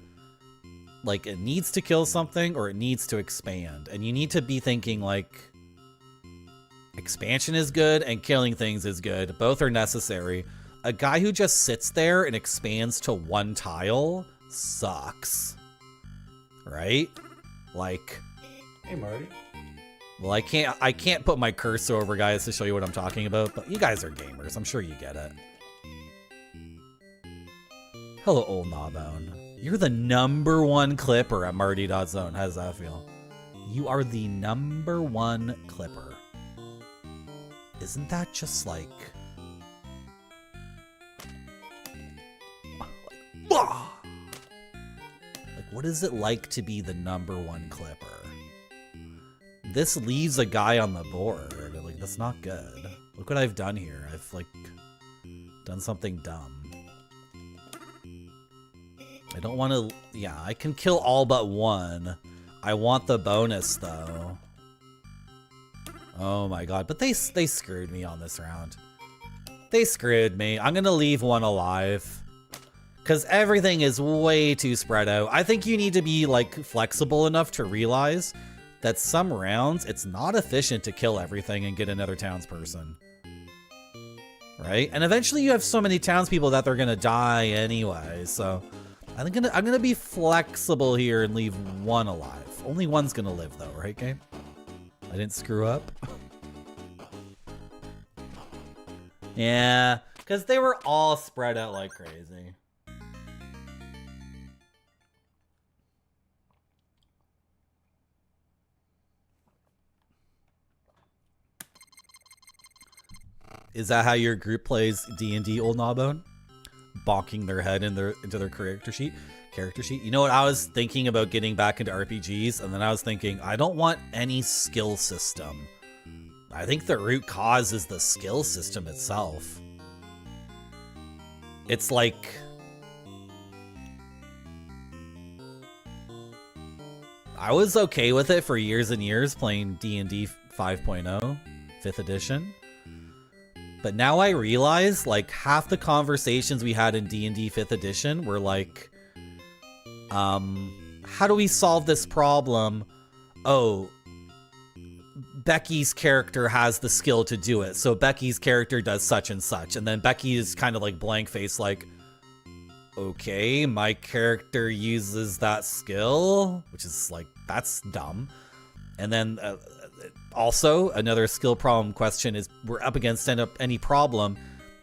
A: like, it needs to kill something or it needs to expand. And you need to be thinking, like, expansion is good and killing things is good. Both are necessary. A guy who just sits there and expands to one tile sucks. Right? Like...
C: Hey, Marty.
A: Well, I can't put my cursor over guys to show you what I'm talking about, but you guys are gamers. I'm sure you get it. Hello, old Gnawbone. You're the #1 clipper at Marty.zone. How does that feel? You are the #1 clipper. Isn't that just like... Like, what is it like to be the #1 clipper? This leaves a guy on the board. Like, that's not good. Look what I've done here. I've, like, done something dumb. I don't want to... Yeah, I can kill all but one. I want the bonus, though. Oh my god. But they screwed me on this round. They screwed me. I'm going to leave one alive. Because everything is way too spread out. I think you need to be, like, flexible enough to realize that some rounds, it's not efficient to kill everything and get another townsperson. Right? And eventually you have so many townspeople that they're gonna die anyway, so... I'm gonna be flexible here and leave one alive. Only one's gonna live though, right, game? I didn't screw up. Yeah, because they were all spread out like crazy. Is that how your group plays D&D, old Gnawbone? Bonking their head into their character sheet? You know what? I was thinking about getting back into RPGs, and then I was thinking, I don't want any skill system. I think the root cause is the skill system itself. It's like... I was okay with it for years and years playing D&D 5.0, 5th edition. But now I realize, like, half the conversations we had in D&D 5th edition were like, how do we solve this problem? Oh, Becky's character has the skill to do it, so Becky's character does such and such. And then Becky is kind of like blank face, like, okay, my character uses that skill, which is like, that's dumb. And then... also, another skill problem question is we're up against any problem,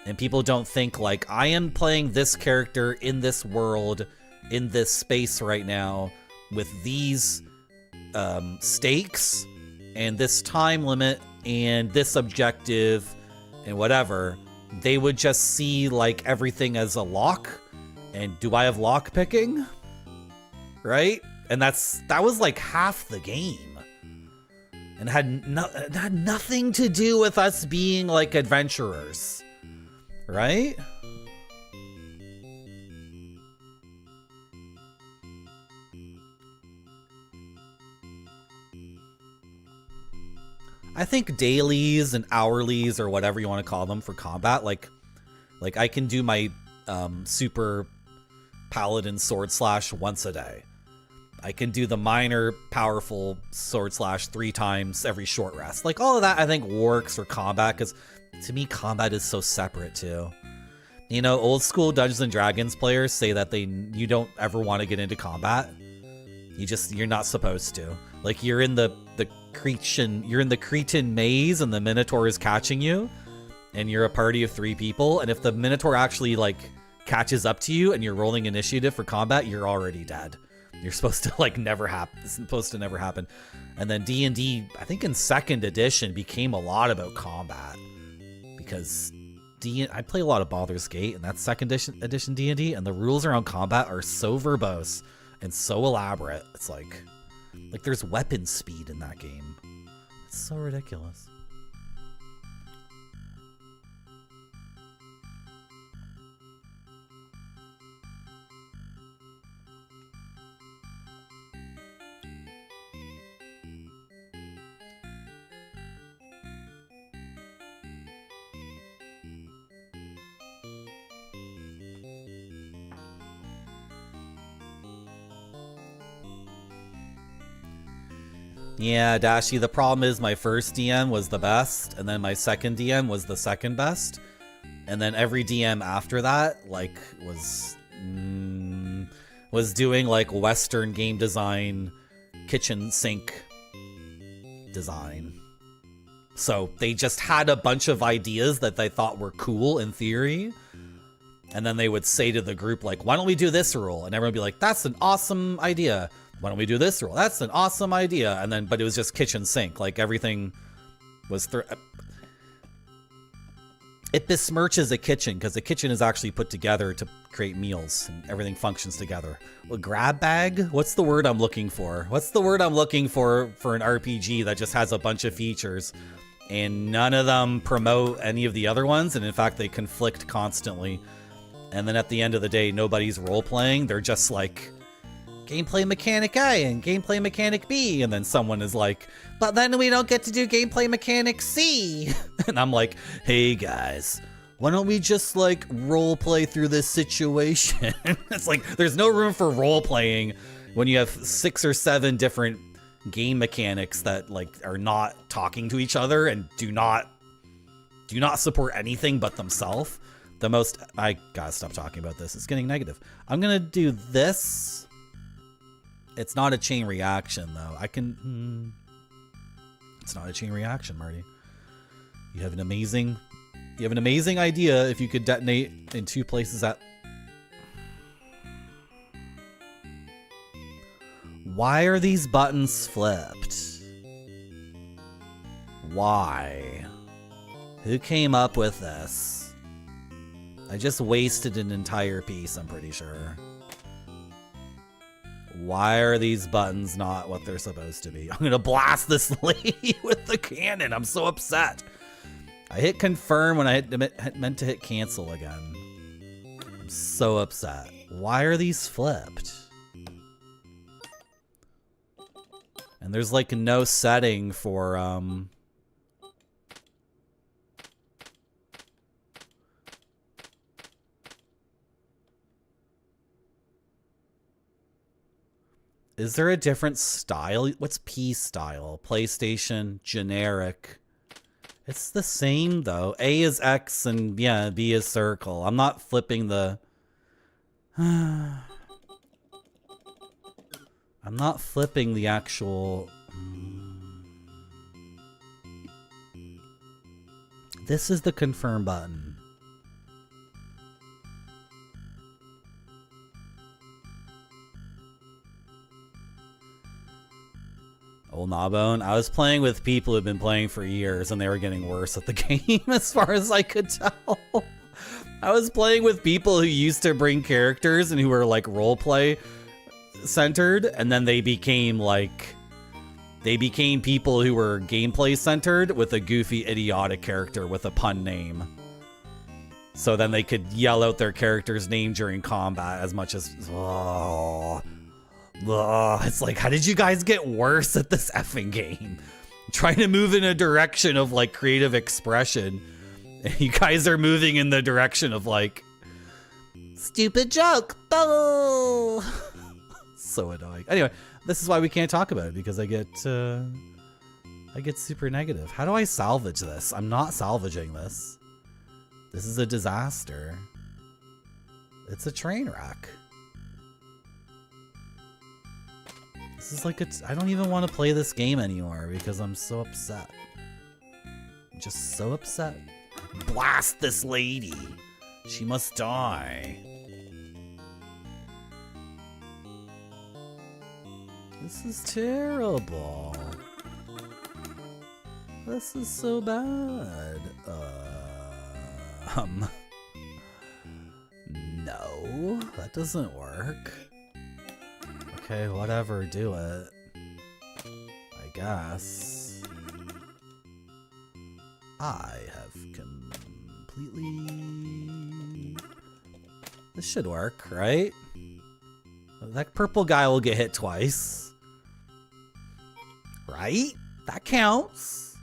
A: and people don't think like, I am playing this character in this world, in this space right now, with these stakes, and this time limit, and this objective, and whatever. They would just see like everything as a lock, and do I have lock picking? Right? And that was like half the game. And had nothing to do with us being like adventurers, right? I think dailies and hourlies or whatever you want to call them for combat, like I can do my super paladin sword slash once a day. I can do the minor powerful sword slash 3 times every short rest. Like, all of that I think works for combat, because to me combat is so separate too. You know, old school Dungeons and Dragons players say that you don't ever want to get into combat. You're not supposed to. Like, you're in the Cretan maze and the Minotaur is catching you, and you're a party of 3 people, and if the Minotaur actually like catches up to you and you're rolling initiative for combat, you're already dead. You're supposed to like never happen. It's supposed to never happen. And then D&D, I think in 2nd edition, became a lot about combat because I play a lot of Baldur's Gate, and that's 2nd edition D&D, and the rules around combat are so verbose and so elaborate. It's like there's weapon speed in that game. It's so ridiculous. Yeah, Dashi, the problem is my first DM was the best, and then my second DM was the second best, and then every DM after that, like, was doing, like, Western game design, kitchen sink design. So they just had a bunch of ideas that they thought were cool in theory, and then they would say to the group, like, why don't we do this rule? And everyone would be like, that's an awesome idea. Why don't we do this rule? That's an awesome idea. And then, but it was just kitchen sink. Like, everything was it besmirches a kitchen, because the kitchen is actually put together to create meals and everything functions together. Well, grab bag? What's the word I'm looking for? What's the word I'm looking for an RPG that just has a bunch of features and none of them promote any of the other ones? And in fact, they conflict constantly. And then at the end of the day, nobody's role playing. They're just like, gameplay mechanic A and gameplay mechanic B, and then someone is like, but then we don't get to do gameplay mechanic C. And I'm like, hey guys, why don't we just like role play through this situation? It's like, there's no room for role playing when you have 6 or 7 different game mechanics that like are not talking to each other and do not support anything but themselves. I gotta stop talking about this. It's getting negative. I'm gonna do this. It's not a chain reaction, though. It's not a chain reaction, Marty. You have an amazing idea if you could detonate in 2 places at... Why are these buttons flipped? Why? Who came up with this? I just wasted an entire piece, I'm pretty sure. Why are these buttons not what they're supposed to be? I'm gonna blast this lady with the cannon. I'm so upset. I hit confirm when I meant to hit cancel again. I'm so upset. Why are these flipped? And there's like no setting for Is there a different style? What's P style? PlayStation, generic. It's the same though. A is X and yeah, B is circle. I'm not flipping the... I'm not flipping the actual... This is the confirm button. Old Gnawbone. I was playing with people who've been playing for years and they were getting worse at the game as far as I could tell. I was playing with people who used to bring characters and who were like roleplay centered, and then they became people who were gameplay centered with a goofy idiotic character with a pun name. So then they could yell out their character's name during combat as much as... it's like, how did you guys get worse at this effing game? I'm trying to move in a direction of like creative expression, and you guys are moving in the direction of like stupid joke. Oh, so annoying. Anyway, this is why we can't talk about it, because I get super negative. How do I salvage this? I'm not salvaging this. This is a disaster. It's a train wreck. This is like I don't even want to play this game anymore because I'm so upset. I'm just so upset. Blast this lady. She must die. This is terrible. This is so bad. No, that doesn't work. Okay, whatever, do it. I guess. I have completely... This should work, right? That purple guy will get hit twice. Right? That counts.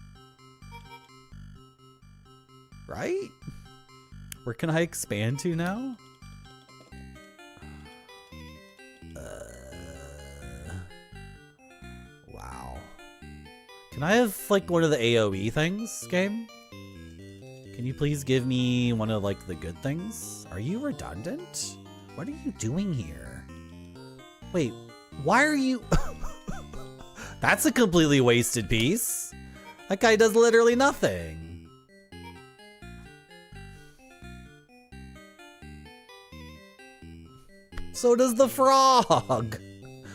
A: Right? Where can I expand to now? Wow. Can I have like one of the AoE things, game? Can you please give me one of like the good things? Are you redundant? What are you doing here? Wait, why are you... That's a completely wasted piece. That guy does literally nothing. So does the frog.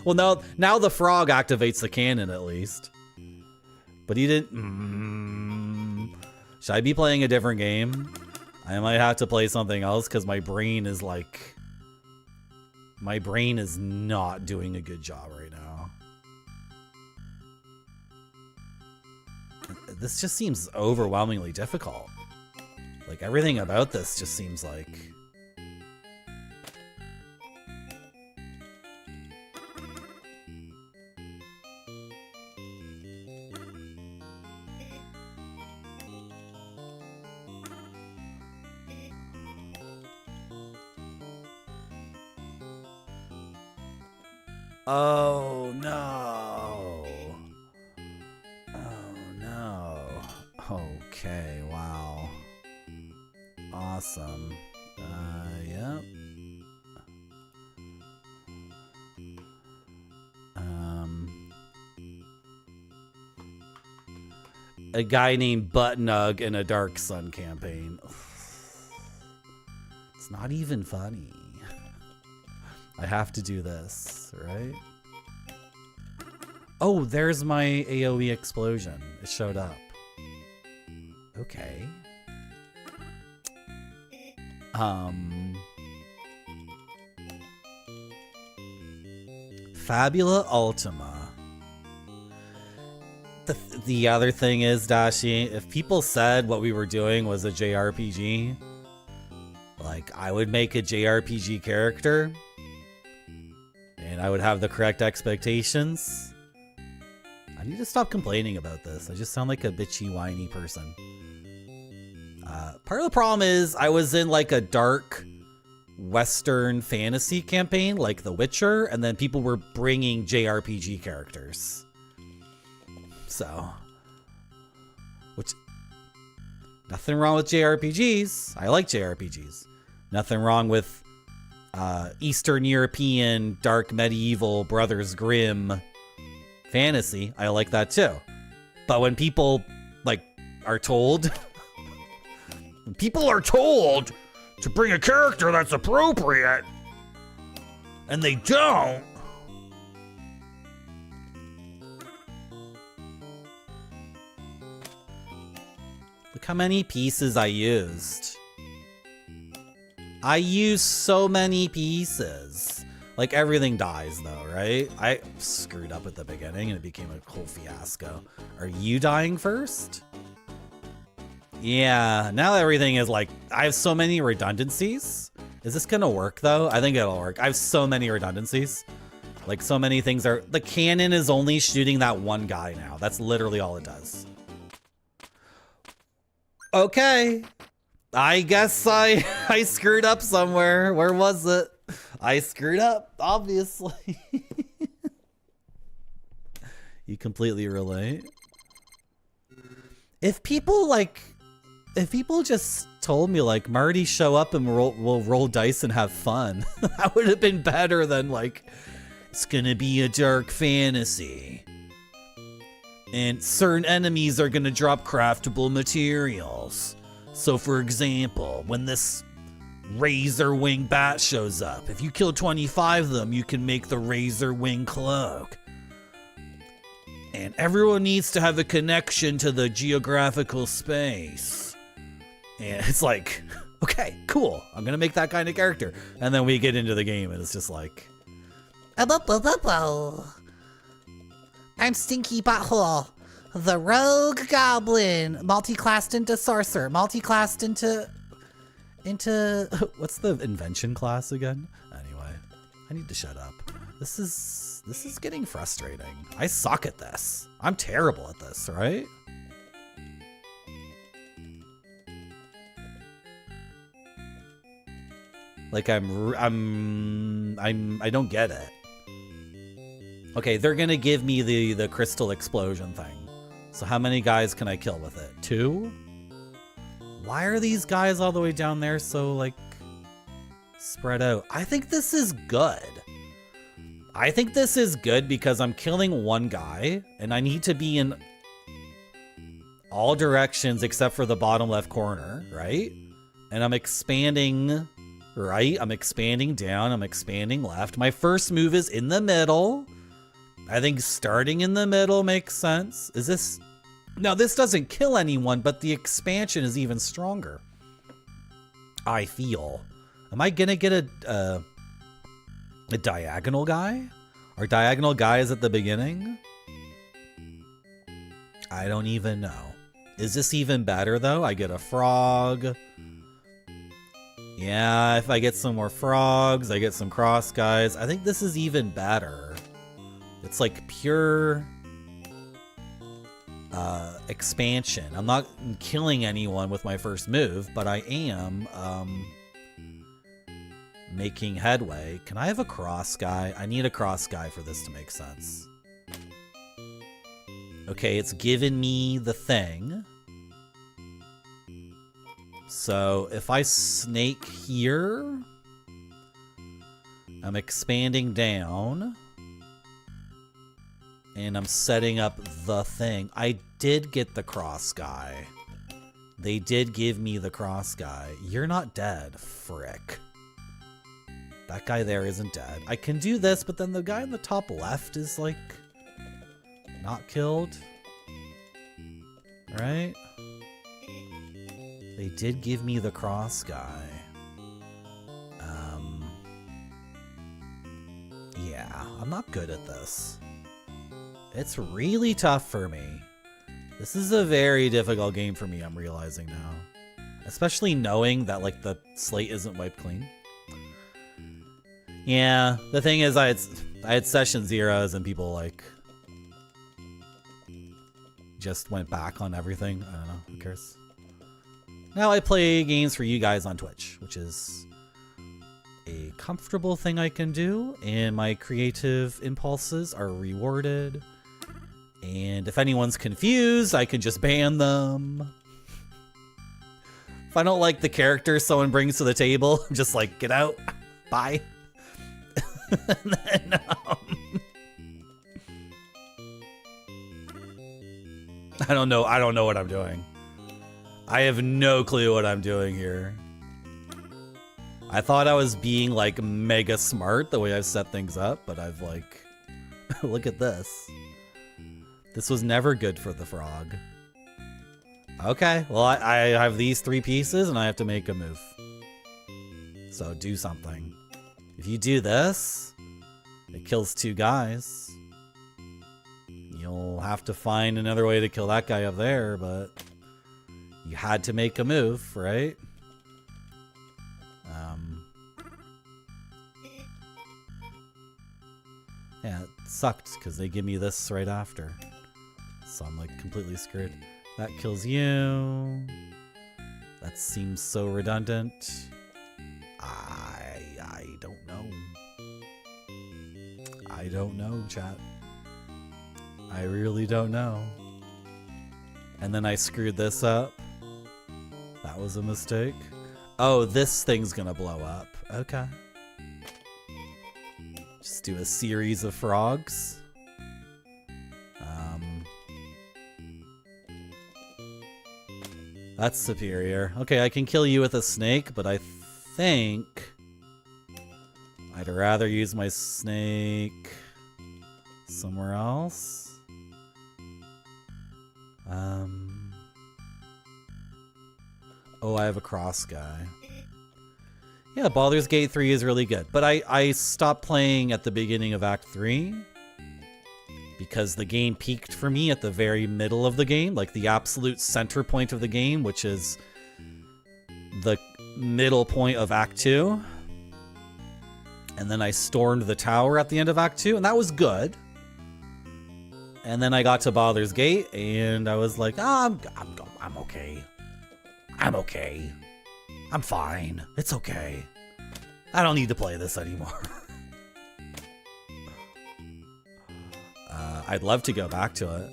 A: Well, now the frog activates the cannon at least. But he didn't... Should I be playing a different game? I might have to play something else because my brain is like... My brain is not doing a good job right now. This just seems overwhelmingly difficult. Like everything about this just seems like... Oh no. Oh no. Okay, wow. Awesome. Yep. A guy named Buttnug in a Dark Sun campaign. It's not even funny. I have to do this, right? Oh, there's my AoE explosion. It showed up. Okay. Fabula Ultima. The other thing is, Dashi, if people said what we were doing was a JRPG, like I would make a JRPG character and I would have the correct expectations. I need to stop complaining about this. I just sound like a bitchy, whiny person. Part of the problem is I was in like a dark Western fantasy campaign, like The Witcher, and then people were bringing JRPG characters. So, which, nothing wrong with JRPGs. I like JRPGs. Nothing wrong with Eastern European, dark medieval Brothers Grimm fantasy. I like that too. But when people like are told, when people are told to bring a character that's appropriate, and they don't. Look how many pieces I used. I used so many pieces. Like everything dies though, right? I screwed up at the beginning and it became a whole fiasco. Are you dying first? Yeah, now everything is like, I have so many redundancies. Is this gonna work though? I think it'll work. I have so many redundancies. Like so many things are, the cannon is only shooting that one guy now. That's literally all it does. Okay. I guess I screwed up somewhere. Where was it? I screwed up, obviously. You completely relate. If people just told me like, Marty, show up and we'll roll dice and have fun. That would have been better than like, it's gonna be a dark fantasy. And certain enemies are gonna drop craftable materials. So for example, when this razor wing bat shows up, if you kill 25 of them, you can make the razor wing cloak. And everyone needs to have a connection to the geographical space. And it's like, okay, cool. I'm gonna make that kind of character. And then we get into the game and it's just like, I'm Stinky Butthole, the rogue goblin, multi-classed into sorcerer, multi-classed into what's the invention class again? Anyway, I need to shut up. This is getting frustrating. I suck at this. I'm terrible at this, right? Like I don't get it. Okay, they're gonna give me the crystal explosion thing. So how many guys can I kill with it? 2? Why are these guys all the way down there so like spread out? I think this is good. I think this is good because I'm killing one guy and I need to be in all directions except for the bottom left corner, right? And I'm expanding right, I'm expanding down, I'm expanding left. My first move is in the middle. I think starting in the middle makes sense. Is this... No, this doesn't kill anyone, but the expansion is even stronger. I feel. Am I gonna get a diagonal guy? Are diagonal guys at the beginning? I don't even know. Is this even better though? I get a frog. Yeah, if I get some more frogs, I get some cross guys. I think this is even better. It's like pure expansion. I'm not killing anyone with my first move, but I am making headway. Can I have a cross guy? I need a cross guy for this to make sense. Okay, it's given me the thing. So if I snake here, I'm expanding down. And I'm setting up the thing. I did get the cross guy. They did give me the cross guy. You're not dead, frick. That guy there isn't dead. I can do this, but then the guy in the top left is like not killed. Right? They did give me the cross guy. Yeah, I'm not good at this. It's really tough for me. This is a very difficult game for me, I'm realizing now. Especially knowing that like the slate isn't wiped clean. Yeah, the thing is I had session zeros and people like just went back on everything. I don't know, who cares? Now I play games for you guys on Twitch, which is a comfortable thing I can do, and my creative impulses are rewarded. And if anyone's confused, I can just ban them. If I don't like the character someone brings to the table, I'm just like, get out, bye. And then, I don't know what I'm doing. I have no clue what I'm doing here. I thought I was being like mega smart the way I've set things up, but I've like, look at this. This was never good for the frog. Okay, well I have these 3 pieces and I have to make a move. So do something. If you do this, it kills 2 guys. You'll have to find another way to kill that guy up there, but you had to make a move, right? Yeah, it sucked because they give me this right after. So I'm like completely screwed. That kills you. That seems so redundant. I don't know. I don't know, chat. I really don't know. And then I screwed this up. That was a mistake. Oh, this thing's gonna blow up. Okay. Just do a series of frogs. That's superior. Okay, I can kill you with a snake, but I think I'd rather use my snake somewhere else. Oh, I have a cross guy. Yeah, Baldur's Gate 3 is really good, but I stopped playing at the beginning of Act 3 because the game peaked for me at the very middle of the game, like the absolute center point of the game, which is the middle point of Act 2. And then I stormed the tower at the end of Act 2, and that was good. And then I got to Baldur's Gate, and I was like, oh, I'm okay. I'm okay. I'm fine. It's okay. I don't need to play this anymore. I'd love to go back to it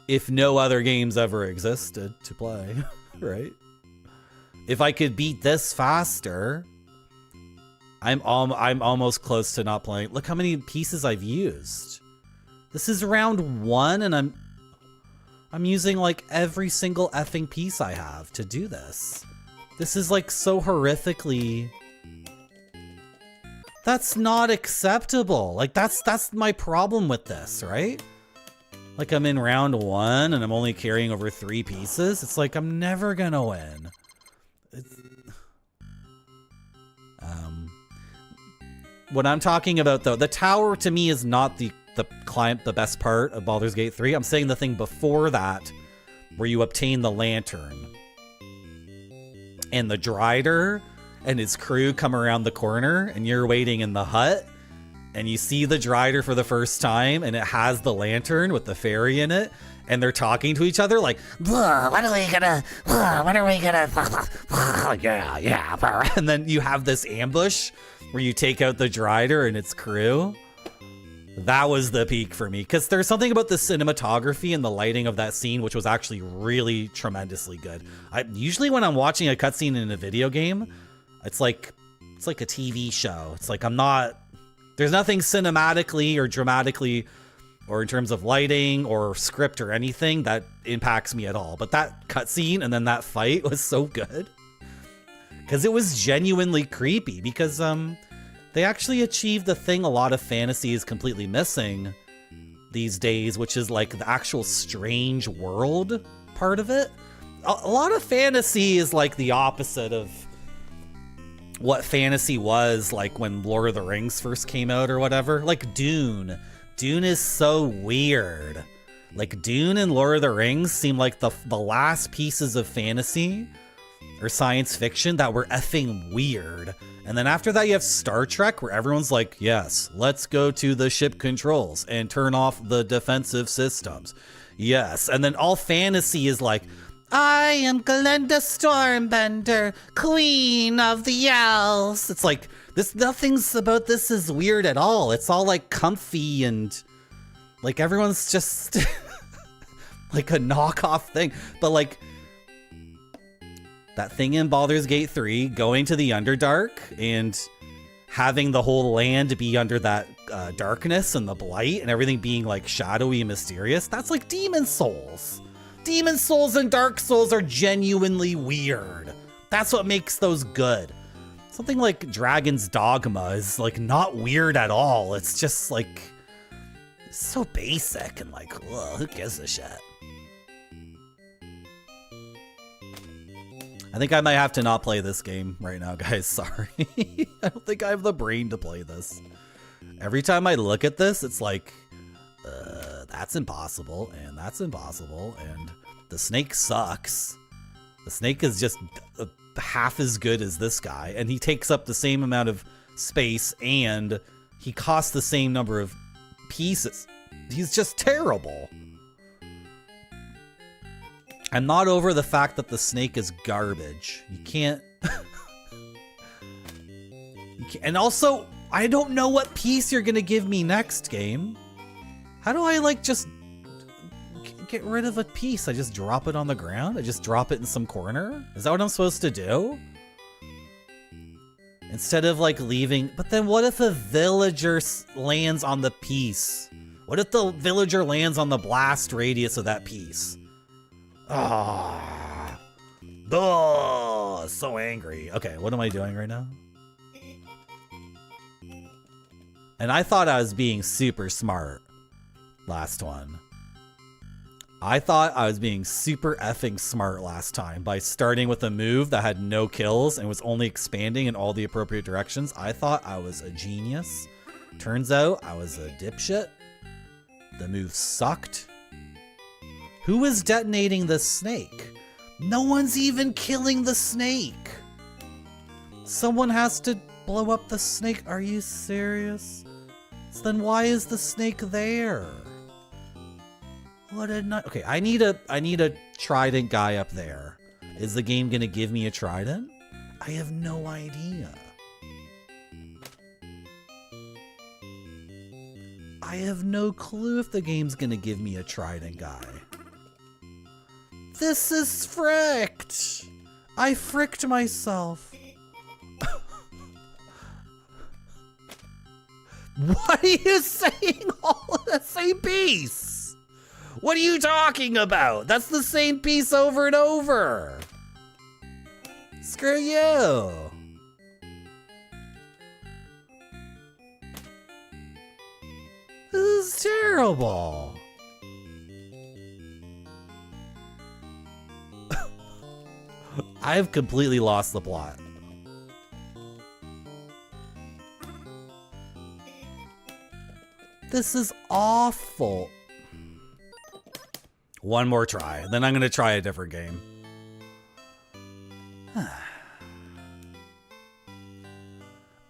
A: if no other games ever existed to play, right? If I could beat this faster, I'm almost close to not playing. Look how many pieces I've used. This is round 1, and I'm using like every single effing piece I have to do this. This is like so horrifically. That's not acceptable. Like that's my problem with this, right? Like I'm in round 1 and I'm only carrying over 3 pieces. It's like I'm never gonna win. What I'm talking about though, the tower to me is not the best part of Baldur's Gate 3. I'm saying the thing before that, where you obtain the lantern. And the Drider and his crew come around the corner, and you're waiting in the hut, and you see the Drider for the first time, and it has the lantern with the fairy in it, and they're talking to each other like, when are we gonna, yeah. And then you have this ambush where you take out the Drider and its crew. That was the peak for me, because there's something about the cinematography and the lighting of that scene which was actually really tremendously good. Usually when I'm watching a cutscene in a video game, it's like a TV show. It's like there's nothing cinematically or dramatically or in terms of lighting or script or anything that impacts me at all. But that cutscene and then that fight was so good because it was genuinely creepy, because they actually achieved the thing a lot of fantasy is completely missing these days, which is like the actual strange world part of it. A lot of fantasy is like the opposite of what fantasy was like when Lord of the Rings first came out or whatever. Like Dune. Dune is so weird. Like Dune and Lord of the Rings seem like the last pieces of fantasy or science fiction that were effing weird. And then after that you have Star Trek, where everyone's like, yes, let's go to the ship controls and turn off the defensive systems. Yes. And then all fantasy is like, I am Glenda Stormbender, Queen of the Elves. It's like, nothing's about this is weird at all. It's all like comfy and like everyone's just like a knockoff thing. But like that thing in Baldur's Gate 3, going to the Underdark and having the whole land be under that darkness and the blight and everything being like shadowy and mysterious, that's like Demon Souls. Demon Souls and Dark Souls are genuinely weird. That's what makes those good. Something like Dragon's Dogma is like not weird at all. It's just like it's so basic and like, ugh, who gives a shit? I think I might have to not play this game right now, guys. Sorry. I don't think I have the brain to play this. Every time I look at this, it's like, that's impossible, and that's impossible, and the snake sucks. The snake is just half as good as this guy, and he takes up the same amount of space, and he costs the same number of pieces. He's just terrible. I'm not over the fact that the snake is garbage. You can't... And also, I don't know what piece you're gonna give me next, game. How do I, like, just get rid of a piece? I just drop it on the ground? I just drop it in some corner? Is that what I'm supposed to do? Instead of like leaving, but then what if a villager lands on the piece? What if the villager lands on the blast radius of that piece? Ah, oh, so angry. Okay, what am I doing right now? And I thought I was being super smart last one. I thought I was being super effing smart last time by starting with a move that had no kills and was only expanding in all the appropriate directions. I thought I was a genius. Turns out I was a dipshit. The move sucked. Who is detonating the snake? No one's even killing the snake. Someone has to blow up the snake. Are you serious? So then why is the snake there? What a nut. Okay, I need a trident guy up there. Is the game gonna give me a trident? I have no idea. I have no clue if the game's gonna give me a trident guy. This is fricked. I fricked myself. What are you saying? All of the same piece. What are you talking about? That's the same piece over and over. Screw you. This is terrible. I've completely lost the plot. This is awful. One more try, then I'm gonna try a different game.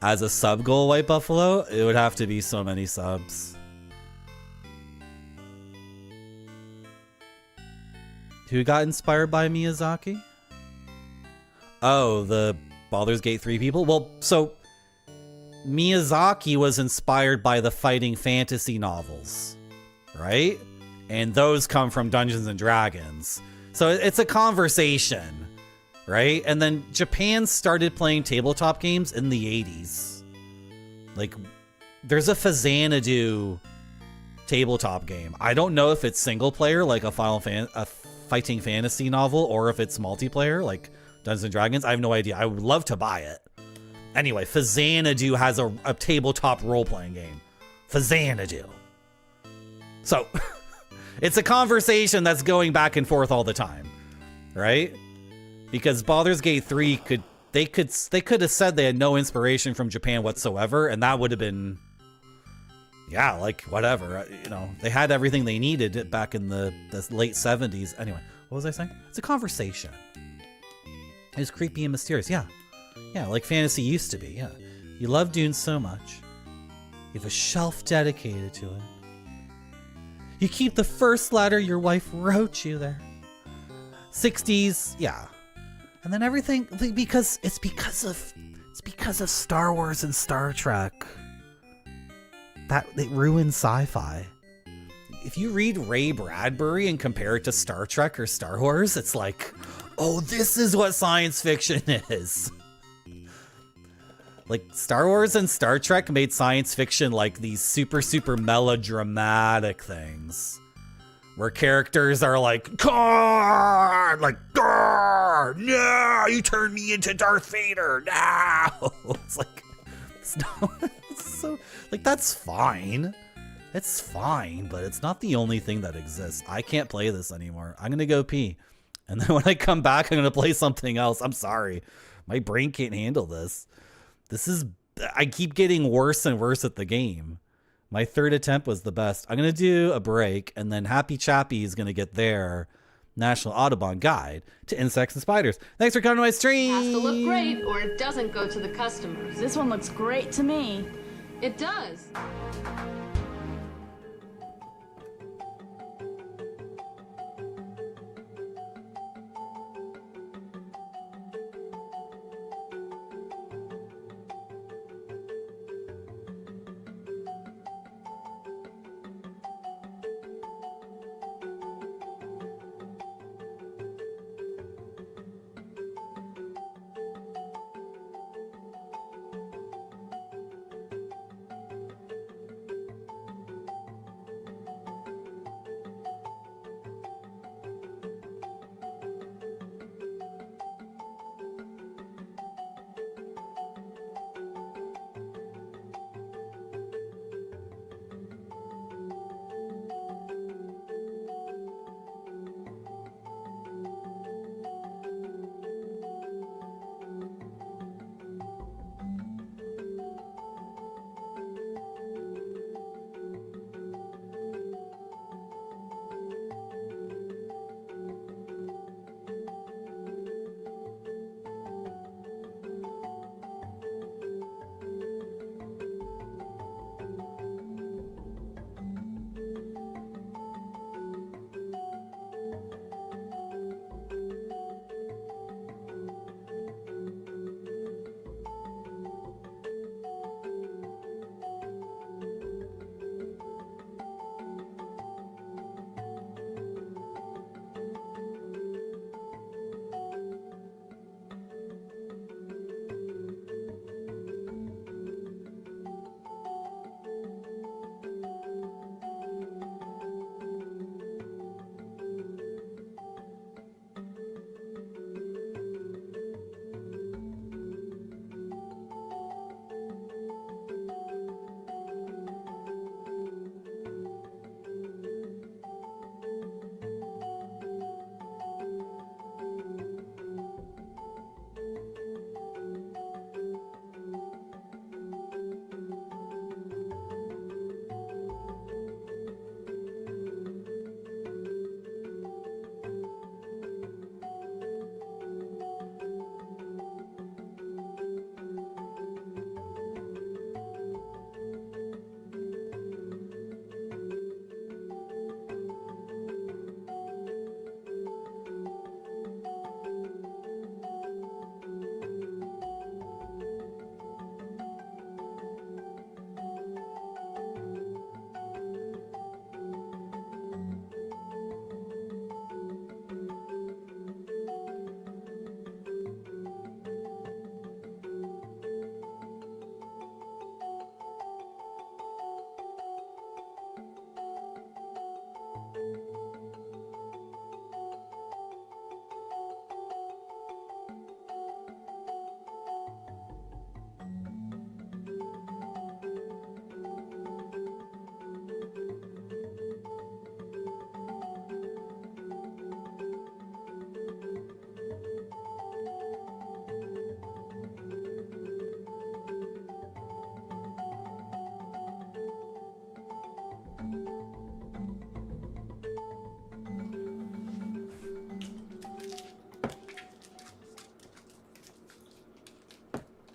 A: As a sub goal, White Buffalo, it would have to be so many subs. Who got inspired by Miyazaki? Oh, the Baldur's Gate 3 people? Well, so Miyazaki was inspired by the fighting fantasy novels, right? And those come from Dungeons and Dragons. So it's a conversation, right? And then Japan started playing tabletop games in the 80s. Like, there's a Fazanadu tabletop game. I don't know if it's single player, like a fighting fantasy novel, or if it's multiplayer, like Dungeons and Dragons. I have no idea. I would love to buy it. Anyway, Fazanadu has a tabletop role-playing game. Fazanadu. So, it's a conversation that's going back and forth all the time, right? Because Baldur's Gate 3 could have said they had no inspiration from Japan whatsoever, and that would have been, yeah, like whatever. You know, they had everything they needed back in the late 70s. Anyway, what was I saying? It's a conversation. It's creepy and mysterious. Yeah. Yeah, like fantasy used to be, yeah. You love Dune so much. You have a shelf dedicated to it. You keep the first letter your wife wrote you there. 60s, yeah. And then everything, because it's because of Star Wars and Star Trek. That it ruined sci-fi. If you read Ray Bradbury and compare it to Star Trek or Star Wars, it's like, oh, this is what science fiction is. Like, Star Wars and Star Trek made science fiction like these super, super melodramatic things. Where characters are like, God, like, no, you turned me into Darth Vader, no. It's like, it's so, like, that's fine. It's fine, but it's not the only thing that exists. I can't play this anymore. I'm gonna go pee. And then when I come back, I'm gonna play something else. I'm sorry. My brain can't handle this. I keep getting worse and worse at the game. My third attempt was the best. I'm going to do a break, and then Happy Chappy is going to get their National Audubon Guide to Insects and Spiders. Thanks for coming to my stream.
B: Has to look great or it doesn't go to the customers.
E: This one looks great to me.
B: It does.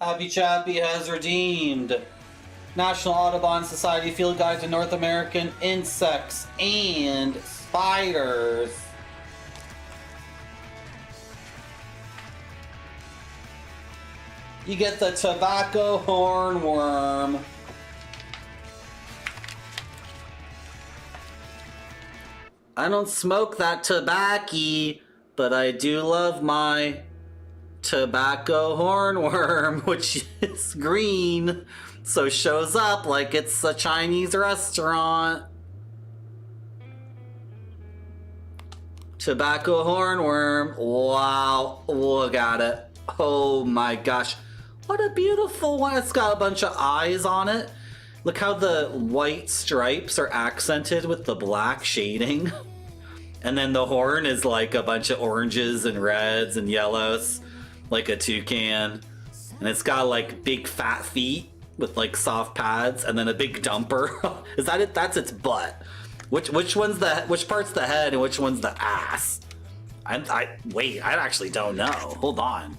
D: Happy Chappy has redeemed National Audubon Society Field Guide to North American Insects and Spiders. You get the tobacco hornworm. I don't smoke that tobacco, but I do love my tobacco hornworm, which is green, so shows up like it's a Chinese restaurant. Tobacco hornworm. Wow, look at it. Oh my gosh. What a beautiful one. It's got a bunch of eyes on it. Look how the white stripes are accented with the black shading. And then the horn is like a bunch of oranges and reds and yellows, like a toucan. And it's got like big fat feet with like soft pads and then a big dumper. Is that it? That's its butt. Which part's the head and which one's the ass? Wait, I actually don't know. Hold on.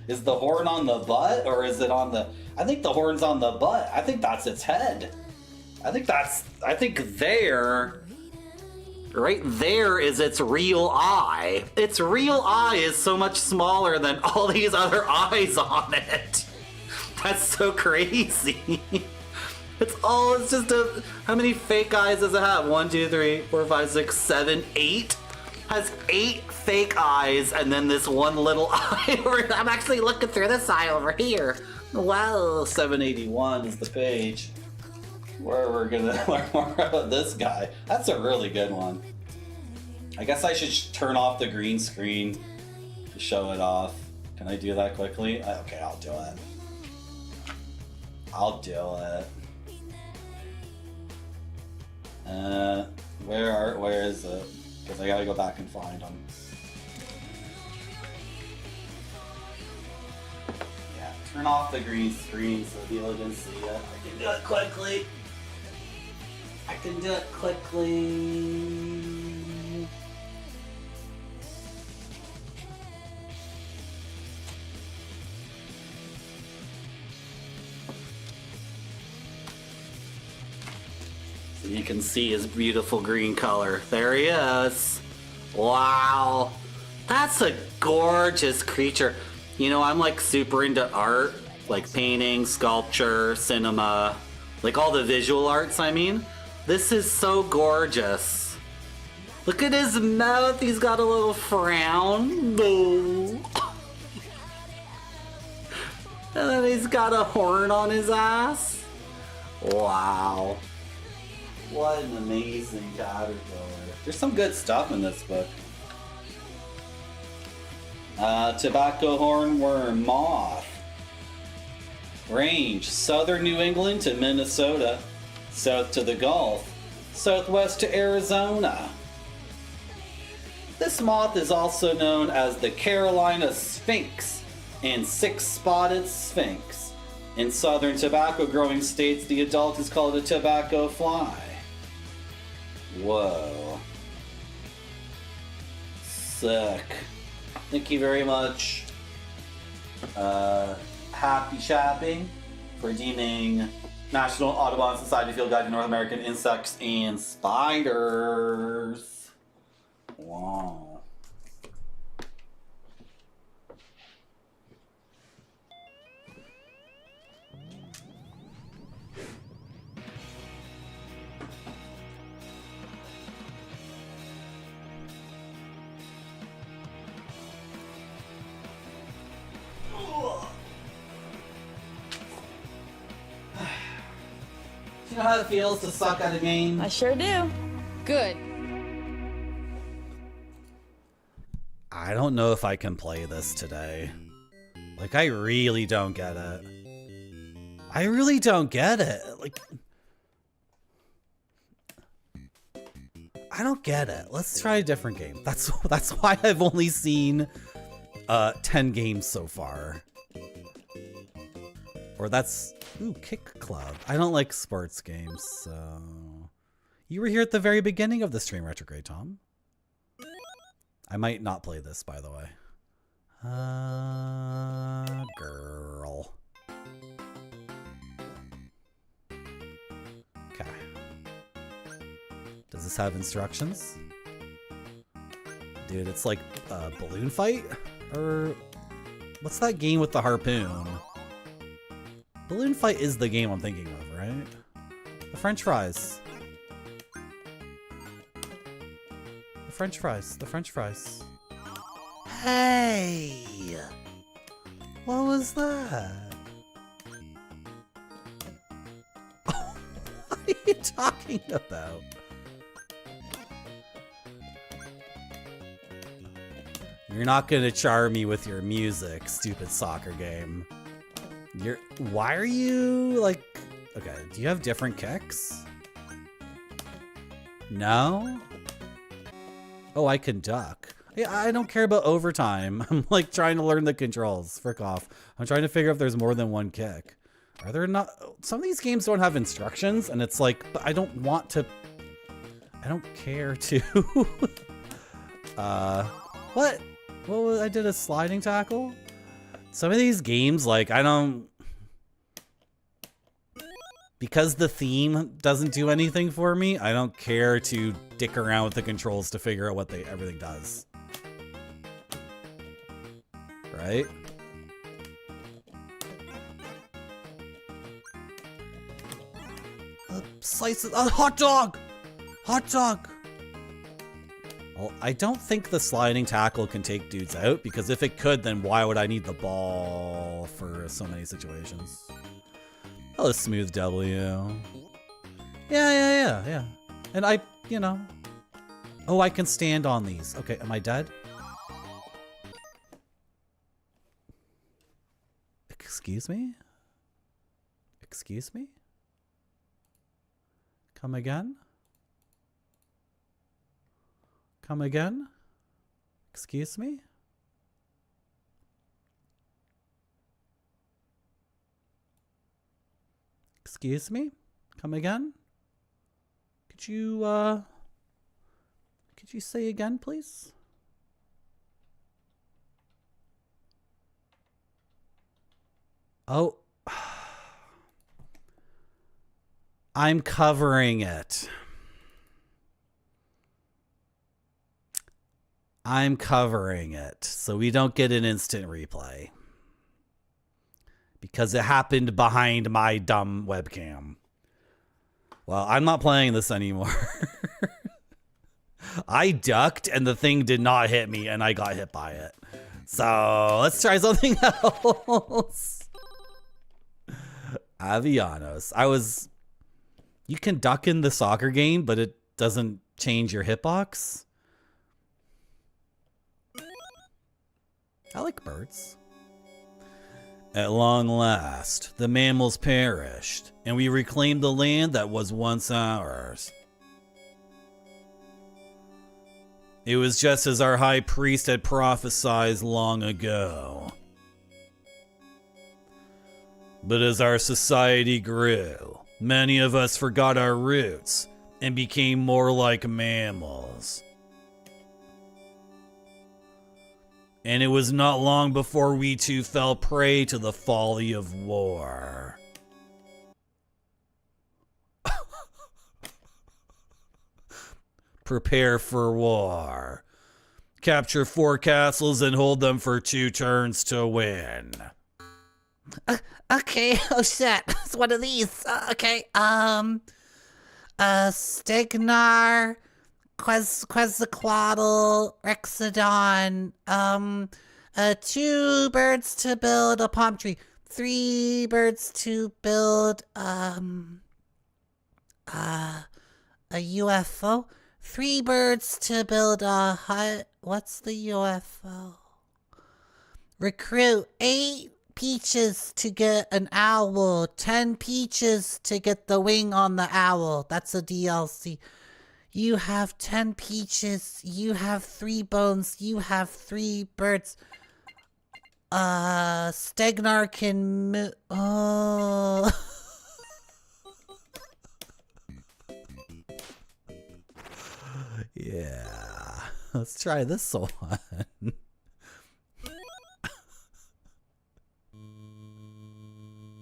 D: Is the horn on the butt or is it on the... I think the horn's on the butt. I think that's its head. I think there... Right there is its real eye. Its real eye is so much smaller than all these other eyes on it. That's so crazy. It's just a... How many fake eyes does it have? 1, 2, 3, 4, 5, 6, 7, 8? Has 8 fake eyes and then this one little eye. I'm actually looking through this eye over here. Wow, 781 is the page where we're gonna learn more about this guy. That's a really good one. I guess I should turn off the green screen to show it off. Can I do that quickly? Okay, I'll do it. I'll do it. Where is it? Because I gotta go back and find them. Yeah, turn off the green screen so people can see it. I can do it quickly. I can do it quickly. So you can see his beautiful green color. There he is. Wow. That's a gorgeous creature. You know, I'm like super into art, like painting, sculpture, cinema, like all the visual arts, I mean. This is so gorgeous. Look at his mouth. He's got a little frown. And then he's got a horn on his ass. Wow. What an amazing caterpillar. There's some good stuff in this book. Tobacco hornworm moth. Range, southern New England to Minnesota, south to the Gulf, southwest to Arizona. This moth is also known as the Carolina Sphinx and six-spotted sphinx. In southern tobacco growing states, the adult is called a tobacco fly. Whoa. Sick. Thank you very much, Happy Chapping, for redeeming National Audubon Society Field Guide to North American Insects and Spiders. Wow. You know how it feels to suck at a game?
E: I sure do.
B: Good.
A: I don't know if I can play this today. Like, I really don't get it. I really don't get it. Like, I don't get it. Let's try a different game. That's why I've only seen 10 games so far. Or that's... Ooh, Kick Club. I don't like sports games, so... You were here at the very beginning of the stream, Retrograde Tom. I might not play this, by the way. girl. Okay. Does this have instructions? Dude, it's like a balloon fight? Or what's that game with the harpoon? Balloon fight is the game I'm thinking of, right? The French fries. The French fries. The French fries. Hey! What was that? What are you talking about? You're not gonna charm me with your music, stupid soccer game. Why are you like, okay, do you have different kicks? No? Oh, I can duck. Yeah, I don't care about overtime. I'm like trying to learn the controls. Frick off. I'm trying to figure if there's more than one kick. Are there not? Some of these games don't have instructions, and it's like, but I don't want to. I don't care to. What? What was, I did a sliding tackle? Some of these games, like, I don't. Because the theme doesn't do anything for me, I don't care to dick around with the controls to figure out what everything does. Right? Slices. Hot dog! Hot dog! Well, I don't think the sliding tackle can take dudes out, because if it could, then why would I need the ball for so many situations? Oh, a smooth W. Yeah. And I, you know. Oh, I can stand on these. Okay, am I dead? Excuse me? Excuse me? Come again? Come again? Excuse me? Excuse me? Come again? Could you say again, please? Oh. I'm covering it. I'm covering it so we don't get an instant replay. Because it happened behind my dumb webcam. Well, I'm not playing this anymore. I ducked and the thing did not hit me and I got hit by it. So let's try something else. Avianos. You can duck in the soccer game, but it doesn't change your hitbox. I like birds. At long last, the mammals perished, and we reclaimed the land that was once ours. It was just as our high priest had prophesied long ago. But as our society grew, many of us forgot our roots and became more like mammals. And it was not long before we too fell prey to the folly of war. Prepare for war. Capture 4 castles and hold them for 2 turns to win. Okay, oh shit, it's one of these. Okay, Stegnar, Quetzalcoatl, Rexodon, 2 birds to build a palm tree, 3 birds to build, a UFO, 3 birds to build a hut. What's the UFO? Recruit 8 peaches to get an owl, 10 peaches to get the wing on the owl. That's a DLC. You have 10 peaches, you have 3 bones, you have 3 birds. Stegnar can move. Oh. Yeah. Let's try this one.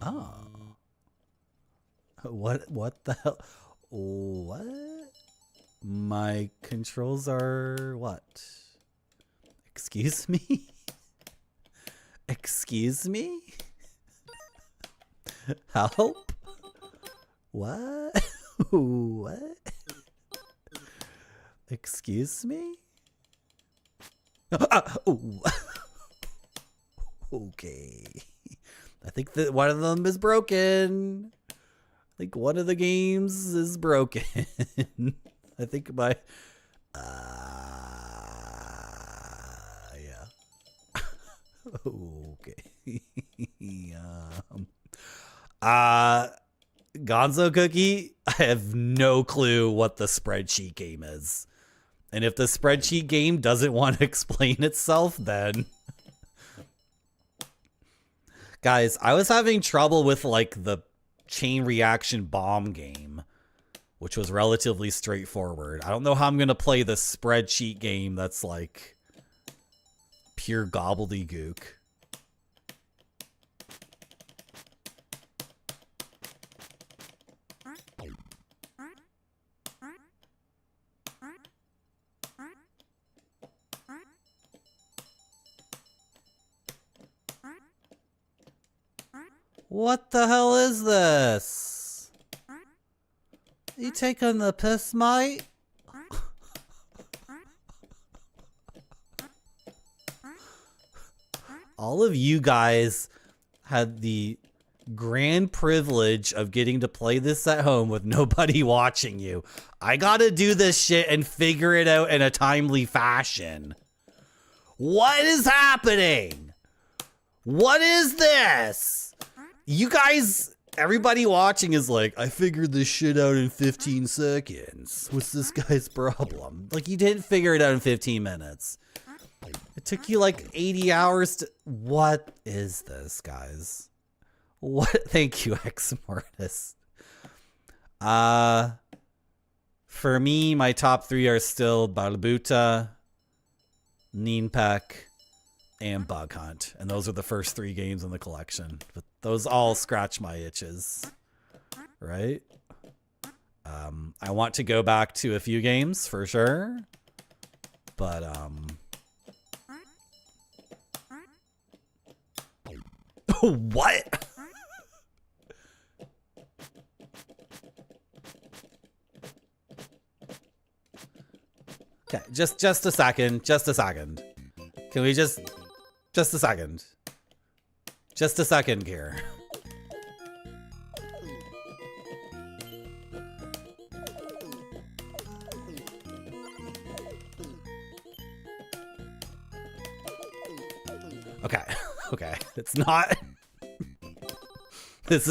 A: Oh. What the hell? What? My controls are what? Excuse me? Excuse me? Help? What? What? Excuse me? Ooh. Okay. I think that one of them is broken. I think one of the games is broken. I think my yeah. Okay. Gonzo Cookie, I have no clue what the spreadsheet game is. And if the spreadsheet game doesn't want to explain itself, then guys, I was having trouble with like the chain reaction bomb game, which was relatively straightforward. I don't know how I'm going to play the spreadsheet game that's like pure gobbledygook. What the hell is this? You taking the piss, mate? All of you guys had the grand privilege of getting to play this at home with nobody watching you. I gotta do this shit and figure it out in a timely fashion. What is happening? What is this? You guys, everybody watching is like, I figured this shit out in 15 seconds. What's this guy's problem? Like, you didn't figure it out in 15 minutes. It took you like 80 hours to... What is this, guys? What? Thank you, X-Mortis. For me, my top three are still Barbuta, Ninpak, and Bug Hunt. And those are the first three games in the collection. But those all scratch my itches. Right? I want to go back to a few games for sure. But, what? Okay, just a second. Just a second. Can we just a second. Just a second here. Okay. Okay. It's not. This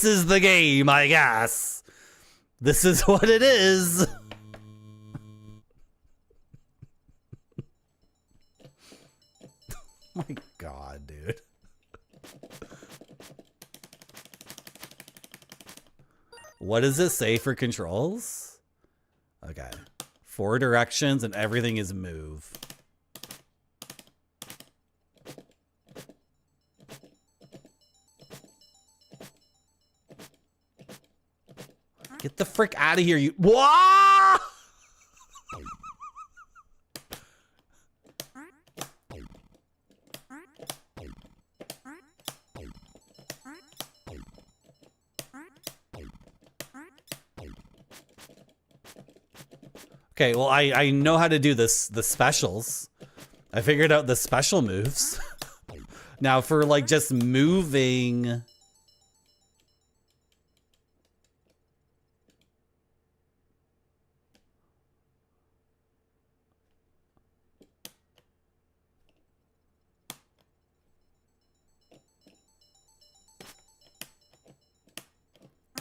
A: is the game, I guess. This is what it is. My God, dude. What does it say for controls? Okay. 4 directions and everything is move. Get the frick out of here, you. What? Okay, well, I know how to do this, the specials. I figured out the special moves. Now for like just moving.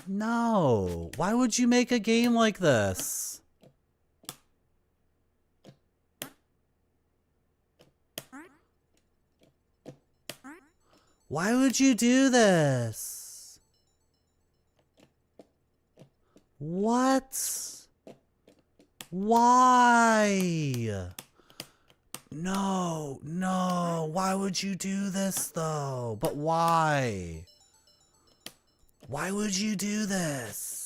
A: No, why would you make a game like this? Why would you do this? What? Why? No, no. Why would you do this though? But why? Why would you do this?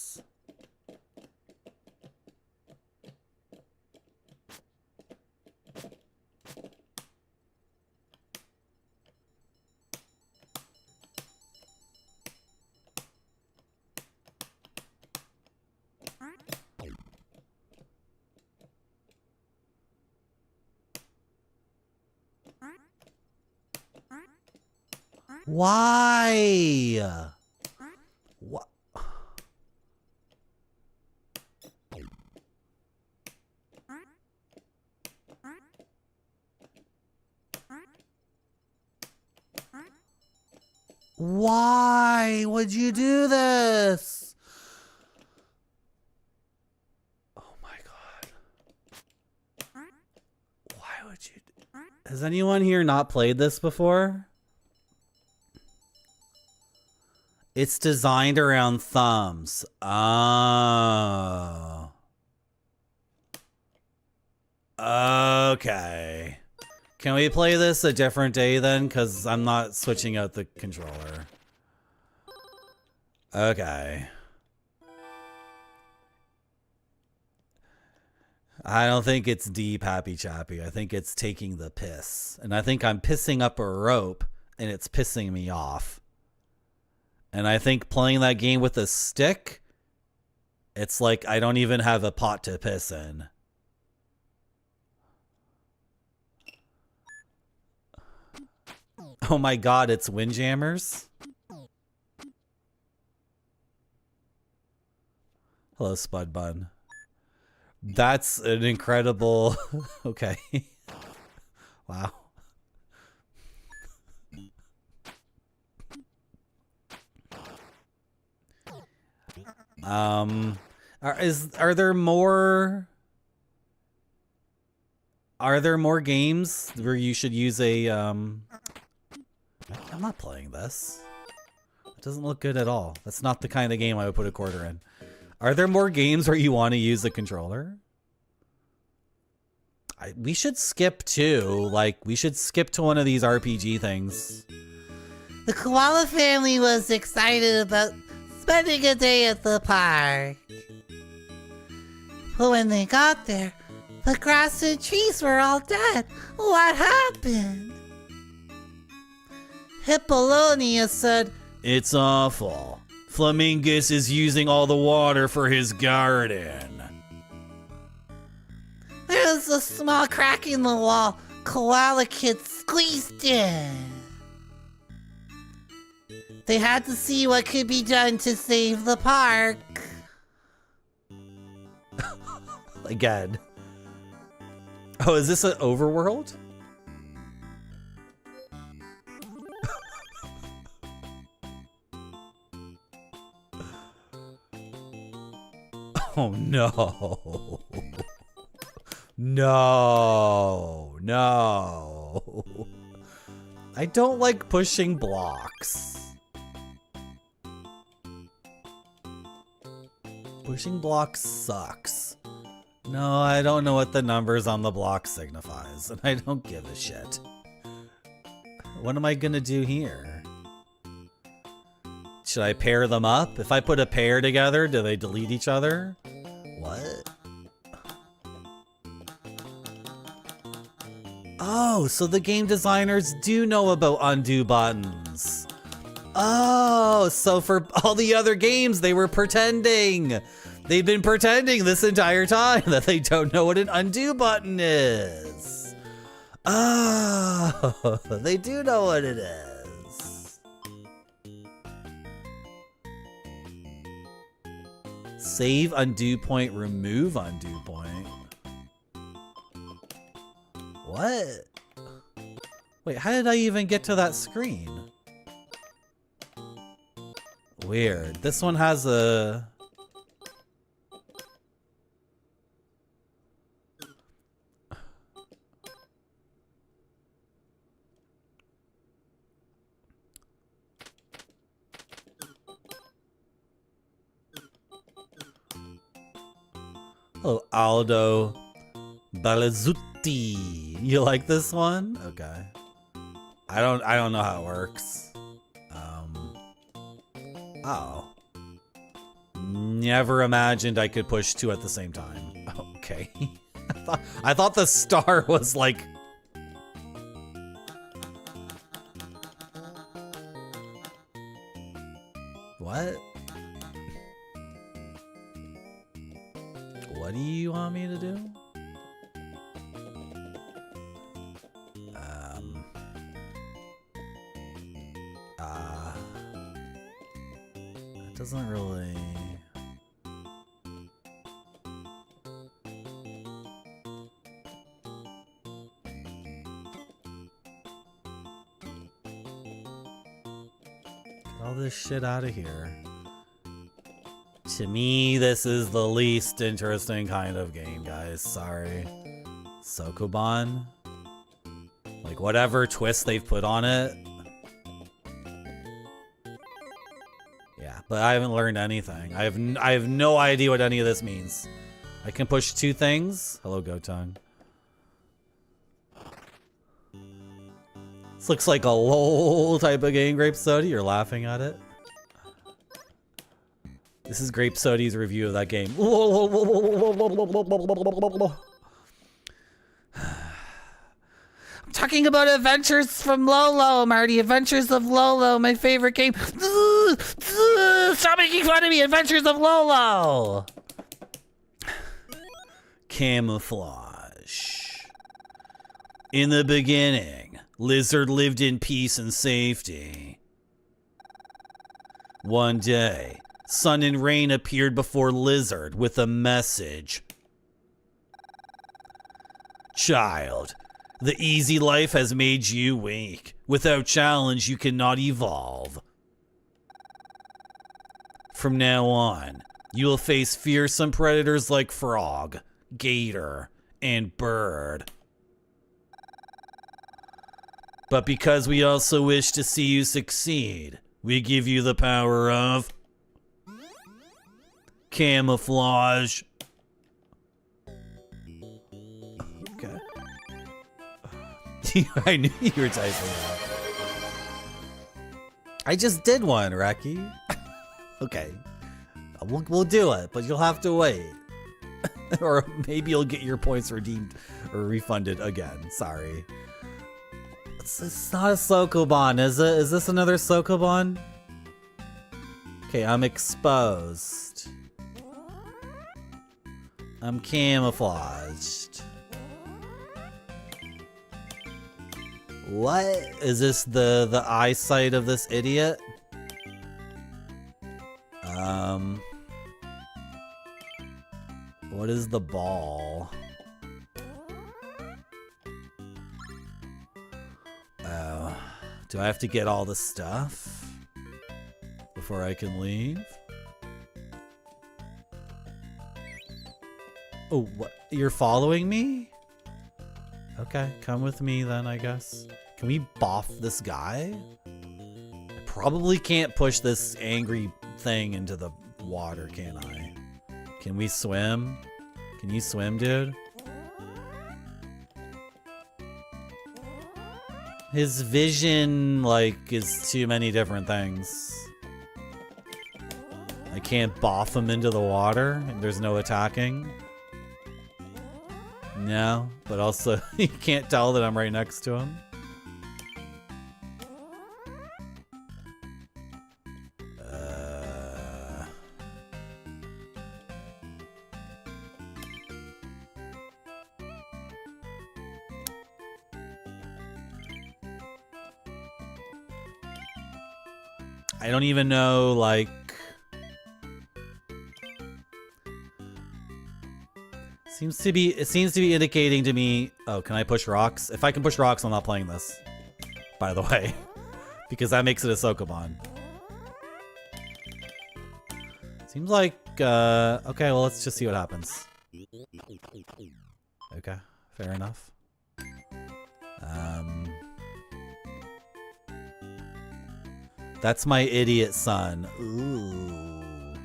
A: Why? What? Why would you do this? Oh my God. Why would you? Has anyone here not played this before? It's designed around thumbs. Oh. Okay. Can we play this a different day then? Because I'm not switching out the controller. Okay. I don't think it's deep happy chappy. I think it's taking the piss. And I think I'm pissing up a rope and it's pissing me off. And I think playing that game with a stick, it's like I don't even have a pot to piss in. Oh my God, it's Windjammers. Hello, Spud Bun. That's an incredible... Okay. Wow. Are there more games where you should use a I'm not playing this. It doesn't look good at all. That's not the kind of game I would put a quarter in. Are there more games where you want to use a controller? We should skip to, we should skip to one of these RPG things. The koala family was excited about spending a day at the park. But when they got there, the grass and trees were all dead. What happened? Hippolonia said, "It's awful. Flamingus is using all the water for his garden." There was a small crack in the wall. Koala Kid squeezed in. They had to see what could be done to save the park. Again. Oh, is this an overworld? Oh no. No. No. I don't like pushing blocks. Pushing blocks sucks. No, I don't know what the numbers on the block signifies, and I don't give a shit. What am I gonna do here? Should I pair them up? If I put a pair together, do they delete each other? What? Oh, so the game designers do know about undo buttons. Oh, so for all the other games, they were pretending. They've been pretending this entire time that they don't know what an undo button is. Oh, they do know what it is. Save undo point, remove undo point. What? Wait, how did I even get to that screen? Weird. This one has a... Hello, Aldo Balazzutti. You like this one? Okay. I don't know how it works. Oh. never imagined I could push 2 at the same time. Okay. I thought the star was like... What? What do you want me to do? It doesn't really... Get all this shit out of here. To me, this is the least interesting kind of game, guys. Sorry. Sokoban? Like, whatever twist they've put on it. Yeah, but I haven't learned anything. I have no idea what any of this means. I can push 2 things. Hello, Gotung. This looks like a LOL type of game, Grape Soda. You're laughing at it. This is Grape Soda's review of that game. I'm talking about Adventures from Lolo, Marty. Adventures of Lolo, my favorite game. Stop making fun of me. Adventures of Lolo. Camouflage. In the beginning, Lizard lived in peace and safety. One day, Sun and Rain appeared before Lizard with a message. Child, the easy life has made you weak. Without challenge, you cannot evolve. From now on, you will face fearsome predators like Frog, Gator, and Bird. But because we also wish to see you succeed, we give you the power of camouflage. Okay. I knew you were typing that. I just did one, Reki. Okay. We'll do it, but you'll have to wait. Or maybe you'll get your points redeemed or refunded again. Sorry. It's not a Sokoban, is it? Is this another Sokoban? Okay, I'm exposed. I'm camouflaged. What? Is this the eyesight of this idiot? What is the ball? Oh, do I have to get all the stuff before I can leave? Oh, what? You're following me? Okay, come with me then, I guess. Can we boff this guy? I probably can't push this angry thing into the water, can I? Can we swim? Can you swim, dude? His vision, like, is too many different things. I can't boff him into the water, and there's no attacking. No, but also, you can't tell that I'm right next to him. I don't even know, like... It seems to be indicating to me... Oh, can I push rocks? If I can push rocks, I'm not playing this. By the way. Because that makes it a Sokoban. Seems like... okay, well, let's just see what happens. Okay, fair enough. That's my idiot son. Ooh.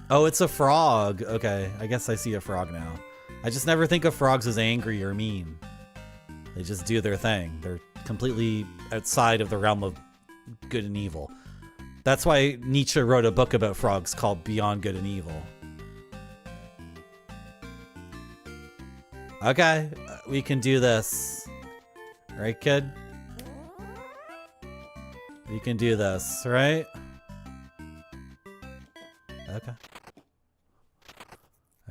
A: Oh, it's a frog. Okay, I guess I see a frog now. I just never think of frogs as angry or mean. They just do their thing. They're completely outside of the realm of good and evil. That's why Nietzsche wrote a book about frogs called Beyond Good and Evil. Okay, we can do this. Right, kid? We can do this, right? Okay.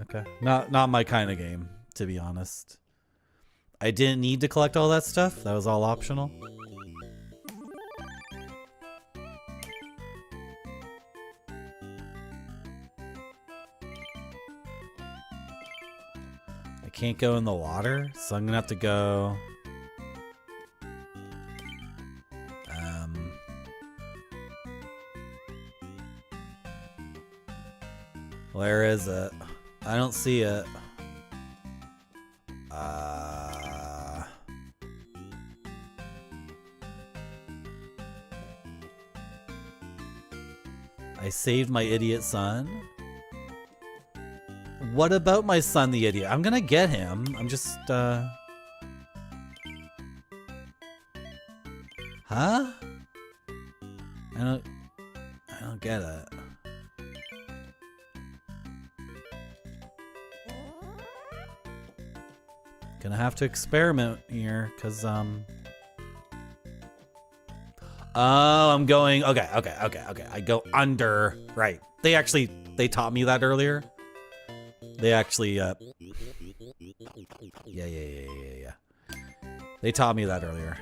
A: Okay. Not my kind of game, to be honest. I didn't need to collect all that stuff. That was all optional. I can't go in the water, so I'm gonna have to go... Where is it? I don't see it. I saved my idiot son. What about my son, the idiot? I'm gonna get him. I'm just, Huh? I don't get it. Gonna have to experiment here, cause oh, I'm going. Okay. I go under. Right. They taught me that earlier. They actually. Yeah. They taught me that earlier.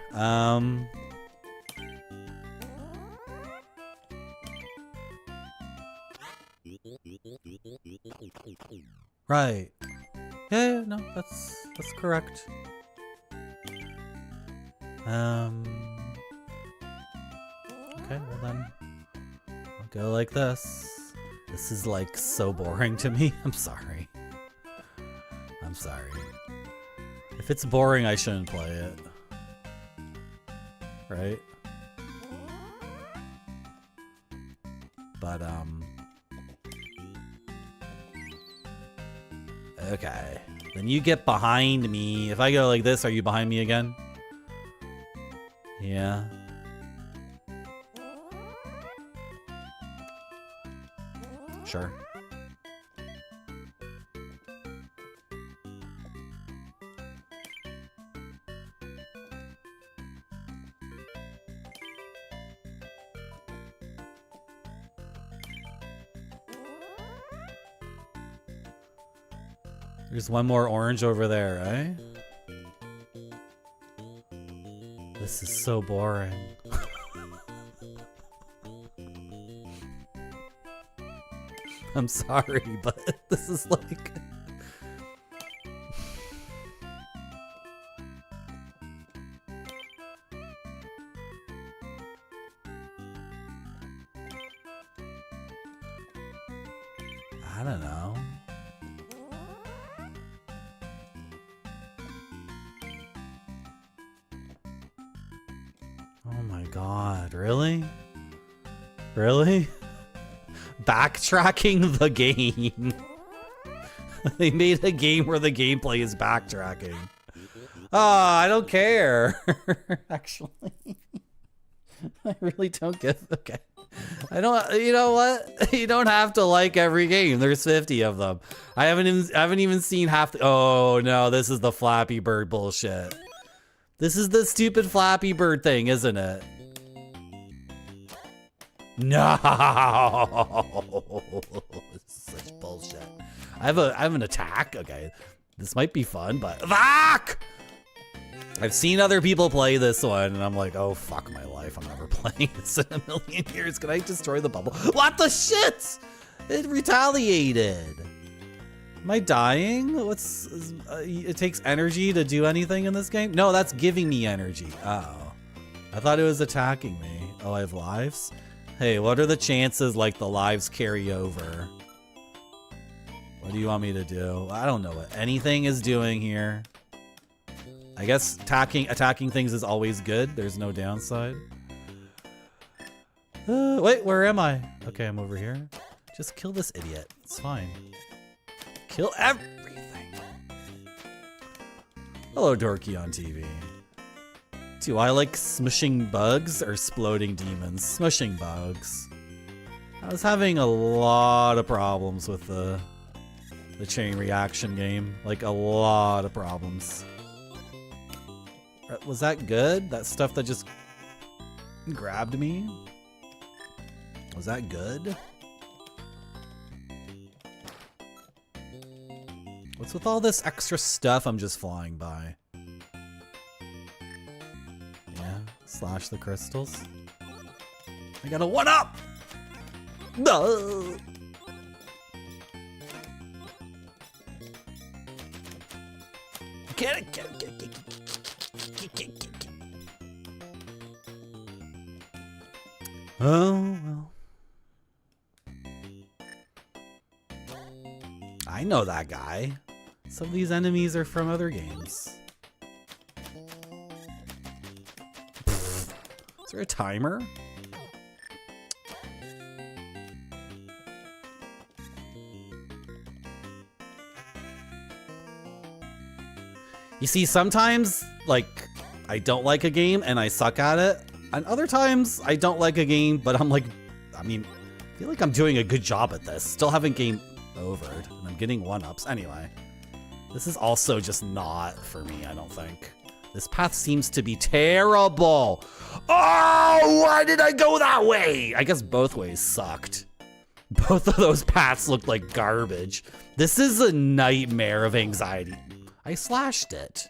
A: Right. Yeah, no, that's correct. Okay, well then, I'll go like this. This is like so boring to me. I'm sorry. I'm sorry. If it's boring, I shouldn't play it. Right? But, okay. Then you get behind me. If I go like this, are you behind me again? Yeah. Sure. There's one more orange over there, right? This is so boring. I'm sorry, but this is like... I don't know. Oh my god, really? Really? Backtracking the game. They made a game where the gameplay is backtracking. Oh, I don't care. Actually. I really don't give. Okay. I don't, you know what? You don't have to like every game. There's 50 of them. I haven't even seen half the, oh no, this is the Flappy Bird bullshit. This is the stupid Flappy Bird thing, isn't it? No, this is such bullshit. I have an attack. Okay, this might be fun, but fuck! I've seen other people play this one, and I'm like, oh fuck my life, I'm never playing this in a million years. Can I destroy the bubble? What the shit? It retaliated. Am I dying? It takes energy to do anything in this game? No, that's giving me energy. Oh, I thought it was attacking me. Oh, I have lives? Hey, what are the chances like the lives carry over? What do you want me to do? I don't know what anything is doing here. I guess attacking things is always good. There's no downside. Wait, where am I? Okay, I'm over here. Just kill this idiot. It's fine. Kill everything. Hello, Dorky on TV. Do I like smushing bugs or exploding demons? Smushing bugs. I was having a lot of problems with the chain reaction game. Like, a lot of problems. Was that good? That stuff that just grabbed me? Was that good? What's with all this extra stuff I'm just flying by? Yeah, slash the crystals. I got a 1-up! No! Get it, get it, get it, get it. Oh, well. I know that guy. Some of these enemies are from other games. Is there a timer? You see, sometimes, like, I don't like a game and I suck at it. And other times, I don't like a game, but I'm like, I mean, I feel like I'm doing a good job at this. Still haven't game overed, and I'm getting 1-ups. Anyway, this is also just not for me, I don't think. This path seems to be terrible. Oh, why did I go that way? I guess both ways sucked. Both of those paths looked like garbage. This is a nightmare of anxiety. I slashed it.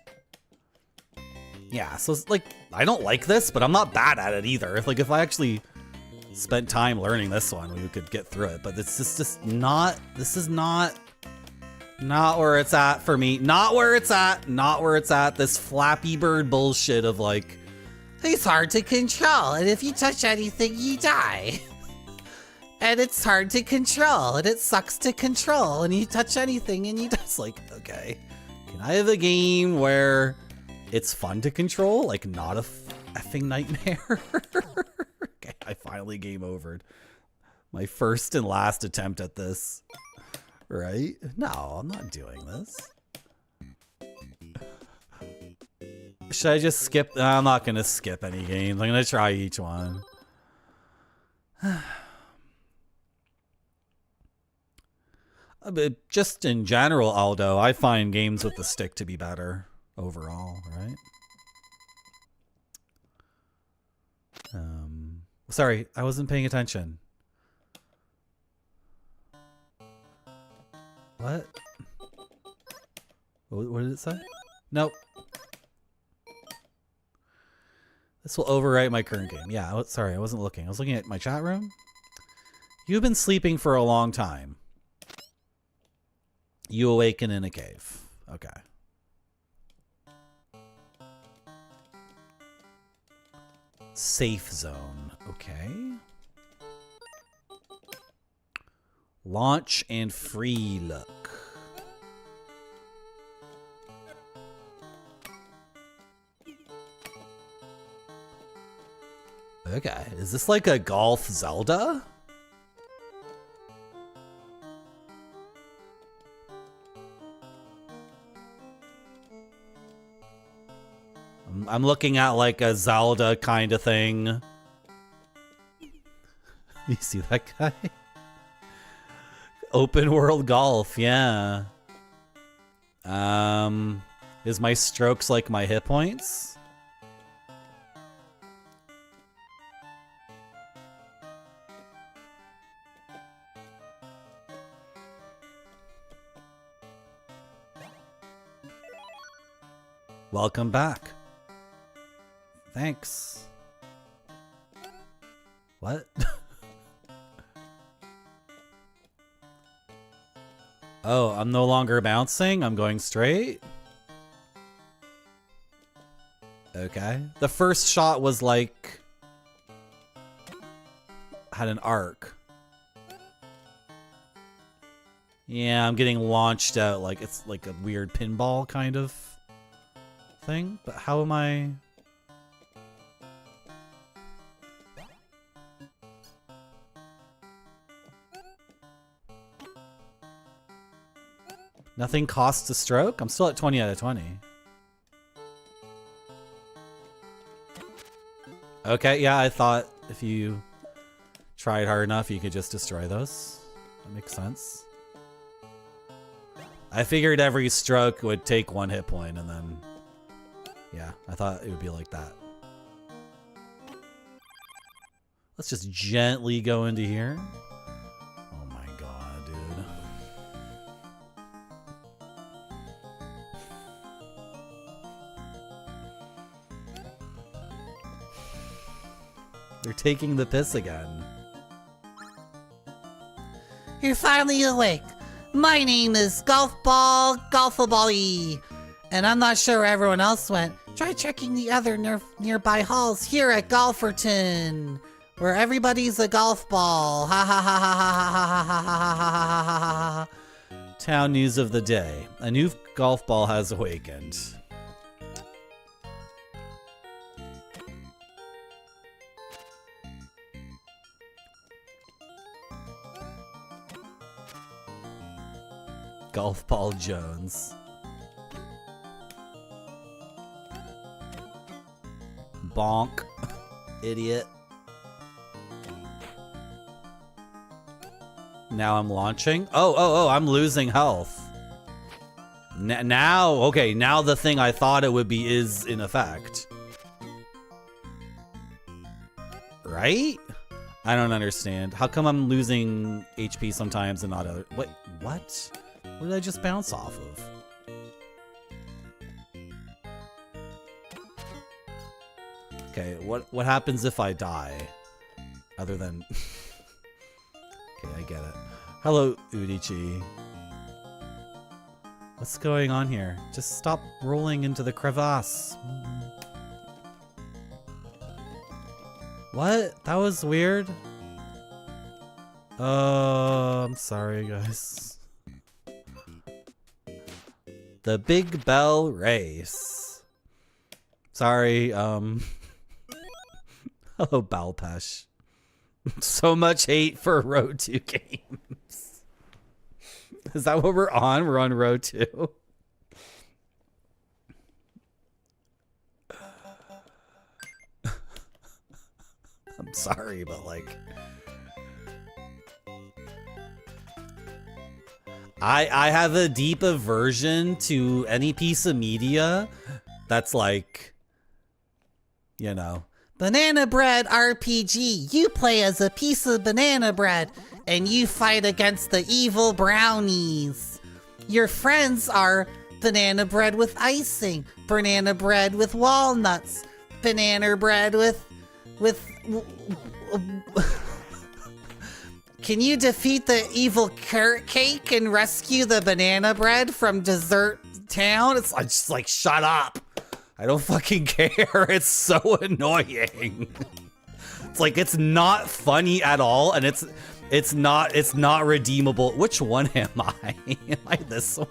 A: Yeah, so it's like, I don't like this, but I'm not bad at it either. If I actually spent time learning this one, we could get through it. But it's just not, this is not where it's at for me. Not where it's at. Not where it's at. This Flappy Bird bullshit of like, it's hard to control, and if you touch anything, you die. And it's hard to control, and it sucks to control, and you touch anything, and you die. It's like, okay. Can I have a game where it's fun to control? Like, not a effing nightmare? Okay, I finally game overed. My first and last attempt at this. Right? No, I'm not doing this. Should I just skip? No, I'm not going to skip any games. I'm going to try each one. But just in general, Aldo, I find games with the stick to be better overall, right? Sorry, I wasn't paying attention. What? What did it say? Nope. This will overwrite my current game. Yeah, sorry, I wasn't looking. I was looking at my chat room. You've been sleeping for a long time. You awaken in a cave. Okay. Safe zone. Okay. Launch and free look. Okay. Is this like a golf Zelda? I'm looking at like a Zelda kind of thing. You see that guy? Open world golf, yeah. Is my strokes like my hit points? Welcome back. Thanks. What? Oh, I'm no longer bouncing. I'm going straight. Okay. The first shot was like had an arc. Yeah, I'm getting launched out like it's like a weird pinball kind of thing. But how am I? Nothing costs a stroke? I'm still at 20 out of 20. Okay, yeah, I thought if you tried hard enough, you could just destroy those. That makes sense. I figured every stroke would take 1 hit point, and then... Yeah, I thought it would be like that. Let's just gently go into here. Oh my god, dude. They're taking the piss again.
I: You're finally awake. My name is Golfabally, and I'm not sure where everyone else went. Try checking the other nearby halls here at Golferton, where everybody's a golf ball. Ha ha ha ha ha ha ha ha ha ha ha ha.
A: Town news of the day. A new golf ball has awakened. Golf Ball Jones. Bonk. Idiot. Now I'm launching. Oh, I'm losing health. Now, okay, now the thing I thought it would be is in effect. Right? I don't understand. How come I'm losing HP sometimes and not other? What? What did I just bounce off of? Okay, what happens if I die? Other than... Okay, I get it. Hello, Udichi. What's going on here? Just stop rolling into the crevasse. What? That was weird. I'm sorry, guys. The Big Bell Race. Sorry, Hello, Balpesh. So much hate for Row 2 games. Is that what we're on? We're on Row 2. I'm sorry, but like... I have a deep aversion to any piece of media that's like, you know...
I: Banana Bread RPG. You play as a piece of banana bread, and you fight against the evil brownies. Your friends are banana bread with icing, banana bread with walnuts, banana bread with... Can you defeat the evil carrot cake and rescue the banana bread from Dessert Town? It's just like, shut up. I don't fucking care. It's so annoying. It's like, it's not funny at all, and it's not redeemable. Which one am I? Am I this one?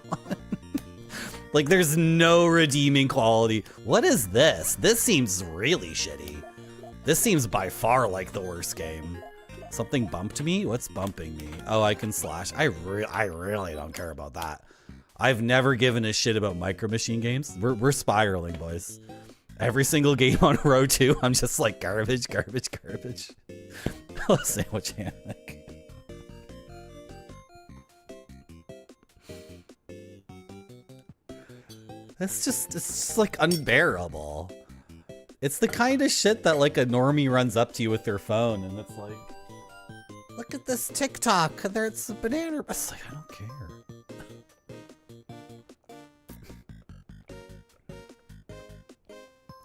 I: Like, there's no redeeming quality. What is this? This seems really shitty. This seems by far like the worst game. Something bumped me? What's bumping me? Oh, I can slash. I really don't care about that. I've never given a shit about Micro Machine games. We're spiraling, boys. Every single game on Row 2, I'm just like garbage, garbage, garbage. Hello, Sandwich Hammock. It's just like unbearable. It's the kind of shit that like a normie runs up to you with their phone and it's like, look at this TikTok. There's a banana. It's like, I don't care.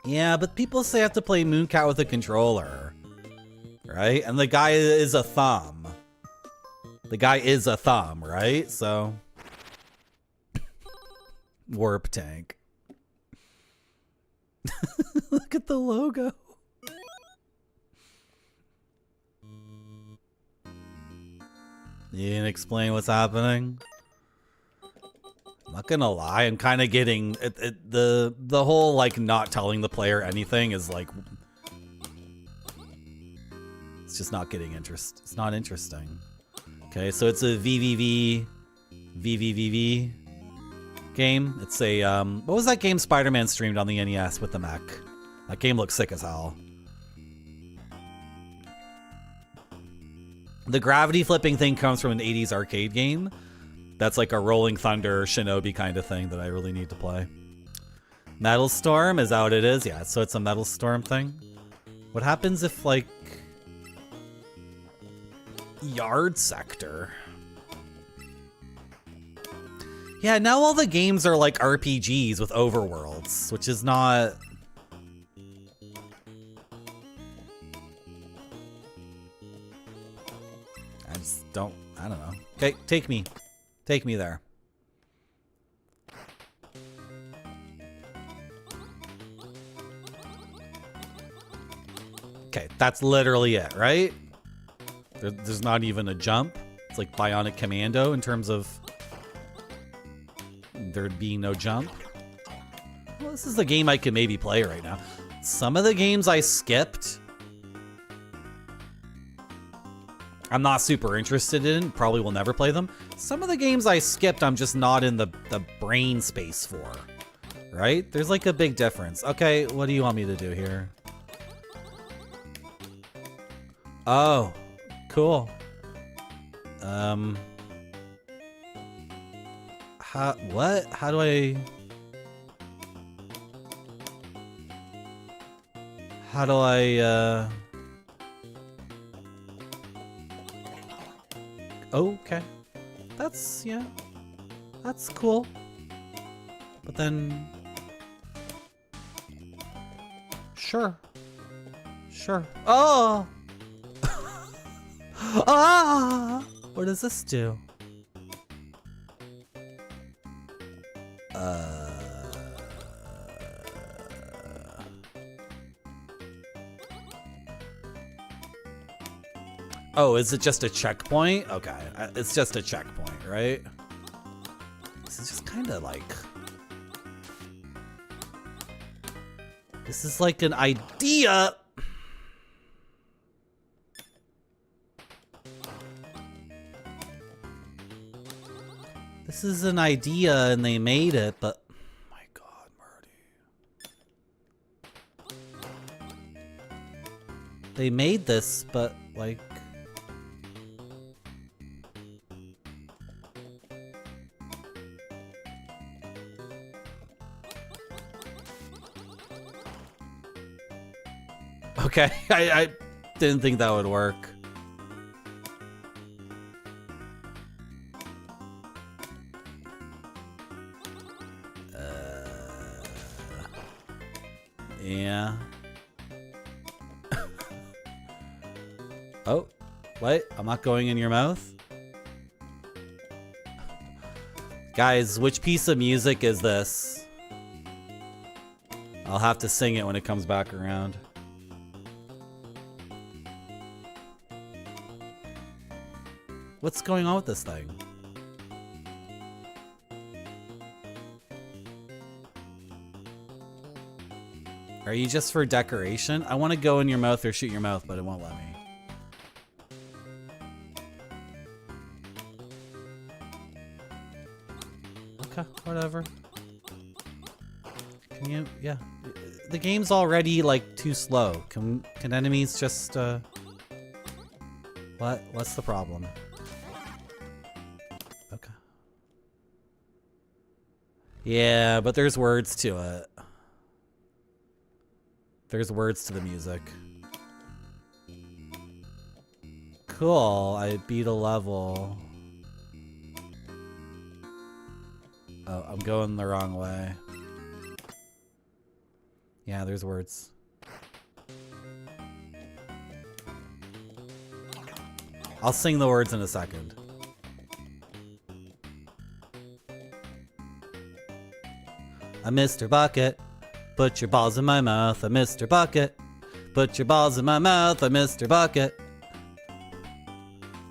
I: Yeah, but people say I have to play Mooncat with a controller, right? And the guy is a thumb. The guy is a thumb, right? So, Warp Tank. Look at the logo. You didn't explain what's happening? I'm not gonna lie, I'm kind of getting the whole like not telling the player anything is like, it's just not getting interest. It's not interesting. Okay, so it's a VVV game. It's a what was that game Spider-Man streamed on the NES with the mech? That game looks sick as hell.
A: The gravity flipping thing comes from an 80s arcade game. That's like a Rolling Thunder Shinobi kind of thing that I really need to play. Metal Storm, is that what it is? Yeah, so it's a Metal Storm thing. What happens if, like... Yard Sector? Yeah, now all the games are like RPGs with overworlds, which is not... I don't know. Okay, take me. Take me there. Okay, that's literally it, right? There's not even a jump. It's like Bionic Commando in terms of there being no jump. Well, this is a game I could maybe play right now. Some of the games I skipped, I'm not super interested in. Probably will never play them. Some of the games I skipped, I'm just not in the brain space for. Right? There's like a big difference. Okay, what do you want me to do here? Oh, cool. What? How do I... Okay. That's, yeah. That's cool. But then... Sure. Sure. Oh! Ah! What does this do? Oh, is it just a checkpoint? Okay, it's just a checkpoint, right? This is just kind of like... This is like an idea. This is an idea and they made it, but... Oh my god, Marty. They made this, but like... Okay, I didn't think that would work. Yeah. Oh, what? I'm not going in your mouth? Guys, which piece of music is this? I'll have to sing it when it comes back around. What's going on with this thing? Are you just for decoration? I want to go in your mouth or shoot your mouth, but it won't let me. Okay, whatever. Can you... Yeah. The game's already, like, too slow. Can enemies just, What? What's the problem? Okay. Yeah, but there's words to it. There's words to the music. Cool, I beat a level. Oh, I'm going the wrong way. Yeah, there's words. I'll sing the words in a second. I'm Mr. Bucket. Put your balls in my mouth, I'm Mr. Bucket. Put your balls in my mouth, I'm Mr. Bucket.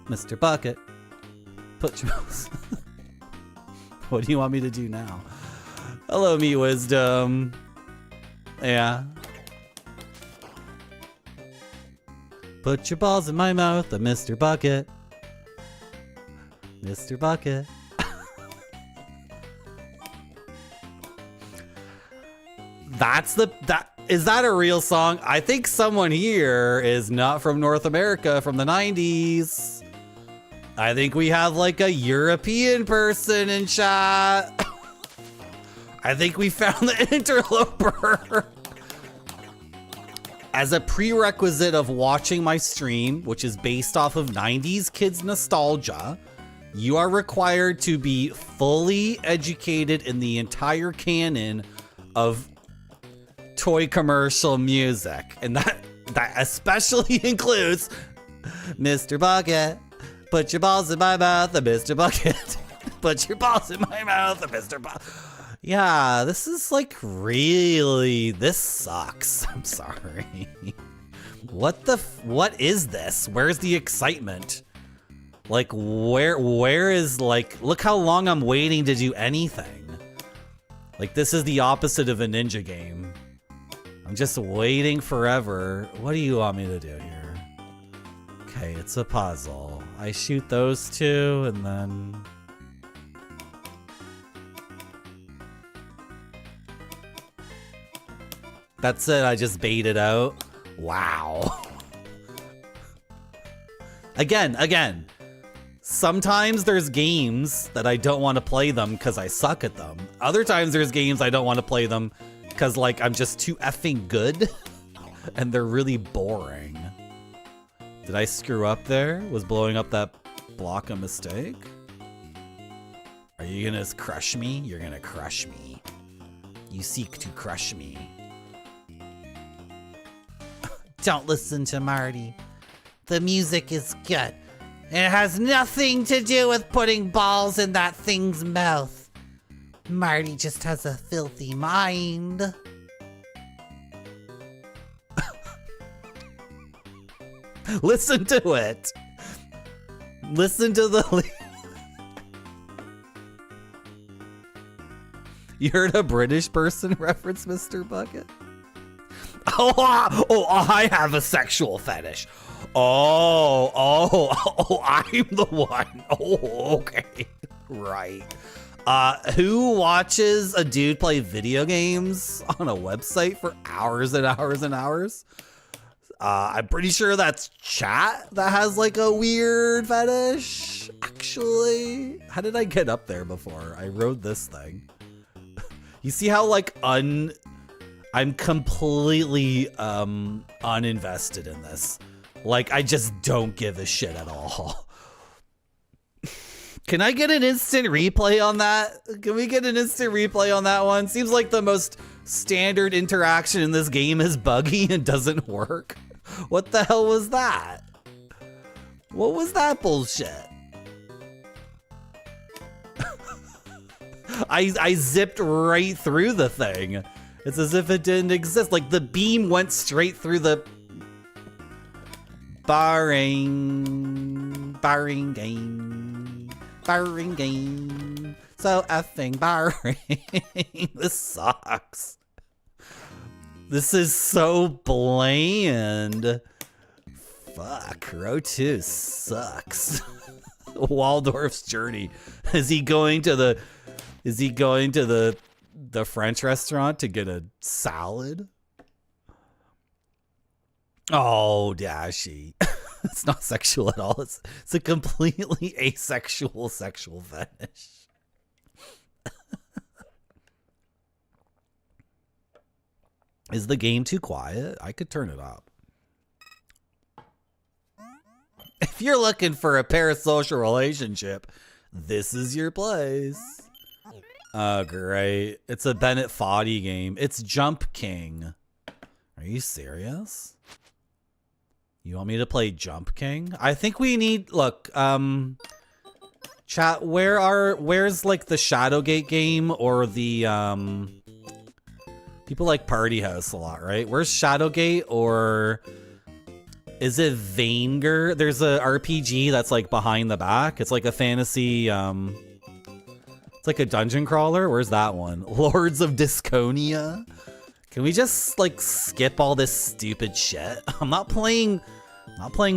A: Mr. Bucket. Put your balls... What do you want me to do now? Hello, me wisdom. Yeah. Put your balls in my mouth, I'm Mr. Bucket. Mr. Bucket. Is that a real song? I think someone here is not from North America from the 90s. I think we have like a European person in chat. I think we found the interloper. As a prerequisite of watching my stream, which is based off of 90s kids nostalgia, you are required to be fully educated in the entire canon of toy commercial music. And that especially includes Mr. Bucket, put your balls in my mouth, Mr. Bucket. Put your balls in my mouth, Mr. Bucket. Yeah, this is like really, this sucks. I'm sorry. What is this? Where's the excitement? Like, where is, like, look how long I'm waiting to do anything. Like, this is the opposite of a ninja game. I'm just waiting forever. What do you want me to do here? Okay, it's a puzzle. I shoot those two and then... That's it, I just bait it out. Wow. Again. Sometimes there's games that I don't want to play them because I suck at them. Other times there's games I don't want to play them because, like, I'm just too effing good and they're really boring. Did I screw up there? Was blowing up that block a mistake? Are you gonna crush me? You're gonna crush me. You seek to crush me. Don't listen to Marty. The music is good. It has nothing to do with putting balls in that thing's mouth. Marty just has a filthy mind. Listen to it. Listen to the... You heard a British person reference Mr. Bucket? Oh, I have a sexual fetish. Oh, I'm the one. Oh, okay. Right. Who watches a dude play video games on a website for hours and hours and hours? I'm pretty sure that's chat that has like a weird fetish. Actually, how did I get up there before? I rode this thing. You see how like I'm completely uninvested in this. Like, I just don't give a shit at all. Can I get an instant replay on that? Can we get an instant replay on that one? Seems like the most standard interaction in this game is buggy and doesn't work. What the hell was that? What was that bullshit? I zipped right through the thing. It's as if it didn't exist. Like, the beam went straight through the... Barring game. So effing barring. This sucks. This is so bland. Fuck, Row 2 sucks. Waldorf's journey. Is he going to the French restaurant to get a salad? Oh, Dashy. It's not sexual at all. It's a completely asexual sexual fetish. Is the game too quiet? I could turn it up. If you're looking for a parasocial relationship, this is your place. Oh, great. It's a Bennett Foddy game. It's Jump King. Are you serious? You want me to play Jump King? I think we need, look, chat, where's like the Shadowgate game or the, people like Party House a lot, right? Where's Shadowgate, or is it Vanger? There's a RPG that's like behind the back. It's like a fantasy, it's like a dungeon crawler. Where's that one? Lords of Disconia? Can we just like skip all this stupid shit? I'm not playing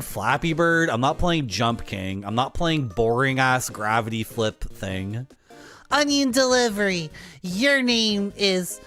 A: Flappy Bird. I'm not playing Jump King. I'm not playing boring ass gravity flip thing. Onion delivery. Your name is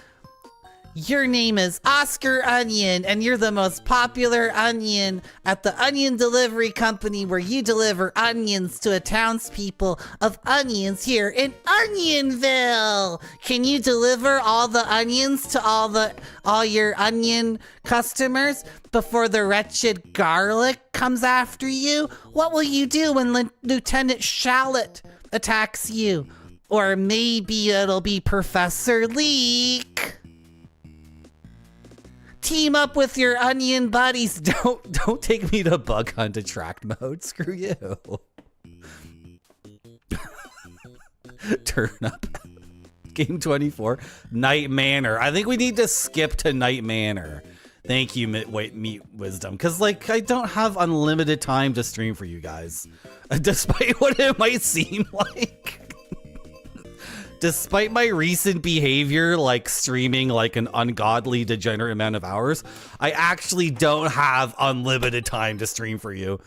I: Your name is Oscar Onion, and you're the most popular onion at the onion delivery company where you deliver onions to a townspeople of onions here in Onionville. Can you deliver all the onions to all your onion customers before the wretched garlic comes after you? What will you do when Lieutenant Shallot attacks you? Or maybe it'll be Professor Leek. Team up with your onion buddies.
A: Don't take me to bug hunt attract mode. Screw you. Turn up. Game 24. Night Manor. I think we need to skip to Night Manor. Thank you, Meat Wisdom. Because, like, I don't have unlimited time to stream for you guys. Despite what it might seem like. Despite my recent behavior, like streaming like an ungodly degenerate amount of hours, I actually don't have unlimited time to stream for you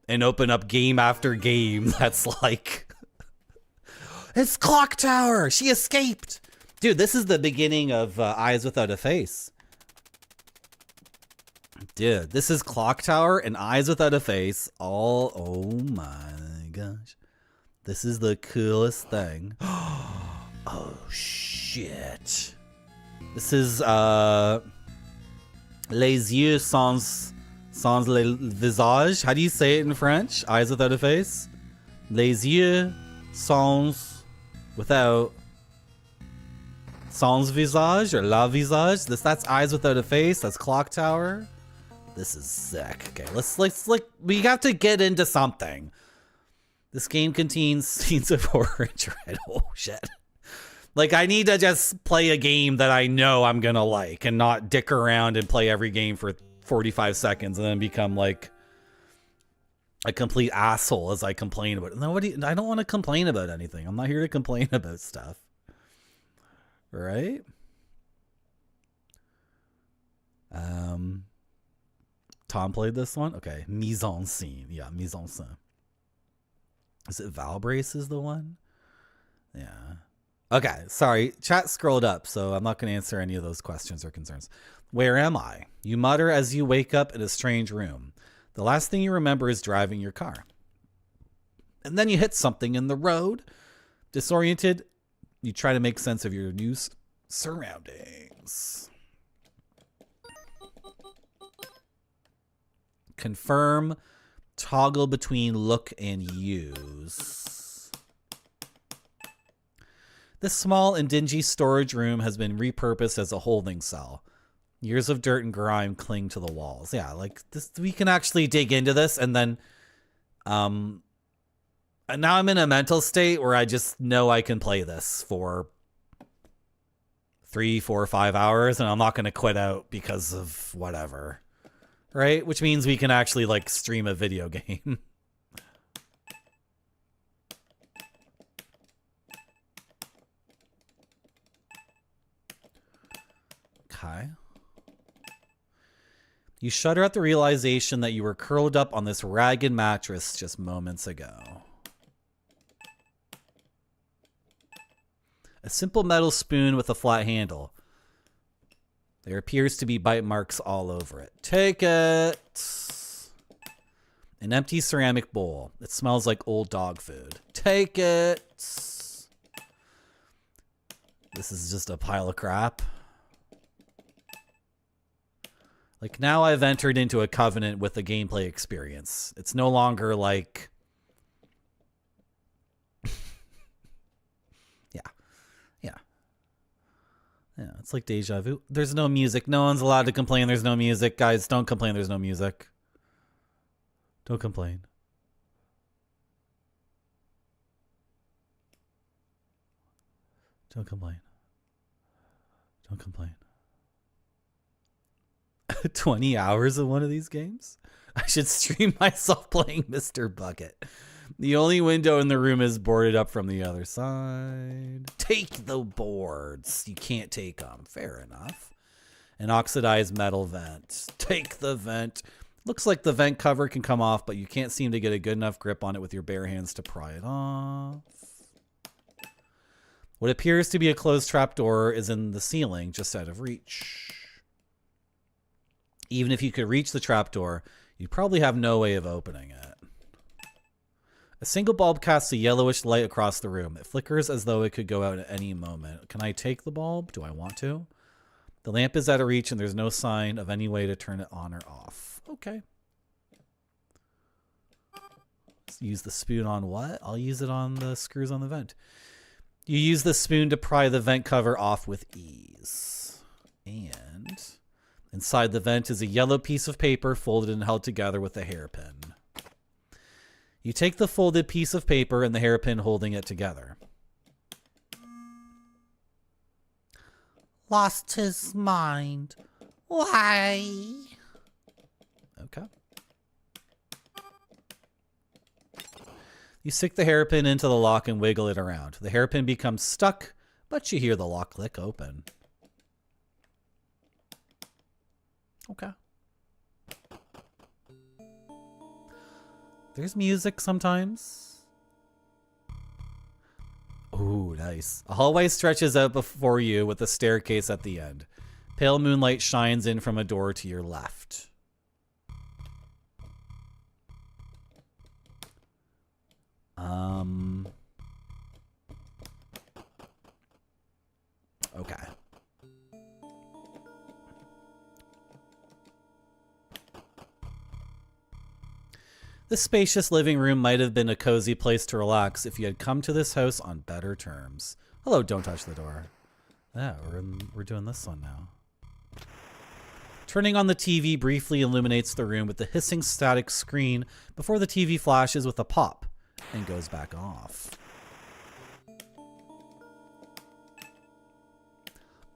A: and open up game after game that's like, it's Clock Tower, she escaped. Dude, this is the beginning of Eyes Without a Face. Dude, this is Clock Tower and Eyes Without a Face. All, oh my gosh. This is the coolest thing. Oh shit. This is Les yeux sans le visage. How do you say it in French? Eyes without a face? Les yeux sans without sans visage or la visage. That's Eyes Without a Face. That's Clock Tower. This is sick. Okay, let's we have to get into something. This game contains scenes of horror and dread. Oh shit. Like, I need to just play a game that I know I'm gonna like and not dick around and play every game for 45 seconds and then become like a complete asshole as I complain about it. I don't want to complain about anything. I'm not here to complain about stuff. Right? Tom played this one? Okay. Mise en scene. Yeah, mise en scene. Is it Valbrace is the one? Yeah. Okay, sorry. Chat scrolled up, so I'm not going to answer any of those questions or concerns. Where am I? You mutter as you wake up in a strange room. The last thing you remember is driving your car. And then you hit something in the road. Disoriented, you try to make sense of your new surroundings. Confirm. Toggle between look and use. This small and dingy storage room has been repurposed as a holding cell. Years of dirt and grime cling to the walls. Yeah, like this, we can actually dig into this, and then and now I'm in a mental state where I just know I can play this for 3, 4, 5 hours, and I'm not going to quit out because of whatever. Right? Which means we can actually like stream a video game. Okay. You shudder at the realization that you were curled up on this ragged mattress just moments ago. A simple metal spoon with a flat handle. There appears to be bite marks all over it. Take it. An empty ceramic bowl. It smells like old dog food. Take it. This is just a pile of crap. Like, now I've entered into a covenant with the gameplay experience. It's no longer like... Yeah, it's like deja vu. There's no music. No one's allowed to complain there's no music. Guys, don't complain there's no music. Don't complain. Don't complain. Don't complain. 20 hours of one of these games? I should stream myself playing Mr. Bucket. The only window in the room is boarded up from the other side. Take the boards. You can't take them. Fair enough. An oxidized metal vent. Take the vent. Looks like the vent cover can come off, but you can't seem to get a good enough grip on it with your bare hands to pry it off. What appears to be a closed trapdoor is in the ceiling, just out of reach. Even if you could reach the trapdoor, you probably have no way of opening it. A single bulb casts a yellowish light across the room. It flickers as though it could go out at any moment. Can I take the bulb? Do I want to? The lamp is out of reach and there's no sign of any way to turn it on or off. Okay. Let's use the spoon on what? I'll use it on the screws on the vent. You use the spoon to pry the vent cover off with ease. And inside the vent is a yellow piece of paper folded and held together with a hairpin. You take the folded piece of paper and the hairpin holding it together.
I: Lost his mind. Why?
A: Okay. You stick the hairpin into the lock and wiggle it around. The hairpin becomes stuck, but you hear the lock click open. Okay. There's music sometimes. Ooh, nice. A hallway stretches out before you with a staircase at the end. Pale moonlight shines in from a door to your left. Okay. This spacious living room might have been a cozy place to relax if you had come to this house on better terms. Hello, don't touch the door. Yeah, we're doing this one now. Turning on the TV briefly illuminates the room with the hissing static screen before the TV flashes with a pop and goes back off.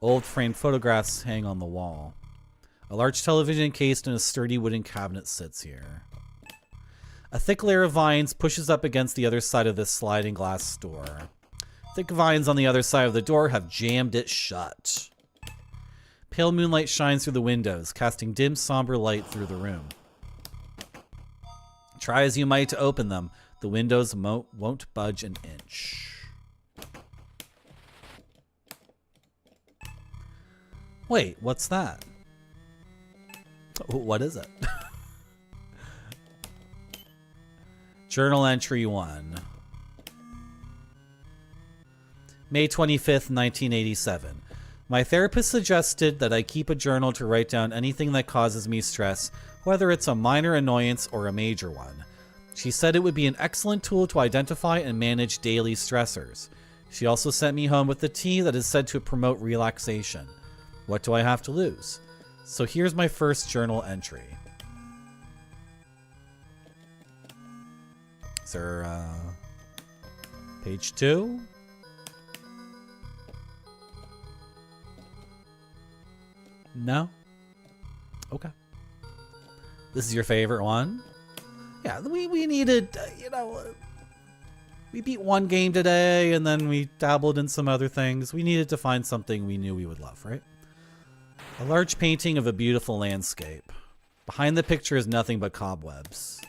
A: Old framed photographs hang on the wall. A large television encased in a sturdy wooden cabinet sits here. A thick layer of vines pushes up against the other side of this sliding glass door. Thick vines on the other side of the door have jammed it shut. Pale moonlight shines through the windows, casting dim, somber light through the room. Try as you might to open them, the windows won't budge an inch. Wait, what's that? What is it? Journal entry 1. May 25th, 1987. My therapist suggested that I keep a journal to write down anything that causes me stress, whether it's a minor annoyance or a major one. She said it would be an excellent tool to identify and manage daily stressors. She also sent me home with a tea that is said to promote relaxation. What do I have to lose? So here's my first journal entry. Is there, page 2? No? Okay. This is your favorite one? Yeah, we needed, we beat one game today and then we dabbled in some other things. We needed to find something we knew we would love, right? A large painting of a beautiful landscape. Behind the picture is nothing but cobwebs.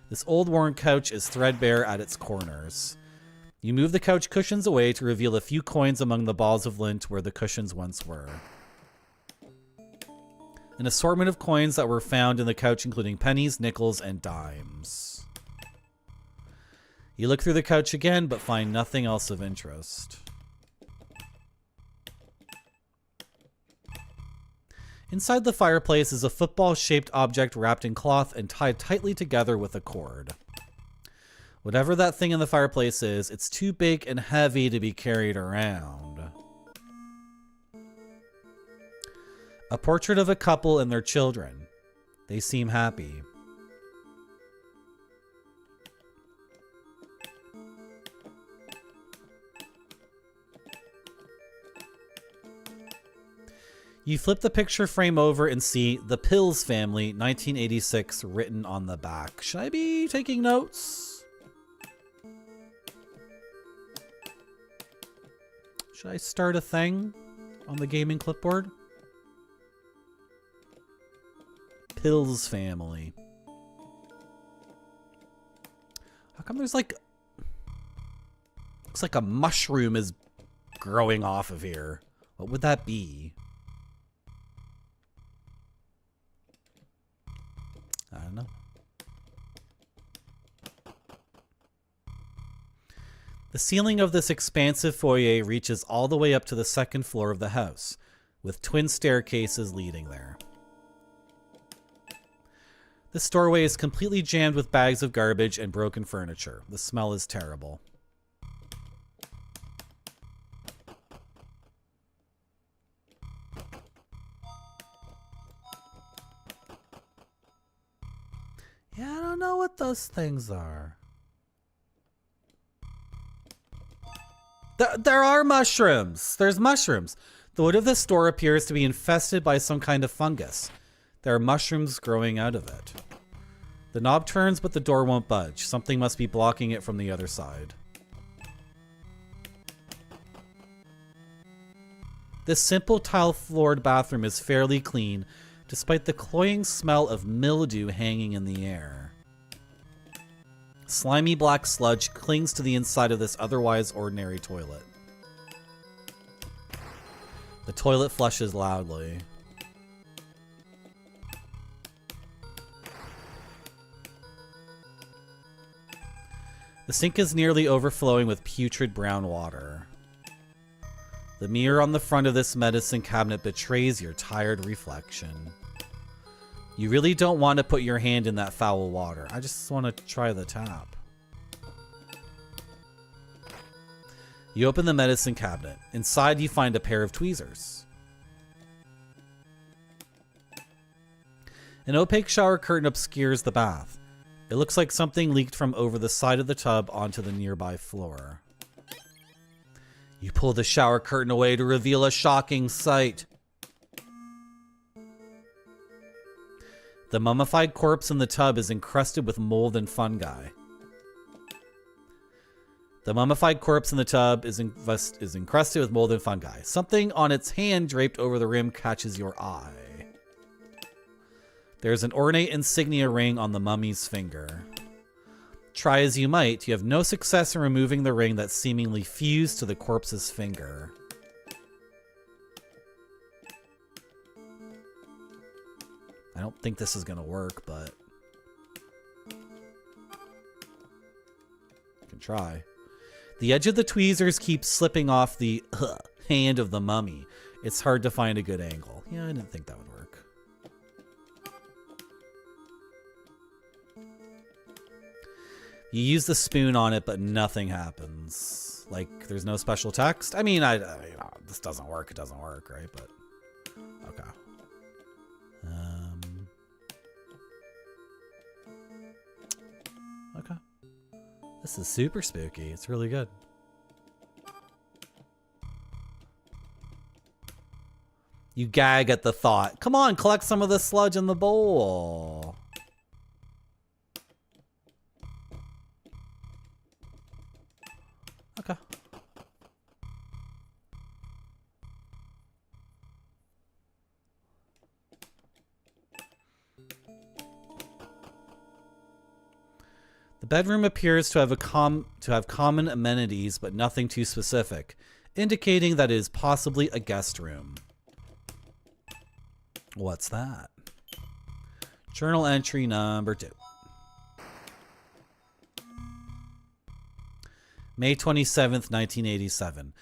A: This old worn couch is threadbare at its corners. You move the couch cushions away to reveal a few coins among the balls of lint where the cushions once were. An assortment of coins that were found in the couch including pennies, nickels, and dimes. You look through the couch again but find nothing else of interest. Inside the fireplace is a football-shaped object wrapped in cloth and tied tightly together with a cord. Whatever that thing in the fireplace is, it's too big and heavy to be carried around. A portrait of a couple and their children. They seem happy. You flip the picture frame over and see The Pills Family, 1986, written on the back. Should I be taking notes? Should I start a thing on the gaming clipboard? Pills Family. How come there's like... Looks like a mushroom is growing off of here. What would that be? I don't know. The ceiling of this expansive foyer reaches all the way up to the second floor of the house, with twin staircases leading there. This doorway is completely jammed with bags of garbage and broken furniture. The smell is terrible. Yeah, I don't know what those things are. There are mushrooms. There's mushrooms. The wood of this door appears to be infested by some kind of fungus. There are mushrooms growing out of it. The knob turns, but the door won't budge. Something must be blocking it from the other side. This simple tile-floored bathroom is fairly clean, despite the cloying smell of mildew hanging in the air. Slimy black sludge clings to the inside of this otherwise ordinary toilet. The toilet flushes loudly. The sink is nearly overflowing with putrid brown water. The mirror on the front of this medicine cabinet betrays your tired reflection. You really don't want to put your hand in that foul water. I just want to try the tap. You open the medicine cabinet. Inside you find a pair of tweezers. An opaque shower curtain obscures the bath. It looks like something leaked from over the side of the tub onto the nearby floor. You pull the shower curtain away to reveal a shocking sight. The mummified corpse in the tub is encrusted with mold and fungi. The mummified corpse in the tub is encrusted with mold and fungi. Something on its hand draped over the rim catches your eye. There's an ornate insignia ring on the mummy's finger. Try as you might, you have no success in removing the ring that's seemingly fused to the corpse's finger. I don't think this is going to work, but you can try. The edge of the tweezers keeps slipping off the hand of the mummy. It's hard to find a good angle. Yeah, I didn't think that would work. You use the spoon on it, but nothing happens. Like, there's no special text. I mean, this doesn't work. It doesn't work, right? But okay. Okay. This is super spooky. It's really good. You gag at the thought. Come on, collect some of the sludge in the bowl. Okay. The bedroom appears to have common amenities, but nothing too specific, indicating that it is possibly a guest room. What's that? Journal entry number 2. May 27th, 1987.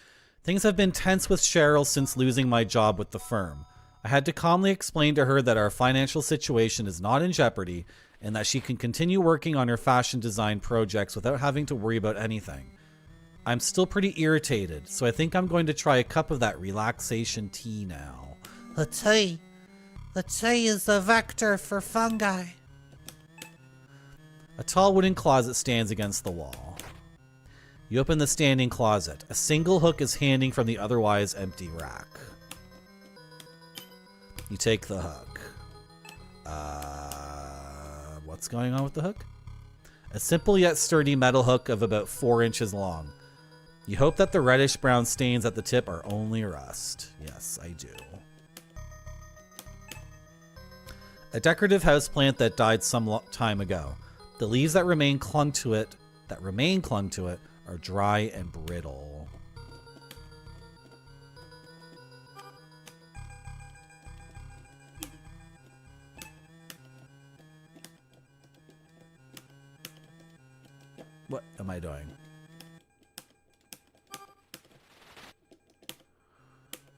A: Things have been tense with Cheryl since losing my job with the firm. I had to calmly explain to her that our financial situation is not in jeopardy and that she can continue working on her fashion design projects without having to worry about anything. I'm still pretty irritated, so I think I'm going to try a cup of that relaxation tea now.
I: The tea. The tea is the vector for fungi.
A: A tall wooden closet stands against the wall. You open the standing closet. A single hook is hanging from the otherwise empty rack. You take the hook. What's going on with the hook? A simple yet sturdy metal hook of about 4 inches long. You hope that the reddish-brown stains at the tip are only rust. Yes, I do. A decorative houseplant that died some time ago. The leaves that remain clung to it are dry and brittle. What am I doing?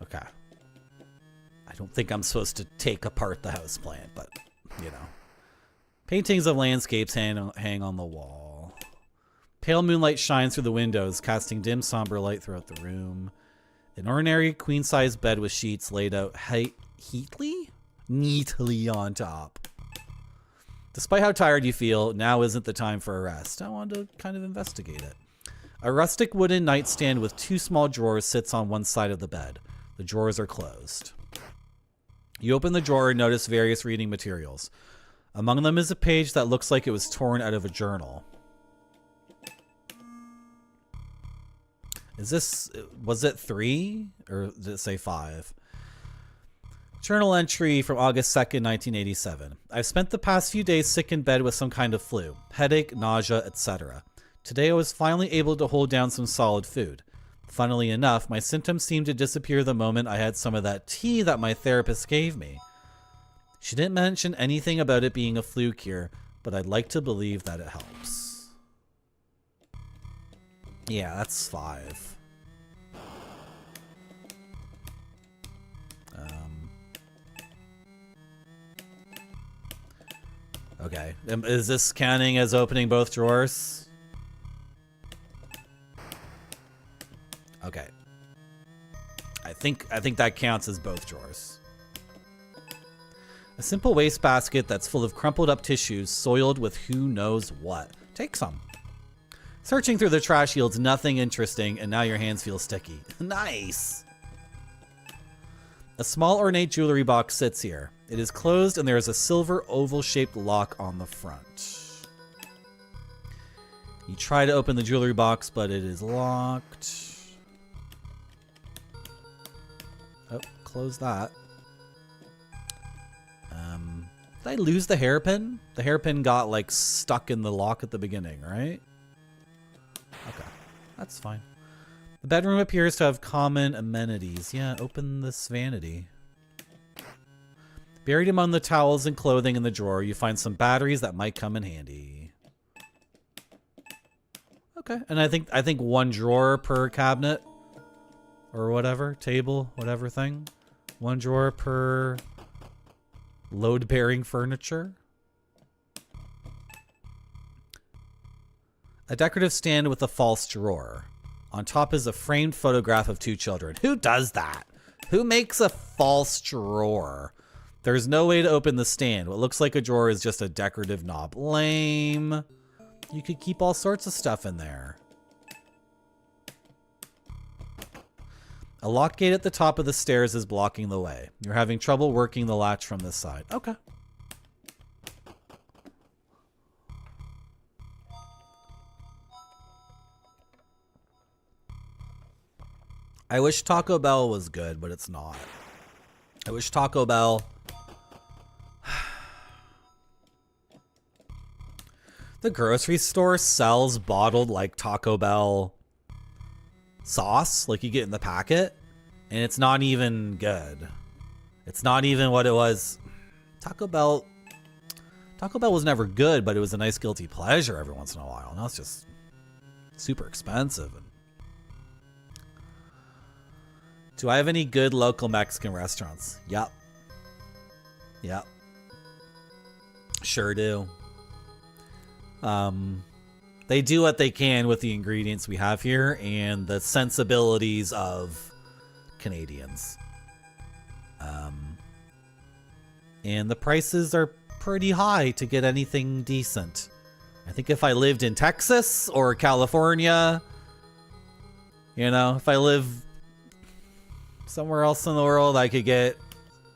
A: Okay. I don't think I'm supposed to take apart the houseplant, but, you know. Paintings of landscapes hang on the wall. Pale moonlight shines through the windows, casting dim, somber light throughout the room. An ordinary queen-size bed with sheets laid out neatly on top. Despite how tired you feel, now isn't the time for a rest. I wanted to kind of investigate it. A rustic wooden nightstand with 2 small drawers sits on one side of the bed. The drawers are closed. You open the drawer and notice various reading materials. Among them is a page that looks like it was torn out of a journal. Was it 3? Or did it say 5? Journal entry from August 2nd, 1987. I've spent the past few days sick in bed with some kind of flu, headache, nausea, etc. Today I was finally able to hold down some solid food. Funnily enough, my symptoms seemed to disappear the moment I had some of that tea that my therapist gave me. She didn't mention anything about it being a flu cure, but I'd like to believe that it helps. Yeah, that's 5. Okay, is this counting as opening both drawers? Okay. I think that counts as both drawers. A simple wastebasket that's full of crumpled up tissues, soiled with who knows what. Take some. Searching through the trash yields nothing interesting, and now your hands feel sticky. Nice! A small ornate jewelry box sits here. It is closed, and there is a silver oval-shaped lock on the front. You try to open the jewelry box, but it is locked. Oh, close that. Did I lose the hairpin? The hairpin got, like, stuck in the lock at the beginning, right? Okay, that's fine. The bedroom appears to have common amenities. Yeah, open this vanity. Buried among the towels and clothing in the drawer, you find some batteries that might come in handy. Okay, and I think 1 drawer per cabinet or whatever, table, whatever thing. 1 drawer per load-bearing furniture. A decorative stand with a false drawer. On top is a framed photograph of 2 children. Who does that? Who makes a false drawer? There's no way to open the stand. What looks like a drawer is just a decorative knob. Lame. You could keep all sorts of stuff in there. A lock gate at the top of the stairs is blocking the way. You're having trouble working the latch from this side. Okay. I wish Taco Bell was good, but it's not. I wish Taco Bell... The grocery store sells bottled, like, Taco Bell sauce, like you get in the packet, and it's not even good. It's not even what it was. Taco Bell was never good, but it was a nice guilty pleasure every once in a while. Now it's just super expensive. Do I have any good local Mexican restaurants? Yep. Yep. Sure do. They do what they can with the ingredients we have here and the sensibilities of Canadians. And the prices are pretty high to get anything decent. I think if I lived in Texas or California, you know, if I live somewhere else in the world, I could get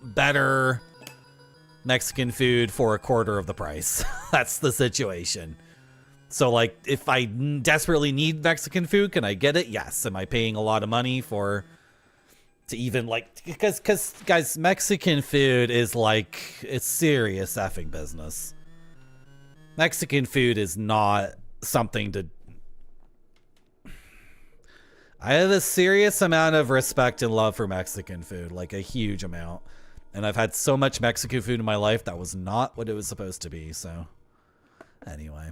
A: better Mexican food for a quarter of the price. That's the situation. So, like, if I desperately need Mexican food, can I get it? Yes. Am I paying a lot of money to even, like, because guys, Mexican food is like, it's serious effing business. Mexican food is not something to... I have a serious amount of respect and love for Mexican food, like a huge amount. And I've had so much Mexican food in my life that was not what it was supposed to be, so... Anyway.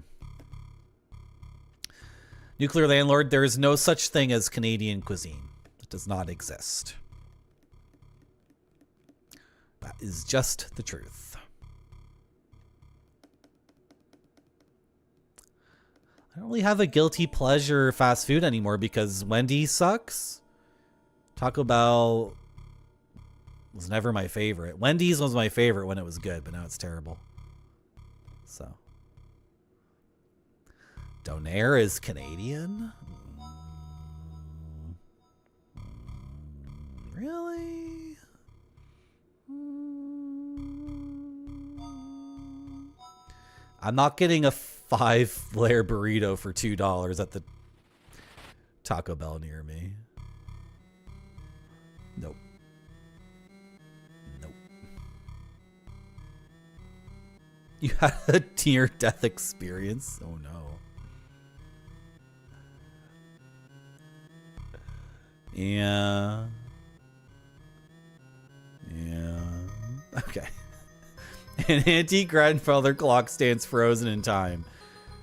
A: Nuclear landlord, there is no such thing as Canadian cuisine. It does not exist. That is just the truth. I don't really have a guilty pleasure fast food anymore because Wendy's sucks. Taco Bell was never my favorite. Wendy's was my favorite when it was good, but now it's terrible. So. Donair is Canadian? Really? I'm not getting a 5-layer burrito for $2 at the Taco Bell near me. Nope. Nope. You had a near-death experience? Oh no. Yeah. Yeah. Okay. An antique grandfather clock stands frozen in time.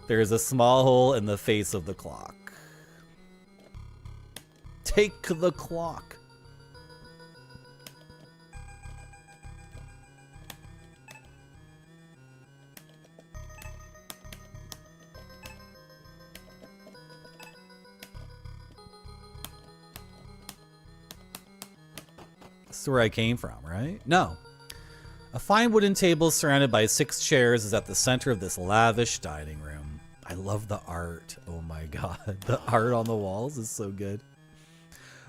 A: There is a small hole in the face of the clock. Take the clock. This is where I came from, right? No. A fine wooden table surrounded by 6 chairs is at the center of this lavish dining room. I love the art. Oh my god. The art on the walls is so good.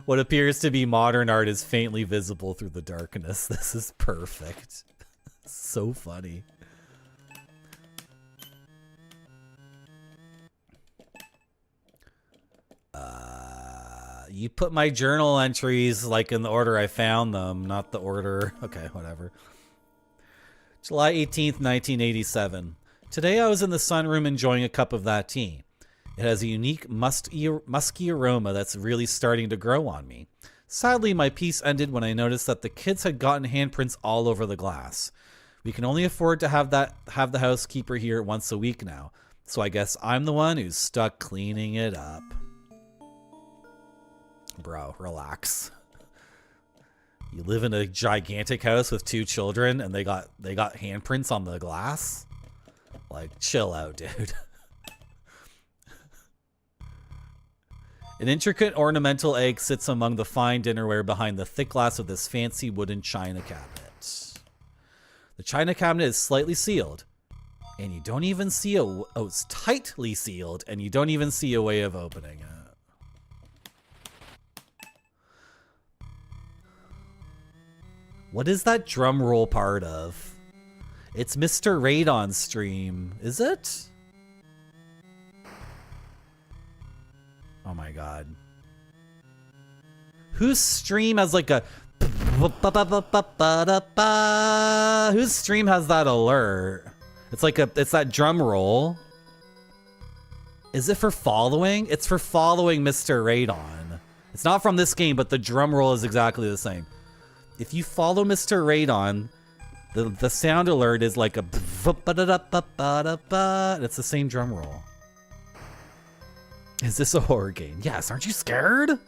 A: What appears to be modern art is faintly visible through the darkness. This is perfect. So funny. You put my journal entries like in the order I found them, not the order. Okay, whatever. July 18th, 1987. Today I was in the sunroom enjoying a cup of that tea. It has a unique musky aroma that's really starting to grow on me. Sadly, my piece ended when I noticed that the kids had gotten handprints all over the glass. We can only afford to have the housekeeper here once a week now, so I guess I'm the one who's stuck cleaning it up. Bro, relax. You live in a gigantic house with 2 children and they got handprints on the glass? Like, chill out, dude. An intricate ornamental egg sits among the fine dinnerware behind the thick glass of this fancy wooden china cabinet. The china cabinet is slightly sealed, and you don't even see it's tightly sealed, and you don't even see a way of opening it. What is that drum roll part of? It's Mr. Radon's stream, is it? Oh my god. Whose stream has like a... Whose stream has that alert? It's like it's that drum roll. Is it for following? It's for following Mr. Radon. It's not from this game, but the drum roll is exactly the same. If you follow Mr. Radon, the sound alert is like a... And it's the same drum roll. Is this a horror game? Yes, aren't you scared?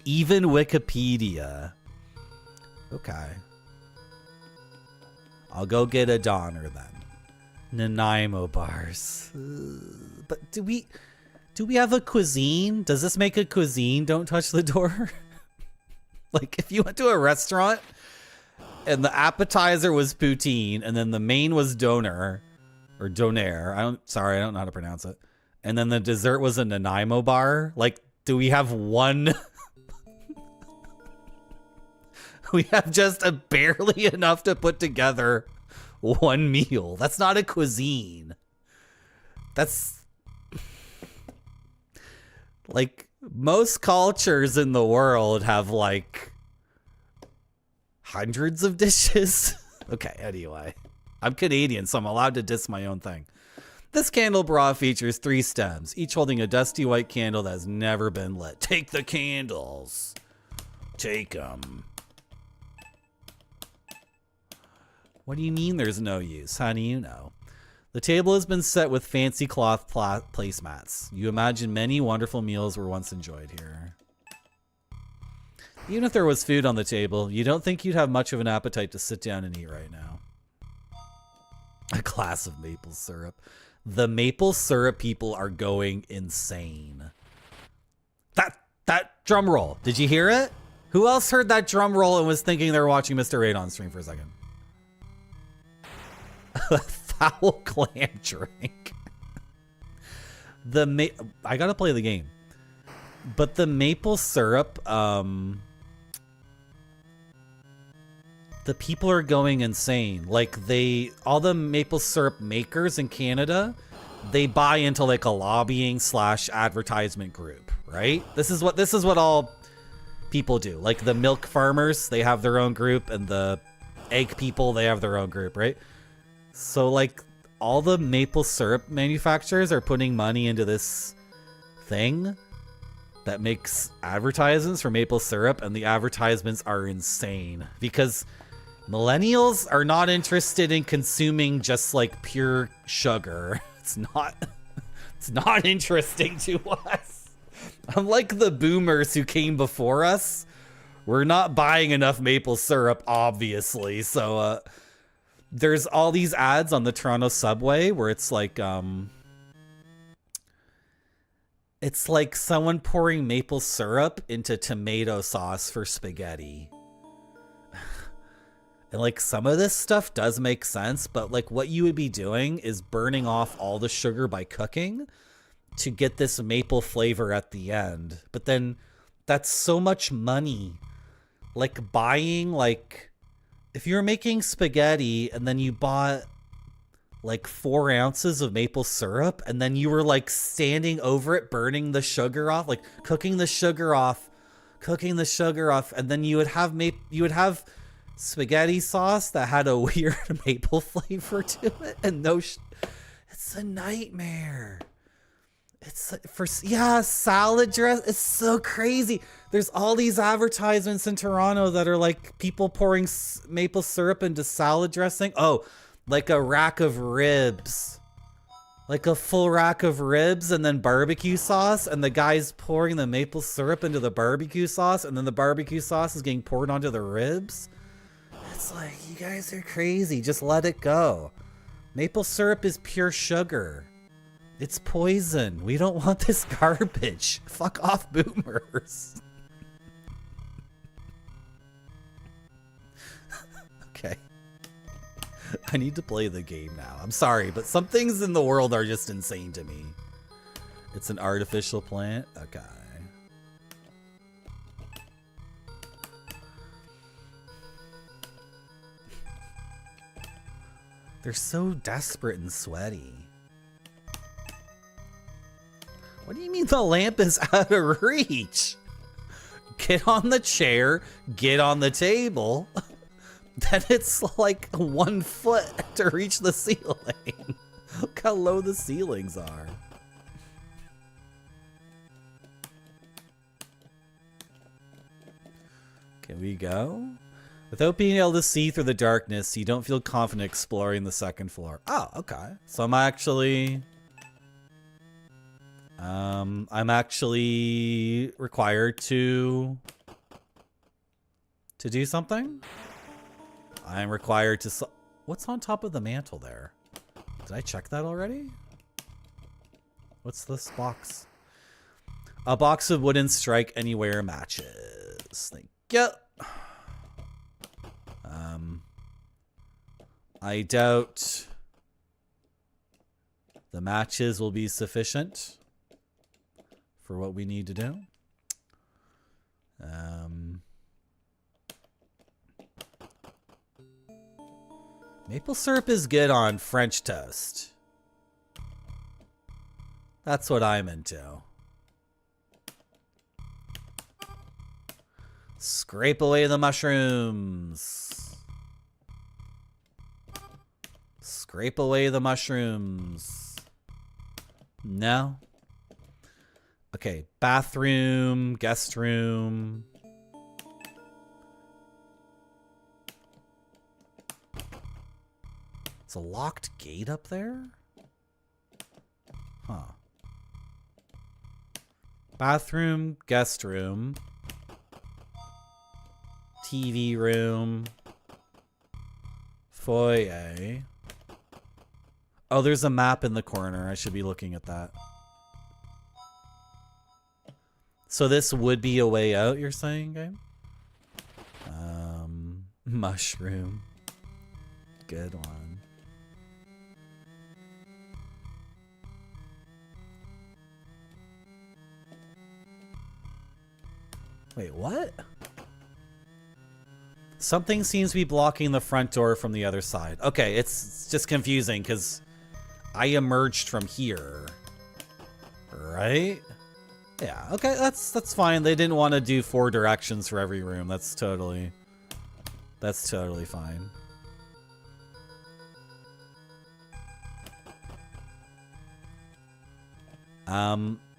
A: Even Wikipedia. Okay. I'll go get a Donner then. Nanaimo bars. But do we have a cuisine? Does this make a cuisine? Don't touch the door. Like if you went to a restaurant and the appetizer was poutine and then the main was doner or donair. I don't know how to pronounce it. And then the dessert was a Nanaimo bar. Like, do we have one? We have just barely enough to put together one meal. That's not a cuisine. That's like most cultures in the world have like hundreds of dishes. Okay, anyway. I'm Canadian, so I'm allowed to diss my own thing. This candle bra features 3 stems, each holding a dusty white candle that has never been lit. Take the candles. Take them. What do you mean there's no use? How do you know? The table has been set with fancy cloth placemats. You imagine many wonderful meals were once enjoyed here. Even if there was food on the table, you don't think you'd have much of an appetite to sit down and eat right now. A glass of maple syrup. The maple syrup people are going insane. That drum roll. Did you hear it? Who else heard that drum roll and was thinking they were watching Mr. Raid on stream for a second? Foul clam drink. I gotta play the game. But the maple syrup, the people are going insane. Like all the maple syrup makers in Canada, they buy into like a lobbying / advertisement group, right? This is what all people do. Like the milk farmers, they have their own group, and the egg people, they have their own group, right? So like all the maple syrup manufacturers are putting money into this thing that makes advertisements for maple syrup, and the advertisements are insane because millennials are not interested in consuming just like pure sugar. It's not interesting to us. Unlike the boomers who came before us, we're not buying enough maple syrup, obviously. So there's all these ads on the Toronto subway where it's like someone pouring maple syrup into tomato sauce for spaghetti. And like some of this stuff does make sense, but like what you would be doing is burning off all the sugar by cooking to get this maple flavor at the end. But then that's so much money. Like buying, like if you're making spaghetti and then you bought like 4 ounces of maple syrup and then you were like standing over it, burning the sugar off, like cooking the sugar off, and then you would have spaghetti sauce that had a weird maple flavor to it, and it's a nightmare. It's salad dress. It's so crazy. There's all these advertisements in Toronto that are like people pouring maple syrup into salad dressing. Oh, like a rack of ribs, like a full rack of ribs, and then barbecue sauce, and the guy's pouring the maple syrup into the barbecue sauce, and then the barbecue sauce is getting poured onto the ribs. It's like, you guys are crazy. Just let it go. Maple syrup is pure sugar. It's poison. We don't want this garbage. Fuck off, boomers. Okay. I need to play the game now. I'm sorry, but some things in the world are just insane to me. It's an artificial plant? Okay. They're so desperate and sweaty. What do you mean the lamp is out of reach? Get on the chair, get on the table. Then it's like 1 foot to reach the ceiling. Look how low the ceilings are. Can we go? Without being able to see through the darkness, you don't feel confident exploring the 2nd floor. Oh, okay. So I'm actually required to do something. I'm required to. What's on top of the mantle there? Did I check that already? What's this box? A box of wooden strike anywhere matches. Thank you. I doubt the matches will be sufficient for what we need to do. Maple syrup is good on French toast. That's what I'm into. Scrape away the mushrooms. Scrape away the mushrooms. No. Okay, bathroom, guest room. It's a locked gate up there? Huh. Bathroom, guest room, TV room, foyer. Oh, there's a map in the corner. I should be looking at that. So this would be a way out, you're saying, game? Mushroom. Good one. Wait, what? Something seems to be blocking the front door from the other side. Okay, it's just confusing because I emerged from here. Right? Yeah, okay, that's fine. They didn't want to do 4 directions for every room. That's totally fine.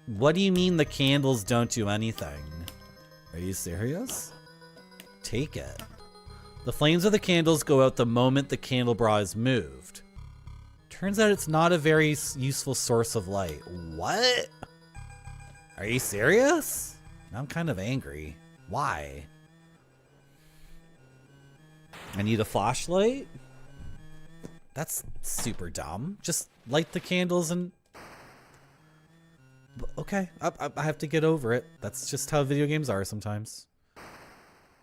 A: What do you mean the candles don't do anything? Are you serious? Take it. The flames of the candles go out the moment the candelabra is moved. Turns out it's not a very useful source of light. What? Are you serious? I'm kind of angry. Why? I need a flashlight? That's super dumb. Just light the candles and... Okay, I have to get over it. That's just how video games are sometimes.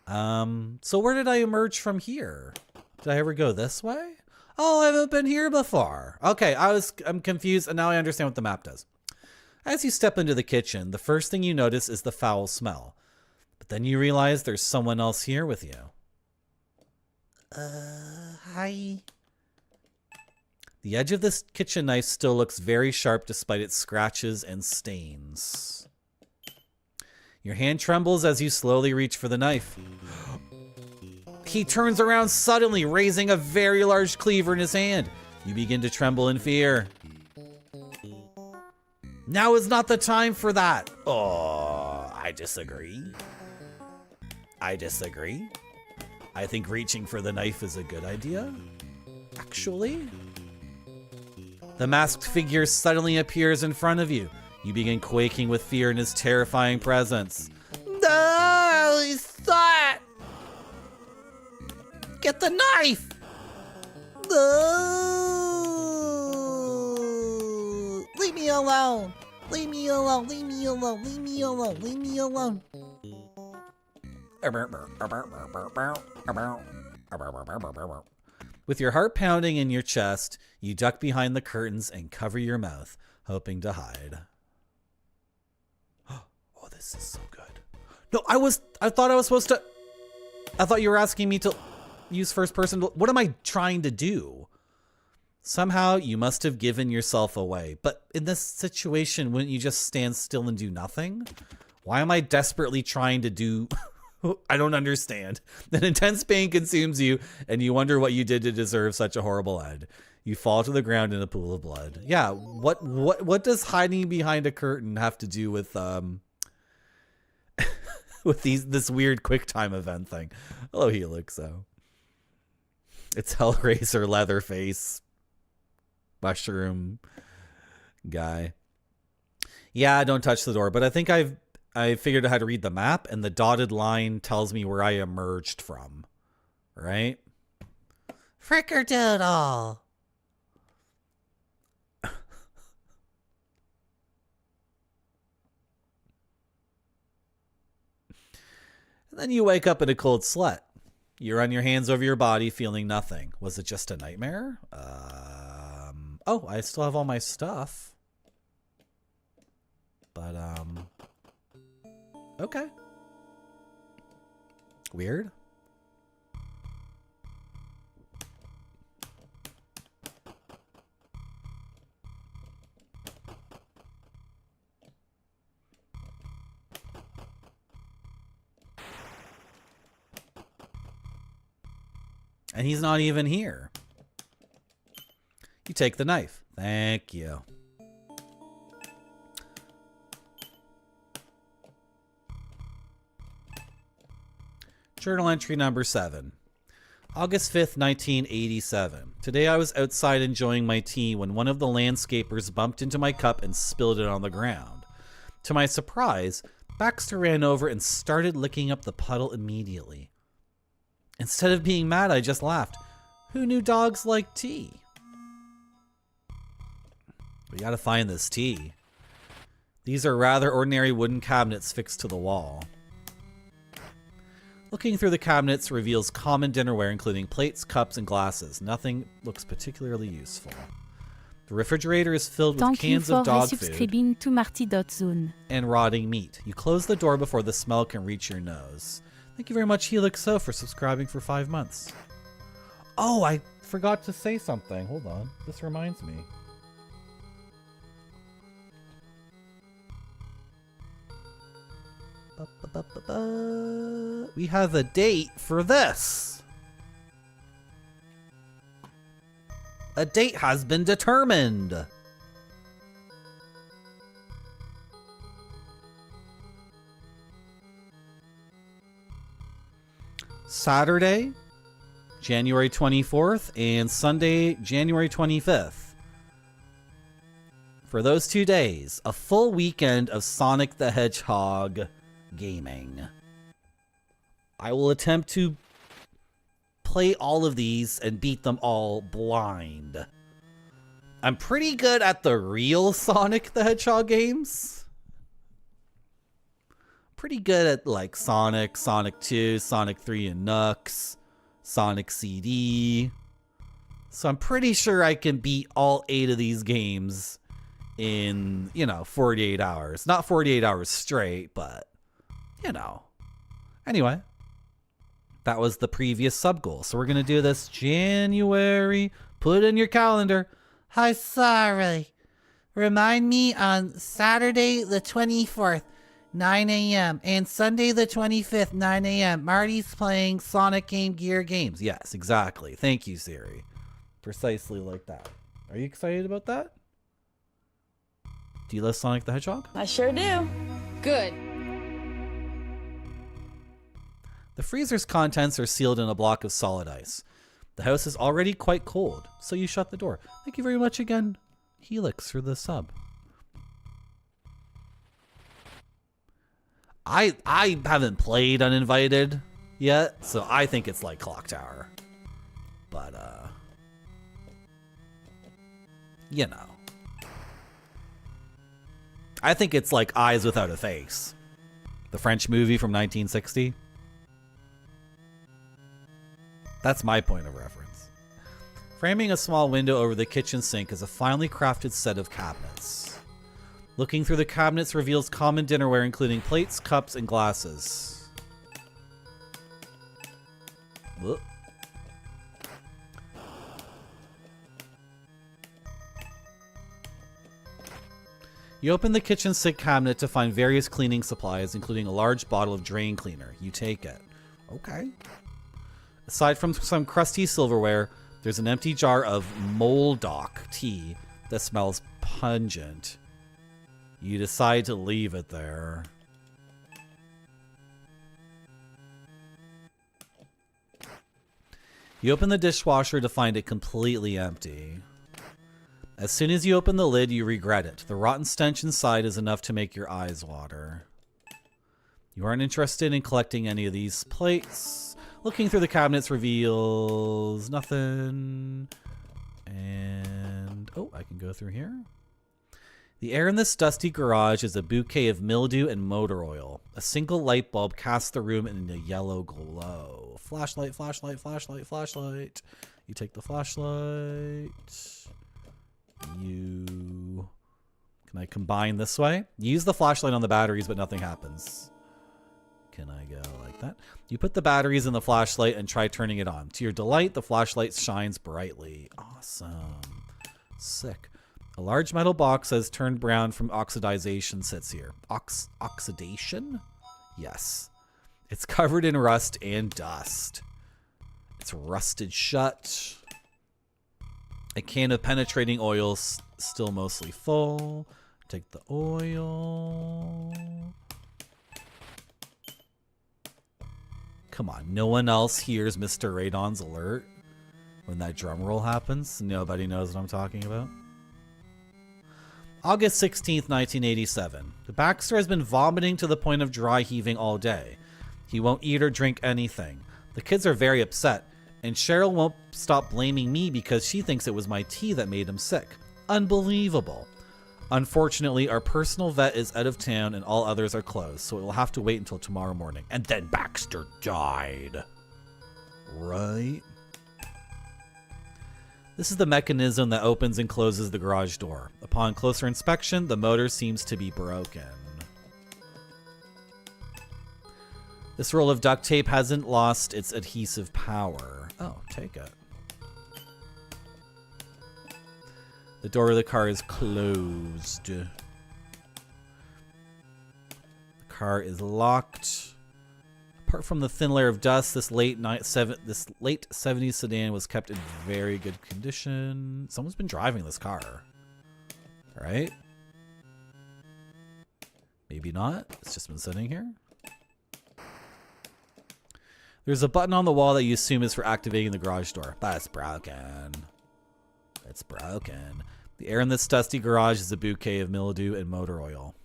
A: So where did I emerge from here? Did I ever go this way? Oh, I haven't been here before. Okay, I'm confused, and now I understand what the map does. As you step into the kitchen, the first thing you notice is the foul smell. But then you realize there's someone else here with you. Hi. The edge of this kitchen knife still looks very sharp despite its scratches and stains. Your hand trembles as you slowly reach for the knife. He turns around suddenly, raising a very large cleaver in his hand. You begin to tremble in fear. Now is not the time for that. Oh, I disagree. I disagree. I think reaching for the knife is a good idea. Actually. The masked figure suddenly appears in front of you. You begin quaking with fear in his terrifying presence. No, stop! Get the knife! No! Leave me alone! Leave me alone! Leave me alone! Leave me alone! Leave me alone! With your heart pounding in your chest, you duck behind the curtains and cover your mouth, hoping to hide. Oh, this is so good. No, I thought I was supposed to... I thought you were asking me to use first person. What am I trying to do? Somehow you must have given yourself away. But in this situation, wouldn't you just stand still and do nothing? Why am I desperately trying to do... I don't understand. An intense pain consumes you, and you wonder what you did to deserve such a horrible end. You fall to the ground in a pool of blood. Yeah, what does hiding behind a curtain have to do with with this weird QuickTime event thing? Hello, Helixo. It's Hellraiser, Leatherface, Mushroom guy. Yeah, don't touch the door. But I think I figured out how to read the map, and the dotted line tells me where I emerged from. Right? Frickerdoodle! And then you wake up in a cold sweat. You run your hands over your body, feeling nothing. Was it just a nightmare? Oh, I still have all my stuff. But, okay. Weird. And he's not even here. You take the knife. Thank you. Journal entry number 7. August 5th, 1987. Today I was outside enjoying my tea when one of the landscapers bumped into my cup and spilled it on the ground. To my surprise, Baxter ran over and started licking up the puddle immediately. Instead of being mad, I just laughed. Who knew dogs like tea? We gotta find this tea. These are rather ordinary wooden cabinets fixed to the wall. Looking through the cabinets reveals common dinnerware including plates, cups, and glasses. Nothing looks particularly useful. The refrigerator is filled with cans of dog food
F: to Marty.zone.
A: and rotting meat. You close the door before the smell can reach your nose. Thank you very much, Helixo, for subscribing for 5 months. Oh, I forgot to say something. Hold on. This reminds me. We have a date for this. A date has been determined. Saturday, January 24th, and Sunday, January 25th. For those 2 days, a full weekend of Sonic the Hedgehog gaming. I will attempt to play all of these and beat them all blind. I'm pretty good at the real Sonic the Hedgehog games. Pretty good at like Sonic, Sonic 2, Sonic 3 and Knucks, Sonic CD. So I'm pretty sure I can beat all 8 of these games in, 48 hours. Not 48 hours straight, but, Anyway, that was the previous sub goal. So we're going to do this January. Put it in your calendar.
I: Hi, sorry. Remind me on Saturday the 24th, 9 a.m. and Sunday the 25th, 9 a.m. Marty's playing Sonic Game Gear games.
A: Yes, exactly. Thank you, Siri. Precisely like that. Are you excited about that? Do you love Sonic the Hedgehog?
E: I sure do.
B: Good.
A: The freezer's contents are sealed in a block of solid ice. The house is already quite cold, so you shut the door. Thank you very much again, Helix, for the sub. I haven't played Uninvited yet, so I think it's like Clock Tower. But, I think it's like Eyes Without a Face. The French movie from 1960. That's my point of reference. Framing a small window over the kitchen sink is a finely crafted set of cabinets. Looking through the cabinets reveals common dinnerware including plates, cups, and glasses. Whoop. You open the kitchen sink cabinet to find various cleaning supplies, including a large bottle of drain cleaner. You take it. Okay. Aside from some crusty silverware, there's an empty jar of Moldoc tea that smells pungent. You decide to leave it there. You open the dishwasher to find it completely empty. As soon as you open the lid, you regret it. The rotten stench inside is enough to make your eyes water. You aren't interested in collecting any of these plates. Looking through the cabinets reveals nothing. And, oh, I can go through here. The air in this dusty garage is a bouquet of mildew and motor oil. A single light bulb casts the room in a yellow glow. Flashlight, flashlight, flashlight, flashlight. You take the flashlight. Can I combine this way? You use the flashlight on the batteries, but nothing happens. Can I go like that? You put the batteries in the flashlight and try turning it on. To your delight, the flashlight shines brightly. Awesome. Sick. A large metal box that has turned brown from oxidization sits here. Oxidation? Yes. It's covered in rust and dust. It's rusted shut. A can of penetrating oil still mostly full. Take the oil. Come on, no one else hears Mr. Radon's alert when that drum roll happens? Nobody knows what I'm talking about. August 16th, 1987. The Baxter has been vomiting to the point of dry heaving all day. He won't eat or drink anything. The kids are very upset, and Cheryl won't stop blaming me because she thinks it was my tea that made him sick. Unbelievable. Unfortunately, our personal vet is out of town and all others are closed, so it will have to wait until tomorrow morning. And then Baxter died. Right? This is the mechanism that opens and closes the garage door. Upon closer inspection, the motor seems to be broken. This roll of duct tape hasn't lost its adhesive power. Oh, take it. The door of the car is closed. The car is locked. Apart from the thin layer of dust, this late 70s sedan was kept in very good condition. Someone's been driving this car. Right? Maybe not. It's just been sitting here. There's a button on the wall that you assume is for activating the garage door. That's broken. It's broken. The air in this dusty garage is a bouquet of mildew and motor oil.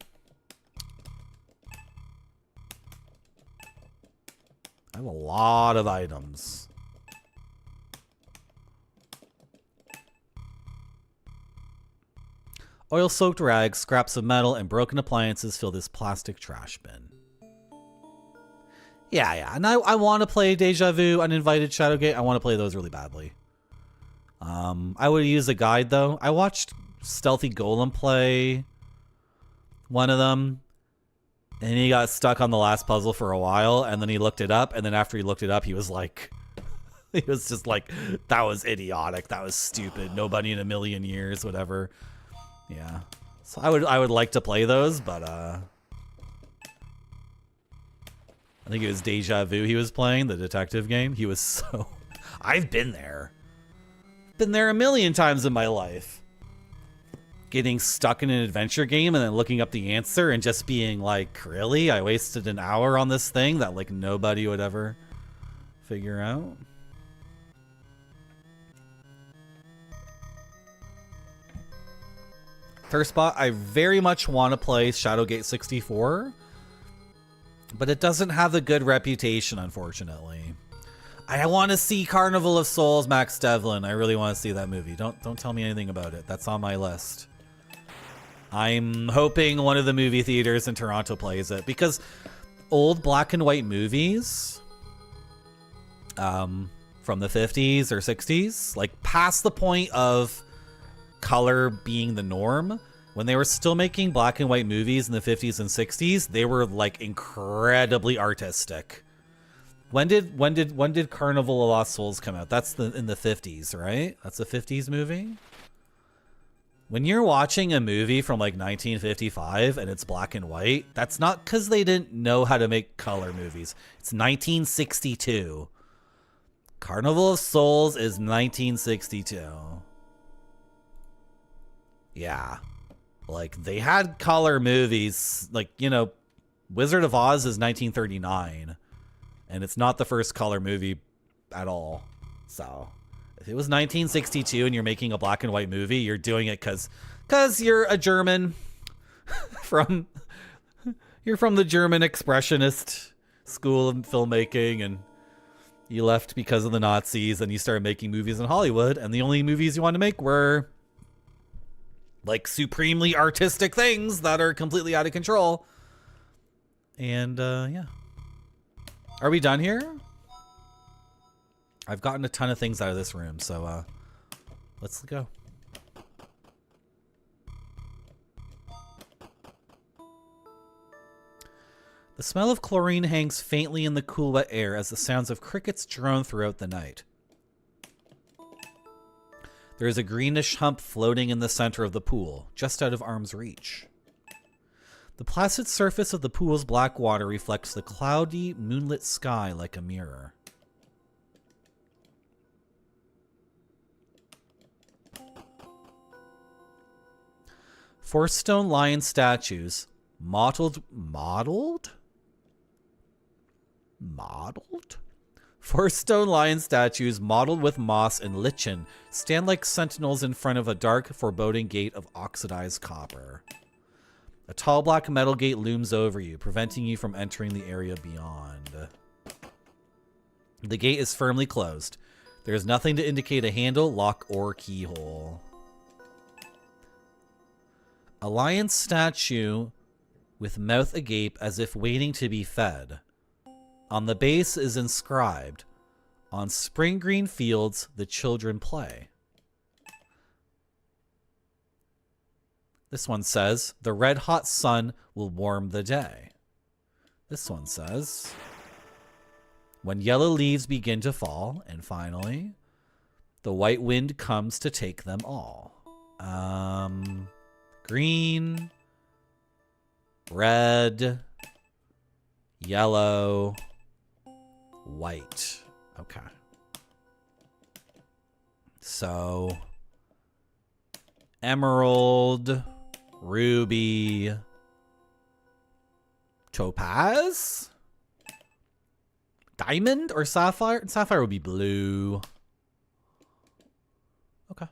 A: I have a lot of items. Oil-soaked rags, scraps of metal, and broken appliances fill this plastic trash bin. Yeah. And I want to play Deja Vu, Uninvited Shadowgate. I want to play those really badly. I would use a guide, though. I watched Stealthy Golem play one of them. And he got stuck on the last puzzle for a while, and then he looked it up, and then after he looked it up, he was like, he was just like, that was idiotic, that was stupid, nobody in a million years, whatever. Yeah. So I would like to play those, but I think it was Deja Vu he was playing, the detective game. He was so... I've been there. Been there a million times in my life. Getting stuck in an adventure game and then looking up the answer and just being like, really? I wasted an hour on this thing that like nobody would ever figure out. Third spot, I very much want to play Shadowgate 64, but it doesn't have a good reputation, unfortunately. I want to see Carnival of Souls, Max Devlin. I really want to see that movie. Don't tell me anything about it. That's on my list. I'm hoping one of the movie theaters in Toronto plays it, because old black and white movies from the 50s or 60s, like past the point of color being the norm, when they were still making black and white movies in the 50s and 60s, they were like incredibly artistic. When did Carnival of Lost Souls come out? That's in the 50s, right? That's a 50s movie. When you're watching a movie from like 1955 and it's black and white, that's not because they didn't know how to make color movies. It's 1962. Carnival of Souls is 1962. Yeah. Like, they had color movies. Like, you know, Wizard of Oz is 1939. And it's not the first color movie at all. So... if it was 1962 and you're making a black and white movie, you're doing it because you're a German you're from the German expressionist school of filmmaking, and you left because of the Nazis and you started making movies in Hollywood, and the only movies you wanted to make were like supremely artistic things that are completely out of control. And yeah. Are we done here? I've gotten a ton of things out of this room, so let's go. The smell of chlorine hangs faintly in the cool, wet air as the sounds of crickets drone throughout the night. There is a greenish hump floating in the center of the pool, just out of arm's reach. The placid surface of the pool's black water reflects the cloudy, moonlit sky like a mirror. Four stone lion statues, mottled? Modeled? 4 stone lion statues modeled with moss and lichen stand like sentinels in front of a dark, foreboding gate of oxidized copper. A tall black metal gate looms over you, preventing you from entering the area beyond. The gate is firmly closed. There is nothing to indicate a handle, lock, or keyhole. A lion statue with mouth agape as if waiting to be fed. On the base is inscribed, "On spring green fields, the children play." This one says, "The red hot sun will warm the day." This one says, "When yellow leaves begin to fall." And finally, "The white wind comes to take them all." Green, red, yellow, white. Okay. So, emerald, ruby, topaz, diamond, or sapphire? Sapphire would be blue. Okay.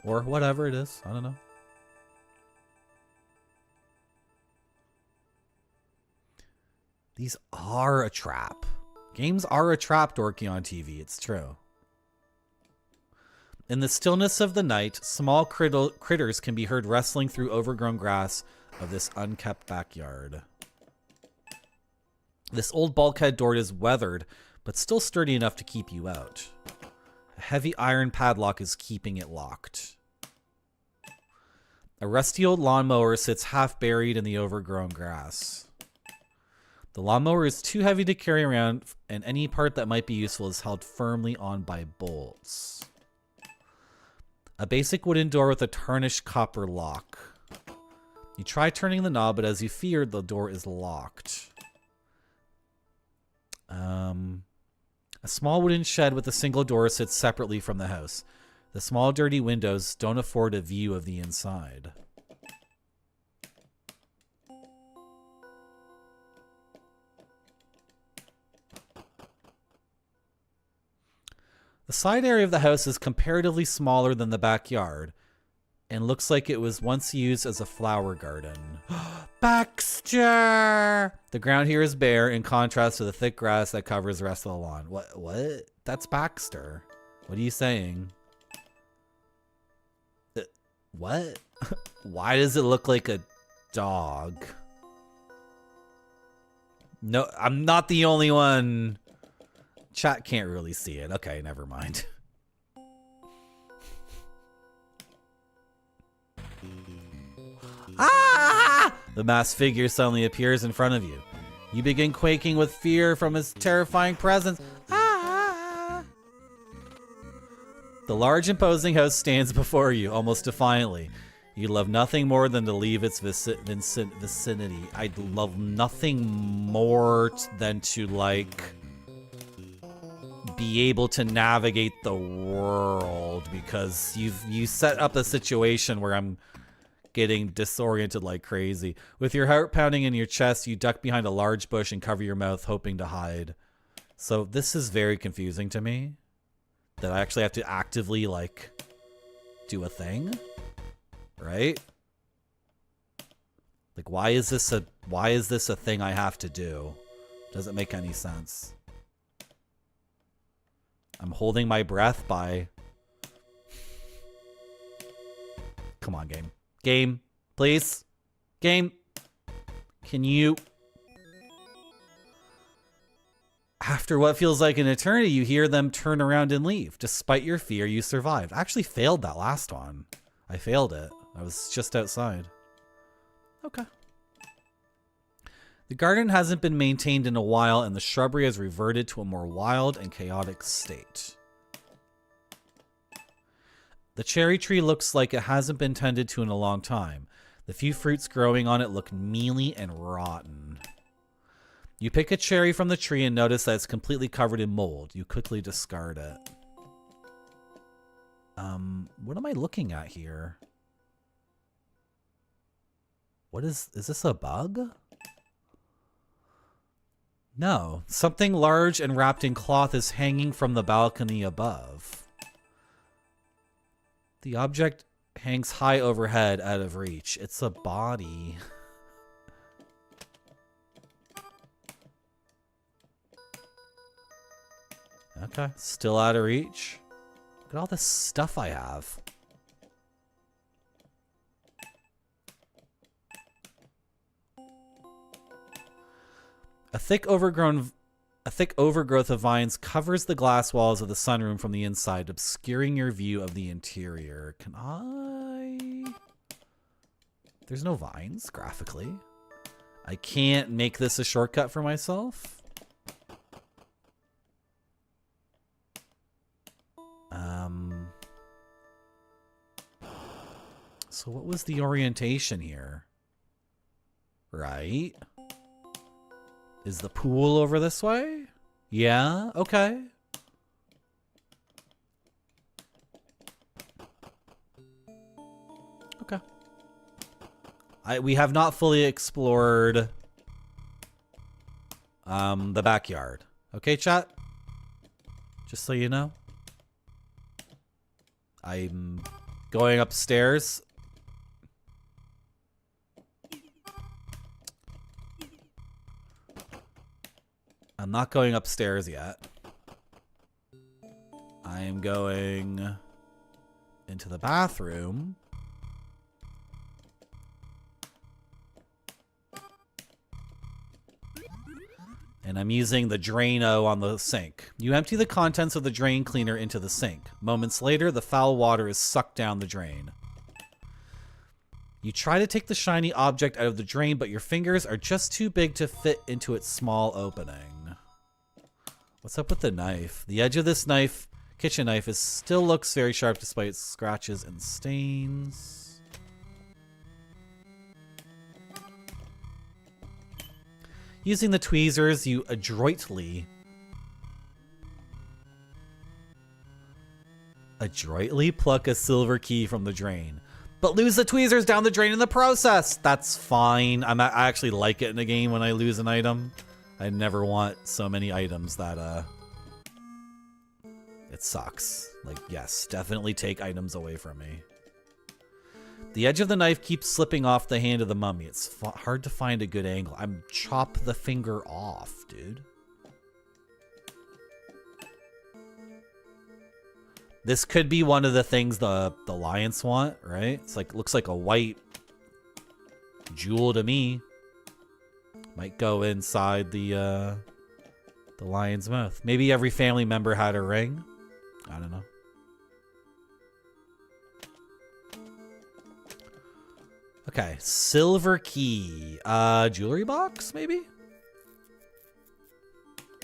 A: Or whatever it is. I don't know. These are a trap. Games are a trap, Dorky on TV. It's true. In the stillness of the night, small critters can be heard wrestling through overgrown grass of this unkept backyard. This old bulkhead door is weathered, but still sturdy enough to keep you out. A heavy iron padlock is keeping it locked. A rusty old lawnmower sits half buried in the overgrown grass. The lawnmower is too heavy to carry around, and any part that might be useful is held firmly on by bolts. A basic wooden door with a tarnished copper lock. You try turning the knob, but as you feared, the door is locked. A small wooden shed with a single door sits separately from the house. The small dirty windows don't afford a view of the inside. The side area of the house is comparatively smaller than the backyard and looks like it was once used as a flower garden. Baxter! The ground here is bare in contrast to the thick grass that covers the rest of the lawn. What? That's Baxter. What are you saying? What? Why does it look like a dog? No, I'm not the only one. Chat can't really see it. Okay, never mind. Ah! The masked figure suddenly appears in front of you. You begin quaking with fear from his terrifying presence. Ah! The large, imposing house stands before you, almost defiantly. You love nothing more than to leave its vicinity. I'd love nothing more than to, like, be able to navigate the world, because you set up a situation where I'm getting disoriented like crazy. With your heart pounding in your chest, you duck behind a large bush and cover your mouth, hoping to hide. So this is very confusing to me, that I actually have to actively, like, do a thing, right? Like, why is this a thing I have to do? Doesn't make any sense. I'm holding my breath by... Come on, game. Game, please. Game. Can you... After what feels like an eternity, you hear them turn around and leave. Despite your fear, you survived. I actually failed that last one. I failed it. I was just outside. Okay. The garden hasn't been maintained in a while, and the shrubbery has reverted to a more wild and chaotic state. The cherry tree looks like it hasn't been tended to in a long time. The few fruits growing on it look mealy and rotten. You pick a cherry from the tree and notice that it's completely covered in mold. You quickly discard it. What am I looking at here? What is this a bug? No. Something large and wrapped in cloth is hanging from the balcony above. The object hangs high overhead, out of reach. It's a body. Okay, still out of reach. Look at all this stuff I have. A thick overgrowth of vines covers the glass walls of the sunroom from the inside, obscuring your view of the interior. Can I... There's no vines, graphically. I can't make this a shortcut for myself. So what was the orientation here? Right? Is the pool over this way? Yeah, okay. Okay. We have not fully explored the backyard. Okay, chat? Just so you know. I'm going upstairs. I'm not going upstairs yet. I am going into the bathroom. And I'm using the Drano on the sink. You empty the contents of the drain cleaner into the sink. Moments later, the foul water is sucked down the drain. You try to take the shiny object out of the drain, but your fingers are just too big to fit into its small opening. What's up with the knife? The edge of this knife, kitchen knife, still looks very sharp despite its scratches and stains. Using the tweezers, you adroitly pluck a silver key from the drain, but lose the tweezers down the drain in the process. That's fine. I actually like it in a game when I lose an item. I never want so many items that it sucks. Like, yes, definitely take items away from me. The edge of the knife keeps slipping off the hand of the mummy. It's hard to find a good angle. I'm chop the finger off, dude. This could be one of the things the lions want, right? It's like, looks like a white jewel to me. Might go inside the lion's mouth. Maybe every family member had a ring. I don't know. Okay, silver key. Jewelry box, maybe?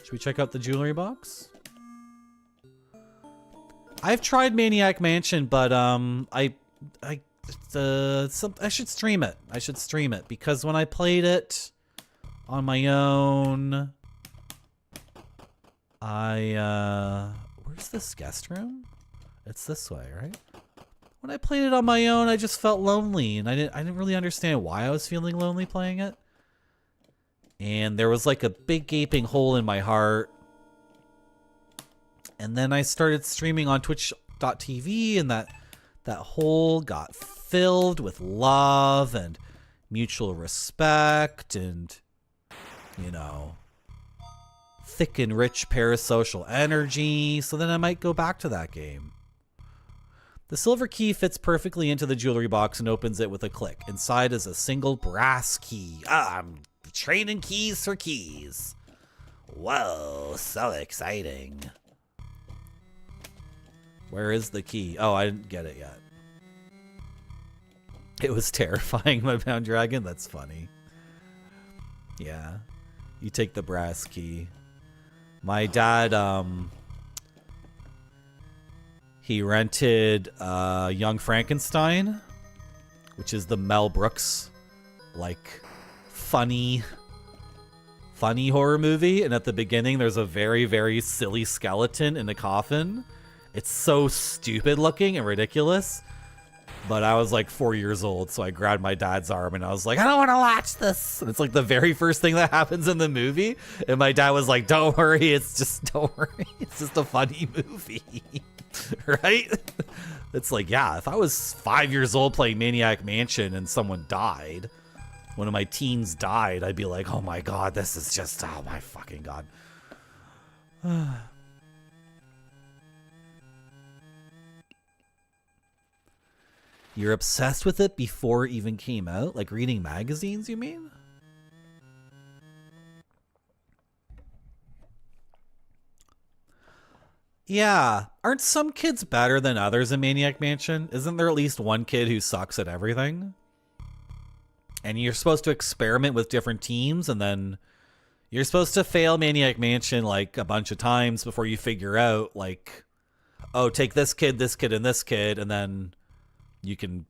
A: Should we check out the jewelry box? I've tried Maniac Mansion, but I should stream it. I should stream it because when I played it on my own, where's this guest room? It's this way, right? When I played it on my own, I just felt lonely, and I didn't really understand why I was feeling lonely playing it. And there was like a big gaping hole in my heart. And then I started streaming on twitch.tv, and that hole got filled with love and mutual respect and, you know, thick and rich parasocial energy. So then I might go back to that game. The silver key fits perfectly into the jewelry box and opens it with a click. Inside is a single brass key. I'm trading keys for keys. Whoa, so exciting. Where is the key? Oh, I didn't get it yet. It was terrifying, Mudbound Dragon. That's funny. Yeah. You take the brass key. My dad, he rented Young Frankenstein, which is the Mel Brooks, like, funny horror movie. And at the beginning, there's a very, very silly skeleton in a coffin. It's so stupid looking and ridiculous But I was like 4 years old, so I grabbed my dad's arm and I was like, I don't want to watch this. And it's like the very first thing that happens in the movie. And my dad was like, don't worry, don't worry. It's just a funny movie. Right? It's like, yeah, if I was 5 years old playing Maniac Mansion and someone died, one of my teens died, I'd be like, oh my God, this is just, oh my fucking God. You're obsessed with it before it even came out? Like reading magazines, you mean? Yeah. Aren't some kids better than others in Maniac Mansion? Isn't there at least one kid who sucks at everything? And you're supposed to experiment with different teams, and then you're supposed to fail Maniac Mansion like a bunch of times before you figure out, like, oh, take this kid, and this kid, and then you can,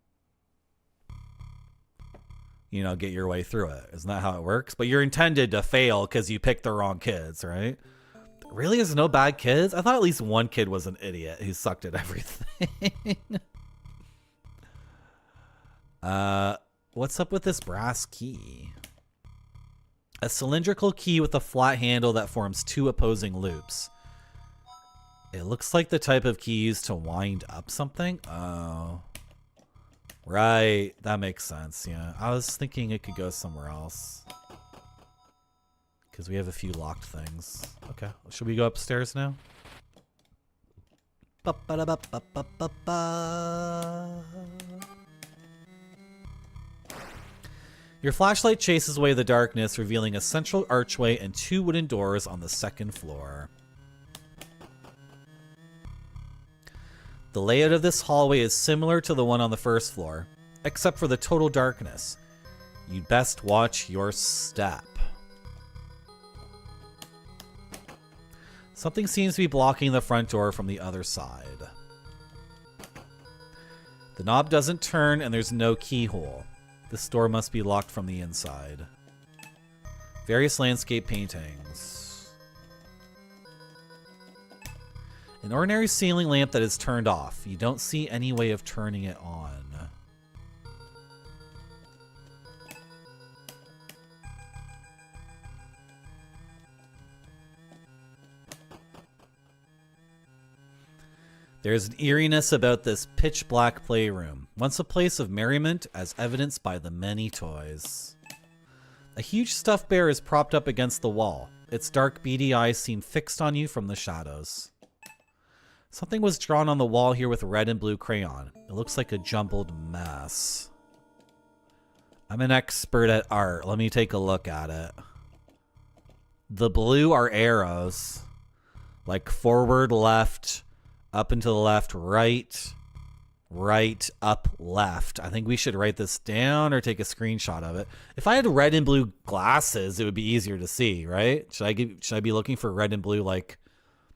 A: you know, get your way through it. Isn't that how it works? But you're intended to fail because you picked the wrong kids, right? Really? There's no bad kids? I thought at least one kid was an idiot who sucked at everything. What's up with this brass key? A cylindrical key with a flat handle that forms two opposing loops. It looks like the type of key used to wind up something. Oh. Right. That makes sense. Yeah. I was thinking it could go somewhere else. Because we have a few locked things. Okay. Should we go upstairs now? Your flashlight chases away the darkness, revealing a central archway and two wooden doors on the second floor. The layout of this hallway is similar to the one on the first floor, except for the total darkness. You'd best watch your step. Something seems to be blocking the front door from the other side. The knob doesn't turn and there's no keyhole. This door must be locked from the inside. Various landscape paintings. An ordinary ceiling lamp that is turned off. You don't see any way of turning it on. There's an eeriness about this pitch-black playroom, once a place of merriment as evidenced by the many toys. A huge stuffed bear is propped up against the wall. Its dark, beady eyes seem fixed on you from the shadows. Something was drawn on the wall here with red and blue crayon. It looks like a jumbled mess. I'm an expert at art. Let me take a look at it. The blue are arrows. Like forward, left, up and to the left, right, right, up, left. I think we should write this down or take a screenshot of it. If I had red and blue glasses, it would be easier to see, right? Should I be looking for red and blue like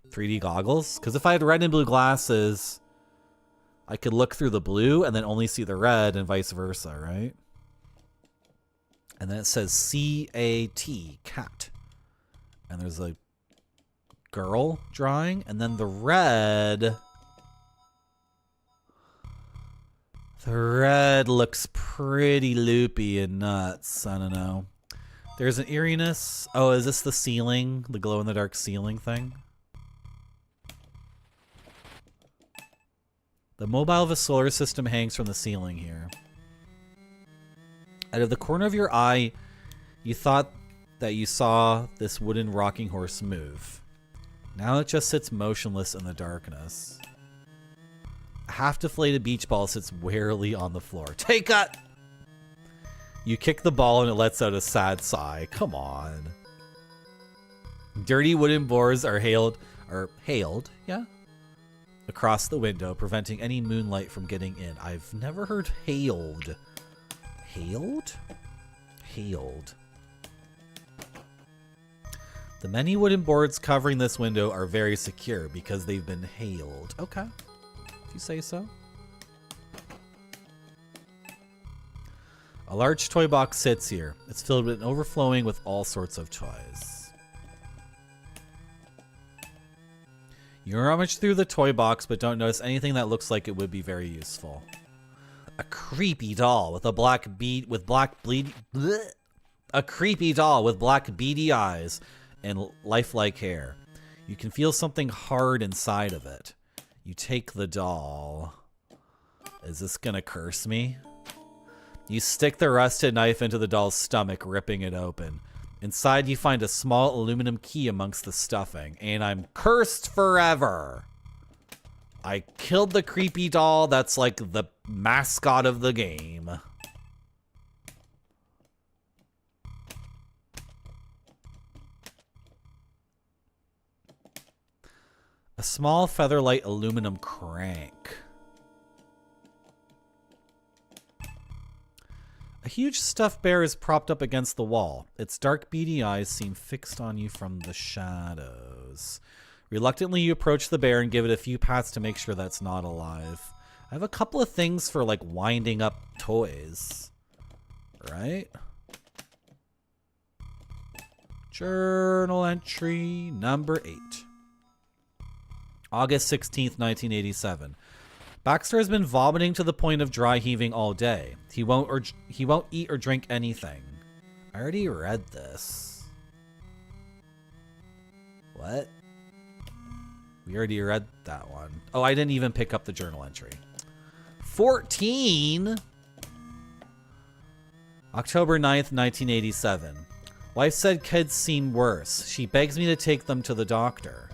A: 3D goggles? Because if I had red and blue glasses, I could look through the blue and then only see the red and vice versa, right? And then it says C-A-T, cat. And there's a girl drawing, and then the red looks pretty loopy and nuts. I don't know. There's an eeriness. Oh, is this the ceiling, the glow-in-the-dark ceiling thing? The mobile of a solar system hangs from the ceiling here. Out of the corner of your eye, you thought that you saw this wooden rocking horse move. Now it just sits motionless in the darkness. A half-deflated beach ball sits wearily on the floor. Take it! You kick the ball and it lets out a sad sigh. Come on. Dirty wooden boards are hailed, yeah? Across the window, preventing any moonlight from getting in. I've never heard hailed. Hailed? Hailed. The many wooden boards covering this window are very secure because they've been hailed. Okay, if you say so. A large toy box sits here. It's filled with overflowing with all sorts of toys. You rummage through the toy box but don't notice anything that looks like it would be very useful. A creepy doll with a black bead with black bleed. Bleh. A creepy doll with black beady eyes and lifelike hair. You can feel something hard inside of it. You take the doll. Is this gonna curse me? You stick the rusted knife into the doll's stomach, ripping it open. Inside, you find a small aluminum key amongst the stuffing, and I'm cursed forever. I killed the creepy doll that's like the mascot of the game. A small featherlight aluminum crank. A huge stuffed bear is propped up against the wall. Its dark beady eyes seem fixed on you from the shadows. Reluctantly, you approach the bear and give it a few pats to make sure that's not alive. I have a couple of things for like winding up toys. Right? Journal entry number 8. August 16th, 1987. Baxter has been vomiting to the point of dry heaving all day. He won't eat or drink anything. I already read this. What? We already read that one. Oh, I didn't even pick up the journal entry. 14. October 9th, 1987. Wife said kids seem worse. She begs me to take them to the doctor.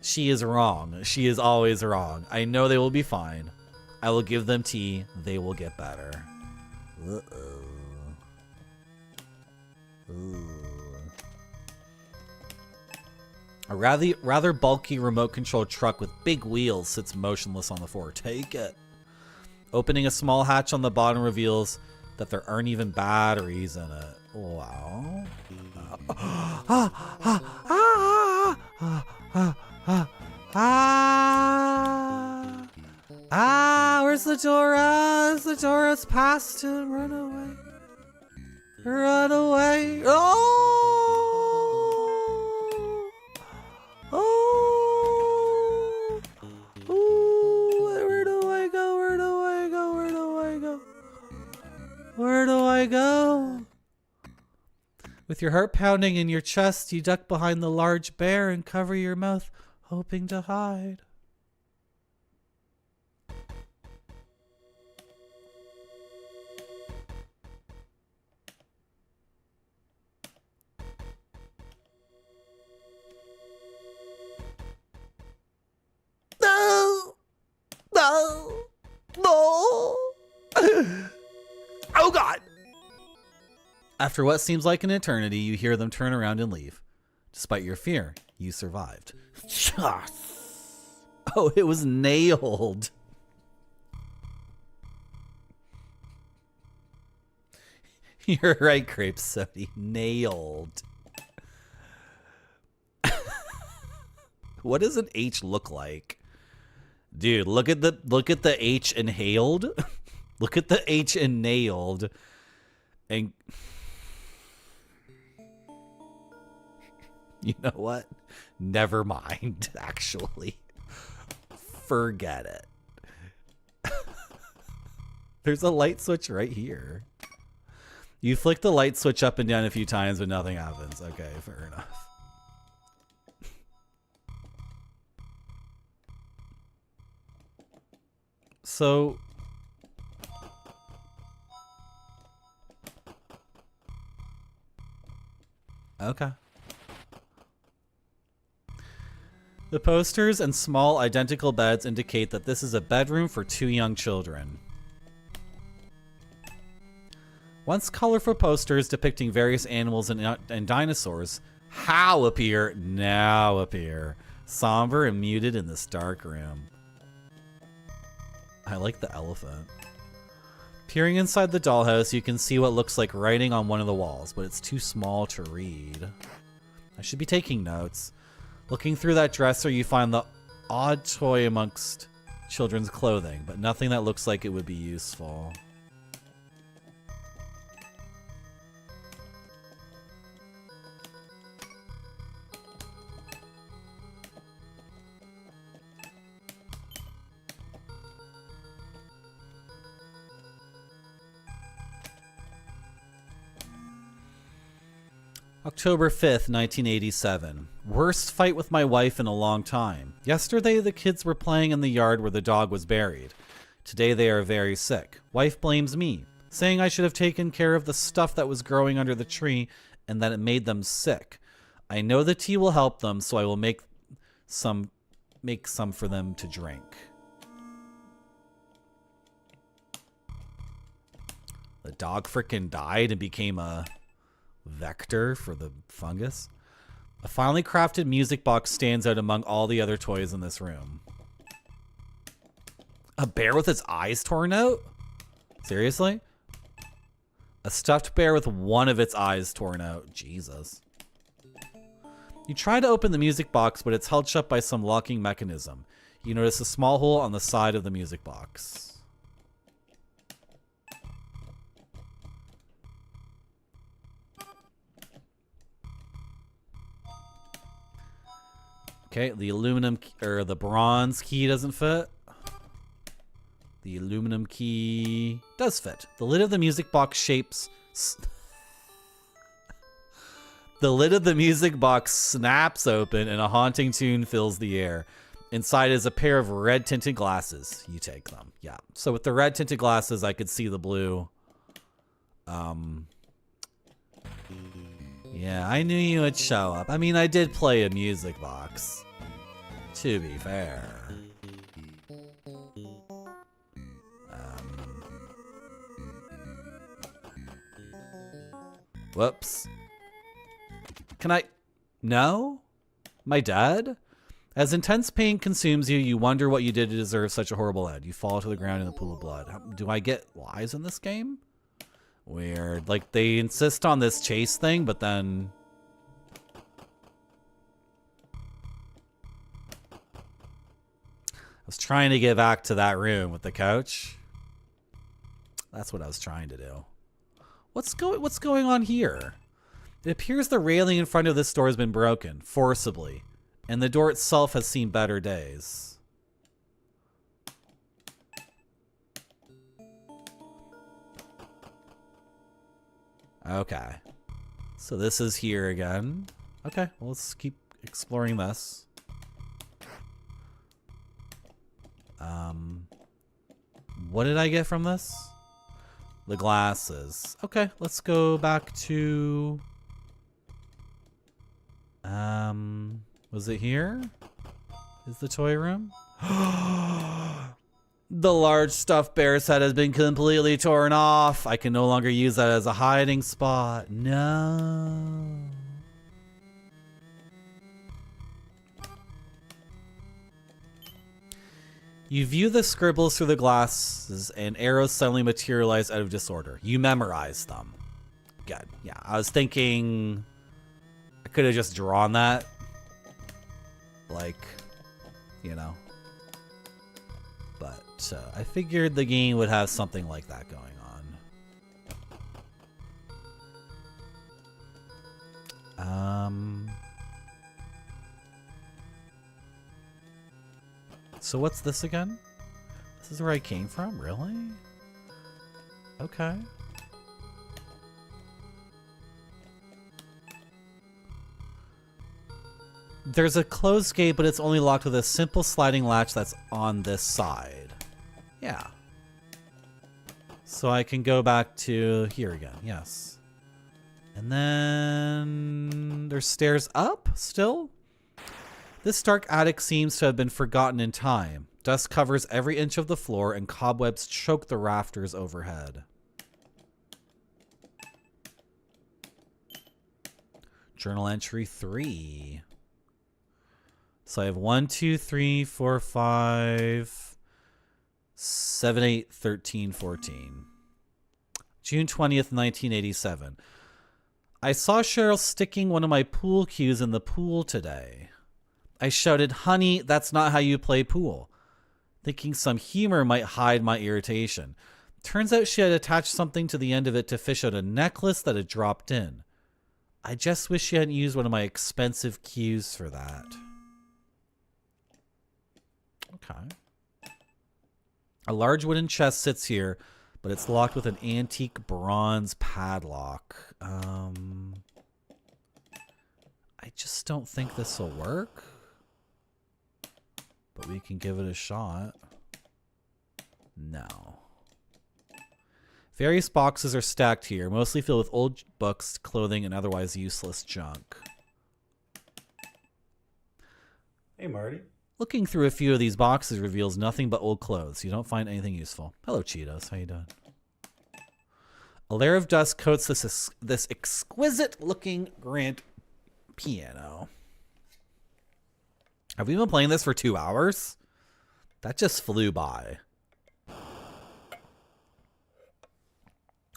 A: She is wrong. She is always wrong. I know they will be fine. I will give them tea. They will get better. Uh-oh. Ooh. A rather bulky remote-controlled truck with big wheels sits motionless on the floor. Take it. Opening a small hatch on the bottom reveals that there aren't even batteries in it. Wow. Where's the Dora? The Dora's past to run away. Run away. Oh! Oh! Ooh, where do I go? Where do I go? Where do I go? Where do I go? With your heart pounding in your chest, you duck behind the large bear and cover your mouth, hoping to hide. No! No! No! Oh God! After what seems like an eternity, you hear them turn around and leave. Despite your fear, you survived. Yes! Oh, it was nailed. You're right, Crepe Sody. Nailed. What does an H look like? Dude, look at the H inhaled. Look at the H in nailed. And you know what? Never mind, actually. Forget it. There's a light switch right here. You flick the light switch up and down a few times, but nothing happens. Okay, fair enough. So okay. The posters and small identical beds indicate that this is a bedroom for 2 young children. Once colorful posters depicting various animals and dinosaurs now appear, somber and muted in this dark room. I like the elephant. Peering inside the dollhouse, you can see what looks like writing on one of the walls, but it's too small to read. I should be taking notes. Looking through that dresser, you find the odd toy amongst children's clothing, but nothing that looks like it would be useful. October 5th, 1987. Worst fight with my wife in a long time. Yesterday, the kids were playing in the yard where the dog was buried. Today, they are very sick. Wife blames me, saying I should have taken care of the stuff that was growing under the tree and that it made them sick. I know the tea will help them, so I will make some for them to drink. The dog frickin' died and became a vector for the fungus. A finely crafted music box stands out among all the other toys in this room. A bear with its eyes torn out? Seriously? A stuffed bear with one of its eyes torn out. Jesus. You try to open the music box, but it's held shut by some locking mechanism. You notice a small hole on the side of the music box. Okay, the aluminum or the bronze key doesn't fit. The aluminum key does fit. The lid of the music box shapes. The lid of the music box snaps open and a haunting tune fills the air. Inside is a pair of red tinted glasses. You take them. Yeah. So with the red tinted glasses, I could see the blue. Yeah, I knew you would show up. I mean, I did play a music box, to be fair. Whoops. Can I? No? My dad? As intense pain consumes you, you wonder what you did to deserve such a horrible end. You fall to the ground in a pool of blood. Do I get lives in this game? Weird. Like, they insist on this chase thing, but then... I was trying to get back to that room with the couch. That's what I was trying to do. What's going on here? It appears the railing in front of this door has been broken, forcibly, and the door itself has seen better days. Okay. So this is here again. Okay, well, let's keep exploring this. What did I get from this? The glasses. Okay, let's go back to... was it here? Is the toy room? The large stuffed bear's head has been completely torn off. I can no longer use that as a hiding spot. No. You view the scribbles through the glasses and arrows suddenly materialize out of disorder. You memorize them. Good. Yeah, I was thinking I could have just drawn that. Like, you know. But I figured the game would have something like that going on. So what's this again? This is where I came from? Really? Okay. There's a closed gate, but it's only locked with a simple sliding latch that's on this side. Yeah. So I can go back to here again. Yes. And then there's stairs up still? This dark attic seems to have been forgotten in time. Dust covers every inch of the floor and cobwebs choke the rafters overhead. Journal entry 3. So I have 1, 2, 3, 4, 5, 7, 8, 13, 14. June 20th, 1987. I saw Cheryl sticking one of my pool cues in the pool today. I shouted, "Honey, that's not how you play pool," thinking some humor might hide my irritation. Turns out she had attached something to the end of it to fish out a necklace that had dropped in. I just wish she hadn't used one of my expensive cues for that. Okay. A large wooden chest sits here, but it's locked with an antique bronze padlock. just don't think this will work. But we can give it a shot. No. Various boxes are stacked here, mostly filled with old books, clothing, and otherwise useless junk.
C: Hey, Marty.
A: Looking through a few of these boxes reveals nothing but old clothes. You don't find anything useful. Hello, Cheetos. How you doing? A layer of dust coats this exquisite-looking grand piano. Have we been playing this for 2 hours? That just flew by.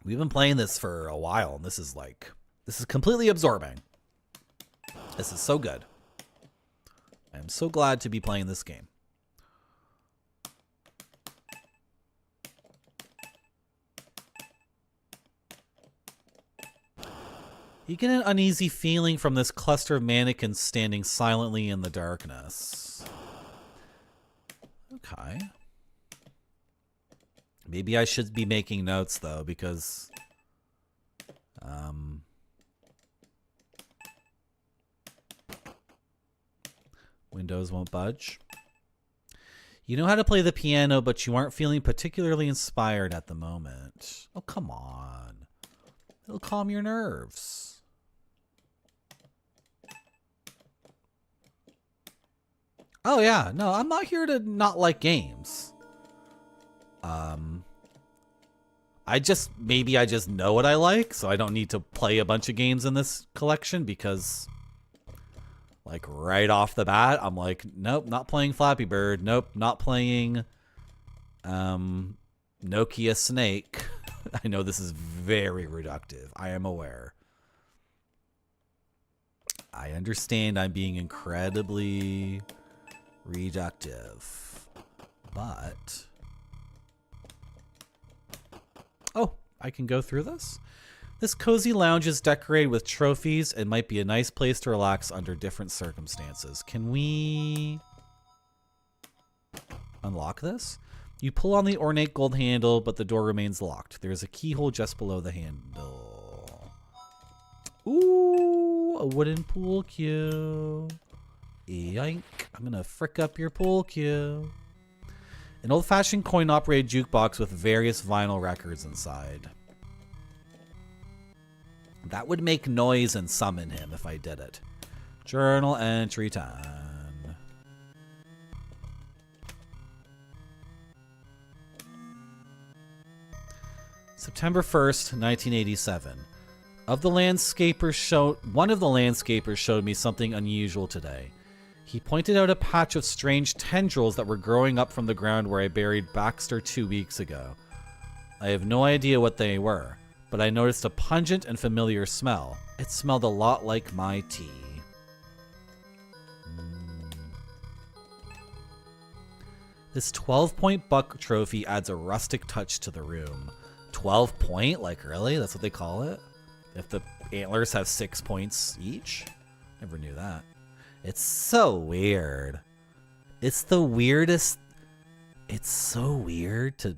A: We've been playing this for a while, and this is completely absorbing. This is so good. I'm so glad to be playing this game. You get an uneasy feeling from this cluster of mannequins standing silently in the darkness. Okay. Maybe I should be making notes, though, because... Windows won't budge. You know how to play the piano, but you aren't feeling particularly inspired at the moment. Oh, come on. It'll calm your nerves. Oh, yeah. No, I'm not here to not like games. Maybe I just know what I like, so I don't need to play a bunch of games in this collection because, like, right off the bat, I'm like, nope, not playing Flappy Bird. Nope, not playing Nokia Snake. I know this is very reductive. I am aware. I understand I'm being incredibly reductive, but... Oh, I can go through this? This cozy lounge is decorated with trophies and might be a nice place to relax under different circumstances. Can we unlock this? You pull on the ornate gold handle, but the door remains locked. There's a keyhole just below the handle. Ooh, a wooden pool cue. Yoink. I'm gonna frick up your pool cue. An old-fashioned coin-operated jukebox with various vinyl records inside. That would make noise and summon him if I did it. Journal entry time. September 1st, 1987. One of the landscapers showed me something unusual today. He pointed out a patch of strange tendrils that were growing up from the ground where I buried Baxter 2 weeks ago. I have no idea what they were, but I noticed a pungent and familiar smell. It smelled a lot like my tea. This 12-point buck trophy adds a rustic touch to the room. 12-point? Like, really? That's what they call it? If the antlers have 6 points each? Never knew that. It's so weird. It's the weirdest. It's so weird to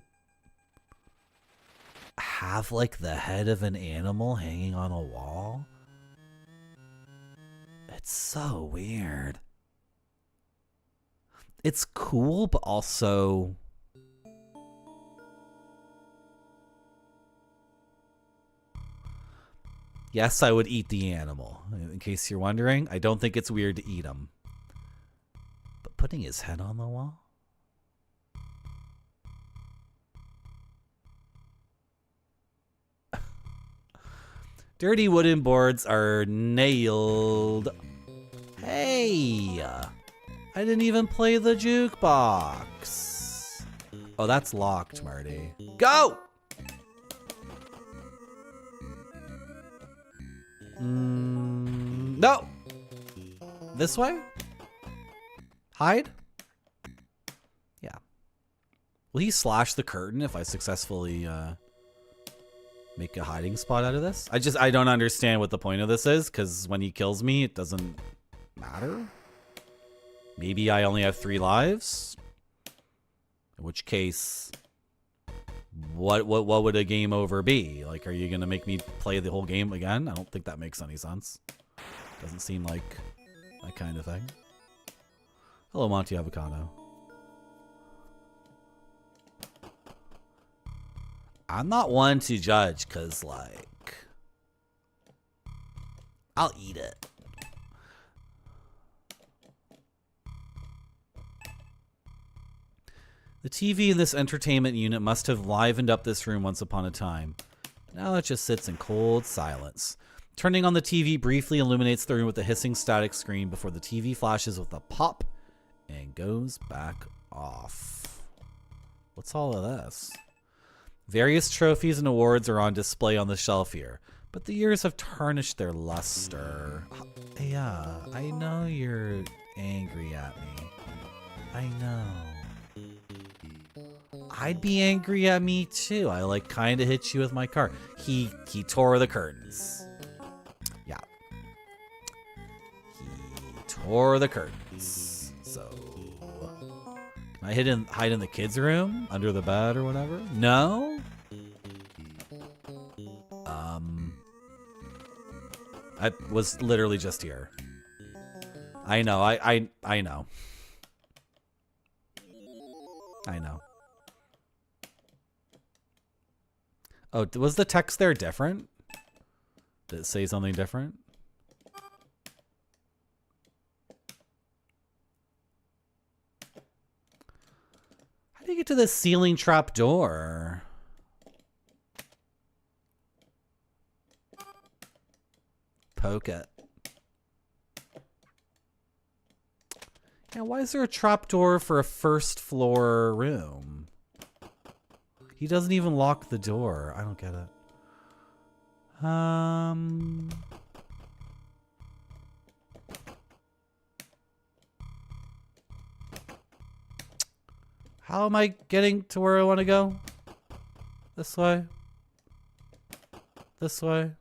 A: have, like, the head of an animal hanging on a wall. It's so weird. It's cool, but also... Yes, I would eat the animal. In case you're wondering, I don't think it's weird to eat him. But putting his head on the wall? Dirty wooden boards are nailed. Hey! I didn't even play the jukebox. Oh, that's locked, Marty. Go! No! This way? Hide? Yeah. Will he slash the curtain if I successfully make a hiding spot out of this? I don't understand what the point of this is, because when he kills me, it doesn't matter. Maybe I only have 3 lives? In which case, what would a game over be? Like, are you going to make me play the whole game again? I don't think that makes any sense. Doesn't seem like that kind of thing. Hello, Monty Avocado. I'm not one to judge, because, like, I'll eat it. The TV in this entertainment unit must have livened up this room once upon a time. Now it just sits in cold silence. Turning on the TV briefly illuminates the room with a hissing static screen before the TV flashes with a pop and goes back off. What's all of this? Various trophies and awards are on display on the shelf here, but the years have tarnished their luster. Yeah, I know you're angry at me. I know. I'd be angry at me too. I like kind of hit you with my car. He tore the curtains. Yeah. He tore the curtains. So can I hide in the kids' room under the bed or whatever? No. I was literally just here. I know. I know. I know. Oh, was the text there different? Did it say something different? How do you get to this ceiling trap door? Poke it. Yeah, why is there a trap door for a first floor room? He doesn't even lock the door. I don't get it. How am I getting to where I want to go? This way? This way?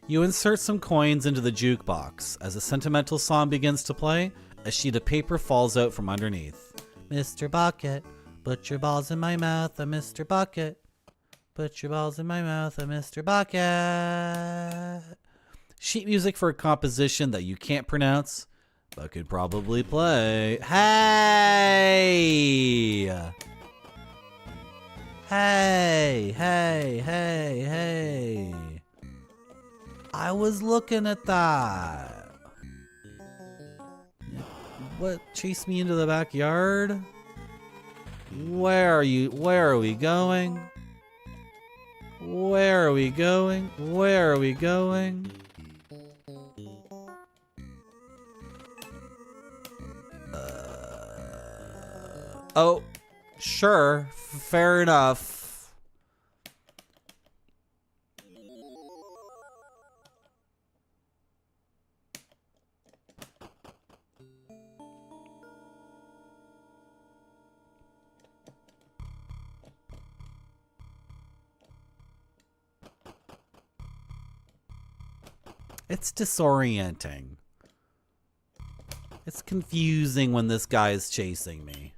A: You insert some coins into the jukebox. As a sentimental song begins to play, a sheet of paper falls out from underneath. Mr. Bucket, put your balls in my mouth, Mr. Bucket. Put your balls in my mouth, Mr. Bucket. Sheet music for a composition that you can't pronounce, but could probably play. Hey! Hey, hey, hey, hey. I was looking at that. What? Chase me into the backyard? Where are you? Where are we going? Where are we going? Where are we going? Oh, sure. Fair enough. It's disorienting. It's confusing when this guy is chasing me.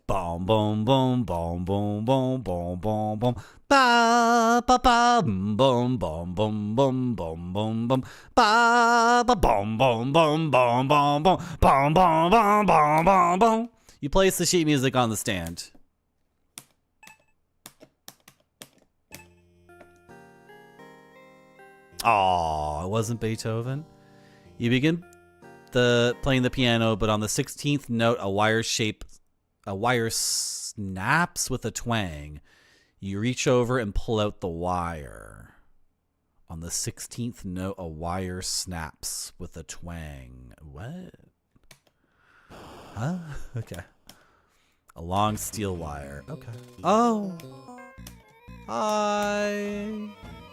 A: Boom, boom, boom, boom, boom, boom, boom, boom, boom. Ba ba ba boom boom boom boom boom boom boom boom ba ba boom boom boom boom boom boom boom boom boom boom boom boom. You place the sheet music on the stand. Oh, it wasn't Beethoven. You begin playing the piano, but on the 16th note, a wire snaps with a twang. You reach over and pull out the wire. On the 16th note, a wire snaps with a twang. What? Huh? Okay. A long steel wire. Okay. Oh. Hi.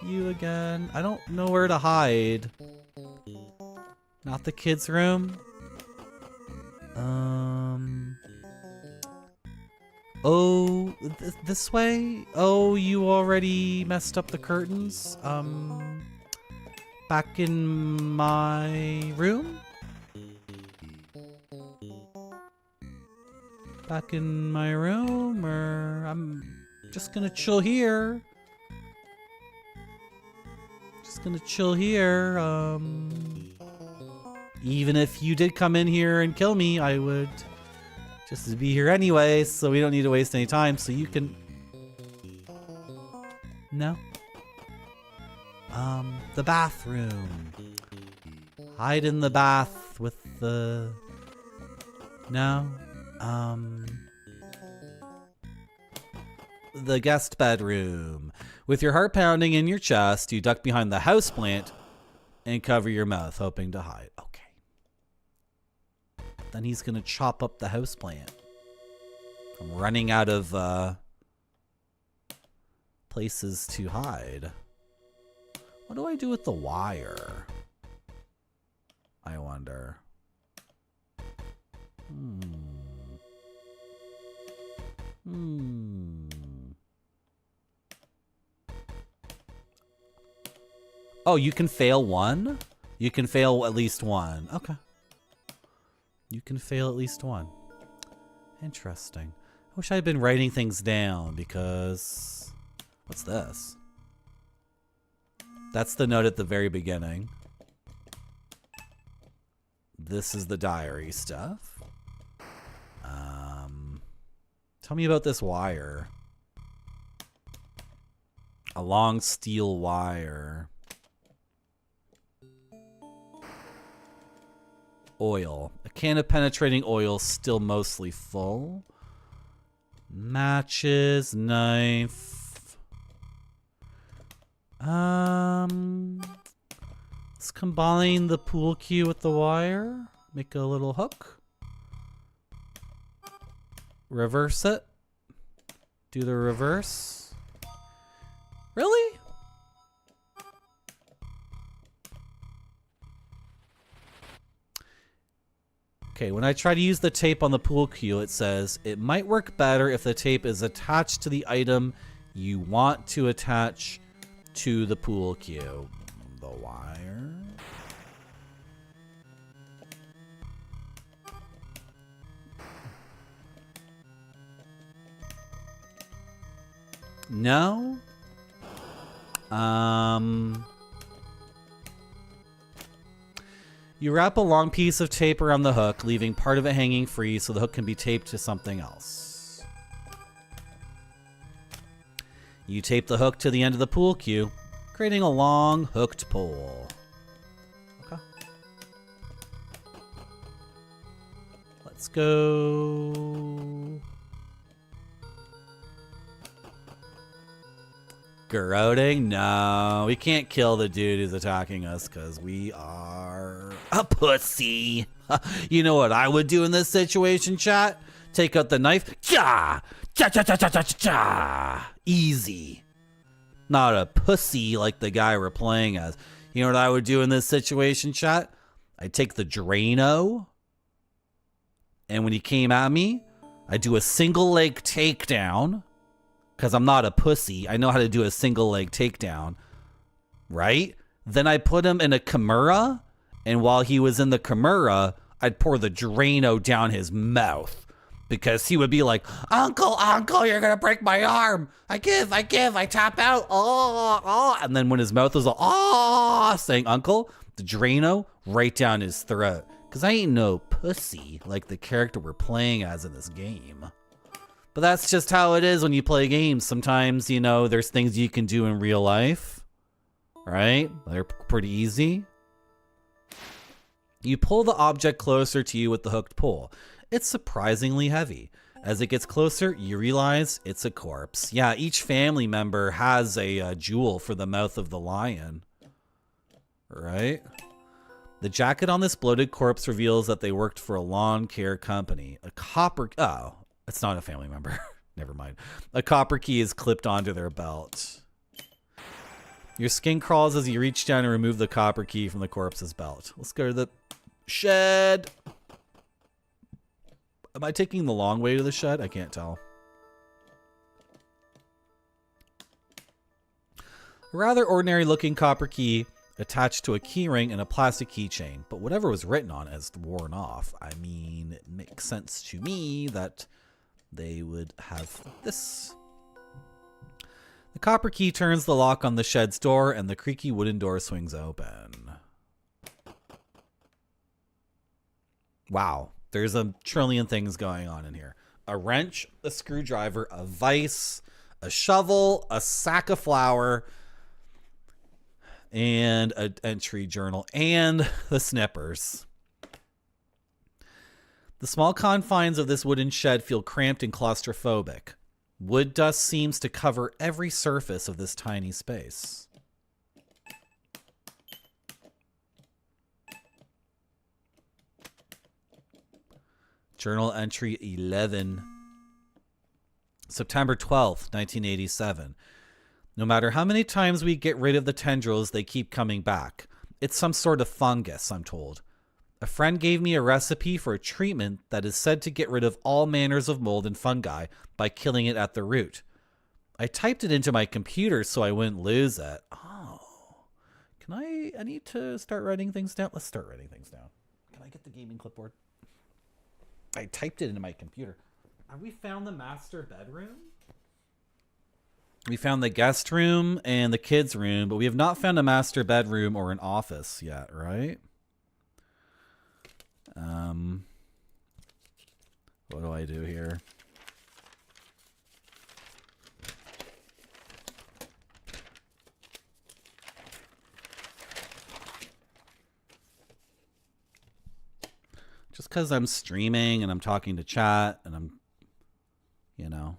A: You again. I don't know where to hide. Not the kids' room. Oh, this way? Oh, you already messed up the curtains? Back in my room? Back in my room, or I'm just gonna chill here. Just gonna chill here. Even if you did come in here and kill me, I would just be here anyway, so we don't need to waste any time, so you can... No? The bathroom. Hide in the bath with the... No? The guest bedroom. With your heart pounding in your chest, you duck behind the houseplant and cover your mouth, hoping to hide. Okay. Then he's gonna chop up the houseplant. I'm running out of places to hide. What do I do with the wire? I wonder. Oh, you can fail one? You can fail at least one. Okay. You can fail at least one. Interesting. I wish I had been writing things down because... What's this? That's the note at the very beginning. This is the diary stuff. Tell me about this wire. A long steel wire. Oil. A can of penetrating oil, still mostly full. Matches, knife. Let's combine the pool cue with the wire. Make a little hook. Reverse it. Do the reverse. Really? Okay, when I try to use the tape on the pool cue, it says, it might work better if the tape is attached to the item you want to attach to the pool cue. The wire. No? You wrap a long piece of tape around the hook, leaving part of it hanging free so the hook can be taped to something else. You tape the hook to the end of the pool cue, creating a long hooked pole. Okay. Let's go. Garroting? No, we can't kill the dude who's attacking us because we are a pussy. You know what I would do in this situation, chat? Take out the knife. Cha! Cha cha cha cha cha cha! Easy. Not a pussy like the guy we're playing as. You know what I would do in this situation, chat? I'd take the Drano, and when he came at me, I'd do a single leg takedown. Because I'm not a pussy. I know how to do a single leg takedown. Right? Then I put him in a Kimura. And while he was in the Kimura, I'd pour the Drano down his mouth. Because he would be like, Uncle, you're going to break my arm. I give, I tap out. Oh. And then when his mouth was all, saying Uncle, the Drano right down his throat. Because I ain't no pussy like the character we're playing as in this game. But that's just how it is when you play games. Sometimes, you know, there's things you can do in real life, right? They're pretty easy. You pull the object closer to you with the hooked pole. It's surprisingly heavy. As it gets closer, you realize it's a corpse. Yeah, each family member has a jewel for the mouth of the lion, right? The jacket on this bloated corpse reveals that they worked for a lawn care company. A copper... Oh. It's not a family member. Never mind. A copper key is clipped onto their belt. Your skin crawls as you reach down and remove the copper key from the corpse's belt. Let's go to the shed. Am I taking the long way to the shed? I can't tell. A rather ordinary looking copper key attached to a keyring and a plastic keychain, but whatever was written on it has worn off. I mean, it makes sense to me that they would have this. The copper key turns the lock on the shed's door, and the creaky wooden door swings open. Wow, there's a trillion things going on in here. A wrench, a screwdriver, a vise, a shovel, a sack of flour, and an entry journal, and the snippers. The small confines of this wooden shed feel cramped and claustrophobic. Wood dust seems to cover every surface of this tiny space. Journal entry 11. September 12th, 1987. No matter how many times we get rid of the tendrils, they keep coming back. It's some sort of fungus, I'm told. A friend gave me a recipe for a treatment that is said to get rid of all manners of mold and fungi by killing it at the root. I typed it into my computer so I wouldn't lose it. Oh. I need to start writing things down. Let's start writing things down. Can I get the gaming clipboard? I typed it into my computer. Have we found the master bedroom? We found the guest room and the kids' room, but we have not found a master bedroom or an office yet, right? What do I do here? Just because I'm streaming and I'm talking to chat and I'm, you know,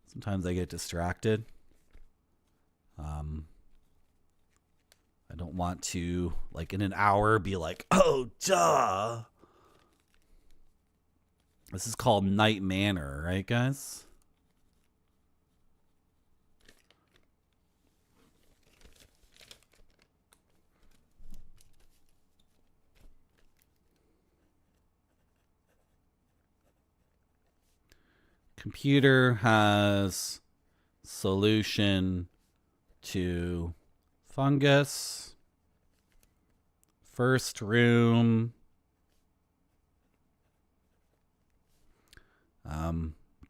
A: sometimes I get distracted. I don't want to, like, in an hour be like, oh, duh. This is called Night Manor, right, guys? Computer has solution to fungus. First room.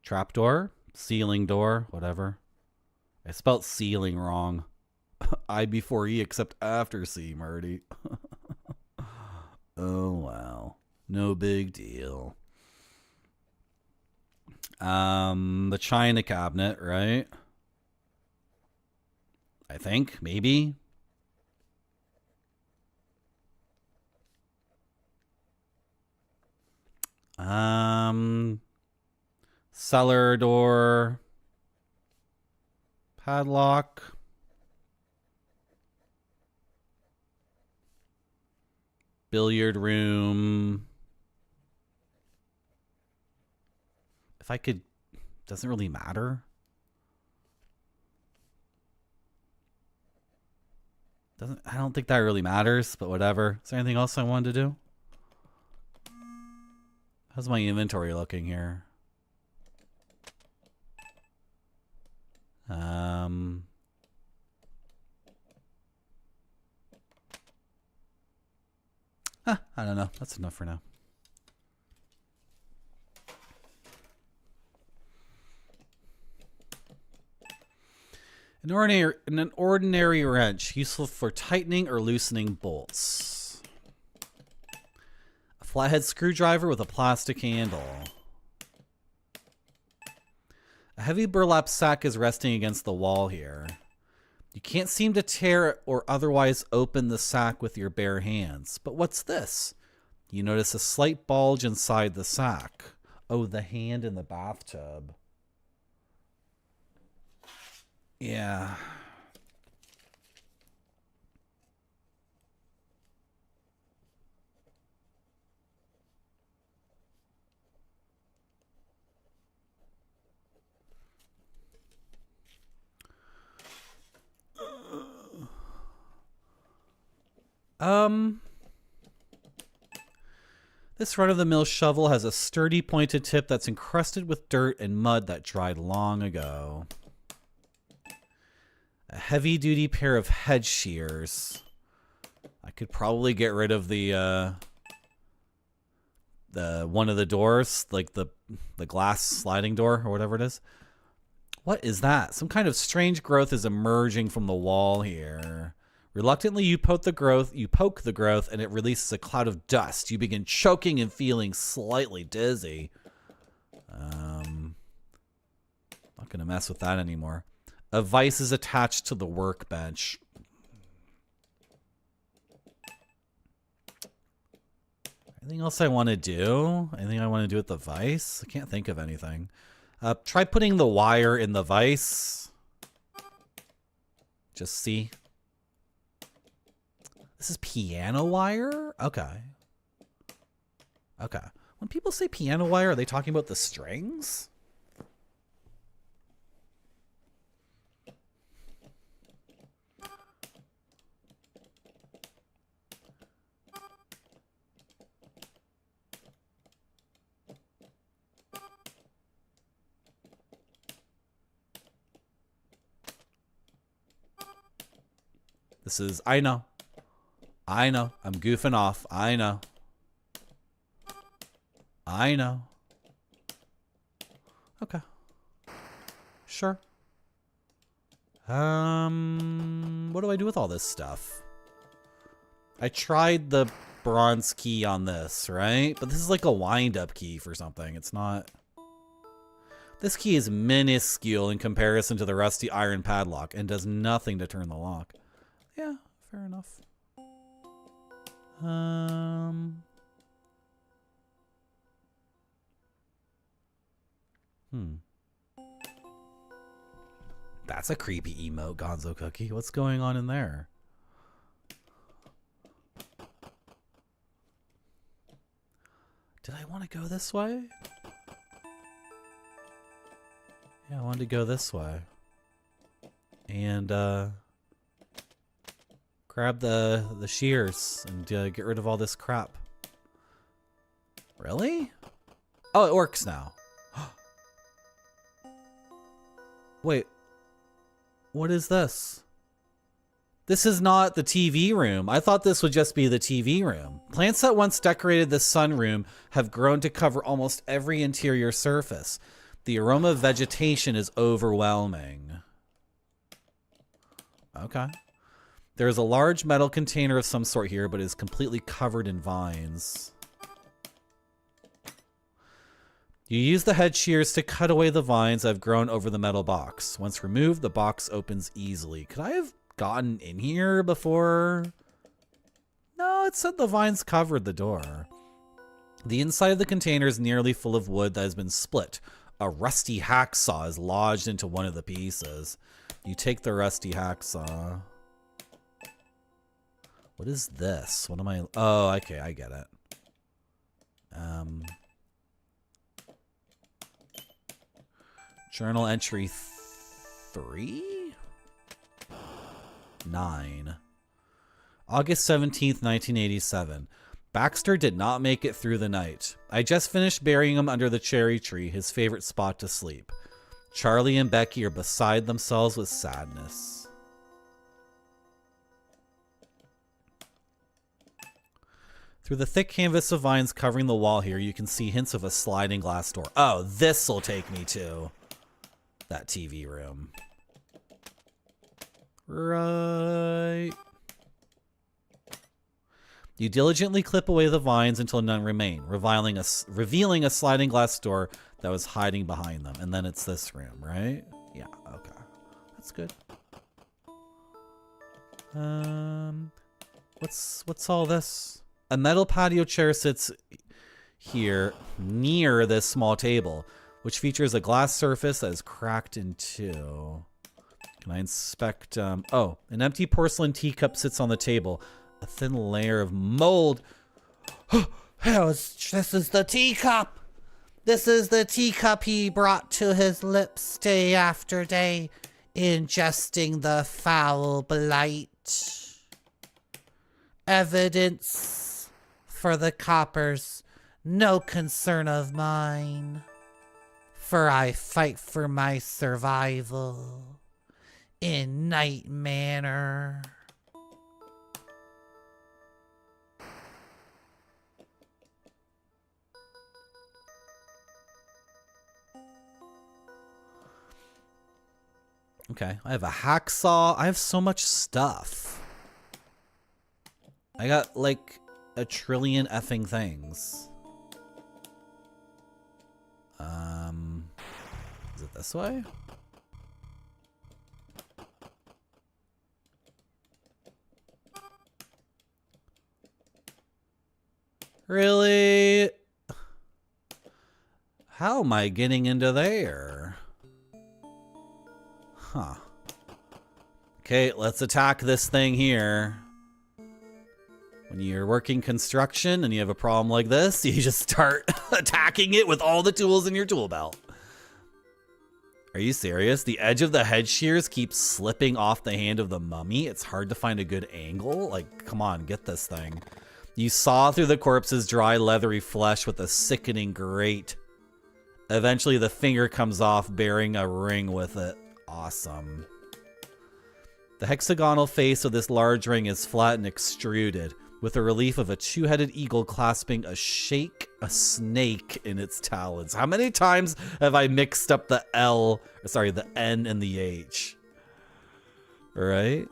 A: Trapdoor, ceiling door, whatever. I spelt ceiling wrong. I before E except after C, Marty. Oh, wow. No big deal. The china cabinet, right? I think, maybe. Cellar door. Padlock. Billiard room. If I could, doesn't really matter. I don't think that really matters, but whatever. Is there anything else I wanted to do? How's my inventory looking here? I don't know. That's enough for now. An ordinary wrench, useful for tightening or loosening bolts. A flathead screwdriver with a plastic handle. A heavy burlap sack is resting against the wall here. You can't seem to tear or otherwise open the sack with your bare hands. But what's this? You notice a slight bulge inside the sack. Oh, the hand in the bathtub. Yeah. This run-of-the-mill shovel has a sturdy pointed tip that's encrusted with dirt and mud that dried long ago. A heavy-duty pair of head shears. I could probably get rid of the one of the doors, like the glass sliding door or whatever it is. What is that? Some kind of strange growth is emerging from the wall here. Reluctantly, you poke the growth, and it releases a cloud of dust. You begin choking and feeling slightly dizzy. Not gonna mess with that anymore. A vice is attached to the workbench. Anything else I want to do? Anything I want to do with the vice? I can't think of anything. Try putting the wire in the vice. Just see. This is piano wire? Okay. Okay. When people say piano wire, are they talking about the strings? This is, I know. I'm goofing off. I know. Okay. Sure. What do I do with all this stuff? I tried the bronze key on this, right? But this is like a wind-up key for something. It's not... This key is minuscule in comparison to the rusty iron padlock and does nothing to turn the lock. Yeah, fair enough. That's a creepy emote, Gonzo Cookie. What's going on in there? Did I want to go this way? Yeah, I wanted to go this way. And, grab the shears and get rid of all this crap. Really? Oh, it works now. Wait. What is this? This is not the TV room. I thought this would just be the TV room. Plants that once decorated this sunroom have grown to cover almost every interior surface. The aroma of vegetation is overwhelming. Okay. There is a large metal container of some sort here, but it is completely covered in vines. You use the head shears to cut away the vines that have grown over the metal box. Once removed, the box opens easily. Could I have gotten in here before? No, it said the vines covered the door. The inside of the container is nearly full of wood that has been split. A rusty hacksaw is lodged into one of the pieces. You take the rusty hacksaw. What is this? What am I... Oh, okay, I get it. Journal entry 3? 9. August 17th, 1987. Baxter did not make it through the night. I just finished burying him under the cherry tree, his favorite spot to sleep. Charlie and Becky are beside themselves with sadness. Through the thick canvas of vines covering the wall here, you can see hints of a sliding glass door. Oh, this'll take me to that TV room. Right. You diligently clip away the vines until none remain, revealing a sliding glass door that was hiding behind them. And then it's this room, right? Yeah, okay. That's good. What's all this? A metal patio chair sits here near this small table, which features a glass surface that is cracked in two. Can I inspect? Oh, an empty porcelain teacup sits on the table. A thin layer of mold.
I: This is the teacup. This is the teacup he brought to his lips day after day, ingesting the foul blight. Evidence for the coppers, no concern of mine, for I fight for my survival. in night manner.
A: Okay, I have a hacksaw. I have so much stuff. I got like a trillion effing things. Is it this way? Really? How am I getting into there? Huh. Okay, let's attack this thing here. When you're working construction and you have a problem like this, you just start attacking it with all the tools in your tool belt. Are you serious? The edge of the head shears keeps slipping off the hand of the mummy. It's hard to find a good angle. Like, come on, get this thing. You saw through the corpse's dry, leathery flesh with a sickening grate. Eventually, the finger comes off, bearing a ring with it. Awesome. The hexagonal face of this large ring is flat and extruded, with a relief of a two-headed eagle clasping a snake in its talons. How many times have I mixed up the the N and the H? Right?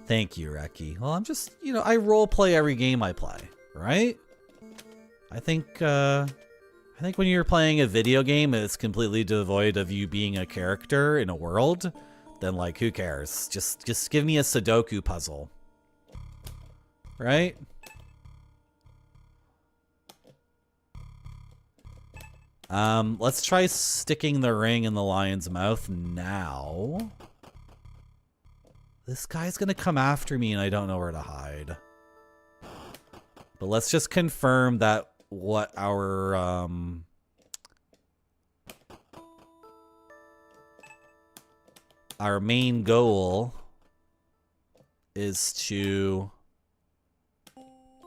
A: Thank you, Reki. Well, I'm just, I role play every game I play, right? I think when you're playing a video game and it's completely devoid of you being a character in a world, then like, who cares? Just give me a Sudoku puzzle. Right? Let's try sticking the ring in the lion's mouth now. This guy's gonna come after me and I don't know where to hide. But let's just confirm that what our main goal is to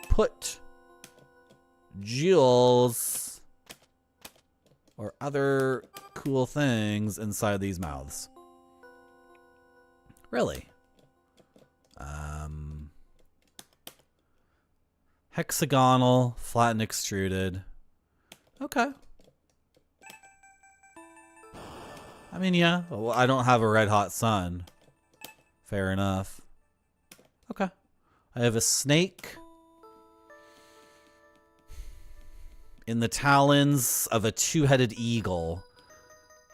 A: put jewels or other cool things inside these mouths. Really? Hexagonal, flat and extruded. Okay. I mean, yeah. Well, I don't have a red hot sun. Fair enough. Okay. I have a snake in the talons of a two-headed eagle.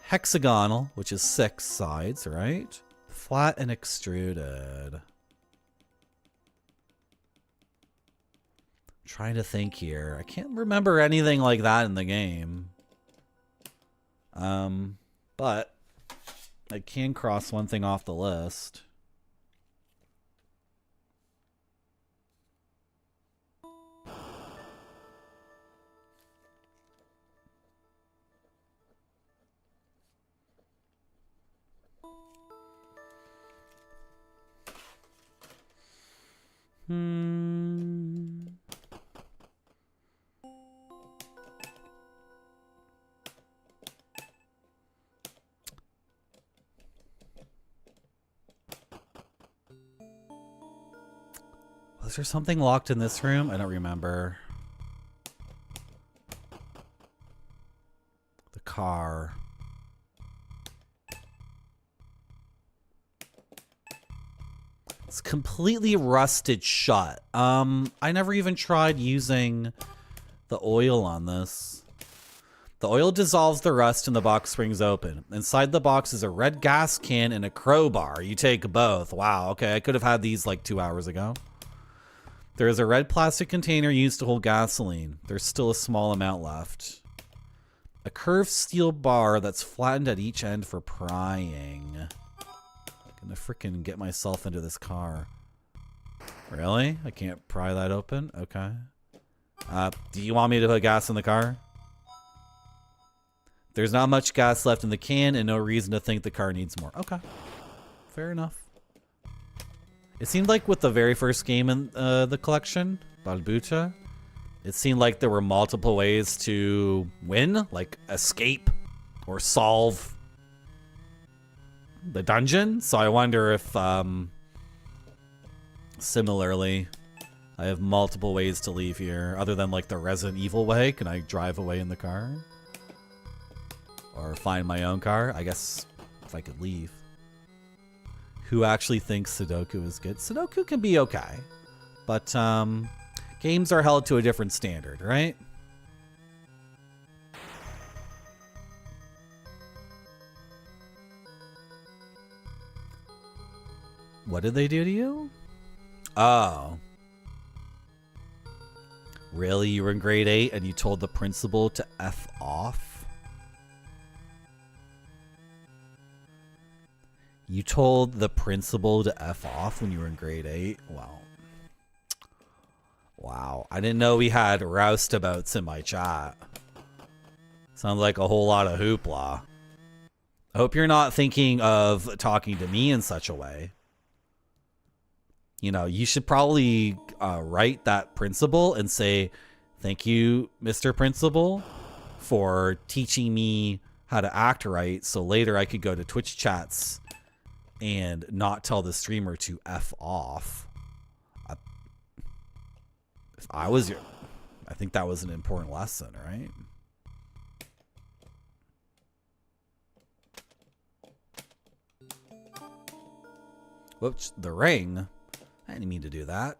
A: Hexagonal, which is 6 sides, right? Flat and extruded. I'm trying to think here. I can't remember anything like that in the game. But I can cross one thing off the list. Was there something locked in this room? I don't remember. The car. It's completely rusted shut. I never even tried using the oil on this. The oil dissolves the rust and the box springs open. Inside the box is a red gas can and a crowbar. You take both. Wow, okay, I could have had these like 2 hours ago. There is a red plastic container used to hold gasoline. There's still a small amount left. A curved steel bar that's flattened at each end for prying. Gonna freaking get myself into this car. Really? I can't pry that open? Okay. Do you want me to put gas in the car? There's not much gas left in the can and no reason to think the car needs more. Okay. Fair enough. It seemed like with the very first game in the collection, Balbuta, it seemed like there were multiple ways to win, like escape or solve the dungeon. So I wonder if similarly I have multiple ways to leave here other than like the Resident Evil way. Can I drive away in the car? Or find my own car? I guess if I could leave. Who actually thinks Sudoku is good? Sudoku can be okay. But games are held to a different standard, right? What did they do to you? Oh. Really? You were in grade 8 and you told the principal to F off? You told the principal to F off when you were in grade 8? Wow. Wow. I didn't know we had roustabouts in my chat. Sounds like a whole lot of hoopla. I hope you're not thinking of talking to me in such a way. You know, you should probably write that principal and say, thank you, Mr. Principal, for teaching me how to act right. So later I could go to Twitch chats and not tell the streamer to F off. If I was your, I think that was an important lesson, right? Whoops, the ring. I didn't mean to do that.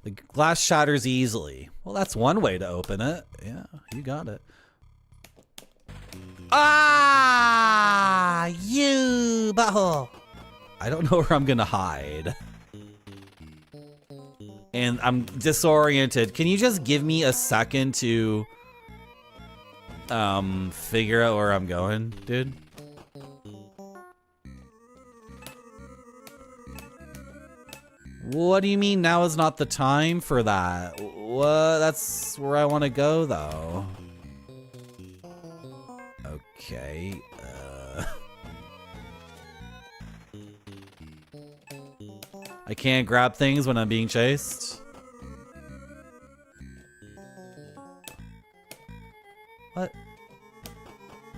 A: The glass shatters easily. Well, that's one way to open it. Yeah, you got it. Ah, you butthole. I don't know where I'm gonna hide. And I'm disoriented. Can you just give me a second to figure out where I'm going, dude? What do you mean now is not the time for that? What? That's where I want to go, though. Okay. I can't grab things when I'm being chased. What?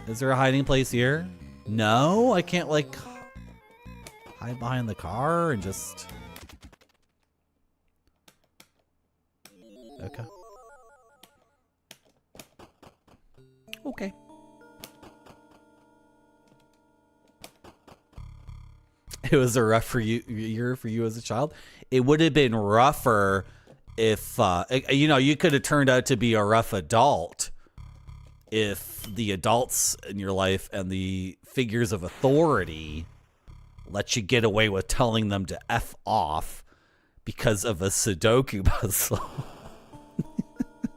A: Is there a hiding place here? No, I can't, like, hide behind the car and just... Okay. Okay. It was a rough year for you as a child. It would have been rougher if, you know, you could have turned out to be a rough adult if the adults in your life and the figures of authority let you get away with telling them to F off because of a Sudoku puzzle.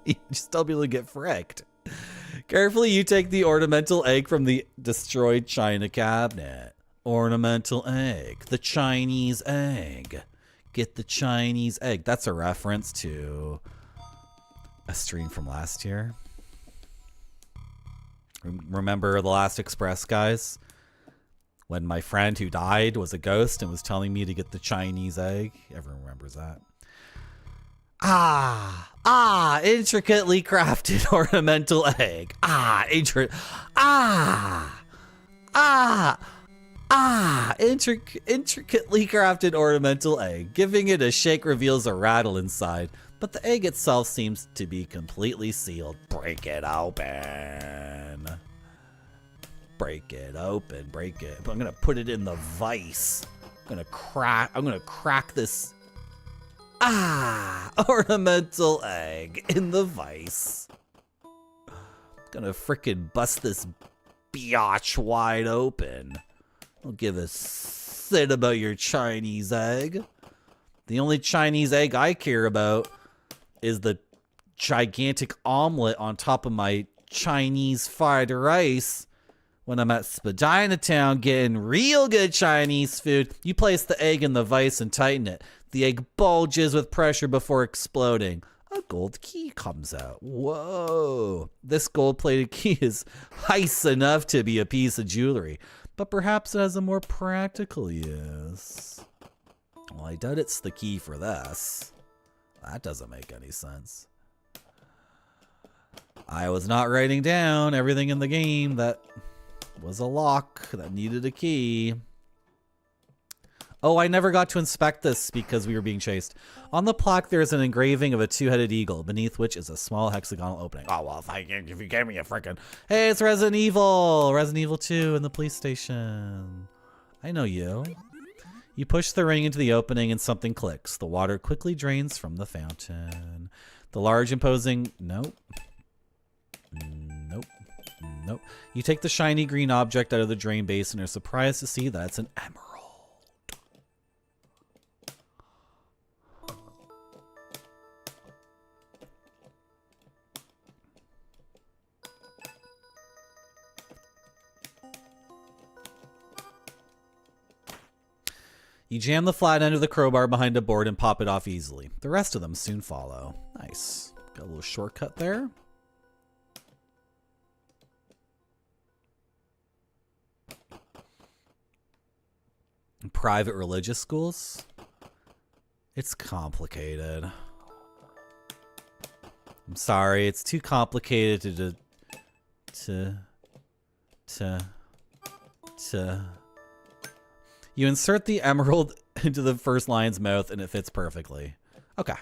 A: You'd still be able to get fricked. Carefully, you take the ornamental egg from the destroyed china cabinet. Ornamental egg. The Chinese egg. Get the Chinese egg. That's a reference to a stream from last year. Remember the Last Express, guys? When my friend who died was a ghost and was telling me to get the Chinese egg. Everyone remembers that. Intricately crafted ornamental egg. Intricately crafted ornamental egg. Giving it a shake reveals a rattle inside, but the egg itself seems to be completely sealed. Break it open. Break it open. Break it. I'm gonna put it in the vice. I'm gonna crack this. Ornamental egg in the vice. Gonna frickin' bust this biatch wide open. Don't give a shit about your Chinese egg. The only Chinese egg I care about is the gigantic omelet on top of my Chinese fried rice when I'm at Spadina Town getting real good Chinese food. You place the egg in the vice and tighten it. The egg bulges with pressure before exploding. A gold key comes out. Whoa. This gold-plated key is nice enough to be a piece of jewelry, but perhaps it has a more practical use. Well, I doubt it's the key for this. That doesn't make any sense. I was not writing down everything in the game that was a lock that needed a key. Oh, I never got to inspect this because we were being chased. On the plaque, there's an engraving of a two-headed eagle, beneath which is a small hexagonal opening. Oh, well, if you gave me a frickin'... Hey, it's Resident Evil! Resident Evil 2 in the police station. I know you. You push the ring into the opening and something clicks. The water quickly drains from the fountain. The large, imposing... Nope. Nope. Nope. You take the shiny green object out of the drain basin and are surprised to see that it's an emerald. You jam the flat end of the crowbar behind a board and pop it off easily. The rest of them soon follow. Nice. Got a little shortcut there. Private religious schools? It's complicated. I'm sorry, it's too complicated to You insert the emerald into the first lion's mouth and it fits perfectly. Okay.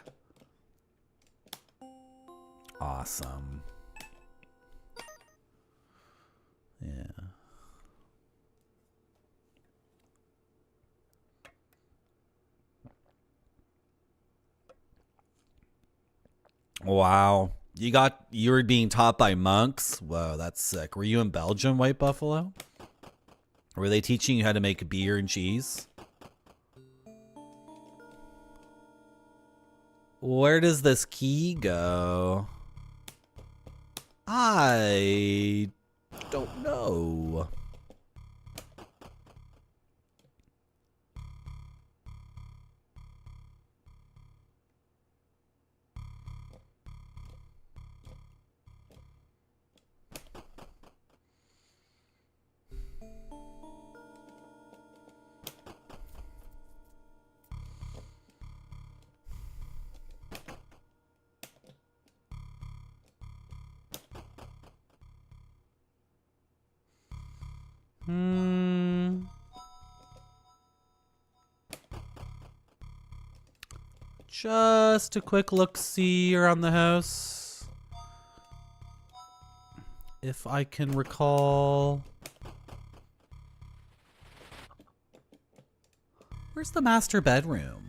A: Awesome. Yeah. Wow. You were being taught by monks? Whoa, that's sick. Were you in Belgium, White Buffalo? Were they teaching you how to make beer and cheese? Where does this key go? I don't know. Just a quick look-see around the house. If I can recall. Where's the master bedroom?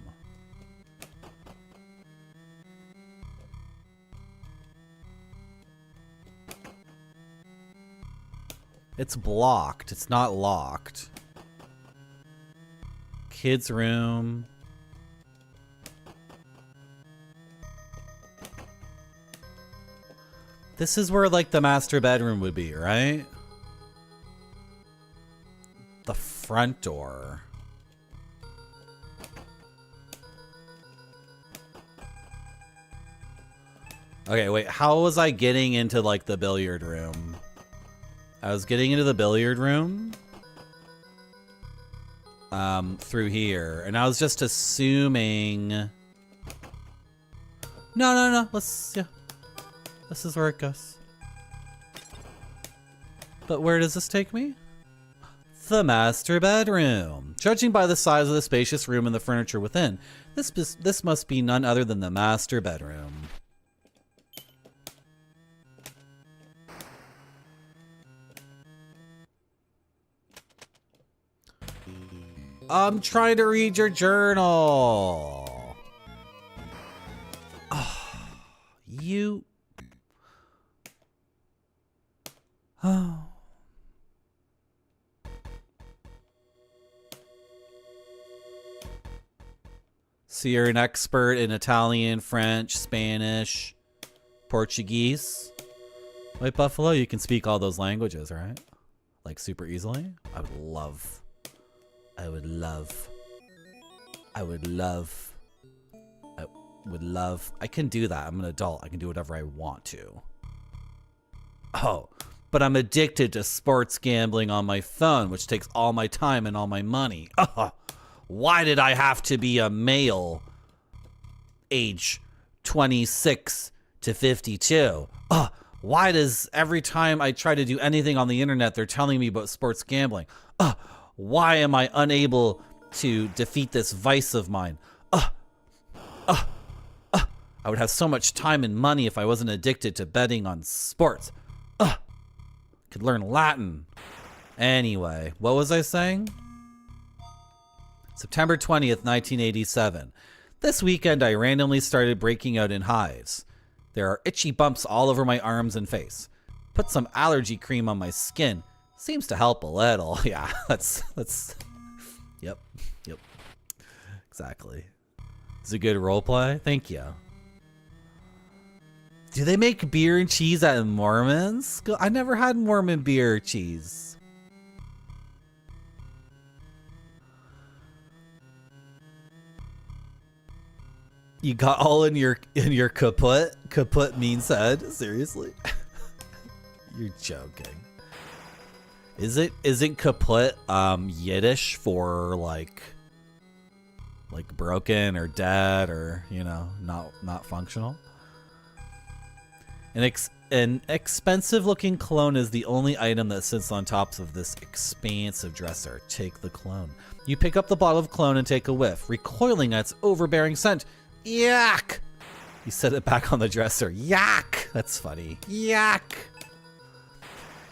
A: It's blocked. It's not locked. Kids' room. This is where, like, the master bedroom would be, right? The front door. Okay, wait. How was I getting into, like, the billiard room? I was getting into the billiard room through here, and I was just assuming. No. Yeah. This is where it goes. But where does this take me? The master bedroom. Judging by the size of the spacious room and the furniture within, this must be none other than the master bedroom. I'm trying to read your journal. Oh, you. Oh. So you're an expert in Italian, French, Spanish, Portuguese. White Buffalo, you can speak all those languages, right? Like super easily? I would love. I can do that. I'm an adult. I can do whatever I want to. Oh, but I'm addicted to sports gambling on my phone, which takes all my time and all my money. Why did I have to be a male, age 26 to 52? Why does every time I try to do anything on the internet, they're telling me about sports gambling? Why am I unable to defeat this vice of mine? I would have so much time and money if I wasn't addicted to betting on sports. Could learn Latin. Anyway, what was I saying? September 20th, 1987. This weekend, I randomly started breaking out in hives. There are itchy bumps all over my arms and face. Put some allergy cream on my skin. Seems to help a little. Yeah, that's yep. Exactly. It's a good role play. Thank you. Do they make beer and cheese at Mormons? I never had Mormon beer or cheese. You got all in your kaput? Kaput means head? Seriously? You're joking. Isn't kaput Yiddish for like broken or dead or, you know, not functional? An expensive looking cologne is the only item that sits on top of this expansive dresser. Take the cologne. You pick up the bottle of cologne and take a whiff, recoiling at its overbearing scent. Yuck! You set it back on the dresser. Yuck! That's funny. Yuck!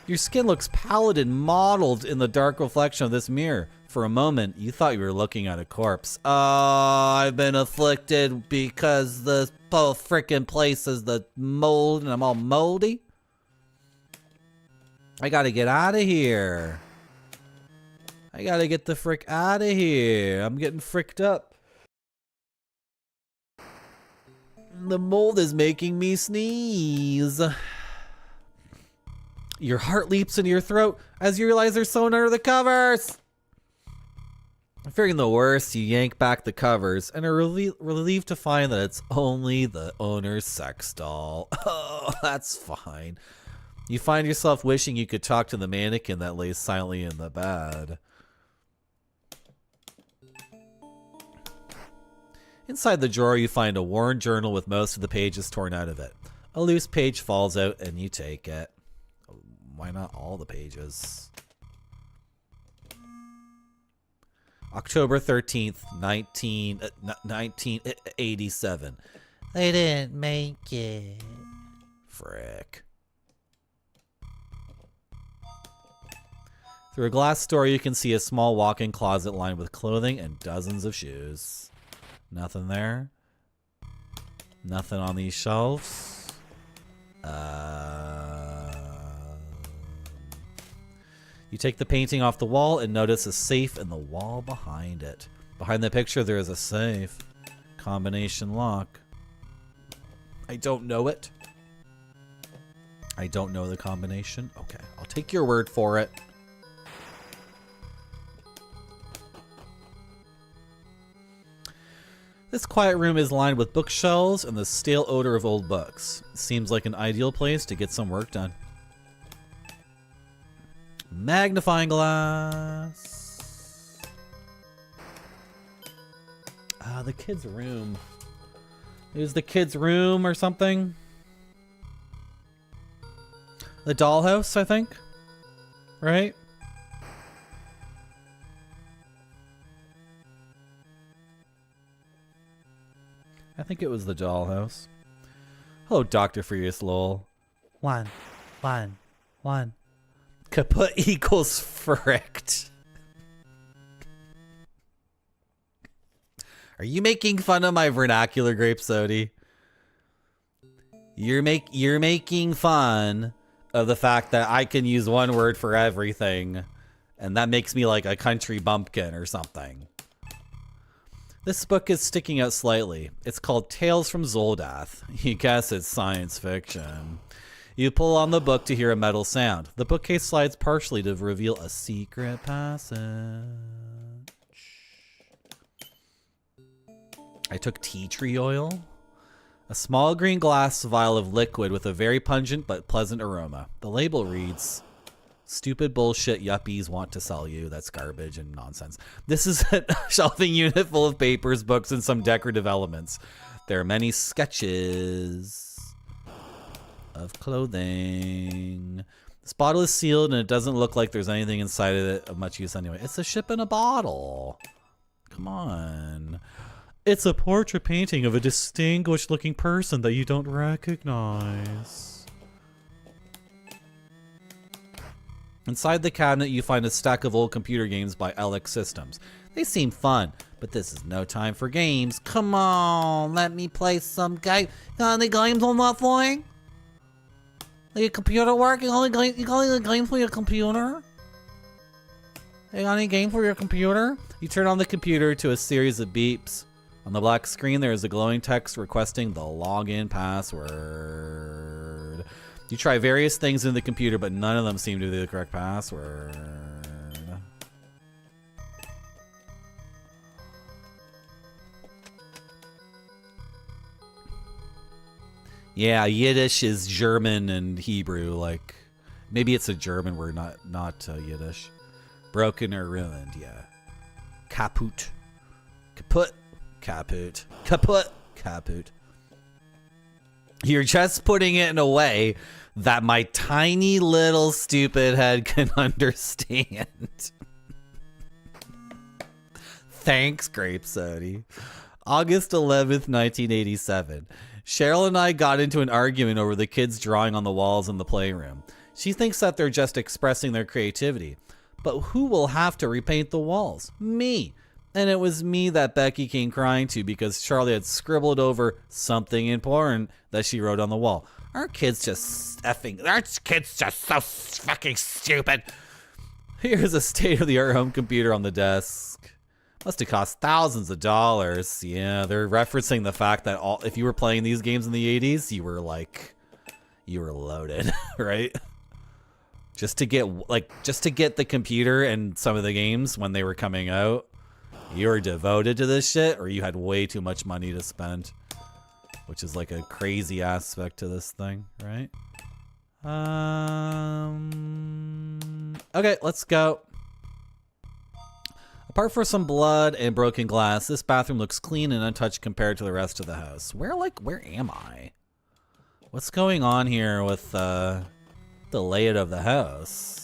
A: Your skin looks pallid and mottled in the dark reflection of this mirror. For a moment, you thought you were looking at a corpse. Oh, I've been afflicted because the whole frickin' place is the mold and I'm all moldy. I gotta get out of here. I gotta get the frick out of here. I'm getting fricked up. The mold is making me sneeze. Your heart leaps into your throat as you realize there's someone under the covers. Fearing the worst, you yank back the covers and are relieved to find that it's only the owner's sex doll. Oh, that's fine. You find yourself wishing you could talk to the mannequin that lays silently in the bed. Inside the drawer, you find a worn journal with most of the pages torn out of it. A loose page falls out and you take it. Why not all the pages? October 13th, 1987. They didn't make it. Frick. Through a glass door, you can see a small walk-in closet lined with clothing and dozens of shoes. Nothing there. Nothing on these shelves. You take the painting off the wall and notice a safe in the wall behind it. Behind the picture, there is a safe. Combination lock. I don't know it. I don't know the combination. Okay, I'll take your word for it. This quiet room is lined with bookshelves and the stale odor of old books. Seems like an ideal place to get some work done. Magnifying glass. The kid's room. It was the kid's room or something. The dollhouse, I think. Right? I think it was the dollhouse. Hello, Dr. Furious Lowell. One. Kaput equals fricked. Are you making fun of my vernacular, Grape Sody? You're making fun of the fact that I can use one word for everything, and that makes me like a country bumpkin or something. This book is sticking out slightly. It's called Tales from Zoldath. You guess it's science fiction. You pull on the book to hear a metal sound. The bookcase slides partially to reveal a secret passage. I took tea tree oil. A small green glass vial of liquid with a very pungent but pleasant aroma. The label reads, "Stupid bullshit yuppies want to sell you." That's garbage and nonsense. This is a shelving unit full of papers, books, and some decorative elements. There are many sketches. of clothing. This bottle is sealed and it doesn't look like there's anything inside of it of much use anyway. It's a ship in a bottle. Come on. It's a portrait painting of a distinguished looking person that you don't recognize. Inside the cabinet, you find a stack of old computer games by Alex Systems. They seem fun, but this is no time for games. Come on, let me play some game. Got any games on that thing? Your computer work? You got any games for your computer? You got any game for your computer? You turn on the computer to a series of beeps. On the black screen, there is a glowing text requesting the login password. You try various things in the computer, but none of them seem to be the correct password. Yeah, Yiddish is German and Hebrew. Like, maybe it's a German word, not Yiddish. Broken or ruined, yeah. Kaput. Kaput. Kaput. Kaput. Kaput. You're just putting it in a way that my tiny little stupid head can understand. Thanks, Grape Sody. August 11th, 1987. Cheryl and I got into an argument over the kids drawing on the walls in the playroom. She thinks that they're just expressing their creativity. But who will have to repaint the walls? Me. And it was me that Becky came crying to because Charlie had scribbled over something important that she wrote on the wall. Our kids just so fucking stupid. Here's a state-of-the-art home computer on the desk. Must have cost thousands of dollars. Yeah, they're referencing the fact that if you were playing these games in the 80s, you were loaded, right? Just to get the computer and some of the games when they were coming out, you were devoted to this shit, or you had way too much money to spend, which is like a crazy aspect to this thing, right? Okay, let's go. Apart from some blood and broken glass, this bathroom looks clean and untouched compared to the rest of the house. Where am I? What's going on here with the layout of the house?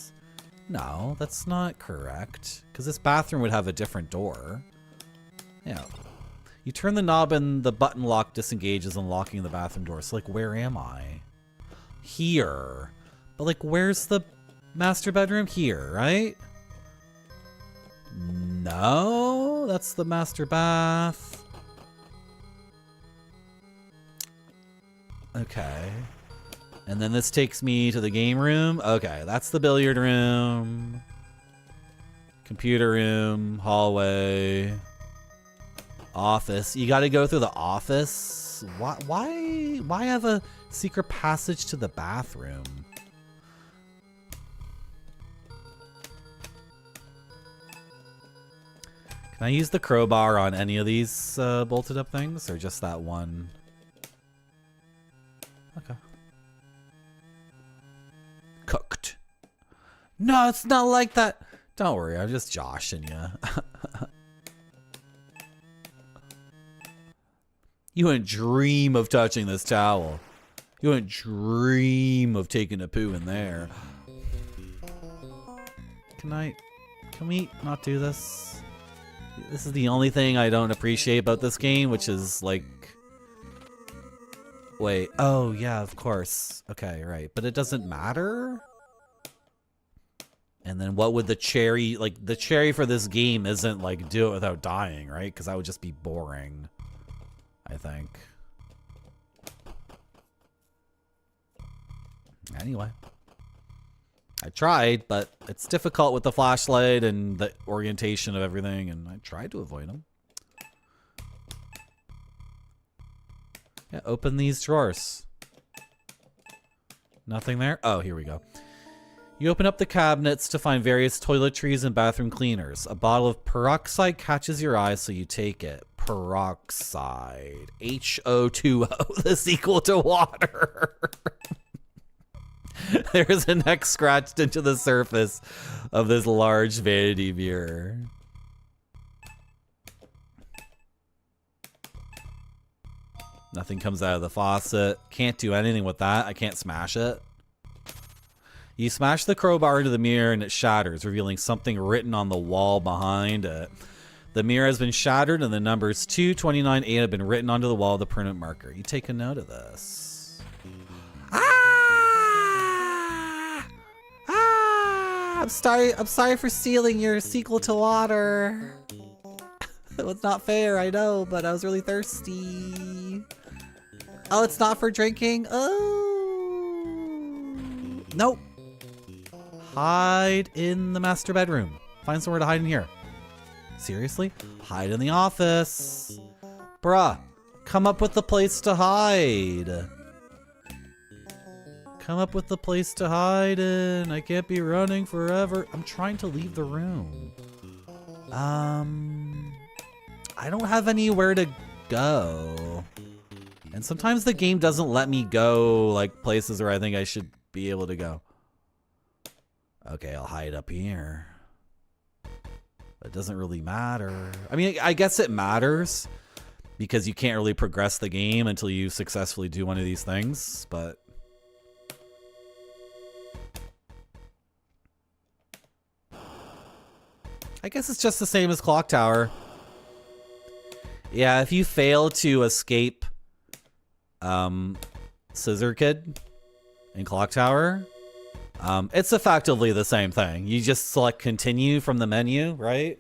A: No, that's not correct, because this bathroom would have a different door. Yeah. You turn the knob and the button lock disengages, unlocking the bathroom door. So, where am I? Here. But, where's the master bedroom? Here, right? No, that's the master bath. Okay. And then this takes me to the game room. Okay, that's the billiard room. Computer room, hallway, office. You gotta go through the office? Why have a secret passage to the bathroom? Can I use the crowbar on any of these bolted up things, or just that one? Okay. Cooked. No, it's not like that. Don't worry, I'm just joshing you. You wouldn't dream of touching this towel. You wouldn't dream of taking a poo in there. Can we not do this? This is the only thing I don't appreciate about this game, which is wait, oh yeah, of course. Okay, right, but it doesn't matter? And then what would the cherry, the cherry for this game isn't do it without dying, right? Because that would just be boring, I think. Anyway. I tried, but it's difficult with the flashlight and the orientation of everything, and I tried to avoid them. Yeah, open these drawers. Nothing there? Oh, here we go. You open up the cabinets to find various toiletries and bathroom cleaners. A bottle of peroxide catches your eye, so you take it. Peroxide. H-O-2-O, the sequel to water. There's a neck scratched into the surface of this large vanity mirror. Nothing comes out of the faucet. Can't do anything with that. I can't smash it. You smash the crowbar into the mirror and it shatters, revealing something written on the wall behind it. The mirror has been shattered and the numbers 2, 29, 8 have been written onto the wall with a permanent marker. You take a note of this. Ah! Ah! I'm sorry for stealing your sequel to water. It was not fair, I know, but I was really thirsty. Oh, it's not for drinking? Oh. Nope. Hide in the master bedroom. Find somewhere to hide in here. Seriously? Hide in the office. Bruh, come up with the place to hide. Come up with the place to hide in. I can't be running forever. I'm trying to leave the room. I don't have anywhere to go. And sometimes the game doesn't let me go like places where I think I should be able to go. Okay, I'll hide up here. It doesn't really matter. I mean, I guess it matters because you can't really progress the game until you successfully do one of these things, but I guess it's just the same as Clock Tower. Yeah, if you fail to escape Scissor Kid in Clock Tower, it's effectively the same thing. You just select continue from the menu, right?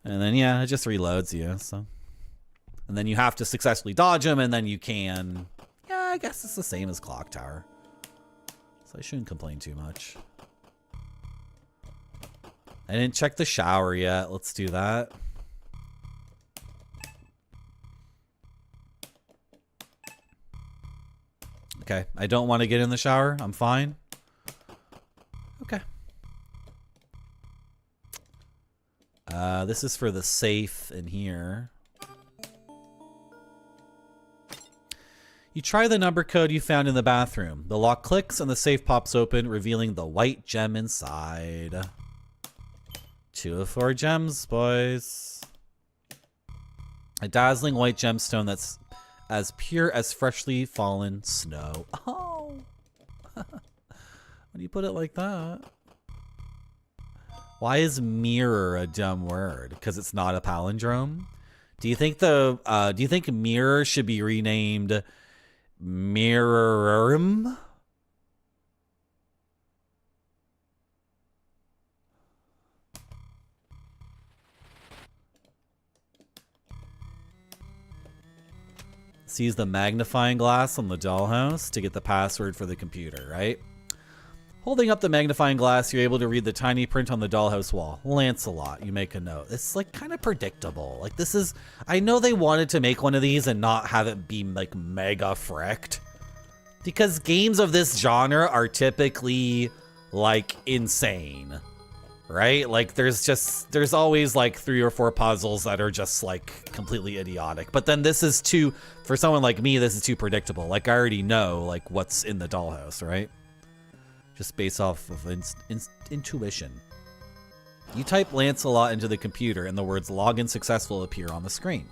A: And then, yeah, it just reloads you. So, and then you have to successfully dodge them, and then you can... Yeah, I guess it's the same as Clock Tower. So I shouldn't complain too much. I didn't check the shower yet. Let's do that. Okay, I don't want to get in the shower. I'm fine. Okay. This is for the safe in here. You try the number code you found in the bathroom. The lock clicks and the safe pops open, revealing the white gem inside. 2 of 4 gems, boys. A dazzling white gemstone that's as pure as freshly fallen snow. Oh! When you put it like that. Why is mirror a dumb word? Because it's not a palindrome? Do you think mirror should be renamed mirrorum? Use the magnifying glass on the dollhouse to get the password for the computer, right? Holding up the magnifying glass, you're able to read the tiny print on the dollhouse wall. Lancelot, you make a note. It's like kind of predictable. Like this is, I know they wanted to make one of these and not have it be like mega fricked. Because games of this genre are typically like insane. Right? Like there's always like 3 or 4 puzzles that are just like completely idiotic. But then this is too, for someone like me, this is too predictable. Like I already know like what's in the dollhouse, right? Just based off of intuition. You type Lancelot into the computer and the words login successful appear on the screen.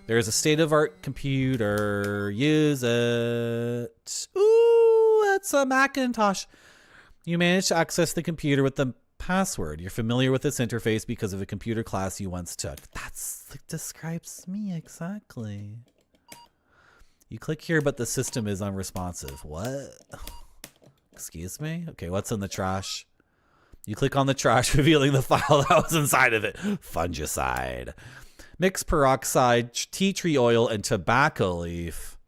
A: There's a state-of-art computer. Use it. Ooh, that's a Macintosh. You managed to access the computer with the password. You're familiar with this interface because of a computer class you once took. That describes me exactly. You click here, but the system is unresponsive. What? Excuse me? Okay, what's in the trash? You click on the trash, revealing the file that was inside of it. Fungicide. Mix peroxide, tea tree oil, and tobacco leaf.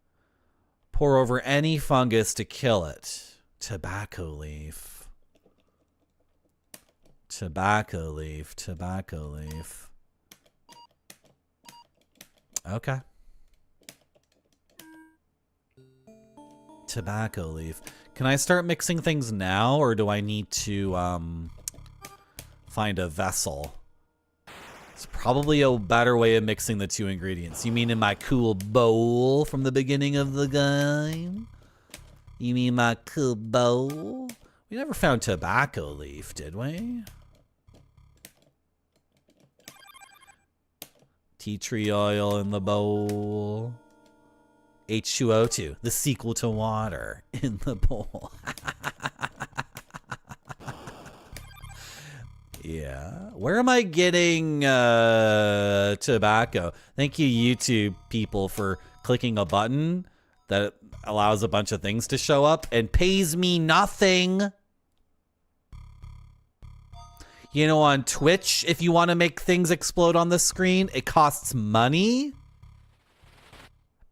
A: Pour over any fungus to kill it. Tobacco leaf. Tobacco leaf. Tobacco leaf. Okay. Tobacco leaf. Can I start mixing things now, or do I need to find a vessel? It's probably a better way of mixing the 2 ingredients. You mean in my cool bowl from the beginning of the game? You mean my cool bowl? We never found tobacco leaf, did we? Tea tree oil in the bowl. H2O2, the sequel to water in the bowl. Yeah. Where am I getting tobacco? Thank you, YouTube people, for clicking a button that allows a bunch of things to show up and pays me nothing. You know, on Twitch, if you want to make things explode on the screen, it costs money.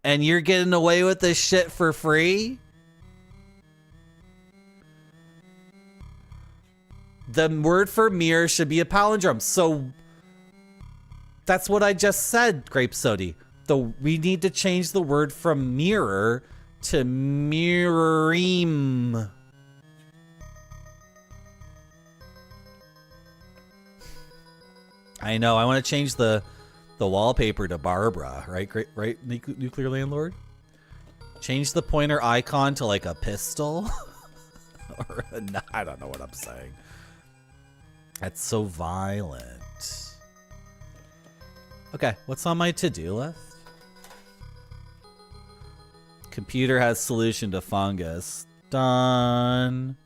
A: And you're getting away with this shit for free? The word for mirror should be a palindrome. So that's what I just said, Grape Sody. We need to change the word from mirror to mirrorim. I know. I want to change the wallpaper to Barbara, right? Right, Nuclear Landlord? Change the pointer icon to like a pistol? Or I don't know what I'm saying. That's so violent. Okay, what's on my to-do list? Computer has solution to fungus. Done.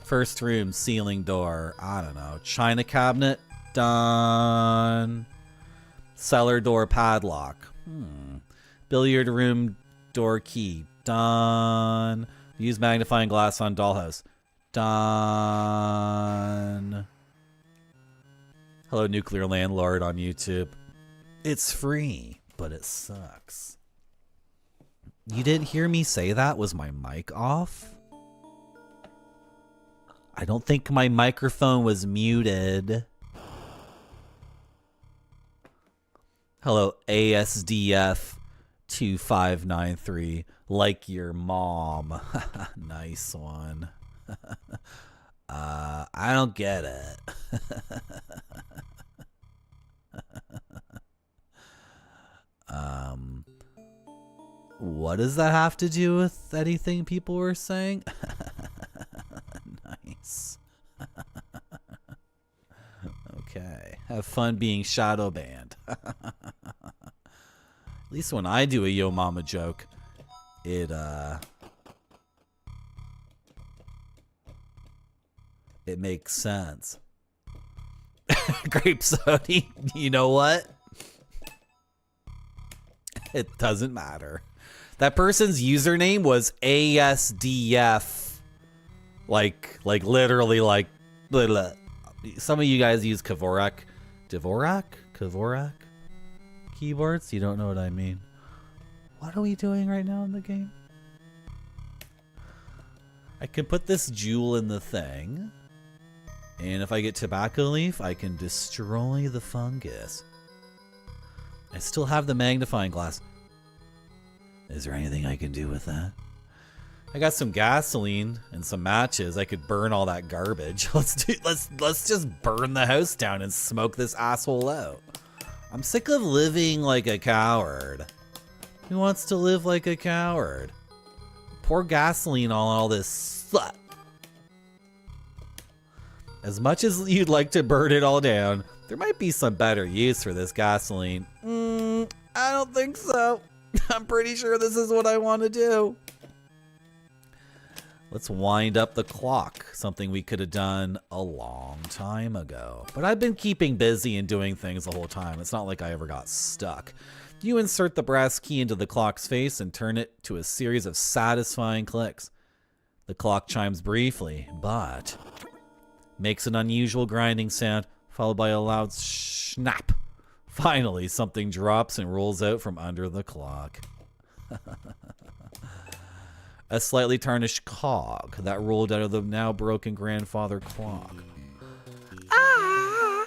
A: First room, ceiling door. I don't know. China cabinet. Done. Cellar door padlock. Billiard room door key. Done. Use magnifying glass on dollhouse. Done. Hello, Nuclear Landlord on YouTube. It's free, but it sucks. You didn't hear me say that? Was my mic off? I don't think my microphone was muted. Hello, ASDF 2593. Like your mom. Nice one. I don't get it. What does that have to do with anything people were saying? Nice. Okay. Have fun being shadow banned. At least when I do a Yo Mama joke, it makes sense. Grape Soda, you know what? It doesn't matter. That person's username was ASDF. Like literally like blah, blah. Some of you guys use Dvorak keyboards. You don't know what I mean. What are we doing right now in the game? I can put this jewel in the thing. And if I get tobacco leaf, I can destroy the fungus. I still have the magnifying glass. Is there anything I can do with that? I got some gasoline and some matches. I could burn all that garbage. Let's just burn the house down and smoke this asshole out. I'm sick of living like a coward. Who wants to live like a coward? Pour gasoline on all this slut. As much as you'd like to burn it all down, there might be some better use for this gasoline. I don't think so. I'm pretty sure this is what I want to do. Let's wind up the clock. Something we could have done a long time ago. But I've been keeping busy and doing things the whole time. It's not like I ever got stuck. You insert the brass key into the clock's face and turn it to a series of satisfying clicks. The clock chimes briefly, but makes an unusual grinding sound, followed by a loud snap. Finally, something drops and rolls out from under the clock. A slightly tarnished cog that rolled out of the now broken grandfather clock. Ah!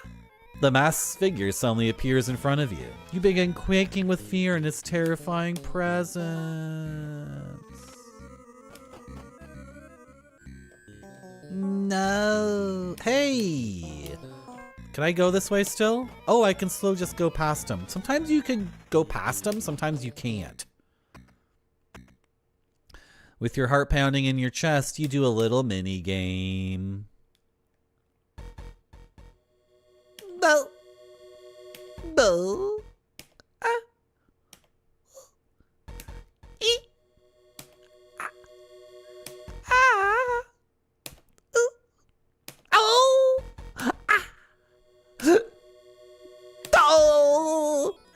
A: The masked figure suddenly appears in front of you. You begin quaking with fear in its terrifying presence. No. Hey! Can I go this way still? Oh, I can still just go past him. Sometimes you can go past him, sometimes you can't. With your heart pounding in your chest, you do a little mini game. No. No. Ah.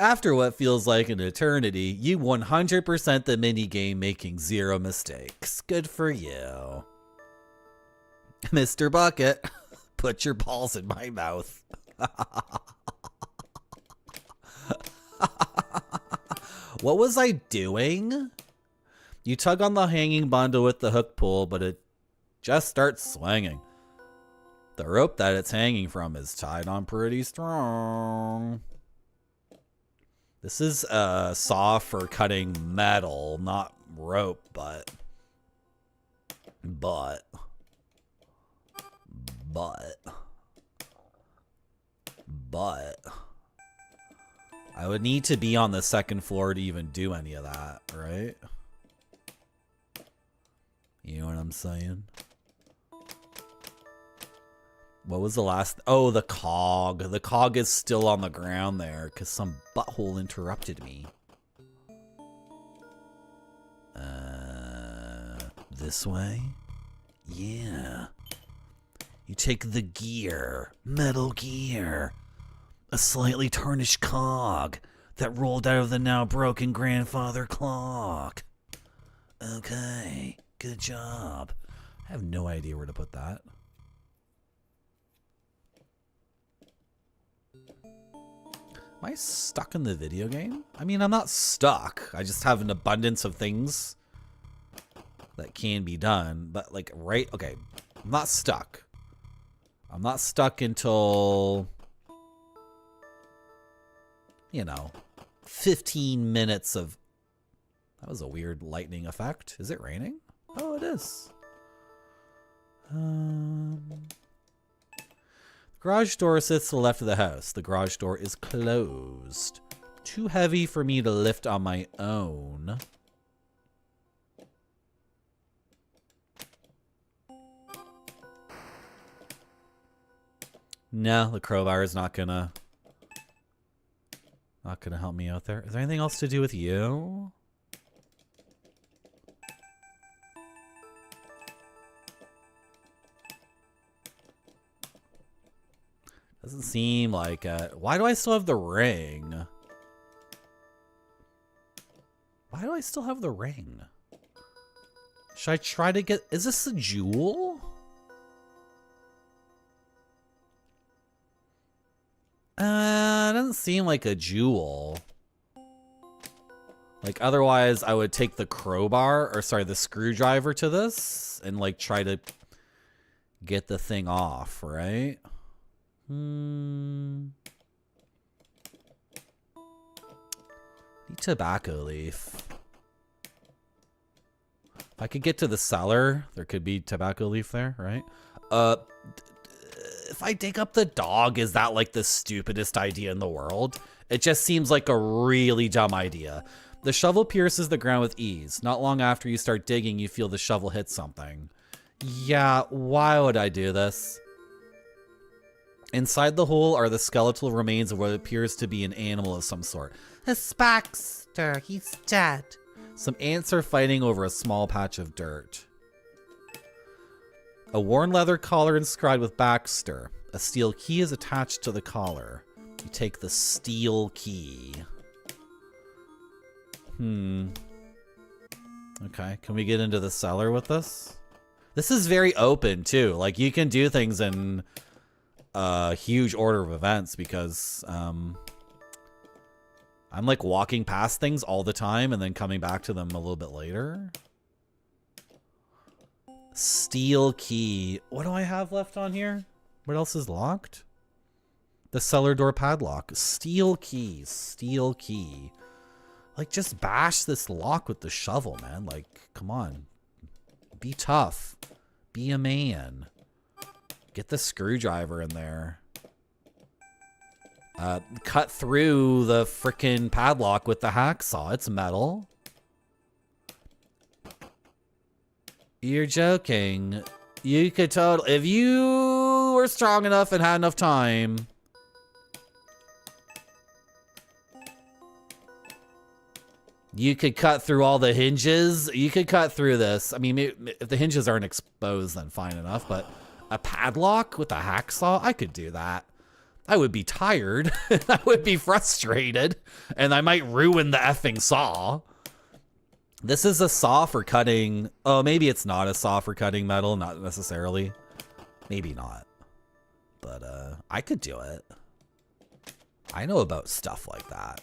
A: After what feels like an eternity, you 100% the minigame, making 0 mistakes. Good for you. Mr. Bucket, put your balls in my mouth. What was I doing? You tug on the hanging bundle with the hook pull, but it just starts swinging. The rope that it's hanging from is tied on pretty strong. This is a saw for cutting metal, not rope, but I would need to be on the second floor to even do any of that, right? You know what I'm saying? What was the last? Oh, the cog. The cog is still on the ground there because some butthole interrupted me. This way? Yeah. You take the gear. Metal gear. A slightly tarnished cog that rolled out of the now broken grandfather clock. Okay. Good job. I have no idea where to put that. Am I stuck in the video game? I mean, I'm not stuck. I just have an abundance of things that can be done. But, like, right... Okay, I'm not stuck. I'm not stuck until... You know, 15 minutes of... That was a weird lightning effect. Is it raining? Oh, it is. Garage door sits to the left of the house. The garage door is closed. Too heavy for me to lift on my own. No, the crowbar is not gonna help me out there. Is there anything else to do with you? Doesn't seem like it. Why do I still have the ring? Why do I still have the ring? Should I try to get... Is this a jewel? It doesn't seem like a jewel. Like, otherwise I would take the crowbar, or sorry, the screwdriver to this and, like, try to get the thing off, right? Need tobacco leaf. If I could get to the cellar, there could be tobacco leaf there, right? If I dig up the dog, is that like the stupidest idea in the world? It just seems like a really dumb idea. The shovel pierces the ground with ease. Not long after you start digging, you feel the shovel hit something. Yeah, why would I do this? Inside the hole are the skeletal remains of what appears to be an animal of some sort.
I: It's Baxter. He's dead.
A: Some ants are fighting over a small patch of dirt. A worn leather collar inscribed with Baxter. A steel key is attached to the collar. You take the steel key. Okay, can we get into the cellar with this? This is very open too. Like, you can do things in a huge order of events because I'm like walking past things all the time and then coming back to them a little bit later. Steel key. What do I have left on here? What else is locked? The cellar door padlock. Steel key. Steel key. Like, just bash this lock with the shovel, man. Like, come on. Be tough. Be a man. Get the screwdriver in there. Cut through the frickin' padlock with the hacksaw. It's metal. You're joking. You could totally... If you were strong enough and had enough time... You could cut through all the hinges. You could cut through this. I mean, if the hinges aren't exposed, then fine enough. But a padlock with a hacksaw? I could do that. I would be tired. I would be frustrated. And I might ruin the effing saw. This is a saw for cutting. Oh, maybe it's not a saw for cutting metal. Not necessarily. Maybe not. But I could do it. I know about stuff like that.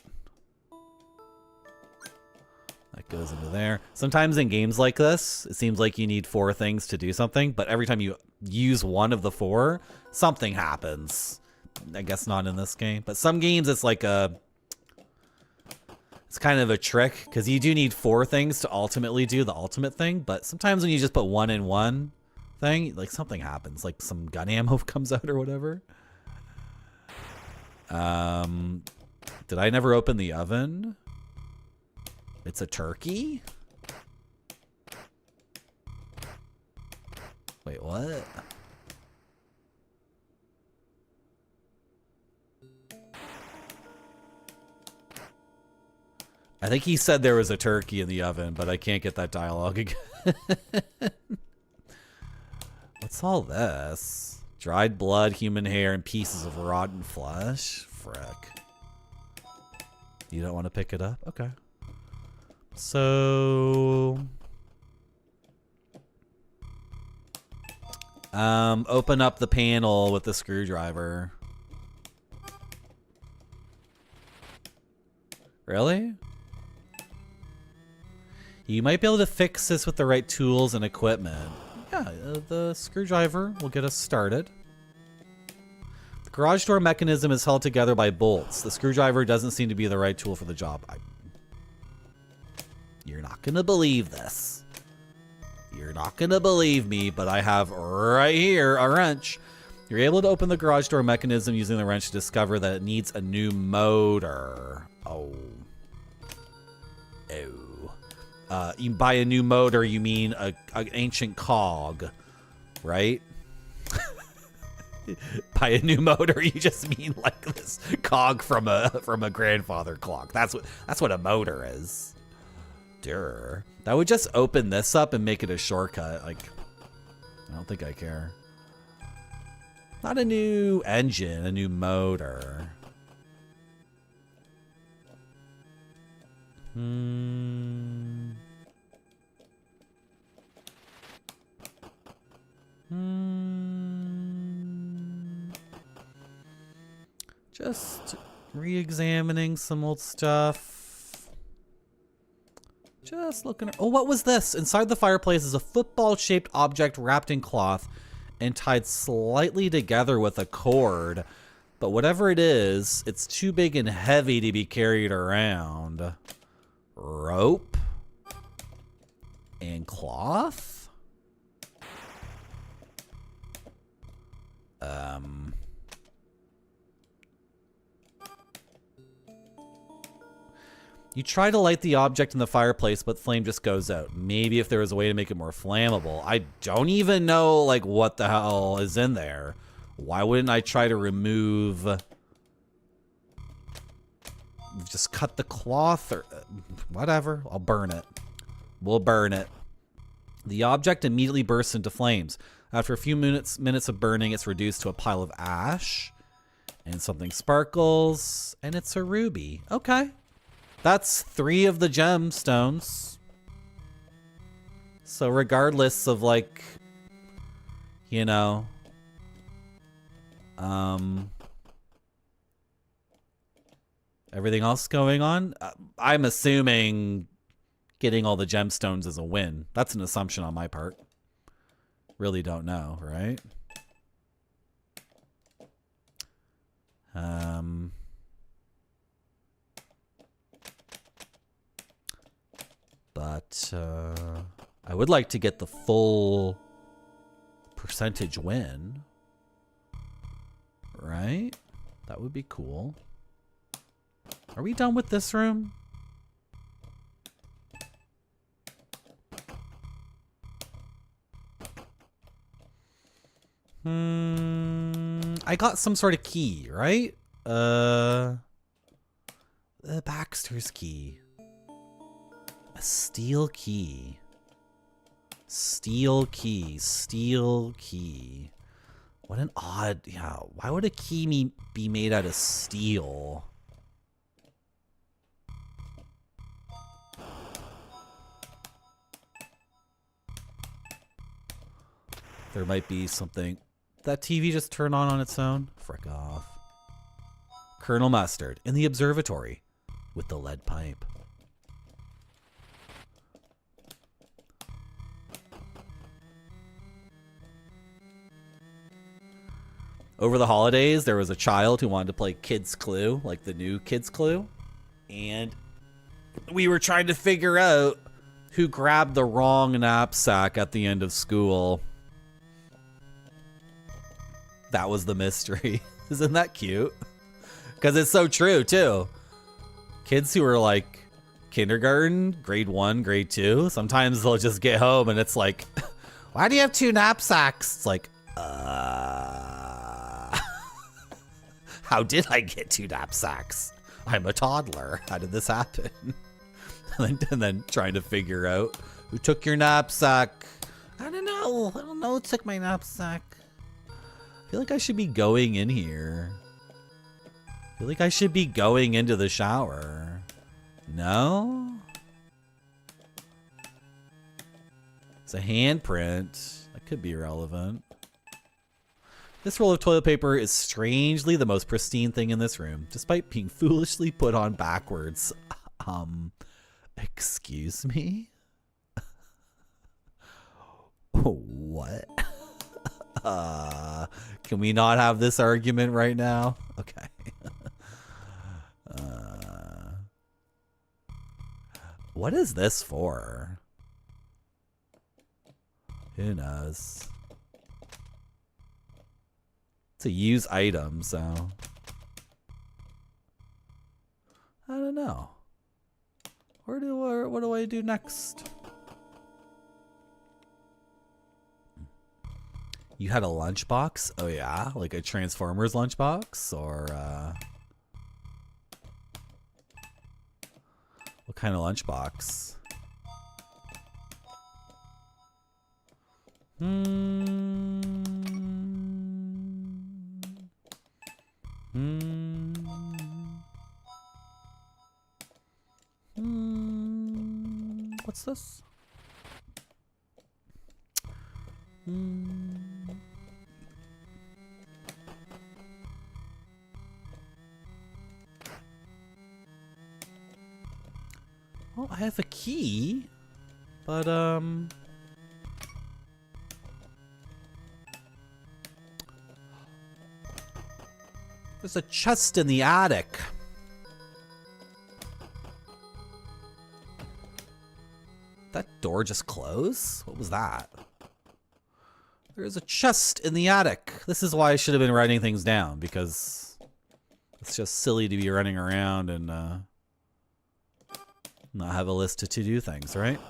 A: That goes into there. Sometimes in games like this, it seems like you need 4 things to do something, but every time you use one of the 4, something happens. I guess not in this game, but some games it's like it's kind of a trick because you do need 4 things to ultimately do the ultimate thing, but sometimes when you just put 1 in one thing, like something happens, like some gun ammo comes out or whatever. Did I never open the oven? It's a turkey? Wait, what? I think he said there was a turkey in the oven, but I can't get that dialogue again. What's all this? Dried blood, human hair, and pieces of rotten flesh? Frick. You don't want to pick it up? Okay. So... open up the panel with the screwdriver. Really? You might be able to fix this with the right tools and equipment. Yeah, the screwdriver will get us started. The garage door mechanism is held together by bolts. The screwdriver doesn't seem to be the right tool for the job. You're not gonna believe this. You're not gonna believe me, but I have right here a wrench. You're able to open the garage door mechanism using the wrench to discover that it needs a new motor. Oh. By a new motor, you mean an ancient cog, right? By a new motor, you just mean like this cog from a grandfather clock. That's what a motor is. Durr. That would just open this up and make it a shortcut. Like, I don't think I care. Not a new engine, a new motor. Just re-examining some old stuff. Just looking. Oh, what was this? Inside the fireplace is a football-shaped object wrapped in cloth and tied slightly together with a cord. But whatever it is, it's too big and heavy to be carried around. Rope and cloth? You try to light the object in the fireplace, but flame just goes out. Maybe if there was a way to make it more flammable. I don't even know, like, what the hell is in there. Why wouldn't I try to remove... Just cut the cloth or... whatever. I'll burn it. We'll burn it. The object immediately bursts into flames. After a few minutes of burning, it's reduced to a pile of ash. And something sparkles. And it's a ruby. Okay. That's 3 of the gemstones. So regardless of, like, you know, everything else going on, I'm assuming getting all the gemstones is a win. That's an assumption on my part. Really don't know, right? But I would like to get the full percentage win, right? That would be cool. Are we done with this room? I got some sort of key, right? The Baxter's key. A steel key. Steel key. Steel key. What an odd, yeah. Why would a key be made out of steel? There might be something. That TV just turned on its own? Frick off. Colonel Mustard in the observatory with the lead pipe. Over the holidays, there was a child who wanted to play Kids Clue, like the new Kids Clue. And we were trying to figure out who grabbed the wrong knapsack at the end of school. That was the mystery. Isn't that cute? Because it's so true, too. Kids who are like kindergarten, grade 1, grade 2, sometimes they'll just get home and it's like, why do you have 2 knapsacks? It's like, how did I get 2 knapsacks? I'm a toddler. How did this happen? and then trying to figure out who took your knapsack. I don't know who took my knapsack. I feel like I should be going in here. I feel like I should be going into the shower. No? It's a handprint. That could be relevant. This roll of toilet paper is strangely the most pristine thing in this room, despite being foolishly put on backwards. Excuse me? What? Can we not have this argument right now? Okay. What is this for? Who knows? It's a use item, so I don't know. What do I do next? You had a lunchbox? Oh yeah, like a Transformers lunchbox, or what kind of lunchbox? What's this? Well, I have a key, but there's a chest in the attic. That door just closed? What was that? There's a chest in the attic. This is why I should have been writing things down, because it's just silly to be running around and not have a list of to-do things, right?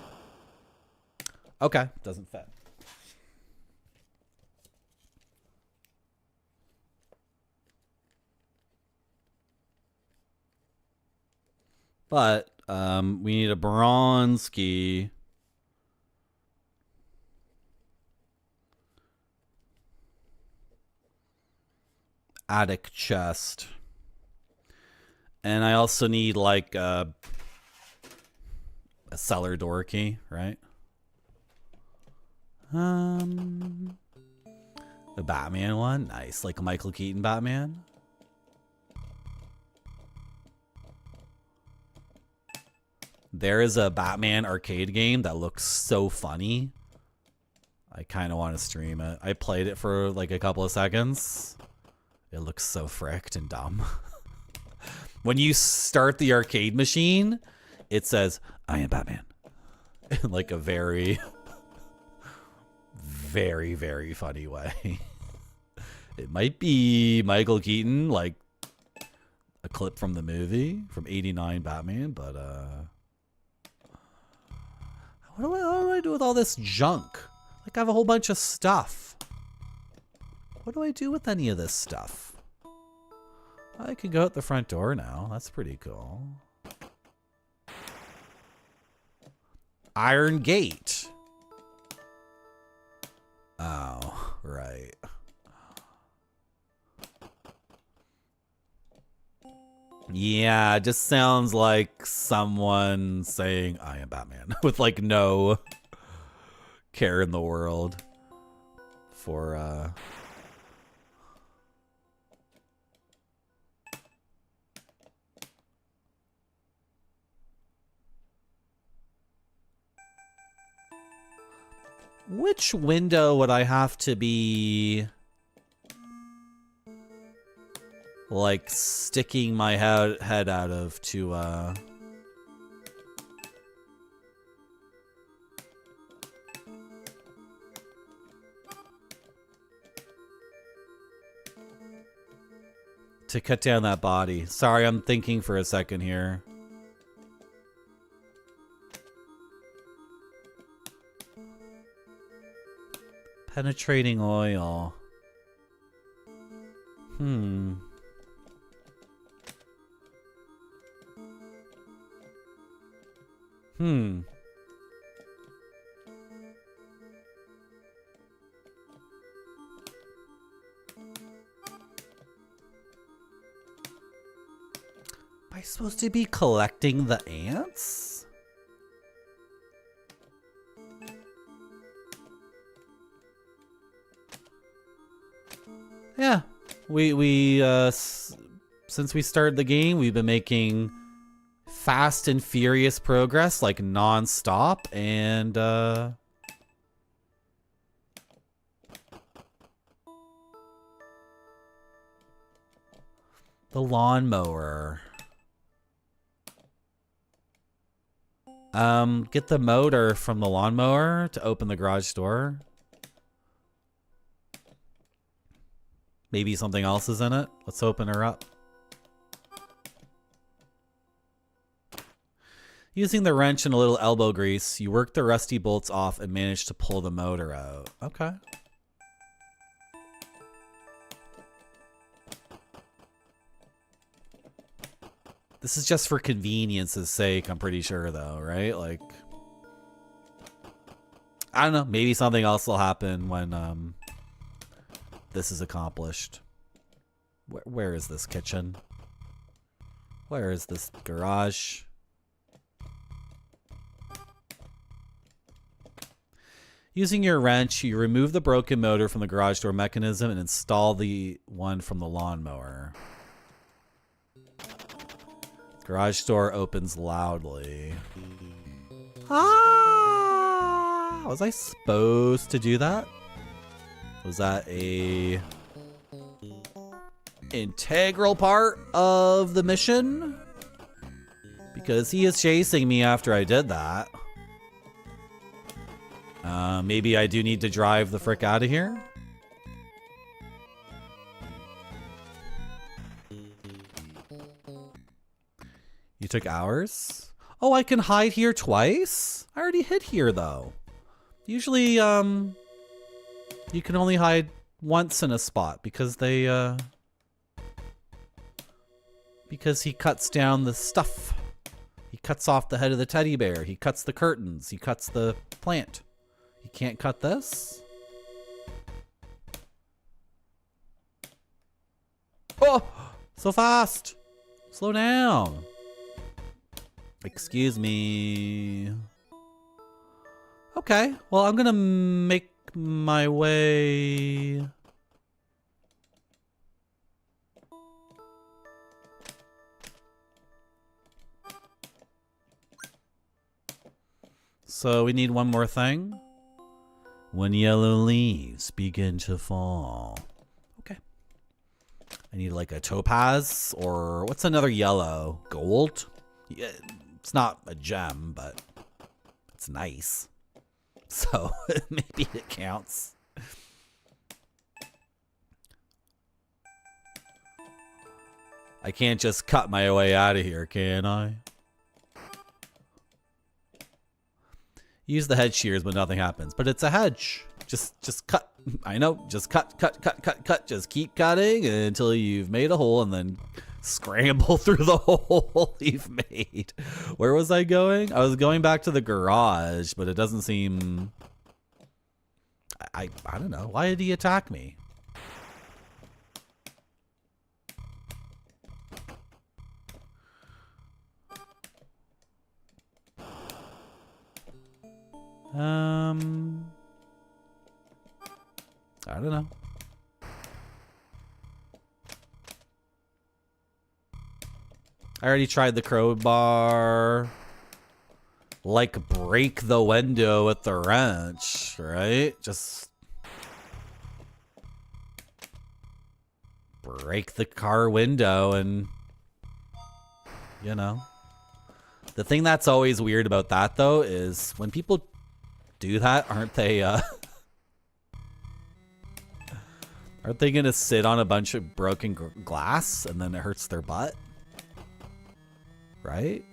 A: Okay, doesn't fit. But we need a bronze key. Attic chest. And I also need like a cellar door key, right? A Batman one. Nice. Like a Michael Keaton Batman. There is a Batman arcade game that looks so funny. I kind of want to stream it. I played it for like a couple of seconds. It looks so fricked and dumb. When you start the arcade machine, it says, I am Batman. In like a very, very, very funny way. It might be Michael Keaton, like a clip from the movie, from '89 Batman, but what do I do with all this junk? Like, I have a whole bunch of stuff. What do I do with any of this stuff? I can go out the front door now. That's pretty cool. Iron gate. Oh, right. Yeah, it just sounds like someone saying, I am Batman, with like no care in the world for, Which window would I have to be like sticking my head out of to cut down that body? Sorry, I'm thinking for a second here. Penetrating oil. Hmm. Am I supposed to be collecting the ants? Yeah. Since we started the game, we've been making fast and furious progress, like non-stop, and the lawnmower. Get the motor from the lawnmower to open the garage door. Maybe something else is in it. Let's open her up. Using the wrench and a little elbow grease, you work the rusty bolts off and manage to pull the motor out. Okay. This is just for convenience's sake, I'm pretty sure, though, right? Like, I don't know. Maybe something else will happen when this is accomplished. Where is this kitchen? Where is this garage? Using your wrench, you remove the broken motor from the garage door mechanism and install the one from the lawnmower. Garage door opens loudly. Ah! Was I supposed to do that? Was that a integral part of the mission? Because he is chasing me after I did that. Maybe I do need to drive the frick out of here. You took hours? Oh, I can hide here twice? I already hid here, though. Usually, you can only hide once in a spot because they, because he cuts down the stuff. He cuts off the head of the teddy bear. He cuts the curtains. He cuts the plant. You can't cut this? Oh! So fast! Slow down. Excuse me. Okay, well, I'm gonna make my way. So we need one more thing. When yellow leaves begin to fall. Okay. I need like a topaz or what's another yellow? Gold? Yeah, it's not a gem, but it's nice. So maybe it counts. I can't just cut my way out of here, can I? Use the hedge shears, but nothing happens. But it's a hedge. Just cut. I know. Just cut. Just keep cutting until you've made a hole and then scramble through the hole you've made. Where was I going? I was going back to the garage, but it doesn't seem... I don't know. Why did he attack me? I don't know. I already tried the crowbar. Like break the window with the wrench, right? Just break the car window and, you know. The thing that's always weird about that, though, is when people do that, aren't they gonna sit on a bunch of broken glass and then it hurts their butt? Right?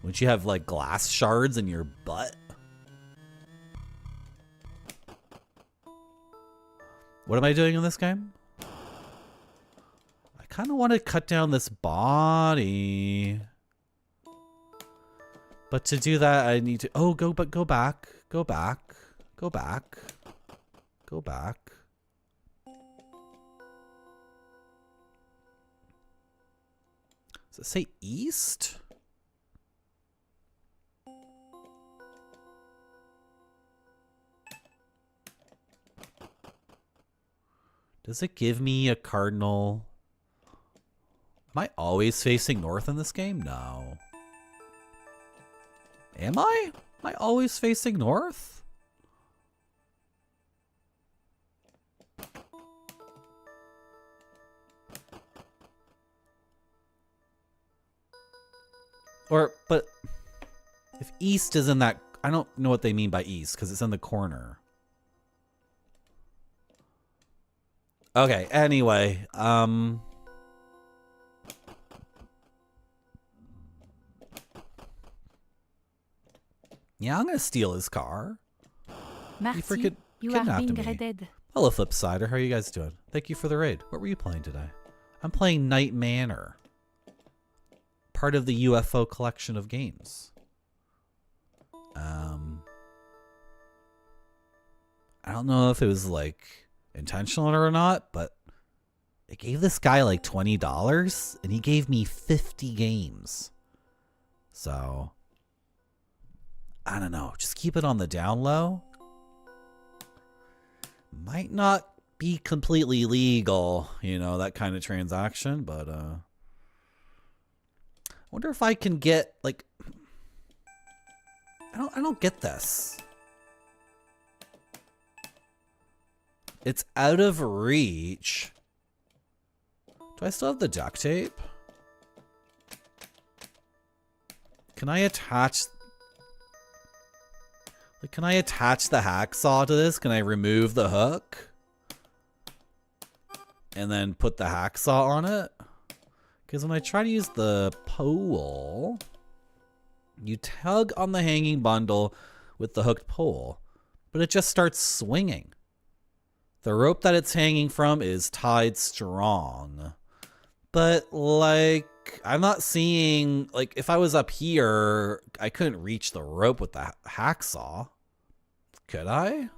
A: Wouldn't you have, like, glass shards in your butt? What am I doing in this game? I kind of want to cut down this body. But to do that, I need to... Oh, go back. Go back. Go back. Go back. Go back. Does it say east? Does it give me a cardinal? Am I always facing north in this game? No. Am I? Am I always facing north? But if east is in that, I don't know what they mean by east because it's in the corner. Okay, anyway, yeah, I'm gonna steal his car.
F: Marty, you are being raided.
A: Hello, Flipsider. How are you guys doing? Thank you for the raid. What were you playing today? I'm playing Night Manor. Part of the UFO collection of games. I don't know if it was, like, intentional or not, but it gave this guy like $20 and he gave me 50 games. So I don't know, just keep it on the down low. Might not be completely legal, you know, that kind of transaction, but I wonder if I can get like I don't get this. It's out of reach. Do I still have the duct tape? Can I attach... Like, can I attach the hacksaw to this? Can I remove the hook? And then put the hacksaw on it? Because when I try to use the pole... You tug on the hanging bundle with the hooked pole. But it just starts swinging. The rope that it's hanging from is tied strong. But, like, I'm not seeing... Like, if I was up here, I couldn't reach the rope with the hacksaw. Could I?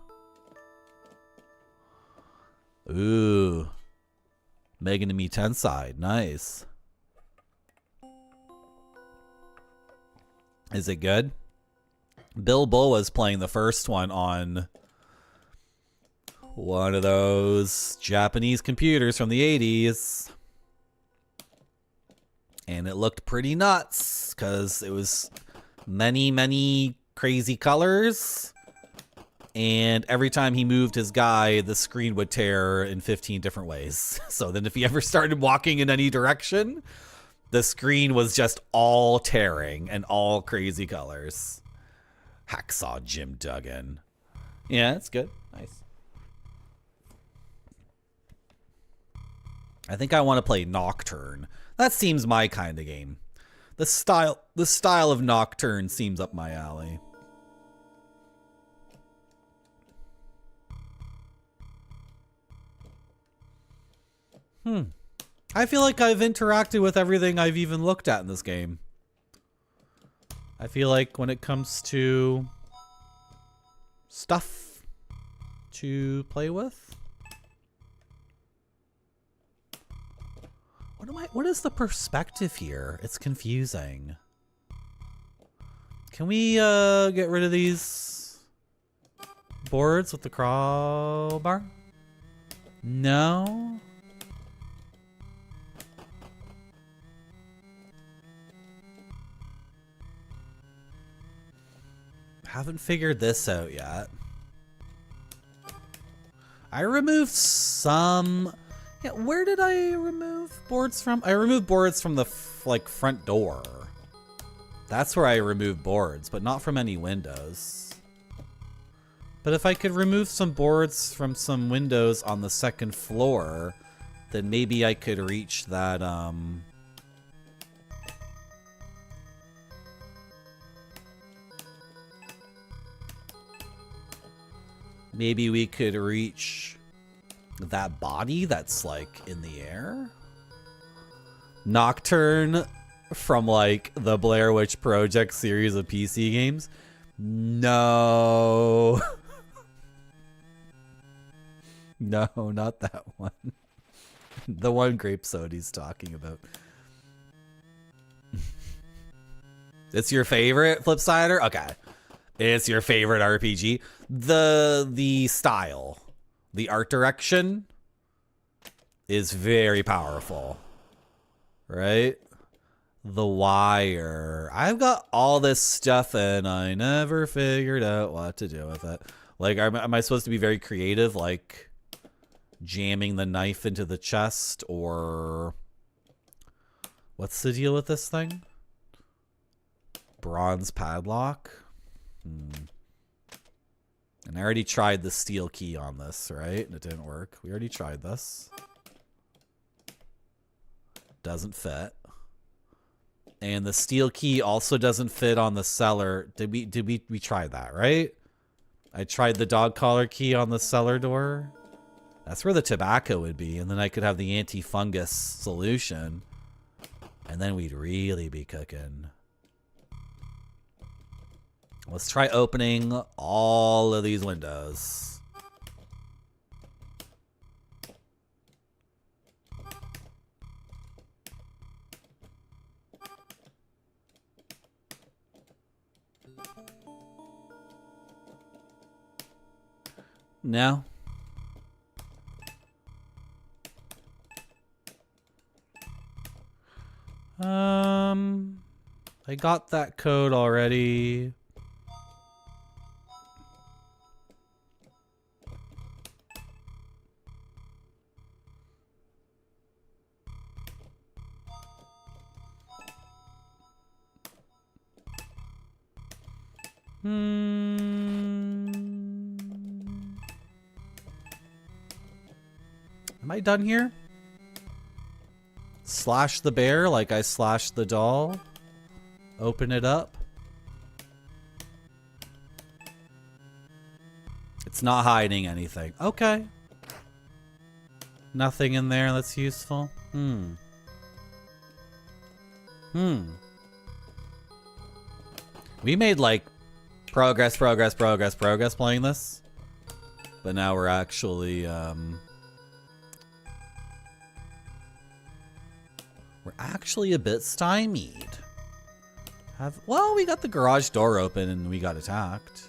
A: Ooh. Megan and me 10 side. Nice. Is it good? Bill Bull was playing the first one on... one of those Japanese computers from the 80s. And it looked pretty nuts because it was many, many crazy colors. And every time he moved his guy, the screen would tear in 15 different ways. So then if he ever started walking in any direction, the screen was just all tearing and all crazy colors. Hacksaw Jim Duggan. Yeah, it's good. Nice. I think I want to play Nocturne. That seems my kind of game. The style of Nocturne seems up my alley. I feel like I've interacted with everything I've even looked at in this game. I feel like when it comes to stuff to play with. What is the perspective here? It's confusing. Can we get rid of these boards with the crowbar? No. Haven't figured this out yet. I removed some. Yeah, where did I remove boards from? I removed boards from the front door. That's where I removed boards, but not from any windows. But if I could remove some boards from some windows on the second floor, then maybe I could reach that, maybe we could reach that body that's, like, in the air? Nocturne from, like, the Blair Witch Project series of PC games? No. No, not that one. The one Grape Soda's talking about. It's your favorite, Flipsider? Okay. It's your favorite RPG. The style, the art direction is very powerful. Right? The Wire. I've got all this stuff and I never figured out what to do with it. Like, am I supposed to be very creative? Like, jamming the knife into the chest, or what's the deal with this thing? Bronze padlock. And I already tried the steel key on this, right? And it didn't work. We already tried this. Doesn't fit. And the steel key also doesn't fit on the cellar. Did we try that, right? I tried the dog collar key on the cellar door. That's where the tobacco would be, and then I could have the anti-fungus solution, and then we'd really be cooking. Let's try opening all of these windows. No. I got that code already. Am I done here? Slash the bear like I slashed the doll. Open it up. It's not hiding anything. Okay. Nothing in there that's useful. We made like progress playing this. But now we're actually a bit stymied. Well, we got the garage door open and we got attacked.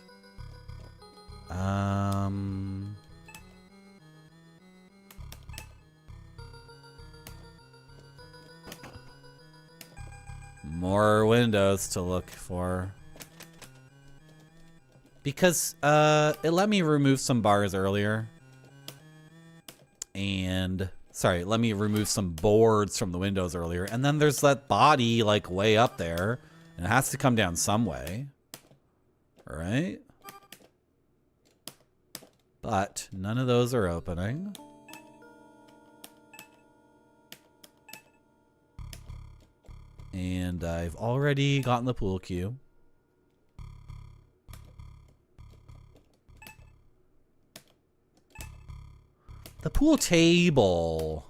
A: More windows to look for. Because it let me remove some bars earlier. And sorry, let me remove some boards from the windows earlier. And then there's that body like way up there. And it has to come down some way. All right. But none of those are opening. And I've already gotten the pool cue. The pool table.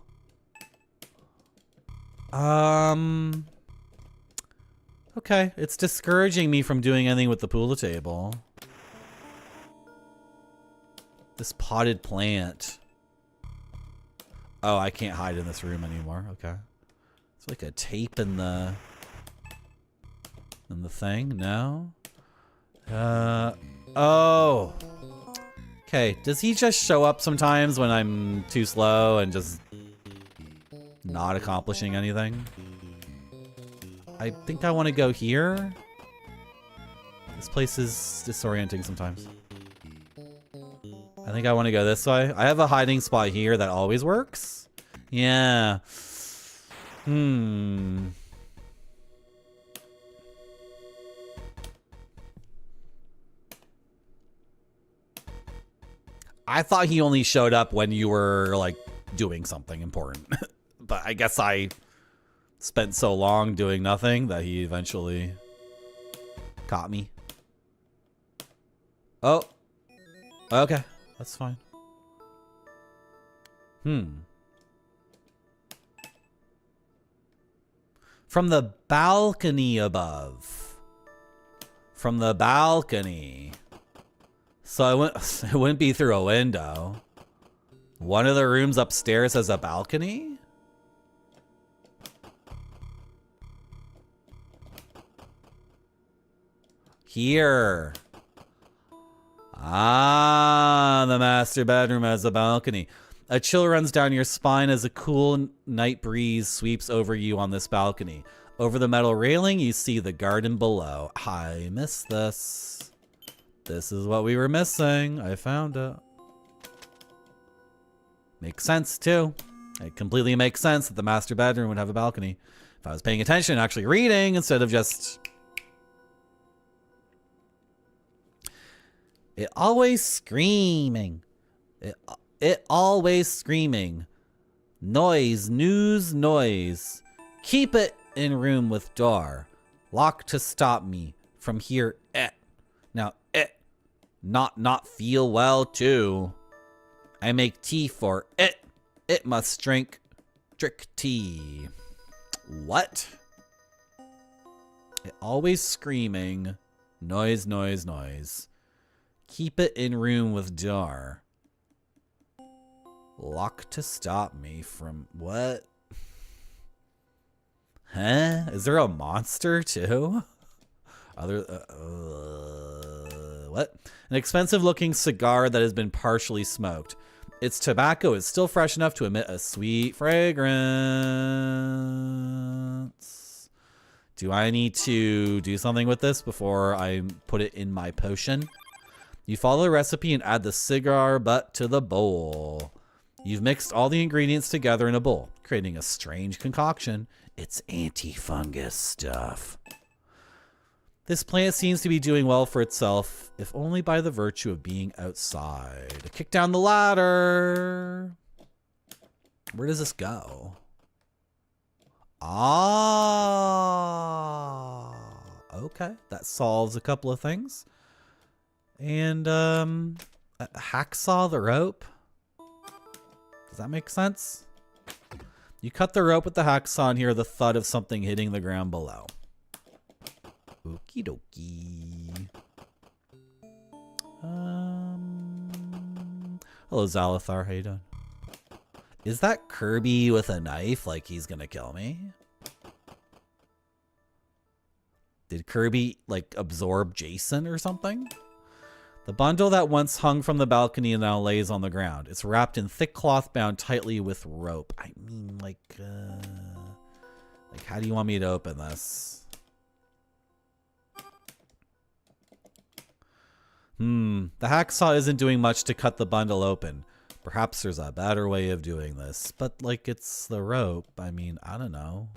A: Okay, it's discouraging me from doing anything with the pool table. This potted plant. Oh, I can't hide in this room anymore. Okay. It's like a tape in the thing. No. Oh. Okay, does he just show up sometimes when I'm too slow and just not accomplishing anything? I think I want to go here. This place is disorienting sometimes. I think I want to go this way. I have a hiding spot here that always works. Yeah. I thought he only showed up when you were, like, doing something important. But I guess I spent so long doing nothing that he eventually caught me. Oh. Okay. That's fine. From the balcony above. From the balcony. So it wouldn't be through a window. One of the rooms upstairs has a balcony? Here. Ah, the master bedroom has a balcony. A chill runs down your spine as a cool night breeze sweeps over you on this balcony. Over the metal railing, you see the garden below. I missed this. This is what we were missing. I found it. Makes sense, too. It completely makes sense that the master bedroom would have a balcony. If I was paying attention, actually reading, instead of just... It always screaming. It always screaming. Noise, news, noise. Keep it in room with door. Lock to stop me from here. Now, not feel well too. I make tea for it. It must drink tea. What? It always screaming. Noise, noise, noise. Keep it in room with door. Lock to stop me from what? Huh? Is there a monster too? What? An expensive looking cigar that has been partially smoked. Its tobacco is still fresh enough to emit a sweet fragrance. Do I need to do something with this before I put it in my potion? You follow the recipe and add the cigar butt to the bowl. You've mixed all the ingredients together in a bowl, creating a strange concoction. It's anti-fungus stuff. This plant seems to be doing well for itself, if only by the virtue of being outside. Kick down the ladder. Where does this go? Ah, okay. That solves a couple of things. And hacksaw the rope. Does that make sense? You cut the rope with the hacksaw and hear the thud of something hitting the ground below. Okie dokie. Hello, Zalathar. How you doing? Is that Kirby with a knife like he's gonna kill me? Did Kirby, like, absorb Jason or something? The bundle that once hung from the balcony now lays on the ground. It's wrapped in thick cloth bound tightly with rope. I mean, like, how do you want me to open this? The hacksaw isn't doing much to cut the bundle open. Perhaps there's a better way of doing this, but like it's the rope. I mean, I don't know.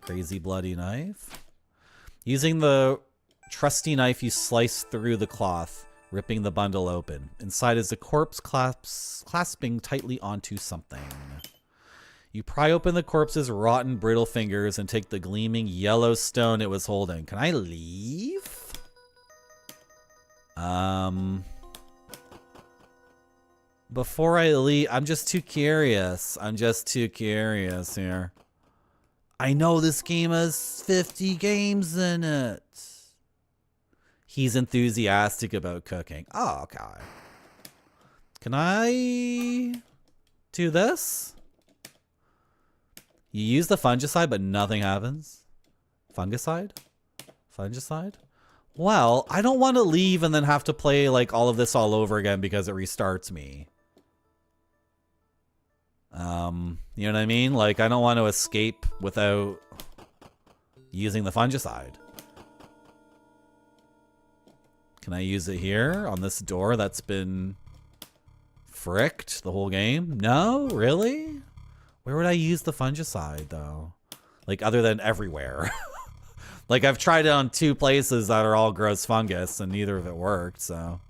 A: Crazy bloody knife. Using the trusty knife, you slice through the cloth, ripping the bundle open. Inside is a corpse clasping tightly onto something. You pry open the corpse's rotten, brittle fingers and take the gleaming yellow stone it was holding. Can I leave? Before I leave, I'm just too curious. I'm just too curious here. I know this game has 50 games in it. He's enthusiastic about cooking. Oh, okay. Can I do this? You use the fungicide, but nothing happens. Fungicide? Fungicide? Well, I don't want to leave and then have to play like all of this all over again because it restarts me. You know what I mean? Like, I don't want to escape without using the fungicide. Can I use it here on this door that's been fricked the whole game? No? Really? Where would I use the fungicide, though? Like, other than everywhere. Like, I've tried it on 2 places that are all gross fungus, and neither of it worked, so...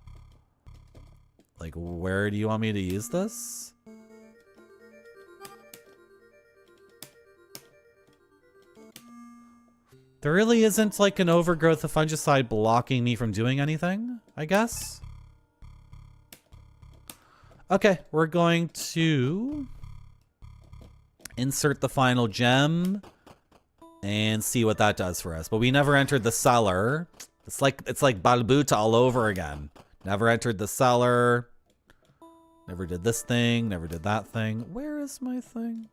A: Like, where do you want me to use this? There really isn't, like, an overgrowth of fungicide blocking me from doing anything, I guess? Okay, we're going to insert the final gem and see what that does for us. But we never entered the cellar. It's like Balbuta all over again. Never entered the cellar. Never did this thing. Never did that thing. Where is my thing?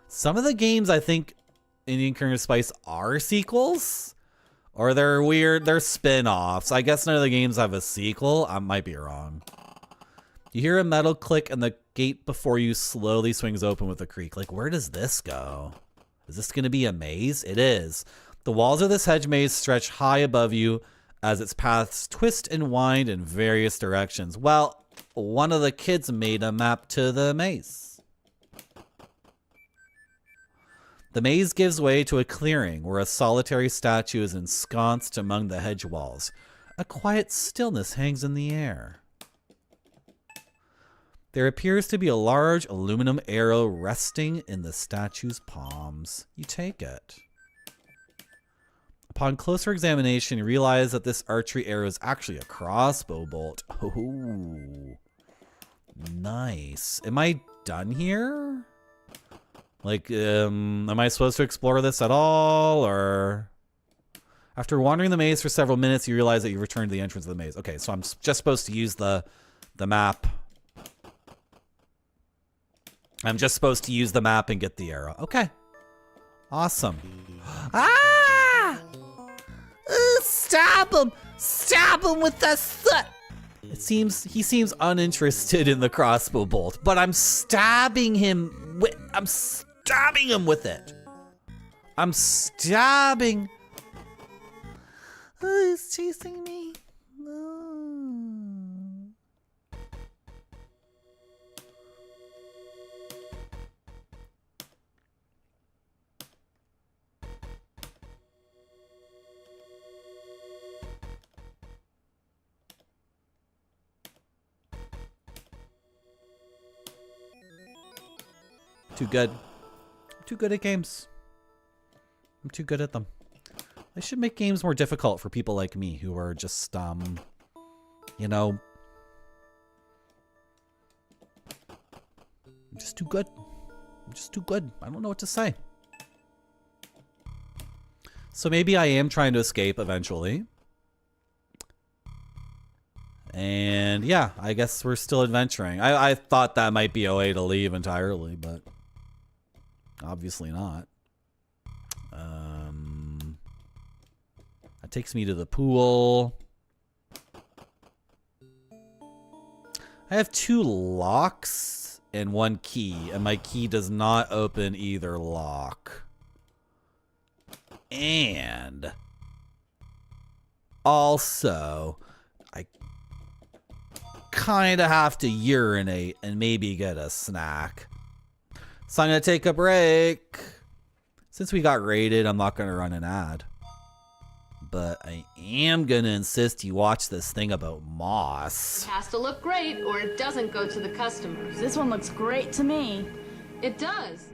A: Some of the games I think Indian Curry Spice are sequels. Or they're weird, they're spin-offs. I guess none of the games have a sequel. I might be wrong. You hear a metal click and the gate before you slowly swings open with a creak. Like, where does this go? Is this going to be a maze? It is. The walls of this hedge maze stretch high above you as its paths twist and wind in various directions. Well, one of the kids made a map to the maze. The maze gives way to a clearing where a solitary statue is ensconced among the hedge walls. A quiet stillness hangs in the air. There appears to be a large aluminum arrow resting in the statue's palms. You take it. Upon closer examination, you realize that this archery arrow is actually a crossbow bolt. Oh, nice. Am I done here? Like, am I supposed to explore this at all, or... After wandering the maze for several minutes, you realize that you returned to the entrance of the maze. Okay, so I'm just supposed to use the map. I'm just supposed to use the map and get the arrow. Okay. Awesome. Ah! Stab him! Stab him with the soot! He seems uninterested in the crossbow bolt, but I'm stabbing him with... I'm stabbing him with it. I'm stabbing. Oh, he's chasing me. Oh. Too good. I'm too good at games. I'm too good at them. I should make games more difficult for people like me who are just, you know... I'm just too good. I'm just too good. I don't know what to say. So maybe I am trying to escape eventually. And yeah, I guess we're still adventuring. I thought that might be a way to leave entirely, but obviously not. That takes me to the pool. I have 2 locks and 1 key, and my key does not open either lock. And also, I kind of have to urinate and maybe get a snack. So I'm going to take a break. Since we got raided, I'm not going to run an ad. But I am going to insist you watch this thing about moss.
B: It has to look great or it doesn't go to the customers.
E: This one looks great to me.
B: It does.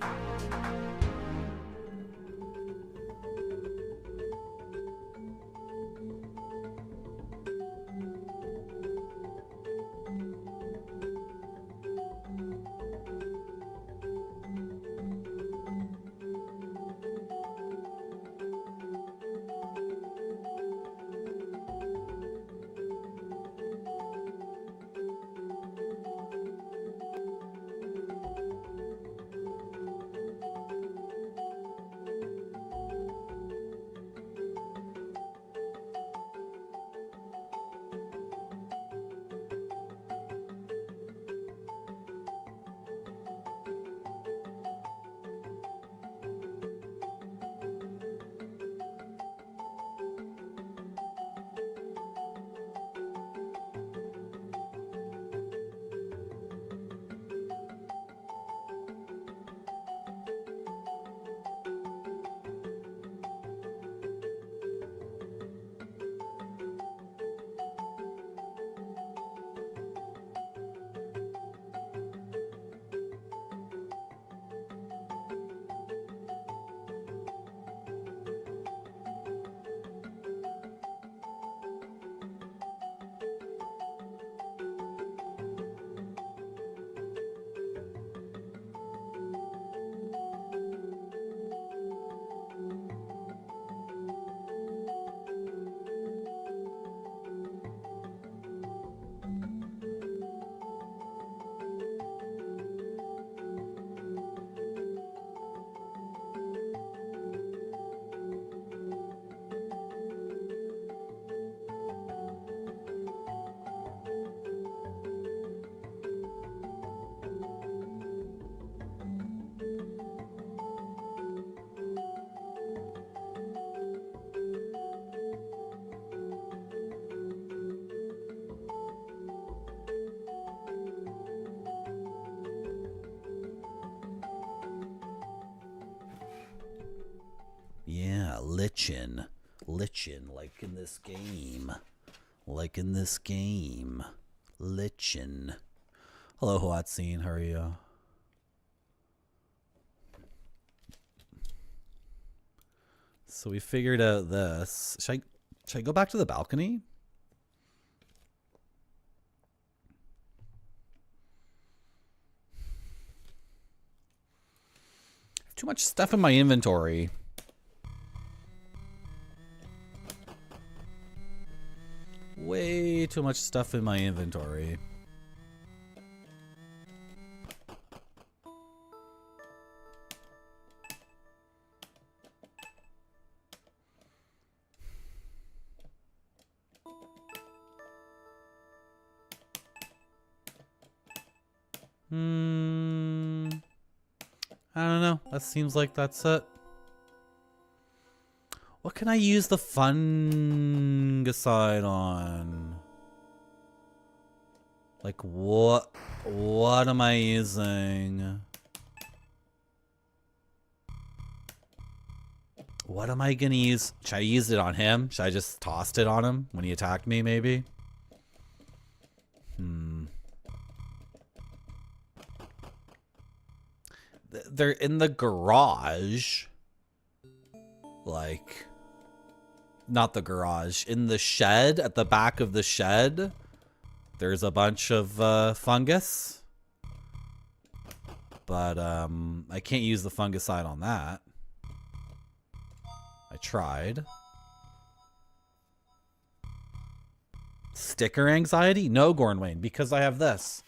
A: Lichen. Lichen, like in this game. Like in this game. Lichen. Hello, Huatzin. How are you? So we figured out this. Should I go back to the balcony? I have too much stuff in my inventory. Way too much stuff in my inventory. I don't know. That seems like that's it. What can I use the fungicide on? Like what am I using? What am I gonna use? Should I use it on him? Should I just toss it on him when he attacked me, maybe? They're in the garage. Like, not the garage. In the shed, at the back of the shed, there's a bunch of fungus. But I can't use the fungicide on that. I tried. Sticker anxiety? No, Gornwayne, because I have this.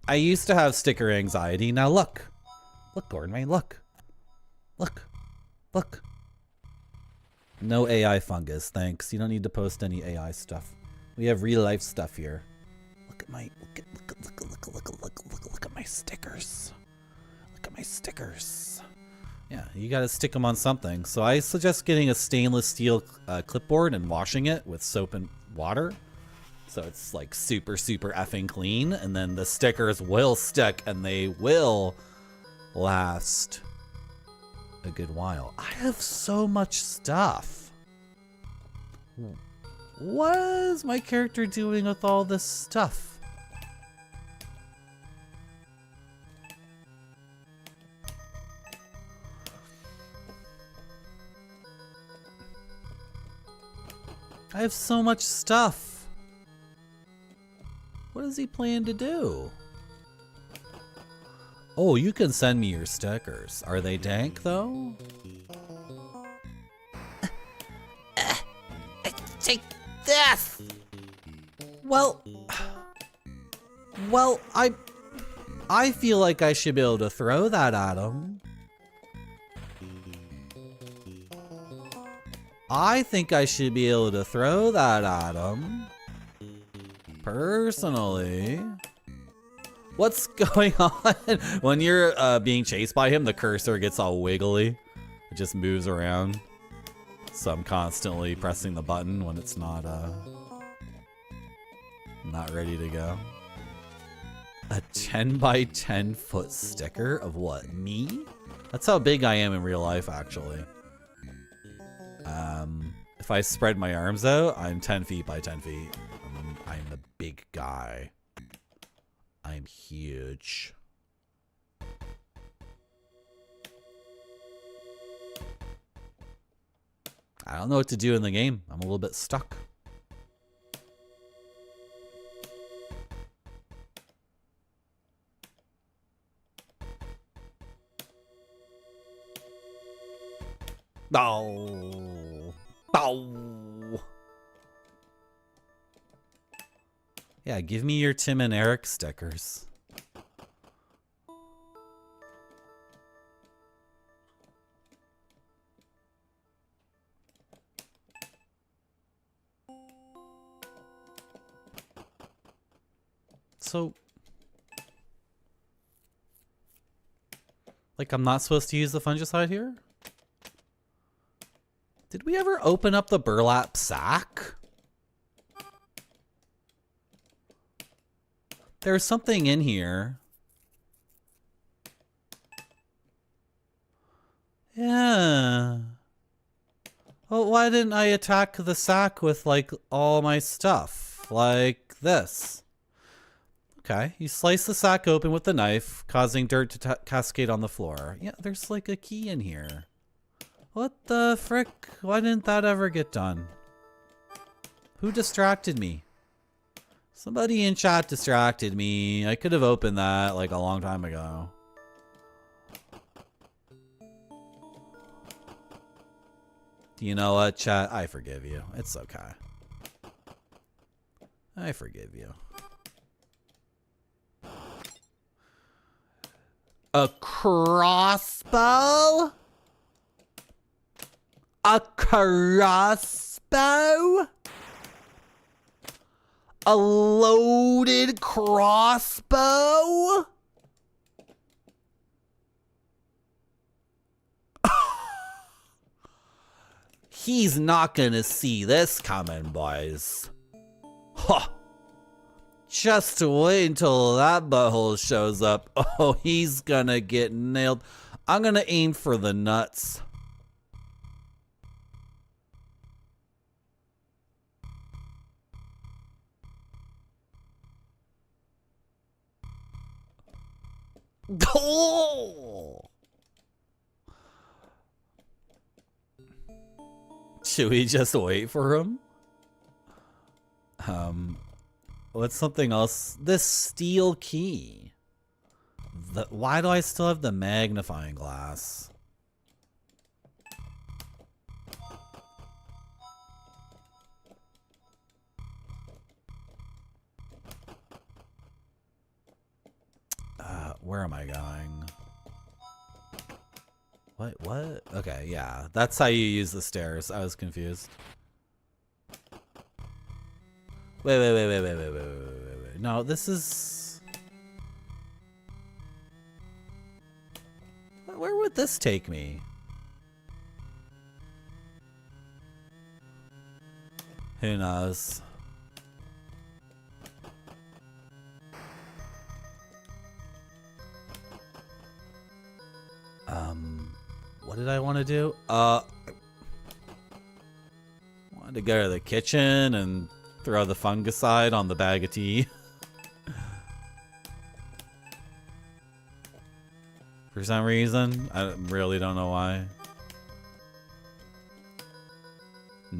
A: I used to have sticker anxiety. Now look. Look, Gornwayne, look. Look. Look. No AI fungus, thanks. You don't need to post any AI stuff. We have real life stuff here. Look at my look at my stickers. Look at my stickers. Yeah, you gotta stick them on something. So I suggest getting a stainless steel clipboard and washing it with soap and water. So it's like super effing clean, and then the stickers will stick and they will last a good while. I have so much stuff. What is my character doing with all this stuff? I have so much stuff. What does he plan to do? Oh, you can send me your stickers. Are they dank, though?
I: Take this!
A: Well, I feel like I should be able to throw that at him. I think I should be able to throw that at him. Personally. What's going on? When you're being chased by him, the cursor gets all wiggly. It just moves around. So I'm constantly pressing the button when it's not ready to go. A 10 by 10 foot sticker of what? Me? That's how big I am in real life, actually. If I spread my arms out, I'm 10 feet by 10 feet. I'm a big guy. I'm huge. I don't know what to do in the game. I'm a little bit stuck. Oh. Oh. Yeah, give me your Tim and Eric stickers. So, like, I'm not supposed to use the fungicide here? Did we ever open up the burlap sack? There's something in here. Yeah. why didn't I attack the sack with, like, all my stuff? Like this. Okay, you slice the sack open with the knife, causing dirt to cascade on the floor. Yeah, there's, like, a key in here. What the frick? Why didn't that ever get done? Who distracted me? Somebody in chat distracted me. I could have opened that, like, a long time ago. You know what, chat? I forgive you. It's okay. I forgive you. A crossbow? A crossbow? A loaded crossbow? He's not gonna see this coming, boys. Huh. Just wait until that butthole shows up. Oh, he's gonna get nailed. I'm gonna aim for the nuts. Oh! Should we just wait for him? What's something else? This steel key. Why do I still have the magnifying glass? Where am I going? What? Okay, yeah. That's how you use the stairs. I was confused. Wait. No, this is... Where would this take me? Who knows? What did I want to do? Wanted to go to the kitchen and throw the fungicide on the bag of tea. For some reason. I really don't know why.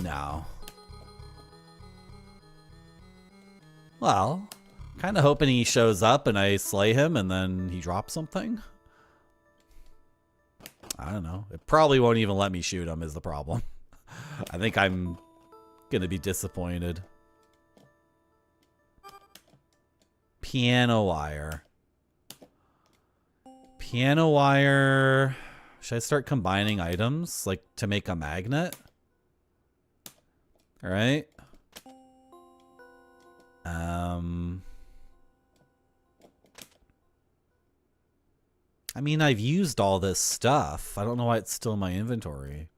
A: No. Well, kind of hoping he shows up and I slay him and then he drops something. I don't know. It probably won't even let me shoot him is the problem. I think I'm gonna be disappointed. Piano wire. Piano wire. Should I start combining items like to make a magnet? All right. I mean, I've used all this stuff. I don't know why it's still in my inventory.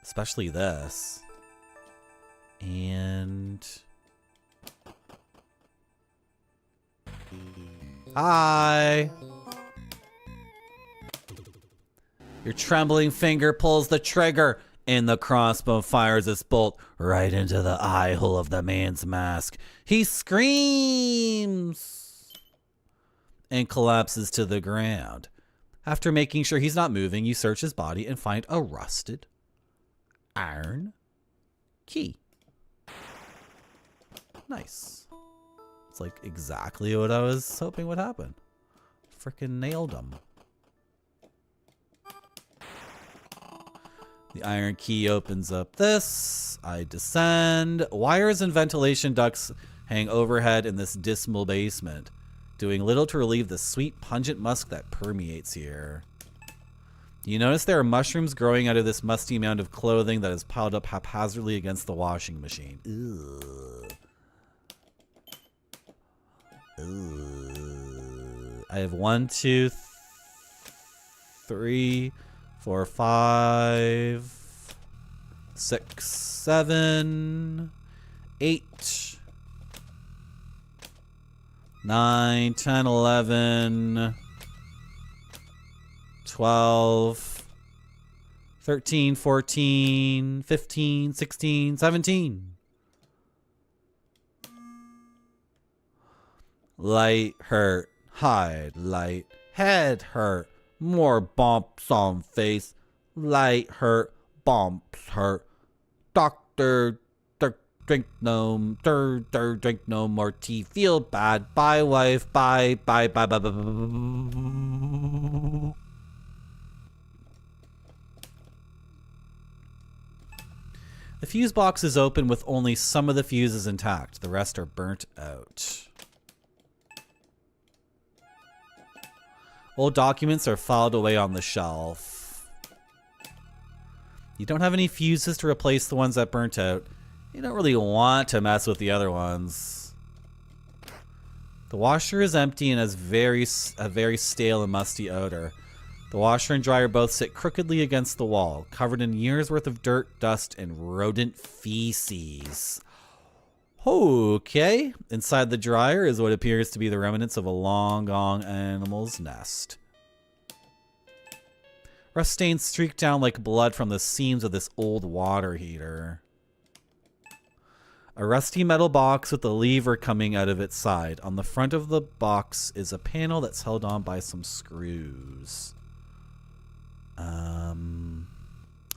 A: Especially this. And... Hi! Your trembling finger pulls the trigger, and the crossbow fires its bolt right into the eye hole of the man's mask. He screams! And collapses to the ground. After making sure he's not moving, you search his body and find a rusted iron key. Nice. It's like exactly what I was hoping would happen. Frickin' nailed him. The iron key opens up this. I descend. Wires and ventilation ducts hang overhead in this dismal basement, doing little to relieve the sweet, pungent musk that permeates here. You notice there are mushrooms growing out of this musty mound of clothing that is piled up haphazardly against the washing machine. Ugh. Ugh. I have 1, 2, 3, 4, 5, 6, 7, 8, 9, 10, 11, 12, 13, 14, 15, 16, 17. Light hurt, hide, light, head hurt, more bumps on face, light hurt, bumps hurt, doctor, drink no, drink no more tea, feel bad, bye wife, bye. The fuse box is open with only some of the fuses intact. The rest are burnt out. Old documents are filed away on the shelf. You don't have any fuses to replace the ones that burnt out. You don't really want to mess with the other ones. The washer is empty and has a very stale and musty odor. The washer and dryer both sit crookedly against the wall, covered in years' worth of dirt, dust, and rodent feces. Okay. Inside the dryer is what appears to be the remnants of a long-gone animal's nest. Rust stains streak down like blood from the seams of this old water heater. A rusty metal box with a lever coming out of its side. On the front of the box is a panel that's held on by some screws.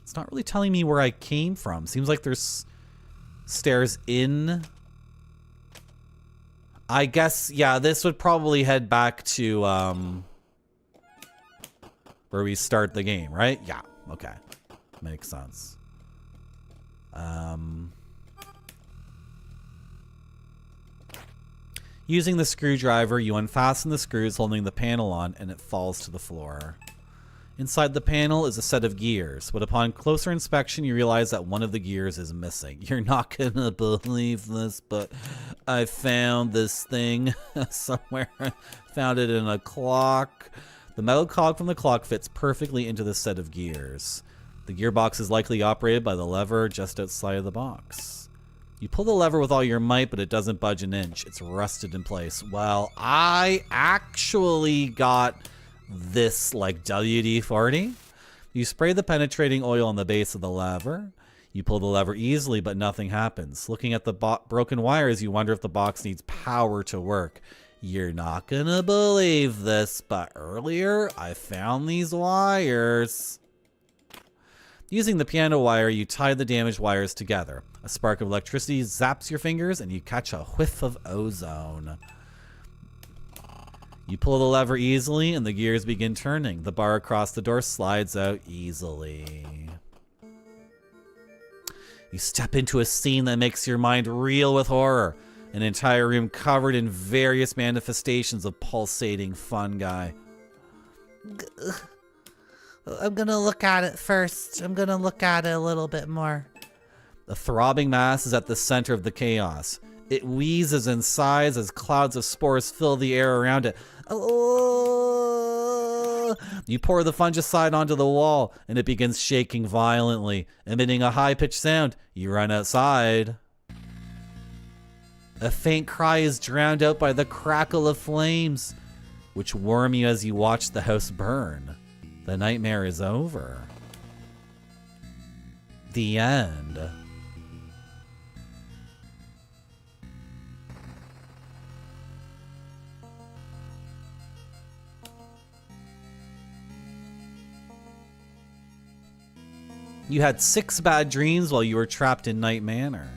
A: It's not really telling me where I came from. Seems like there's stairs in. I guess, yeah, this would probably head back to where we start the game, right? Yeah, okay. Makes sense. Using the screwdriver, you unfasten the screws holding the panel on, and it falls to the floor. Inside the panel is a set of gears, but upon closer inspection, you realize that one of the gears is missing. You're not gonna believe this, but I found this thing somewhere. I found it in a clock. The metal cog from the clock fits perfectly into the set of gears. The gearbox is likely operated by the lever just outside of the box. You pull the lever with all your might, but it doesn't budge an inch. It's rusted in place. Well, I actually got this like WD-40. You spray the penetrating oil on the base of the lever. You pull the lever easily, but nothing happens. Looking at the broken wires, you wonder if the box needs power to work. You're not gonna believe this, but earlier I found these wires. Using the piano wire, you tie the damaged wires together. A spark of electricity zaps your fingers and you catch a whiff of ozone. You pull the lever easily and the gears begin turning. The bar across the door slides out easily. You step into a scene that makes your mind reel with horror. An entire room covered in various manifestations of pulsating fungi.
I: I'm gonna look at it first. I'm gonna look at it a little bit more.
A: The throbbing mass is at the center of the chaos. It wheezes and sighs as clouds of spores fill the air around it. Oh! You pour the fungicide onto the wall, and it begins shaking violently, emitting a high-pitched sound. You run outside. A faint cry is drowned out by the crackle of flames, which warm you as you watch the house burn. The nightmare is over. The end. You had 6 bad dreams while you were trapped in Night Manor.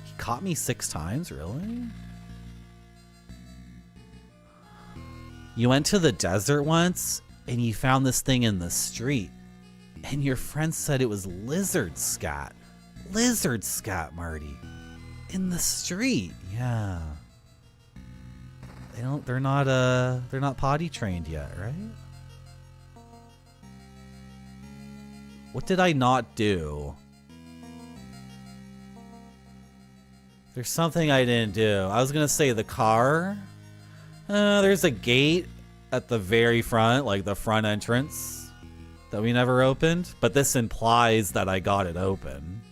A: He caught me 6 times, really? You went to the desert once, and you found this thing in the street. And your friend said it was lizard scat. Lizard scat, Marty. In the street, yeah. They're not potty trained yet, right? What did I not do? There's something I didn't do. I was gonna say the car. There's a gate at the very front, like the front entrance, that we never opened. But this implies that I got it open.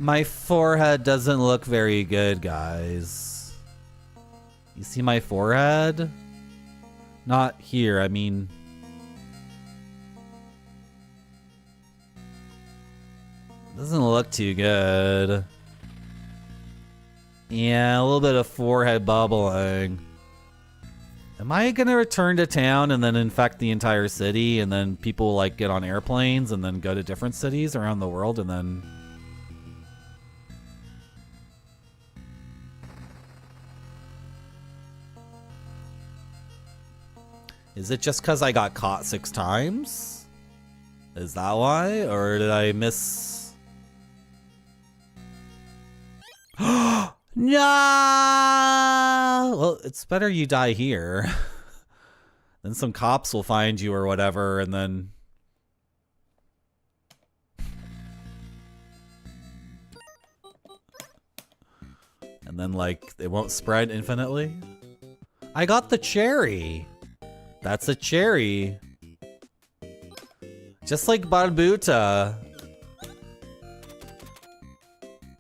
A: My forehead doesn't look very good, guys. You see my forehead? Not here, I mean... Doesn't look too good. Yeah, a little bit of forehead bubbling. Am I gonna return to town and then infect the entire city and then people like get on airplanes and then go to different cities around the world and then... Is it just because I got caught 6 times? Is that why? Or did I miss... No! Well, it's better you die here. Then some cops will find you or whatever, and then... And then, like, it won't spread infinitely. I got the cherry! That's a cherry. Just like Barbuta.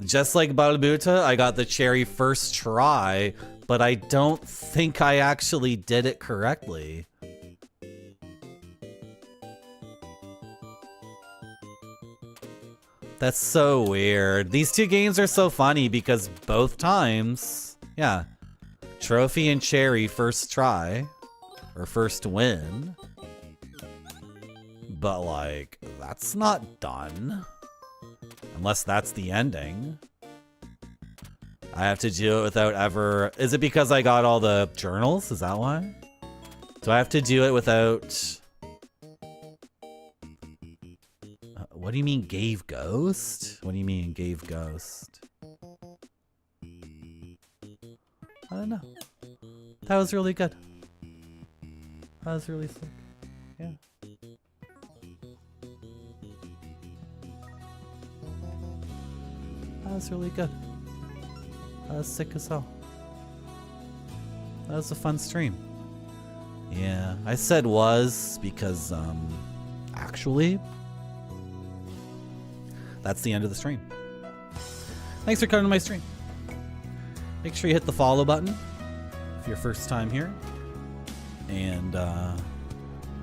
A: Just like Barbuta, I got the cherry first try, but I don't think I actually did it correctly. That's so weird. These two games are so funny because both times, yeah, trophy and cherry first try, or first win. But like, that's not done. Unless that's the ending. I have to do it without ever... Is it because I got all the journals? Is that why? Do I have to do it without... What do you mean gave ghost? What do you mean gave ghost? I don't know. That was really good. That was really sick. Yeah. That was really good. That was sick as hell. That was a fun stream. Yeah, I said was because, actually, that's the end of the stream. Thanks for coming to my stream. Make sure you hit the follow button if you're first time here. And,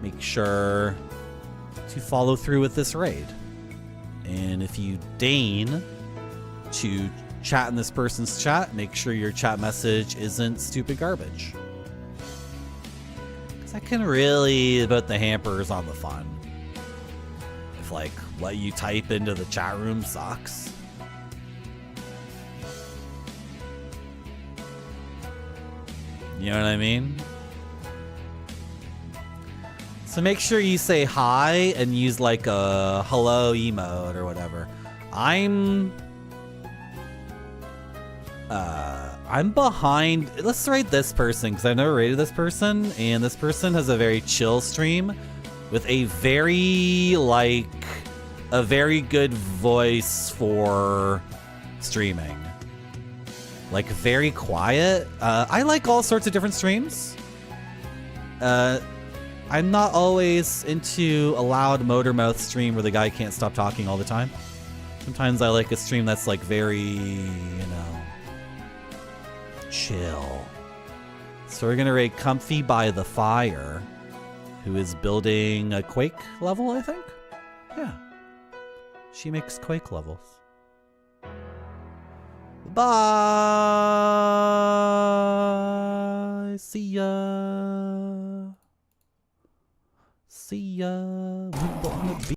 A: make sure to follow through with this raid. And if you deign to chat in this person's chat, make sure your chat message isn't stupid garbage. Because that can really put the hampers on the fun. If like what you type into the chat room sucks. You know what I mean? So make sure you say hi and use like a hello emote or whatever. I'm behind. Let's rate this person because I've never rated this person, and this person has a very chill stream with a very good voice for streaming. Like very quiet. I like all sorts of different streams. I'm not always into a loud motor mouth stream where the guy can't stop talking all the time. Sometimes I like a stream that's like very, you know, chill. So we're gonna rate Comfy by the Fire, who is building a Quake level, I think? Yeah. She makes Quake levels. Bye! See ya! See ya! We wanna be